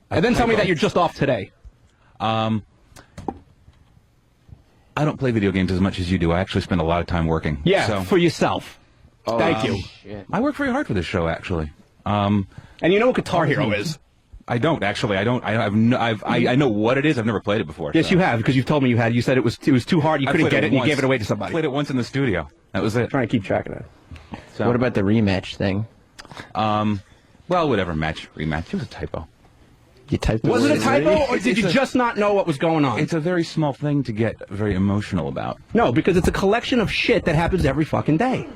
And then tell me that you're just off today. I don't play video games as much as you do. I actually spend a lot of time working. Yeah, for yourself. Thank you. Shit. I work very hard for this show, actually. And you know what Guitar Hero is? I don't actually. I don't. I know what it is. I've never played it before. Yes, you have, because you've told me you had. You said it was too hard. You couldn't get it, and you gave it away to somebody. I played it once in the studio. That was it. Trying to keep track of that. So. What about the rematch thing? Well, whatever. Rematch. It was a typo. You typed. Was it a typo, or did you just not know what was going on? It's a very small thing to get very emotional about. No, because it's a collection of shit that happens every fucking day.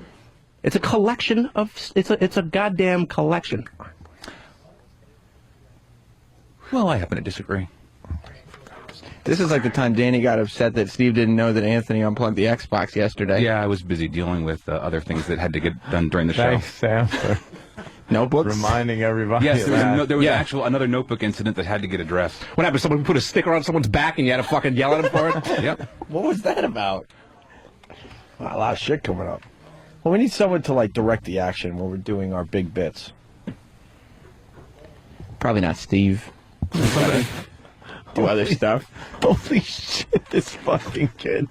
It's a collection of. It's a goddamn collection. Well, I happen to disagree. This is like the time Danny got upset that Steve didn't know that Anthony unplugged the Xbox yesterday. Yeah, I was busy dealing with other things that had to get done during the show. Thanks, Sam, for notebooks? reminding everybody. Yes, there was Yeah. another notebook incident that had to get addressed. What happened? Someone put a sticker on someone's back, and you had to fucking yell at him for it. Yep. What was that about? A lot of shit coming up. Well, we need someone to like direct the action when we're doing our big bits. Probably not Steve. Do other stuff. Holy shit, this fucking kid.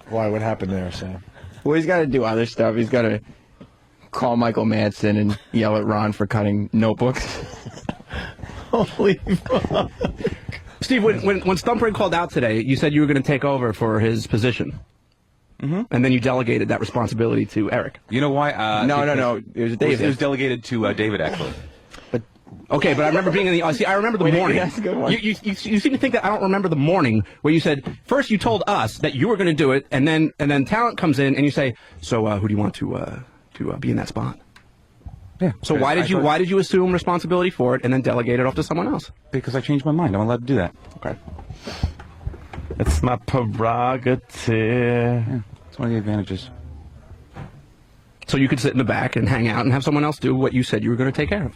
Why? What happened there, Sam? Well, he's got to do other stuff. He's got to call Michael Madson and yell at Ron for cutting notebooks. Holy fuck. Steve, when Stumper called out today, you said you were going to take over for his position. Mm-hmm. And then you delegated that responsibility to Eric. You know why? No. It was David. It was delegated to David, actually. Okay, but I remember being in the. See, I remember the Wait, morning. that's a good one. You seem to think that I don't remember the morning where you said first you told us that you were going to do it, and then talent comes in and you say, so who do you want to be in that spot? Yeah. So why did you assume responsibility for it and then delegate it off to someone else? Because I changed my mind. I'm allowed to do that. Okay. It's my prerogative. Yeah, it's one of the advantages. So you could sit in the back and hang out and have someone else do what you said you were going to take care of.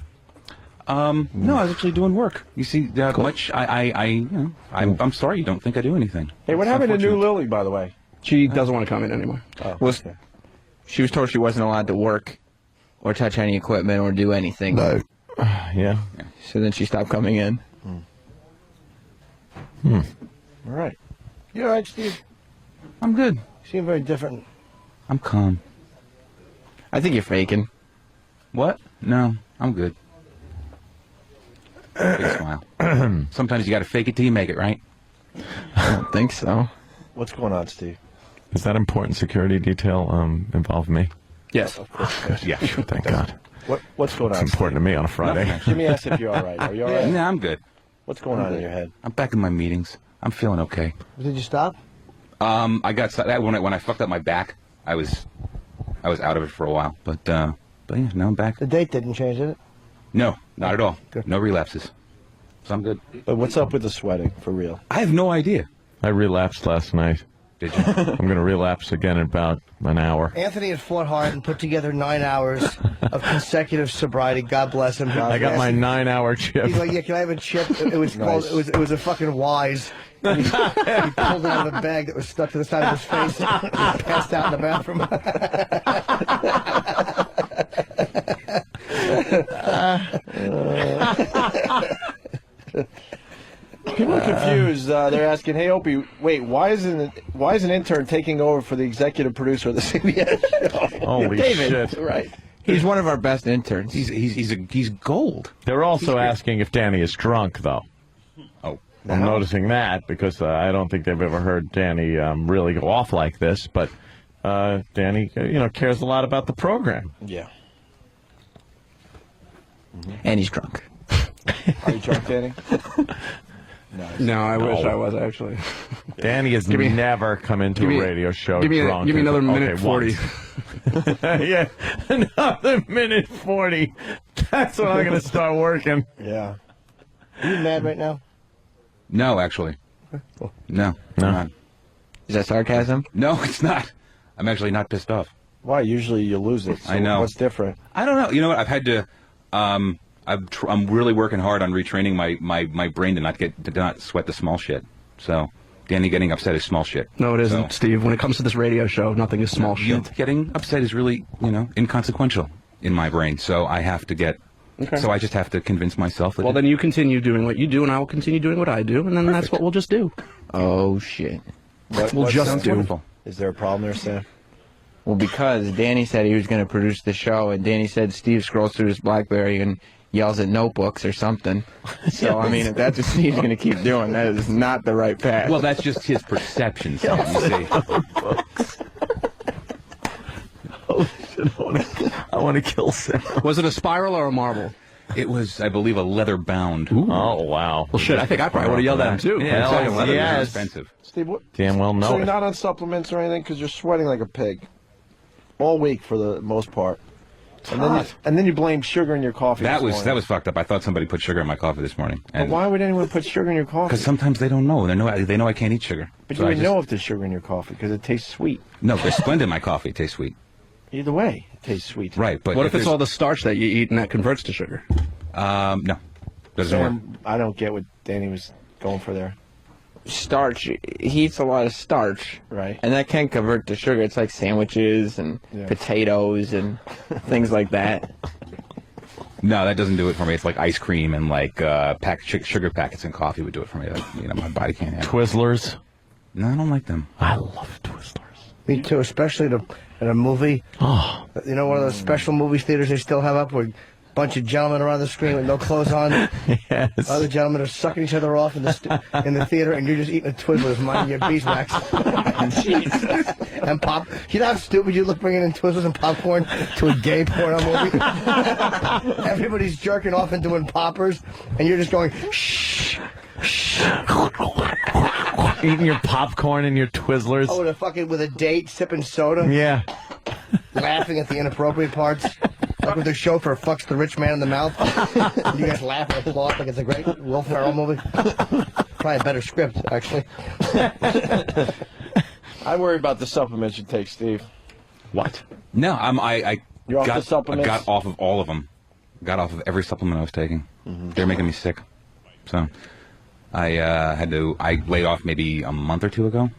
No, I was actually doing work. You see, I'm sorry you don't think I do anything. Hey, what It's happened to New unfortunate. Lily, by the way? She doesn't want to come in anymore. Oh, Well, okay. she was told she wasn't allowed to work or touch any equipment or do anything. Yeah. So then she stopped coming in. All right. You all right, Steve? I'm good. You seem very different. I'm calm. I think you're faking. What? No, I'm good. Big smile. Sometimes you got to fake it till you make it, right? I don't think so. What's going on, Steve? Is that important security detail involve me? Yes. Yeah. Thank God. What's going on? It's important to me on a Friday. Jimmy asked if you're all right. Are you all right? Nah, I'm good. What's going on in your head? I'm back in my meetings. I'm feeling okay. Did you stop? I got that when I fucked up my back. I was out of it for a while, but yeah, now I'm back. The date didn't change, did it? No, not at all. No relapses. So I'm good. But what's up with the sweating, for real? I have no idea. I relapsed last night. Did you? I'm going to relapse again in about an hour. Anthony had fought hard and put together 9 hours of consecutive sobriety. God bless him. I got my 9-hour chip. He's like, yeah, can I have a chip? It was called. It was a fucking Wise. And he pulled it out of the bag that was stuck to the side of his face. He passed out in the bathroom. People are confused. They're asking, "Hey, Opie, wait, why is an intern taking over for the executive producer of the CBS show?" Holy David, shit! Right. He's one of our best interns. He's gold. They're also asking if Danny is drunk, though. Oh, I'm noticing that because I don't think they've ever heard Danny really go off like this. But Danny, cares a lot about the program. Yeah. And he's drunk. Are you drunk, Danny? No, I wish I was actually. Danny has never come into a radio show drunk. Give me another minute 40. Yeah, another minute 40. That's when I'm going to start working. Yeah. Are you mad right now? No, actually. No. I'm not. Is that sarcasm? No, it's not. I'm actually not pissed off. Why? Usually you lose it. So I know. What's different? I don't know. You know what? I've had to. I'm really working hard on retraining my brain to not sweat the small shit. So, Danny getting upset is small shit. No, it isn't, Steve. When it comes to this radio show, nothing is small shit. Getting upset is really, inconsequential in my brain. So I have to get. Okay. So I just have to convince myself that. Well, then you continue doing what you do, and I will continue doing what I do, and then that's what we'll just do. Oh shit. We'll just do. Wonderful. Is there a problem there, Sam? Well, because Danny said he was going to produce the show, and Danny said Steve scrolls through his BlackBerry and yells at notebooks or something. So, I mean, if that's what Steve's going to keep doing, that is not the right path. Well, that's just his perception, Sam, you see. Oh, shit, I want to kill Sam. Was it a spiral or a marble? It was, I believe, a leather bound. Oh, wow. Well, shit, I think I probably would have yelled at him, too. Yeah, leather yes. is expensive. Steve, what? Damn well know So it. you're not on supplements or anything because you're sweating like a pig all week for the most part. And then you blame sugar in your coffee. That was fucked up. I thought somebody put sugar in my coffee this morning. But why would anyone put sugar in your coffee? Because sometimes they don't know. They know I can't eat sugar. But So you I would just- know if there's sugar in your coffee because it tastes sweet. No, there's Splenda in my coffee. It tastes sweet. Either way, it tastes sweet. Right, but What if it's there's- all the starch that you eat and that converts to sugar? No, doesn't work. Sam, I don't get what Danny was going for there. Starch, he eats a lot of starch. Right. And that can convert to sugar. It's like sandwiches and potatoes and things like that. No, that doesn't do it for me. It's like ice cream and like sugar packets and coffee would do it for me. My body can't handle. Twizzlers. No, I don't like them. I love Twizzlers. Me too, especially in a movie. Oh. You know, one of those special movie theaters they still have up where Bunch of gentlemen around the screen with no clothes on. Yes. Other gentlemen are sucking each other off in the theater, and you're just eating a Twizzlers, minding your beeswax. Jesus. And pop. You know how stupid you look bringing in Twizzlers and popcorn to a gay porno movie? Everybody's jerking off and doing poppers, and you're just going, shh. Eating your popcorn and your Twizzlers. Oh, with a date, sipping soda. Yeah. Laughing at the inappropriate parts. Like when the chauffeur fucks the rich man in the mouth. You guys laugh and applaud like it's a great Will Ferrell movie. Probably a better script, actually. I worry about the supplements you take, Steve. What? No, You're off the supplements? I got off of all of them. Got off of every supplement I was taking. They're making me sick. So I laid off maybe a month or two ago.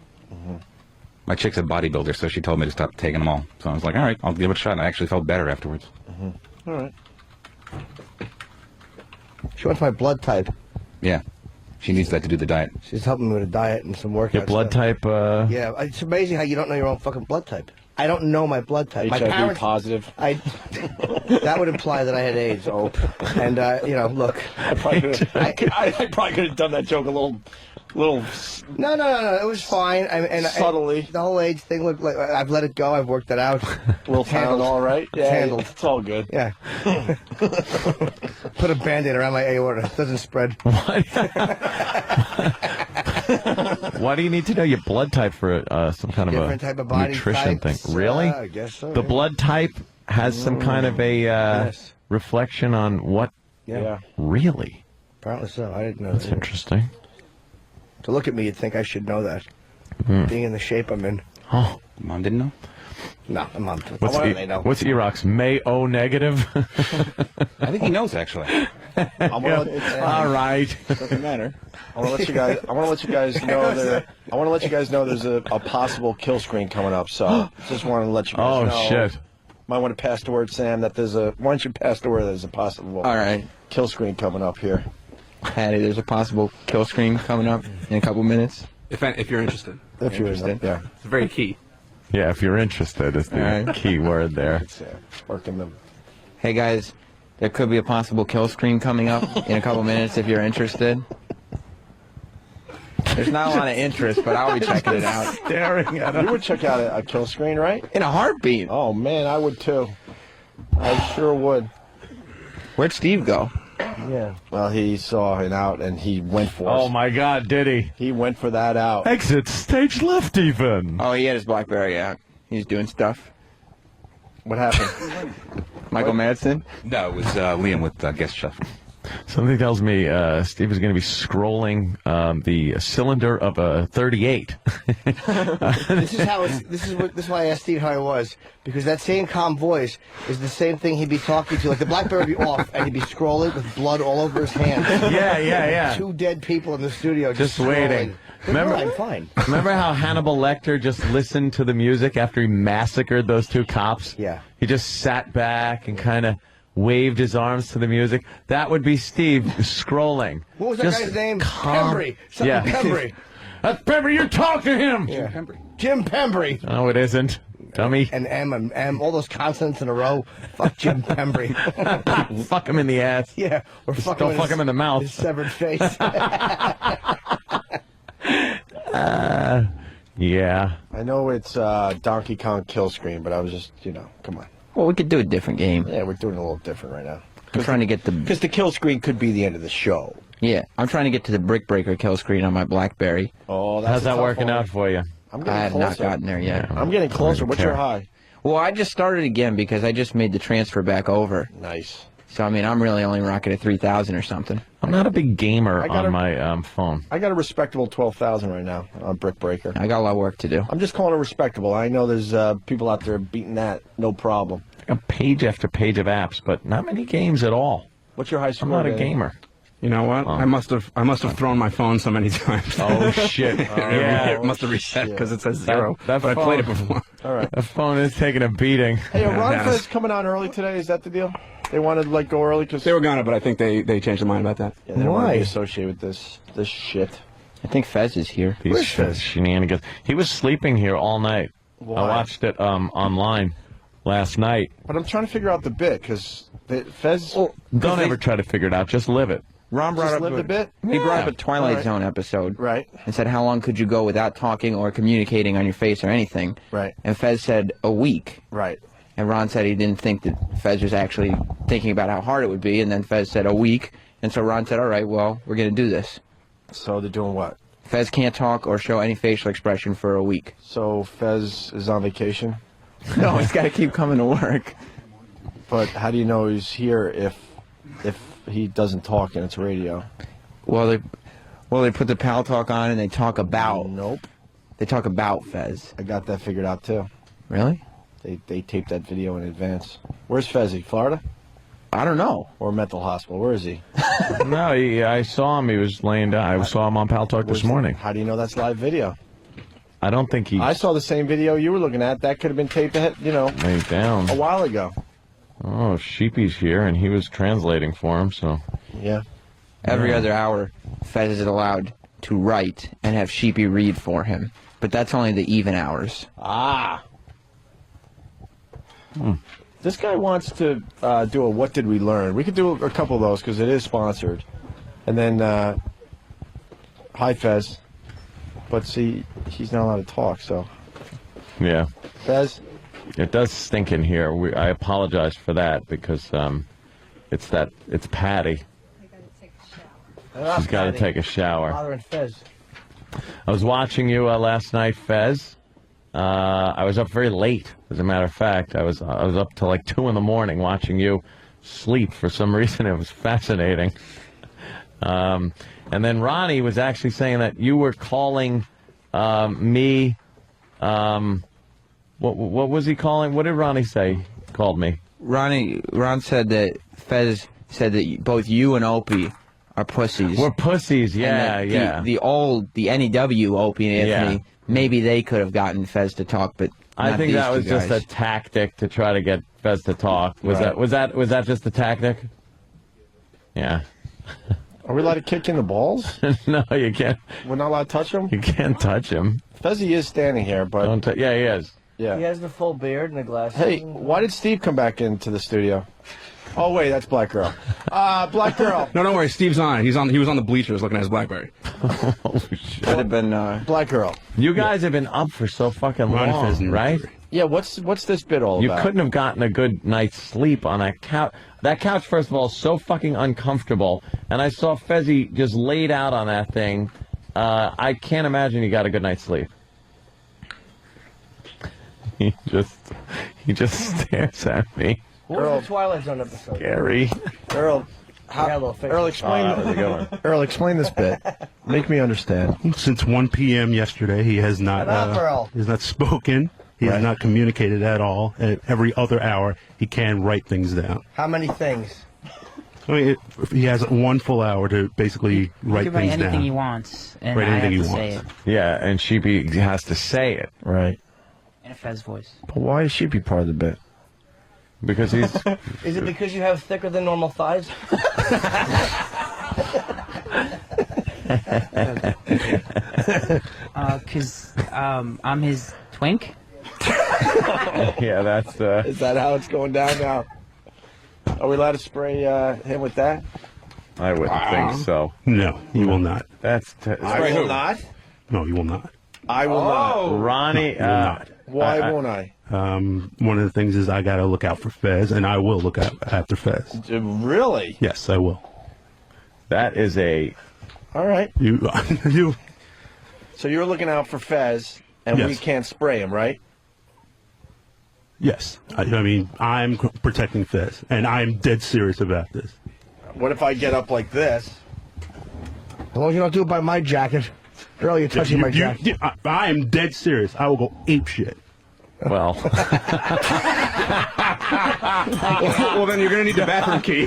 My chick's a bodybuilder, so she told me to stop taking them all. So I was like, all right, I'll give it a shot. And I actually felt better afterwards. All right. She wants my blood type. Yeah. She needs that to do the diet. She's helping me with a diet and some workout. Your blood type? Yeah, it's amazing how you don't know your own fucking blood type. I don't know my blood type. My HIV parents, positive. That would imply that I had AIDS, And, look. I probably could have done that joke a little. No. It was fine. Subtly. The whole AIDS thing, look, like, I've let it go. I've worked it out. Little Tylenol, right? Yeah, handled. It's all good. Yeah. Put a Band-Aid around my aorta. It doesn't spread. Why do you need to know your blood type for some kind of Different type of body nutrition types, thing? Really? I guess so. The yeah. blood type has some kind of a Yes. reflection on what? Yeah. Really? Apparently so. I didn't know That's that. interesting. To look at me, you'd think I should know that. Being in the shape I'm in. Oh. Mom didn't know? No, Mom. What's Iraq's May-O negative? I think he knows, actually. All right. Doesn't matter. I want to let you guys. I want to let you guys know that. I want to let you guys know there's a possible kill screen coming up. So just want to let you guys know. Oh shit! Might want to pass the word, Sam, that there's a. Why don't you pass the word? There's a possible. All right. Kill screen coming up here. Patty, there's a possible kill screen coming up in a couple minutes. If you're interested. If you're interested, yeah. It's very key. Yeah, if you're interested, is the key word there. Working them. Hey guys, there could be a possible kill screen coming up in a couple minutes if you're interested. There's not a lot of interest, but I'll be checking it out. Staring at You would check out a kill screen, right? In a heartbeat. Oh man, I would too. I sure would. Where'd Steve go? Yeah. Well, he saw an out and he went for it. Oh my God, did he? He went for that out. Exit stage left, even. Oh, he had his BlackBerry out. He's doing stuff. What happened? Michael Madson? No, it was Liam with guest shuffle. Something tells me Steve is going to be scrolling the cylinder of a 38. This is why I asked Steve how he was, because that same calm voice is the same thing he'd be talking to. Like the BlackBerry would be off, and he'd be scrolling with blood all over his hands. Yeah. Two dead people in the studio Just scrolling. waiting. Remember, I'm fine. Remember how Hannibal Lecter just listened to the music after he massacred those two cops? Yeah. He just sat back and kind of waved his arms to the music. That would be Steve scrolling. What was that Just guy's name? calm. Pembry. Pembry. That's Pembry. You're talking to him. Yeah. Jim Pembry. No, it isn't. Dummy. And M, all those consonants in a row. Fuck Jim Pembry. Fuck him in the ass. Yeah. Or Just fuck don't fuck him in the mouth. His severed face. Yeah. I know it's Donkey Kong kill screen, but I was just, come on. Well, we could do a different game. Yeah, we're doing it a little different right now. I'm trying to get Because the kill screen could be the end of the show. Yeah, I'm trying to get to the brick breaker kill screen on my BlackBerry. Oh, that's How's a that tough working one. out for you? I have not gotten there yet. I'm getting closer. What's your high? Well, I just started again because I just made the transfer back over. Nice. So, I mean, I'm really only rocking at 3,000 or something. I'm not a big gamer got on my phone. I got a respectable 12,000 right now on Brick Breaker. I got a lot of work to do. I'm just calling it respectable. I know there's people out there beating that, no problem. A page after page of apps, but not many games at all. What's your high score? I'm not a Danny? gamer. You know what? I must have thrown my phone so many times. Oh shit! Yeah, it must have reset because it says zero. That but phone, I played it before. All right. The phone is taking a beating. Hey, Ron Fez coming on early today. Is that the deal? They wanted to go early because They were gonna, but I think they changed their mind about that. Yeah, they don't want to be associated with this shit. I think Fez is here. These shenanigans. He was sleeping here all night. Why? I watched it online last night. But I'm trying to figure out the bit because Fez. Don't ever try to figure it out. Just live it. Ron brought Just up lived a bit? He brought up Yeah. a Twilight All right. Zone episode. Right. And said, how long could you go without talking or communicating on your face or anything? Right. And Fez said, a week. Right. And Ron said he didn't think that Fez was actually thinking about how hard it would be. And then Fez said, a week. And so Ron said, all right, well, we're going to do this. So they're doing what? Fez can't talk or show any facial expression for a week. So Fez is on vacation? No, he's got to keep coming to work. But how do you know he's here if he doesn't talk and it's radio? Well, they put the Pal Talk on and they talk about. Nope. They talk about Fez. I got that figured out too. Really? They taped that video in advance. Where's Fezzy? Florida? I don't know. Or mental hospital? Where is he? No, I saw him. He was laying down. I saw him on Pal Talk this morning. How do you know that's live video? I don't think he I saw the same video you were looking at. That could have been taped ahead, laid down. a while ago. Oh, Sheepy's here, and he was translating for him, so... Yeah. Every other hour, Fez is allowed to write and have Sheepy read for him. But that's only the even hours. Ah. This guy wants to do a What Did We Learn? We could do a couple of those because it is sponsored. And then, hi, Fez. But see, he's not allowed to talk, so. Yeah. Fez? It does stink in here. I apologize for that, because it's Patty. She's got to take a shower. Father and Fez. I was watching you last night, Fez. I was up very late, as a matter of fact. I was up till like 2 in the morning watching you sleep for some reason. It was fascinating. And then Ronnie was actually saying that you were calling me. What was he calling? What did Ronnie say? He called me. Ron said that Fez said that both you and Opie are pussies. We're pussies, And yeah, that yeah. The NEW Opie and Anthony, Yeah. maybe they could have gotten Fez to talk, but I not think these that was two just guys. a tactic to try to get Fez to talk. Was Right. that just a tactic? Yeah. Are we allowed to kick in the balls? No, you can't. We're not allowed to touch him? You can't touch him. Fezzy is standing here, but... Yeah, he is. Yeah. He has the full beard and the glasses. Hey, why did Steve come back into the studio? Oh, wait, that's Black Girl. Black Girl. No, don't worry. Steve's on it. He was on the bleachers looking at his BlackBerry. Holy shit. Could have been Black Girl. You guys have been up for so fucking Ronnie Fez long, knew right? Yeah, what's this bit all You about? couldn't have gotten a good night's sleep on that couch. That couch, first of all, is so fucking uncomfortable. And I saw Fezzy just laid out on that thing. I can't imagine you got a good night's sleep. He just stares at me. What was the Twilight Zone episode? Scary. Earl, Earl, explain. that was a good one. Earl, explain this bit. Make me understand. Since 1 p.m. yesterday, he has not Shut up, Earl. he has not spoken. He has not communicated at all. At every other hour, he can write things down. How many things? I mean, he has 1 full hour to basically write He can write things anything down. he wants, and Write I have anything to he say it wants. Yeah, and Sheepy has to say it. Right. in a Fez voice. But why is she be part of the bit? Because he's... Is it because you have thicker than normal thighs? Because I'm his twink. Yeah, that's... Is that how it's going down now? Are we allowed to spray him with that? I wouldn't think so. No, he will not. That's... I will not. No, he will not. I will not. Ronnie... He will not. Why won't I? One of the things is I got to look out for Fez, and I will look out after Fez. Really? Yes, I will. That is a... All right. You. So you're looking out for Fez, and we Yes. can't spray him, right? Yes. I mean, I'm protecting Fez, and I'm dead serious about this. What if I get up like this? As long as you don't do it by my jacket. Earl, you're touching my jacket. I am dead serious. I will go ape shit. Well... Well, then you're going to need the bathroom key.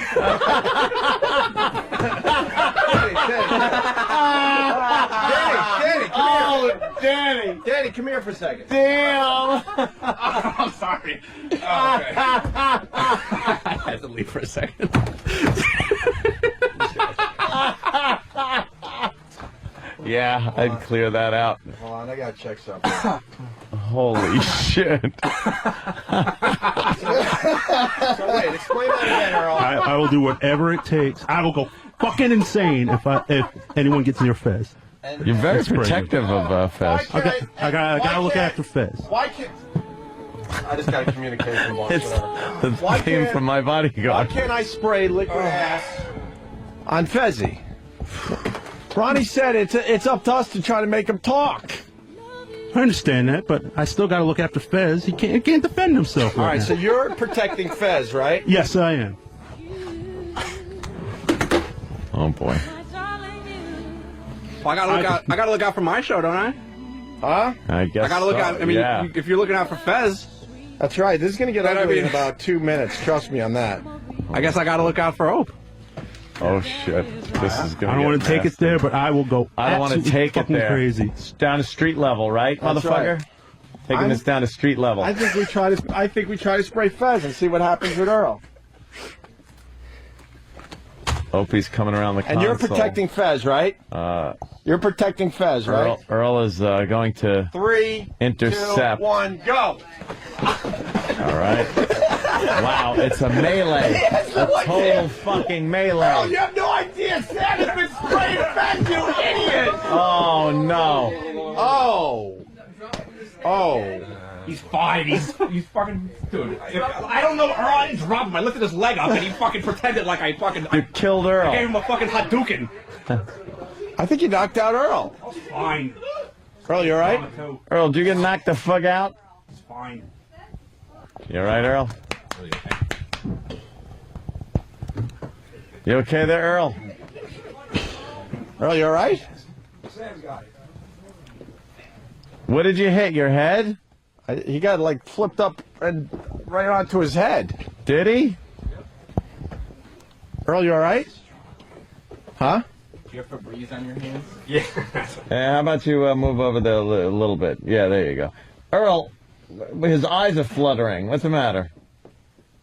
Danny, come here for a second. Damn! I'm sorry. Oh, okay. I had to leave for a second. Yeah, I'd clear that out. Hold on, I gotta check something. Holy shit. So wait, explain that again, Earl. I will do whatever it takes. I will go fucking insane if anyone gets near Fez. You're very That's crazy. protective of Fez. I gotta look after Fez. Why can't... I just got a communication box. It's whatever. the Why theme can't- from my Why bodyguard. can't I spray liquid ass on Fezzy? Ronnie said it's up to us to try to make him talk. I understand that, but I still gotta look after Fez. He can't defend himself. All right, now. so you're protecting Fez, right? Yes, I am. Oh boy. Well, I gotta look out for my show, don't I? Huh? I guess I gotta look so, out. I mean, yeah. if you're looking out for Fez, That's right. This is going to get Then I ugly in mean- about 2 minutes. Trust me on that. I guess I gotta look out for Hope. Oh shit! This is gonna. I don't want to take it there, but I will go. I don't want to absolutely take it fucking there. Crazy. It's down to street level, right, That's motherfucker? right. Taking this down to street level. I think we try to spray Fez and see what happens with Earl. Opie's coming around the And console. you're protecting Fez, right? You're protecting Fez, right? Earl is going to 3, intercept. 2, 1, go! All right. Wow, it's a melee. A total fucking melee. Earl, you have no idea Santa's been spraying Fez, you idiot! Oh no. Oh. He's fine. He's fucking dude. I don't know. Earl, I didn't drop him. I lifted his leg up and he fucking pretended like I fucking. You killed Earl. I gave him a fucking Hadouken. I think you knocked out Earl. Fine. Earl, you all right? Earl, did you get knocked the fuck out? It's fine. You all right, Earl? You okay there, Earl? Earl, you all right? What did you hit? Your head? He got like flipped up and right onto his head. Did he? Earl, you all right? Huh? Do you have Febreze on your hands? Yeah. Hey, how about you move over there a little bit? Yeah, there you go. Earl, his eyes are fluttering. What's the matter?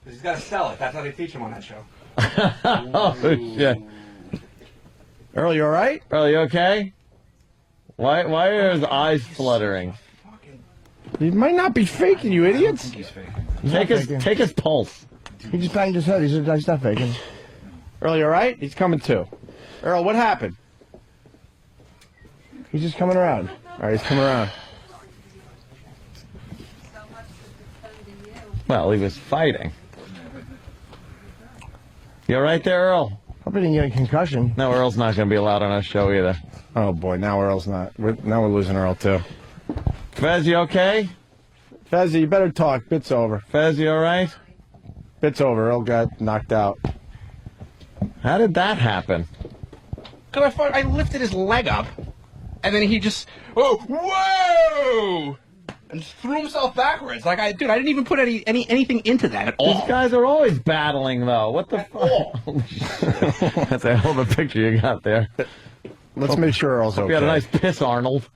He's got to sell it. That's how they teach him on that show. Oh, shit. Earl, you all right? Earl, you okay? Why are his eyes fluttering? He might not be faking, you idiots. Take his pulse. He just banged his head. He's not faking. Earl, you all right? He's coming too. Earl, what happened? He's just coming around. All right, he's coming around. Well, he was fighting. You all right there, Earl? Hope he didn't get a concussion. No, Earl's not going to be allowed on our show either. Oh boy, now Earl's not. Now we're losing Earl too. Fez, you okay? Fezzy, you better talk. Bit's over. Fez, you all right? Bit's over. Earl got knocked out. How did that happen? Cause I lifted his leg up, and then he just whoa, and just threw himself backwards. Like I didn't even put anything into that at all. These guys are always battling, though. What the fuck? That's a hell of a picture you got there. Let's make sure Earl's Hope okay. you had a nice piss, Arnold.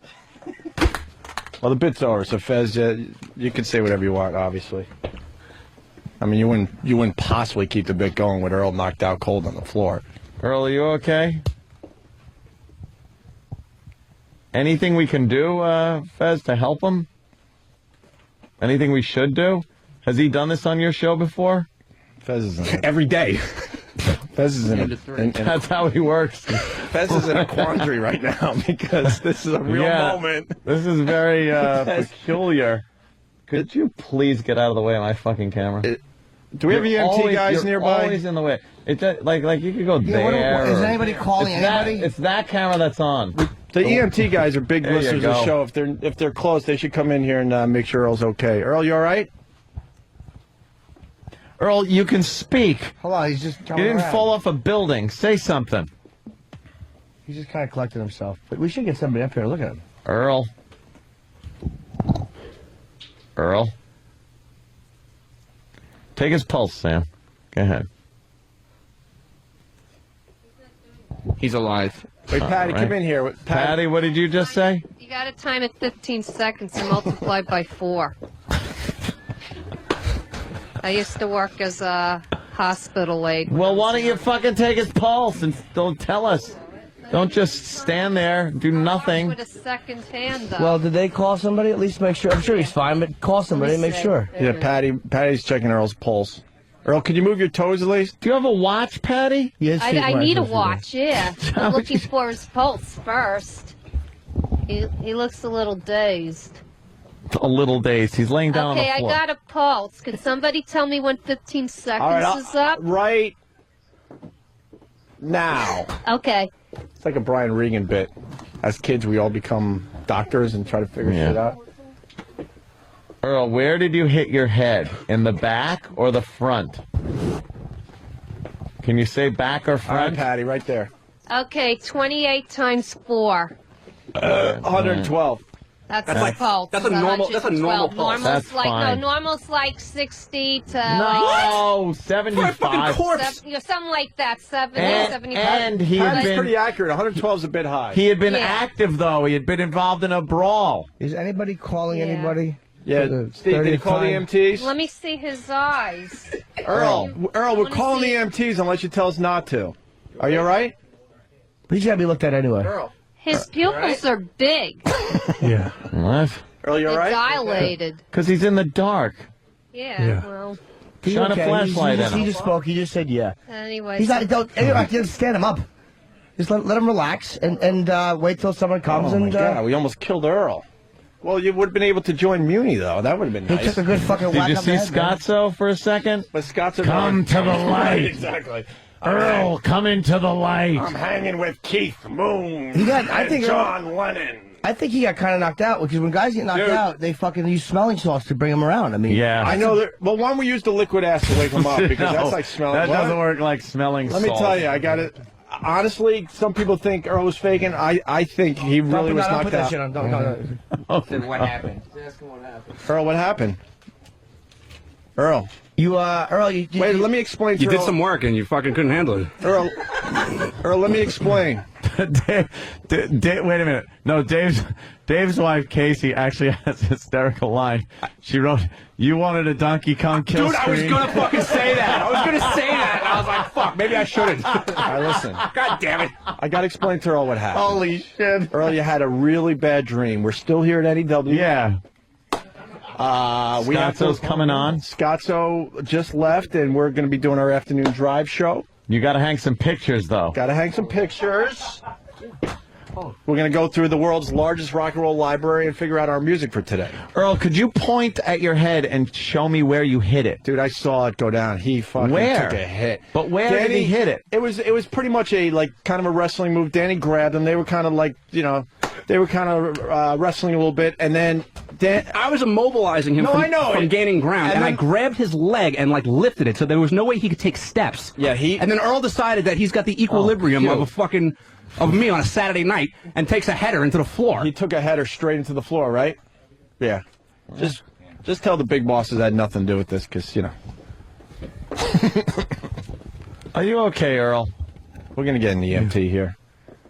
Well, the bit's over, so Fez, you can say whatever you want, obviously. I mean, you wouldn't possibly keep the bit going with Earl knocked out cold on the floor. Earl, are you okay? Anything we can do, Fez, to help him? Anything we should do? Has he done this on your show before? Fez is Every day. Fez is in That's how he works. Fez is in a quandary right now because this is a real moment. This is very peculiar. Could you please get out of the way of my fucking camera? Do we have EMT guys you're nearby? Always in the way. It's like you could go Yeah, there. is anybody calling anybody? It's that camera that's on. The EMT guys are big There you listeners of the go. show. If they're close, they should come in here and make sure Earl's okay. Earl, you all right? Earl, you can speak. Hold on, he's just You coming didn't around. fall off a building. Say something. He's just kind of collecting himself. But we should get somebody up here to look at him. Earl. Take his pulse, Sam. Go ahead. He's alive. Wait, Patty, All right. come in here. Patty, what did you just say? You got to time it 15 seconds and multiply by 4. I used to work as a hospital aide. Well, why don't you fucking take his pulse and don't tell us? Don't just stand there, do nothing. With a second hand, though. Well, did they call somebody? At least make sure. I'm sure he's fine, but call somebody and make sure. Yeah, Patty's checking Earl's pulse. Earl, can you move your toes at least? Do you have a watch, Patty? Yes. I need a watch, yeah. I'm looking for his pulse first. He looks a little dazed. A little dazed. He's laying down on the Okay, floor. I got a pulse. Can somebody tell me when 15 seconds All right, is up? Right now. Okay. It's like a Brian Regan bit. As kids, we all become doctors and try to figure shit out. Earl, where did you hit your head? In the back or the front? Can you say back or All front? right, Patty, right there. Okay, 28 times 4. 112. That's That's a like- pulse. that's a normal- that's a normal 112. pulse. Normal's That's like fine. No, normal's like 60 to No, 75. something like that. 70, And- 75. and he had Patty's been- pretty accurate. 112 is a bit high. He had been Yeah. active, though. He had been involved in a brawl. Is anybody calling Yeah. anybody? Yeah, For the Steve, did you 30th call the time? EMTs? Let me see his eyes. Earl, we're calling the EMTs unless you tell us not to. Are you all right? He's got to be looked at anyway. His pupils are big. Yeah. What? Earl, you all They're right? dilated. Because he's in the dark. Yeah, well, He's Shine okay. a flashlight He at him. just spoke. He just said yeah. anyway. He's not. Don't stand him up. Just let him relax and wait till someone comes Oh, my and. God, we almost killed Earl. Well, you would have been able to join Muni, though. That would have been He nice. took a good fucking Did whack you up see the head, man. Scotzo for a second? But Scott's Come to the light. Exactly. Earl, come into the light. I'm hanging with Keith Moon He got. I think. John Lennon. I think he got kind of knocked out because when guys get knocked Dude. out, they fucking use smelling salts to bring them around. I mean, Yeah. I know that. Well, why don't we use the liquid ass to wake him up? Because No, that's like smelling. That What? doesn't work like smelling Let salt. me tell you, I got it. Honestly, some people think Earl was faking. I think he really was Don't knocked put that out. shit on. Don't. Then what happened? Just ask him what happened. Earl, what happened? Earl. Earl, you Wait, let me explain to You did Earl. some work and you fucking couldn't handle it. Earl, let me explain. Dave, wait a minute. No, Dave's wife, Casey, actually has a hysterical line. She wrote, "You wanted a Donkey Kong kill Dude, I was screen." gonna fucking say that. I was gonna say that. And I was like, fuck, maybe I shouldn't. All right, listen. God damn it. I got to explain to Earl what happened. Holy shit. Earl, you had a really bad dream. We're still here at NEW. Yeah. We have Scotzo's coming on. Scotzo just left, and we're going to be doing our afternoon drive show. You got to hang some pictures, though. Got to hang some pictures. We're going to go through the world's largest rock and roll library and figure out our music for today. Earl, could you point at your head and show me where you hit it? Dude, I saw it go down. He fucking Where? took a hit. But where did he hit it? It was pretty much a kind of a wrestling move. Danny grabbed him. They were kind of wrestling a little bit, and then I was immobilizing him No, from, I know. from And- gaining ground, and and I then- grabbed his leg and lifted it, so there was no way he could take steps. Yeah, And then Earl decided that he's got the equilibrium cute. of a fucking of me on a Saturday night and takes a header into the floor. He took a header straight into the floor, right? Yeah. Just tell the big bosses I had nothing to do with this, because Are you okay, Earl? We're gonna get an EMT here.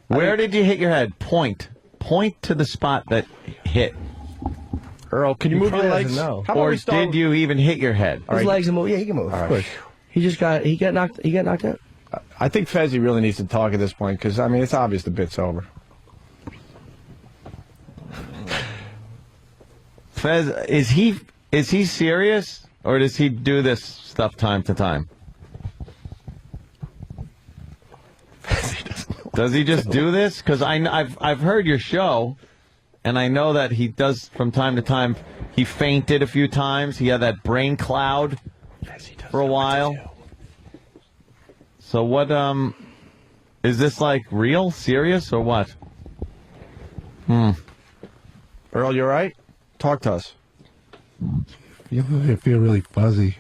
Where did you hit your head? Point to the spot that hit. Earl, can you move your probably legs? doesn't know. How about Or we start did you even hit your head? His legs are move. Yeah, he can move. All Of right. course. He got knocked out. I think Fezzi really needs to talk at this point, because it's obvious the bit's over. Fez, is he serious, or does he do this stuff time to time? Does he just do this? Because I've heard your show, and I know that he does from time to time. He fainted a few times. He had that brain cloud for a while. So what? Is this like real, serious, or what? Earl, you all right? Talk to us. I feel really fuzzy.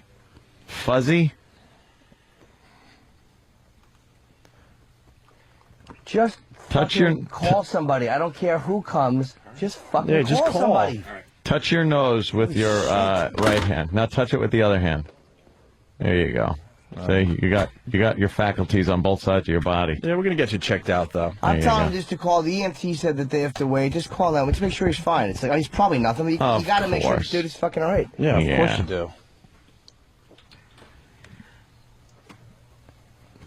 Fuzzy? Just Touch fucking your- call somebody. I don't care who comes. Just fucking Yeah, just call. somebody. Touch your nose with your right hand. Now touch it with the other hand. There you go. See, you got your faculties on both sides of your body. Yeah, we're gonna get you checked out, though. I'm you telling go. him just to call. The EMT said that they have to wait. Just call them. Just make sure he's fine. It's like, he's probably nothing, but you Of got to make sure course. this dude is fucking all right. Yeah, of Yeah. course you do.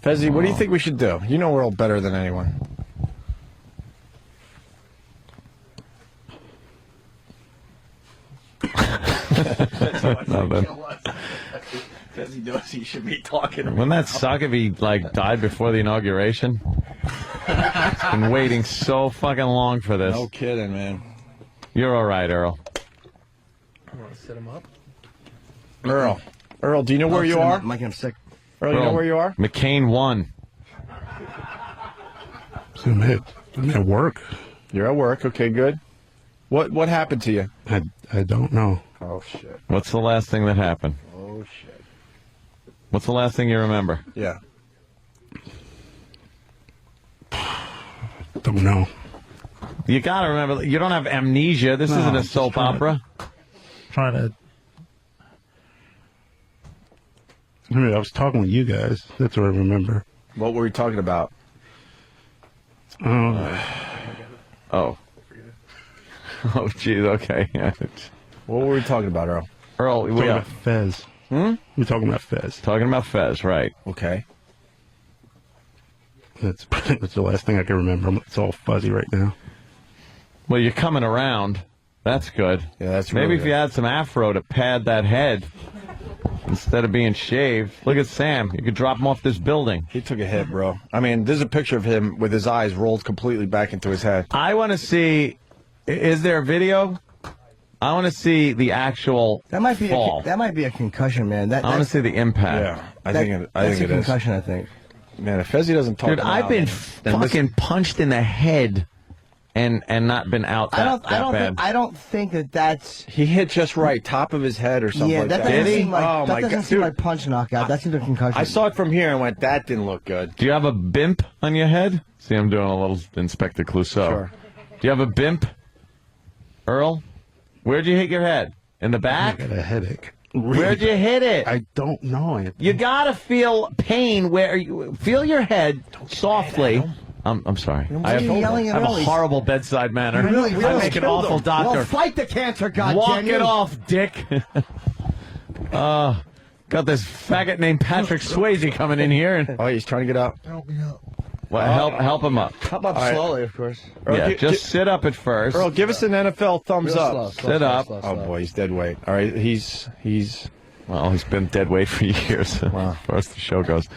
Fezzi, what do you think we should do? You know Earl better than anyone. Nothing. As he knows he should be talking. Wouldn't that suck if he died before the inauguration? He's been waiting so fucking long for this. No kidding, man. You're all right, Earl. You want to sit him up? Earl, do you know where you are? Mike, I'm sick. Earl, you know where you are? McCain won. So I'm at work. You're at work. Okay, good. What happened to you? I don't know. Oh shit. What's the last thing that happened? Oh shit. What's the last thing you remember? Yeah. Don't know. You gotta remember, you don't have amnesia. This isn't a soap opera. Trying to. I mean, I was talking with you guys. That's what I remember. What were we talking about? Oh, geez, okay. What were we talking about, Earl? Earl, We're talking about Fez. We're talking about Fez. Talking about Fez, right. Okay. That's the last thing I can remember. It's all fuzzy right now. Well, you're coming around. That's good. Yeah, that's Maybe really if good. you had some afro to pad that head instead of being shaved. Look at Sam. You could drop him off this building. He took a hit, bro. I mean, there's a picture of him with his eyes rolled completely back into his head. I want to see, is there a video? I want to see the actual That might be fall. that might be a concussion, man. I want to see the impact. Yeah, I think it that's a is. concussion, I think. Man, if Fezzi doesn't talk Dude, I've been fucking punched in the head and not been out that bad. I don't think that's. He hit just right, top of his head or something Yeah, like that that. doesn't Did he? seem like Oh that my doesn't god, seem dude. like punch knockout. That's a concussion. I saw it from here and went, that didn't look good. Do you have a bimp on your head? See, I'm doing a little Inspector Clouseau. Sure. Do you have a bimp, Earl? Where'd you hit your head? In the back? I got a headache. Where'd you hit it? I don't know. You gotta feel pain where you feel your head softly. I'm sorry. I have, yelling at I have a Earl? horrible bedside manner. Really, I make an awful doctor. Well, fight the cancer, Walk goddammit. it off, dick. Got this faggot named Patrick Swayze coming in here. And, Oh, he's trying to get up. Help me up. well, help him up. How about right. slowly, of course? Earl, Yeah, gi- just sit up at first. Earl, give us an NFL thumbs Real up. slow, Sit up. Oh boy, he's dead weight. All right, he's. Well, he's been dead weight for years. Wow. As far as the show goes.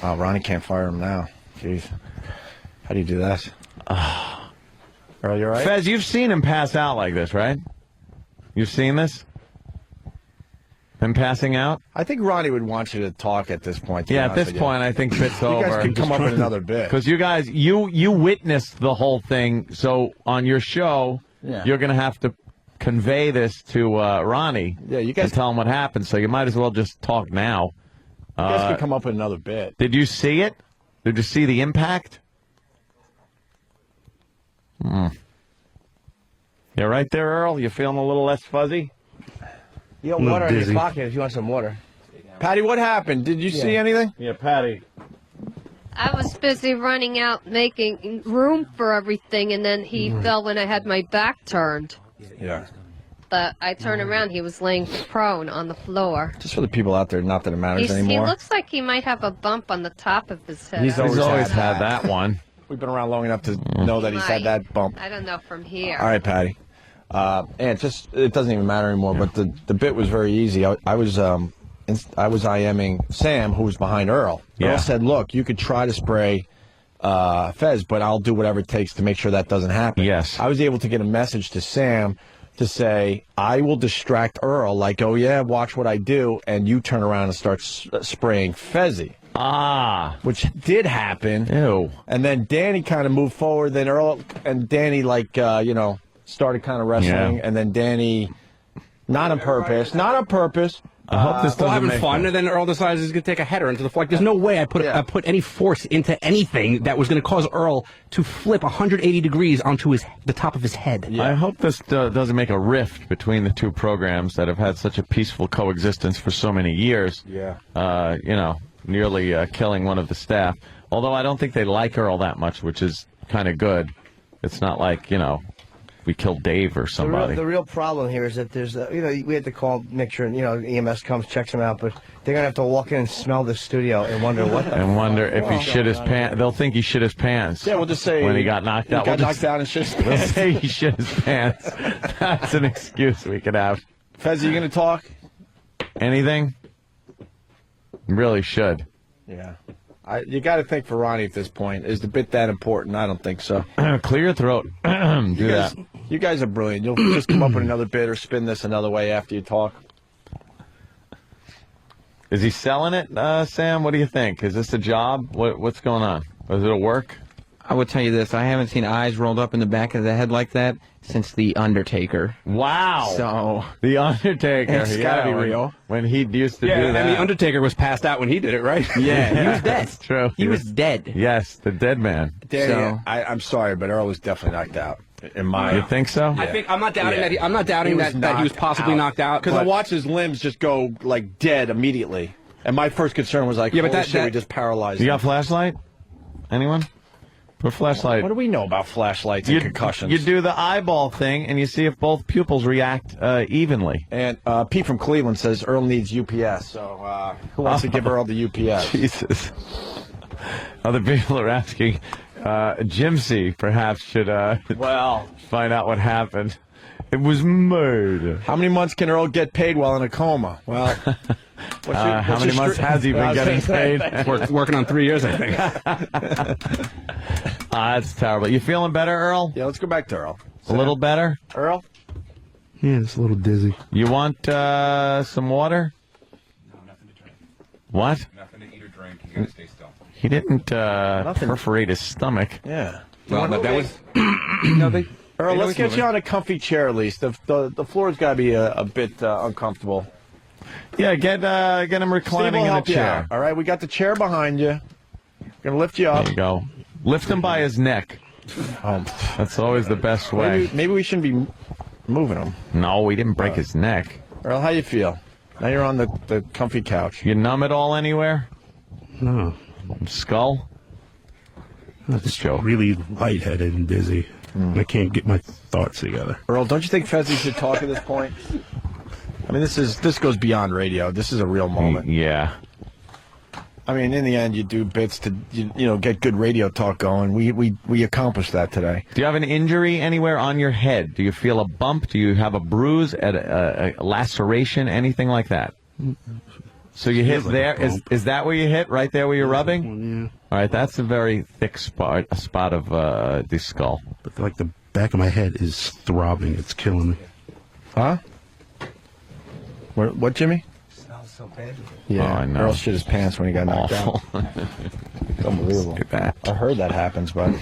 Oh, Ronnie can't fire him now. Jeez, how do you do that? Earl, you all right? Fez, you've seen him pass out like this, right? You've seen this? Him passing out? I think Ronnie would want you to talk at this point. to be Yeah, at honest this with point, I think fit's you over. guys can come up with another bit. Because you guys, you witnessed the whole thing, so on your show, Yeah. you're going to have to convey this to Ronnie. Yeah, you guys- and tell him what happened. So you might as well just talk now. You guys can come up with another bit. Did you see it? Did you see the impact? You right there, Earl? You feeling a little less fuzzy? You got I'm water in dizzy. your pocket if you want some water. Patty, what happened? Did you see anything? Yeah, Patty. I was busy running out, making room for everything, and then he fell when I had my back turned. Yeah. But I turned around, he was laying prone on the floor. Just for the people out there, not that it matters He anymore. looks like he might have a bump on the top of his head. He's He's always had had that one. We've been around long enough to know that he's had that bump. I don't know from here. All right, Patty. And it doesn't even matter anymore. But the bit was very easy. I was IMing Sam, who was behind Earl. Yeah. Earl said, "Look, you could try to spray Fez, but I'll do whatever it takes to make sure that doesn't happen." Yes. I was able to get a message to Sam to say, "I will distract Earl, like, oh yeah, watch what I do, and you turn around and start spraying Fezzy." Ah. Which did happen. Ew. And then Danny kind of moved forward. Then Earl and Danny, started kind of wrestling. Yeah. And then Danny, not on purpose. I hope this Still doesn't having make fun, and then Earl decides he's going to take a header into the floor. Like, there's no way I put any force into anything that was going to cause Earl to flip 180 degrees onto the top of his head. I hope this doesn't make a rift between the two programs that have had such a peaceful coexistence for so many years. Yeah. Nearly killing one of the staff. Although I don't think they like Earl that much, which is kind of good. It's not like, we killed Dave or somebody. The real problem here is that there's, we had to call, make sure, EMS comes, checks him out, but they're gonna have to walk in and smell the studio and wonder what. And wonder if he shit his pants. They'll think he shit his pants. Yeah, we'll just say when he got knocked out. He got knocked out and shit his We'll pants. say he shit his pants. That's an excuse we could have. Fez, are you going to talk? Anything? Really should. Yeah. You got to think for Ronnie at this point. Is the bit that important? I don't think so. Clear your throat. Do that. You guys are brilliant. You'll just come up with another bit or spin this another way after you talk. Is he selling it, Sam? What do you think? Is this a job? What's going on? Is it a work? I will tell you this. I haven't seen eyes rolled up in the back of the head like that since The Undertaker. Wow. So The Undertaker. It's gotta be real. When he used to do that. And The Undertaker was passed out when he did it, right? Yeah, he was dead. That's true. He was dead. Yes, the dead man. Danny, I'm sorry, but Earl was definitely knocked out. In my, You think so? I think I'm not doubting that. I'm not doubting that he was possibly knocked out. Because I watched his limbs just go like dead immediately, and my first concern was like, yeah, but holy shit, we just paralyzed. You him. got a flashlight? Anyone? Put a flashlight. What do we know about flashlights and concussions? You do the eyeball thing, and you see if both pupils react evenly. And Pete from Cleveland says Earl needs UPS. So who wants to give Earl the UPS? Jesus. Other people are asking. Jimsy perhaps should find out what happened. It was murder. How many months can Earl get paid while in a coma? Well, how many months has he been getting paid? Working on 3 years, I think. That's terrible. You feeling better, Earl? Yeah, let's go back to Earl. A little better? Earl? Yeah, it's a little dizzy. You want some water? No, nothing to drink. What? Nothing to eat or drink. You gotta stay still. He didn't perforate his stomach. Yeah. Well, that was. Earl, let's get you on a comfy chair at least. The floor's got to be a bit uncomfortable. Yeah, get him reclining in a help you chair. out, all right, we got the chair behind you. Gonna lift you up. There you go. Lift him by his neck. That's always the best way. Maybe we shouldn't be moving him. No, we didn't break his neck. Earl, how you feel? Now you're on the comfy couch. You numb it all anywhere? No. Skull? That's really lightheaded and dizzy. I can't get my thoughts together. Earl, don't you think Fezzi should talk at this point? I mean, this goes beyond radio. This is a real moment. Yeah. I mean, in the end, you do bits to get good radio talk going. We accomplished that today. Do you have an injury anywhere on your head? Do you feel a bump? Do you have a bruise, a laceration, anything like that? So you hit there. Is that where you hit? Right there where you're rubbing? Yeah. All right, that's a very thick spot of the skull. But like the back of my head is throbbing. It's killing me. Huh? What, Jimmy? Smells so bad. Yeah, I know. Earl shit his pants when he got knocked out. It's unbelievable. I heard that happens, but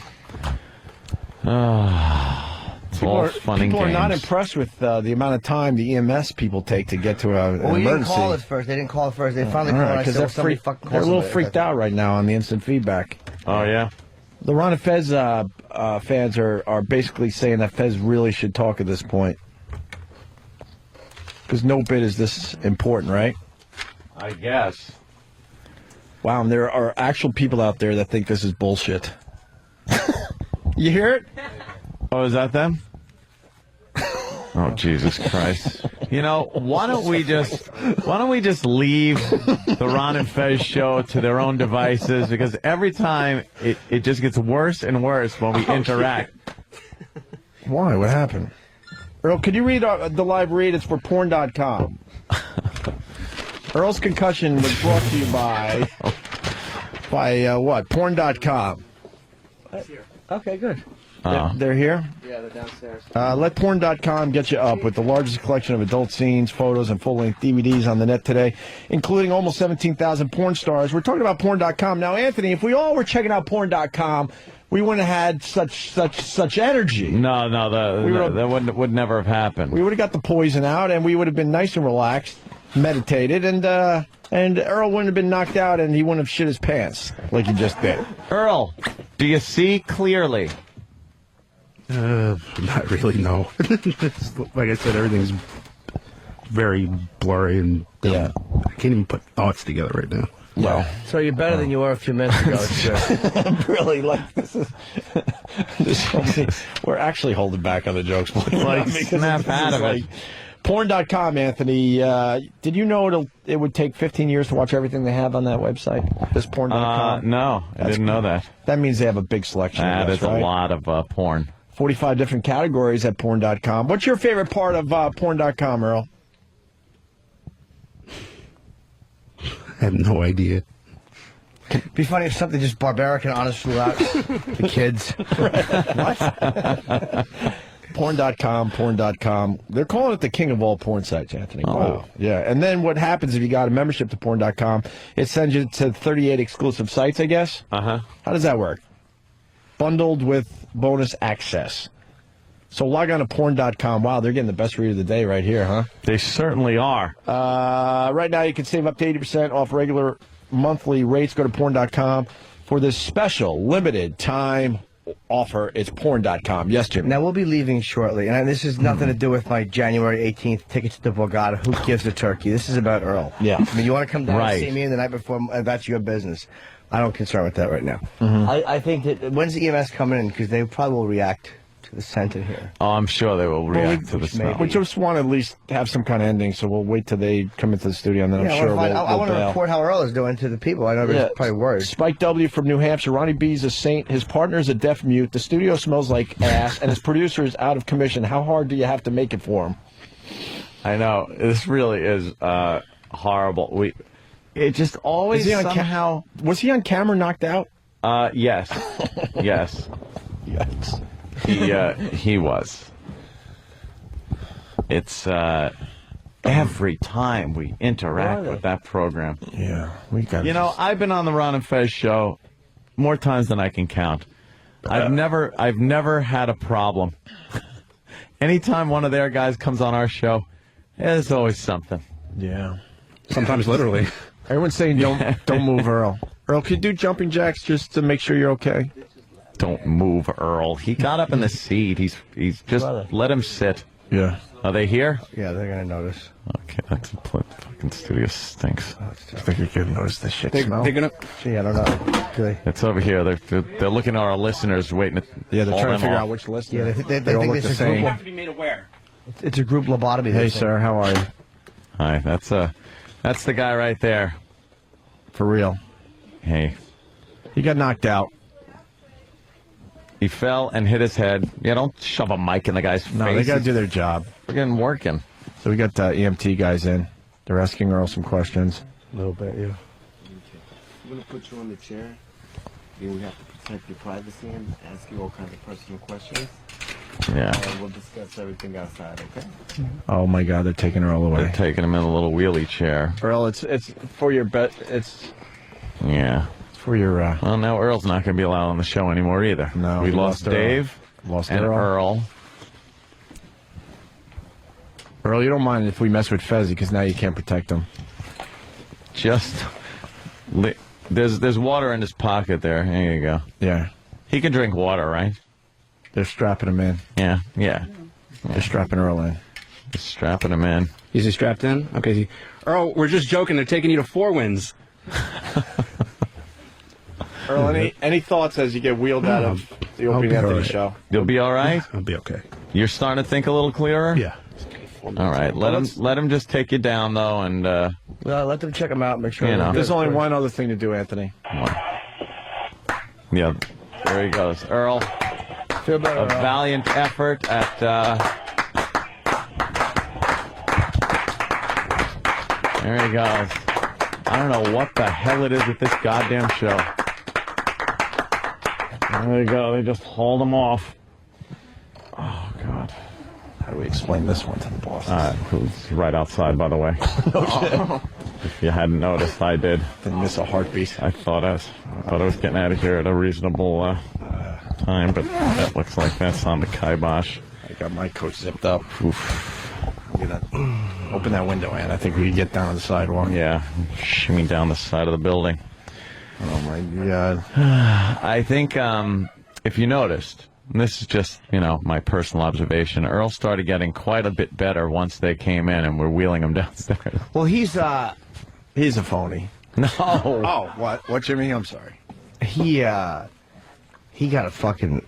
It's all fun and people are games. not impressed with the amount of time the EMS people take to get to an Well, we emergency. didn't call it first. They didn't call it first. They finally All called. right, I because said, they're, well, somebody fucking they're a call little somebody. freaked out right now on the instant feedback. Oh, yeah? The Ron and Fez fans are basically saying that Fez really should talk at this point. Because no bit is this important, right? I guess. Wow, and there are actual people out there that think this is bullshit. You hear it? Oh, is that them? Oh, Jesus Christ. You know, why don't we just leave the Ron and Fez show to their own devices, because every time it just gets worse and worse when we interact. Why? What happened? Earl, could you read the live read? It's for porn.com. Earl's concussion was brought to you by what? Porn.com. Okay, good. They're here? Yeah, they're downstairs. Let porn.com get you up with the largest collection of adult scenes, photos, and full-length DVDs on the net today, including almost 17,000 porn stars. We're talking about porn.com. Now, Anthony, if we all were checking out porn.com, we wouldn't have had such energy. No, that would never have happened. We would have got the poison out, and we would have been nice and relaxed, meditated, and Earl wouldn't have been knocked out, and he wouldn't have shit his pants like he just did. Earl, do you see clearly? Not really, no. Like I said, everything's very blurry, and I can't even put thoughts together right now. Well, so you're better than you were a few minutes ago. It's good. Really, like this is we're actually holding back on the jokes. Like, snap out of it. Porn.com, Anthony. Did you know it would take 15 years to watch everything they have on that website? This porn.com? No, I didn't know that. That means they have a big selection. There's a lot of porn. 45 different categories at porn.com. What's your favorite part of porn.com, Earl? I have no idea. It'd be funny if something just barbaric and honest flew out. The kids. What? Porn.com. They're calling it the king of all porn sites, Anthony. Oh. Wow. Yeah. And then what happens if you got a membership to porn.com, it sends you to 38 exclusive sites, I guess? Uh-huh. How does that work? Bundled with bonus access. So log on to porn.com. Wow, they're getting the best read of the day right here, huh? They certainly are. Right now you can save up to 80% off regular monthly rates. Go to porn.com for this special limited time offer. It's porn.com. Yes, Jim. Now, we'll be leaving shortly, and this has nothing to do with my January 18th tickets to Borgata. Who gives a turkey? This is about Earl. Yeah. I mean, you want to come down Right. and see me the night before, that's your business. I don't concern with that right now. Mm-hmm. I think that, when's the EMS coming in? Because they probably will react to the scent in here. Oh, I'm sure they will react to the smell. We just want to at least have some kind of ending, so we'll wait till they come into the studio, and then I'm sure I want to bail. report how Earl is doing to the people. I know they're probably worried. Spike W. from New Hampshire. Ronnie B's a saint. His partner is a deaf mute. The studio smells like ass, and his producer is out of commission. How hard do you have to make it for him? I know. This really is horrible. It just always somehow... Was he on camera knocked out? Yes. Yes. Yes. He was. It's every time we interact with that program. Yeah, we got. You know, I've been on the Ron and Fez show more times than I can count. I've never had a problem. Anytime one of their guys comes on our show, there's always something. Yeah. Sometimes literally. Everyone's saying don't move Earl. Earl, can you do jumping jacks just to make sure you're okay? Don't move Earl. He got up in the seat. He's just let him sit. Yeah. Are they here? Yeah, they're going to notice. Okay, that's fucking studio stinks. I think you could notice the shit smell. They're gonna. Gee, I don't know. It's over here. They're looking at our listeners, waiting to. Yeah, they're haul trying to them figure off. out which listener. Yeah, they They all think look the it's a same. group. To be made aware. It's a group lobotomy. Hey, sir, how are you? Hi, that's the guy right there. For real. Hey, he got knocked out. He fell and hit his head. Yeah, don't shove a mic in the guy's face. No, they got to do their job. We're getting working. So we got EMT guys in. They're asking Earl some questions. A little bit, yeah. I'm going to put you on the chair. Then we have to protect your privacy and ask you all kinds of personal questions. Yeah. We'll discuss everything outside, okay? Oh my God, they're taking Earl away. They're taking him in a little wheelie chair. Earl, it's for your bet. It's for your. Well, now Earl's not going to be allowed on the show anymore either. No, we we lost lost Dave, lost and Earl. Earl, you don't mind if we mess with Fezzi because now you can't protect him. There's water in his pocket there. There you go. Yeah. He can drink water, right? They're strapping him in. Yeah. They're strapping Earl in. They're strapping him in. Is he strapped in? Okay. Earl, we're just joking. They're taking you to Four Winds. Earl, any thoughts as you get wheeled out of the Opie and Anthony show? You'll be all right? I'll be okay. You're starting to think a little clearer? Yeah. All right. Let him just take you down, though, and... Well, let them check him out and make sure... You know. There's only one other thing to do, Anthony. Yeah, there he goes. Earl, Feel better, a Earl. valiant effort at... There he goes. I don't know what the hell it is with this goddamn show. There you go. They just hauled him off. Oh, God. How do we explain this one to the boss? Who's right outside, by the way. If you hadn't noticed, I did. Didn't miss a heartbeat. I thought I was getting out of here at a reasonable time, but that looks like that's on the kibosh. I got my coat zipped up. Open that window, Ann. I think we can get down on the sidewalk. Yeah, shimmy down the side of the building. Oh, my God. I think if you noticed, and this is just, my personal observation, Earl started getting quite a bit better once they came in and we're wheeling him downstairs. Well, he's a phony. No. Oh, what? What, Jimmy? I'm sorry. He got a fucking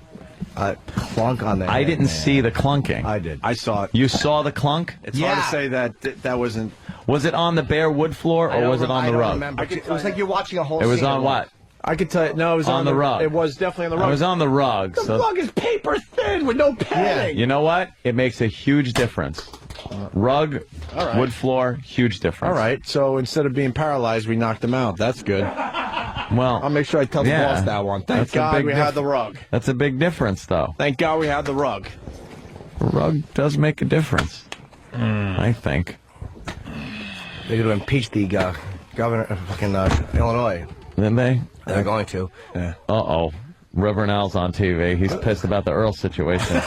clunk on that. I didn't see the clunking. I did. I saw it. You saw the clunk? It's hard to say that wasn't... Was it on the bare wood floor or was it on the rug? Remember. It was like you're watching a whole It was scene on at what? I could tell you. No, it was on the rug. It was definitely on the rug. It was on the rug. The rug is paper thin with no padding. You know what? It makes a huge difference. Rug, All right. wood floor, huge difference. All right, so instead of being paralyzed, we knocked him out. That's good. Well, I'll make sure I tell the yeah, boss that one. Thank that's a God big we had the rug. That's a big difference, though. Thank God we had the rug. The rug does make a difference, I think. They're going to impeach the governor of fucking Illinois. Then they? They're going to. Yeah. Uh-oh. Reverend Al's on TV. He's pissed about the Earl situation.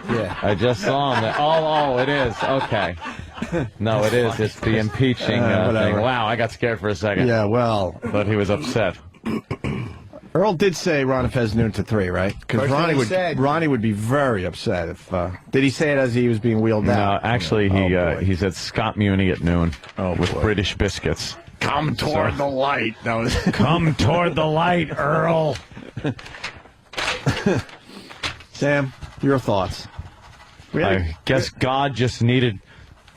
Yeah. I just saw him. Oh, it is. Okay. No, it is. It's the impeaching thing. Wow, I got scared for a second. Yeah, well. But he was upset. Earl did say Ron Fez noon to 3, right? Because Ronnie would be very upset if. Did he say it as he was being wheeled out? No, actually, he said Scott Muni at noon with British biscuits. Come toward the light. That was Come toward the light, Earl. Sam, your thoughts? I guess God just needed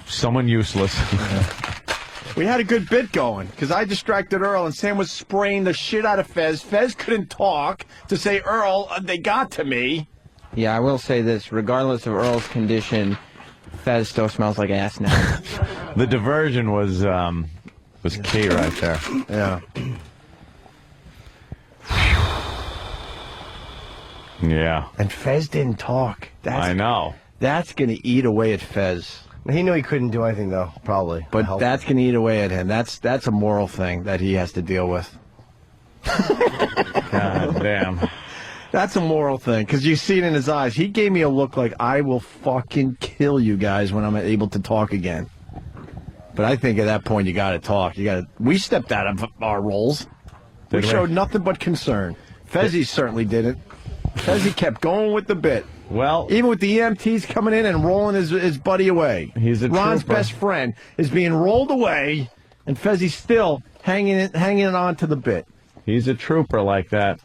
someone useless. We had a good bit going, because I distracted Earl, and Sam was spraying the shit out of Fez. Fez couldn't talk to say, Earl, they got to me. Yeah, I will say this. Regardless of Earl's condition, Fez still smells like ass now. The diversion was key right there. Yeah. Yeah. And Fez didn't talk. I know. That's going to eat away at Fez. He knew he couldn't do anything, though, probably. But that's going to eat away at him. That's a moral thing that he has to deal with. God damn. That's a moral thing, because you see it in his eyes. He gave me a look like, I will fucking kill you guys when I'm able to talk again. But I think at that point you got to talk. We stepped out of our roles. We showed nothing but concern. Fezzi certainly didn't. Fezzi kept going with the bit. Well, even with the EMTs coming in and rolling his buddy away. He's a Ron's trooper. best friend is being rolled away, and Fezzi's still hanging on to the bit. He's a trooper like that.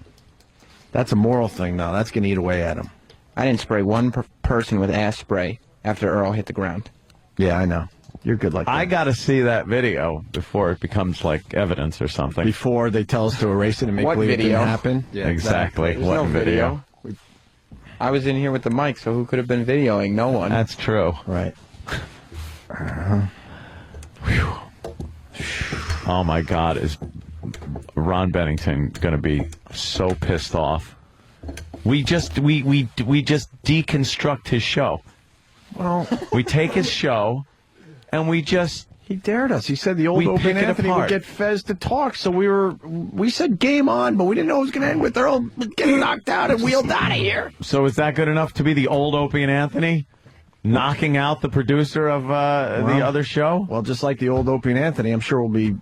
That's a moral thing now. That's going to eat away at him. I didn't spray one person with ass spray after Earl hit the ground. Yeah, I know. You're good like that. I got to see that video before it becomes like evidence or something. Before they tell us to erase it and make What believe it video? didn't happen? Yeah, exactly. There's What no video? I was in here with the mic, so who could have been videoing? No one. That's true. Right. Oh my God, is Ron Bennington going to be so pissed off? We just deconstruct his show. Well, we take his show and we just. He dared us. He said the old Opie Anthony would get Fez to talk, so we said game on, but we didn't know it was going to end with Earl getting knocked out and wheeled out of here. So is that good enough to be the old Opie and Anthony? Knocking out the producer of the other show? Well, just like the old Opie and Anthony, I'm sure we'll be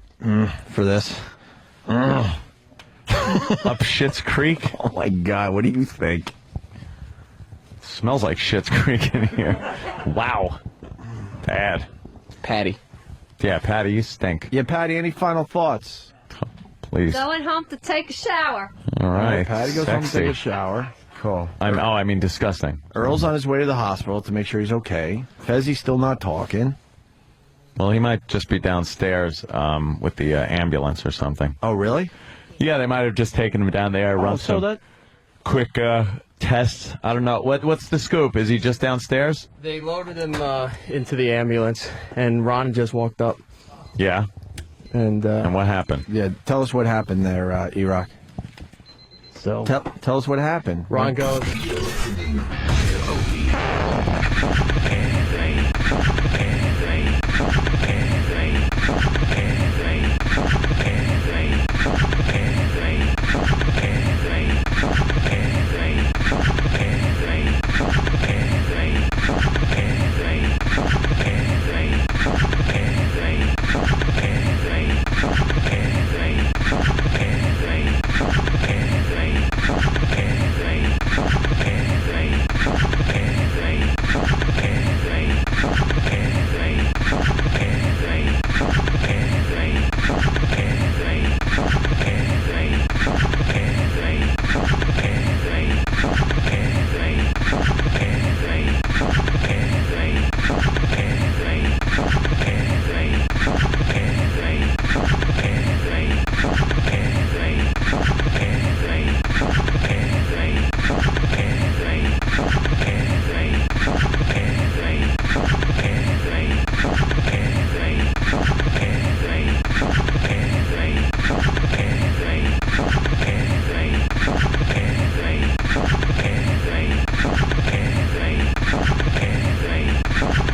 for this. Up Schitt's Creek? Oh, my God. What do you think? Smells like Schitt's Creek in here. Wow. Bad. Patty. Yeah, Patty, you stink. Yeah, Patty, any final thoughts? Please. Going home to take a shower. All right. Patty goes home to take a shower. Cool. I mean disgusting. Earl's on his way to the hospital to make sure he's okay. Fezzi's still not talking. Well, he might just be downstairs with the ambulance or something. Oh, really? Yeah, they might have just taken him down there, run some quick tests. I don't know. What's the scoop? Is he just downstairs? They loaded him into the ambulance, and Ron just walked up. Yeah. And what happened? Yeah, tell us what happened there, E-Rock. So tell us what happened. Ron goes.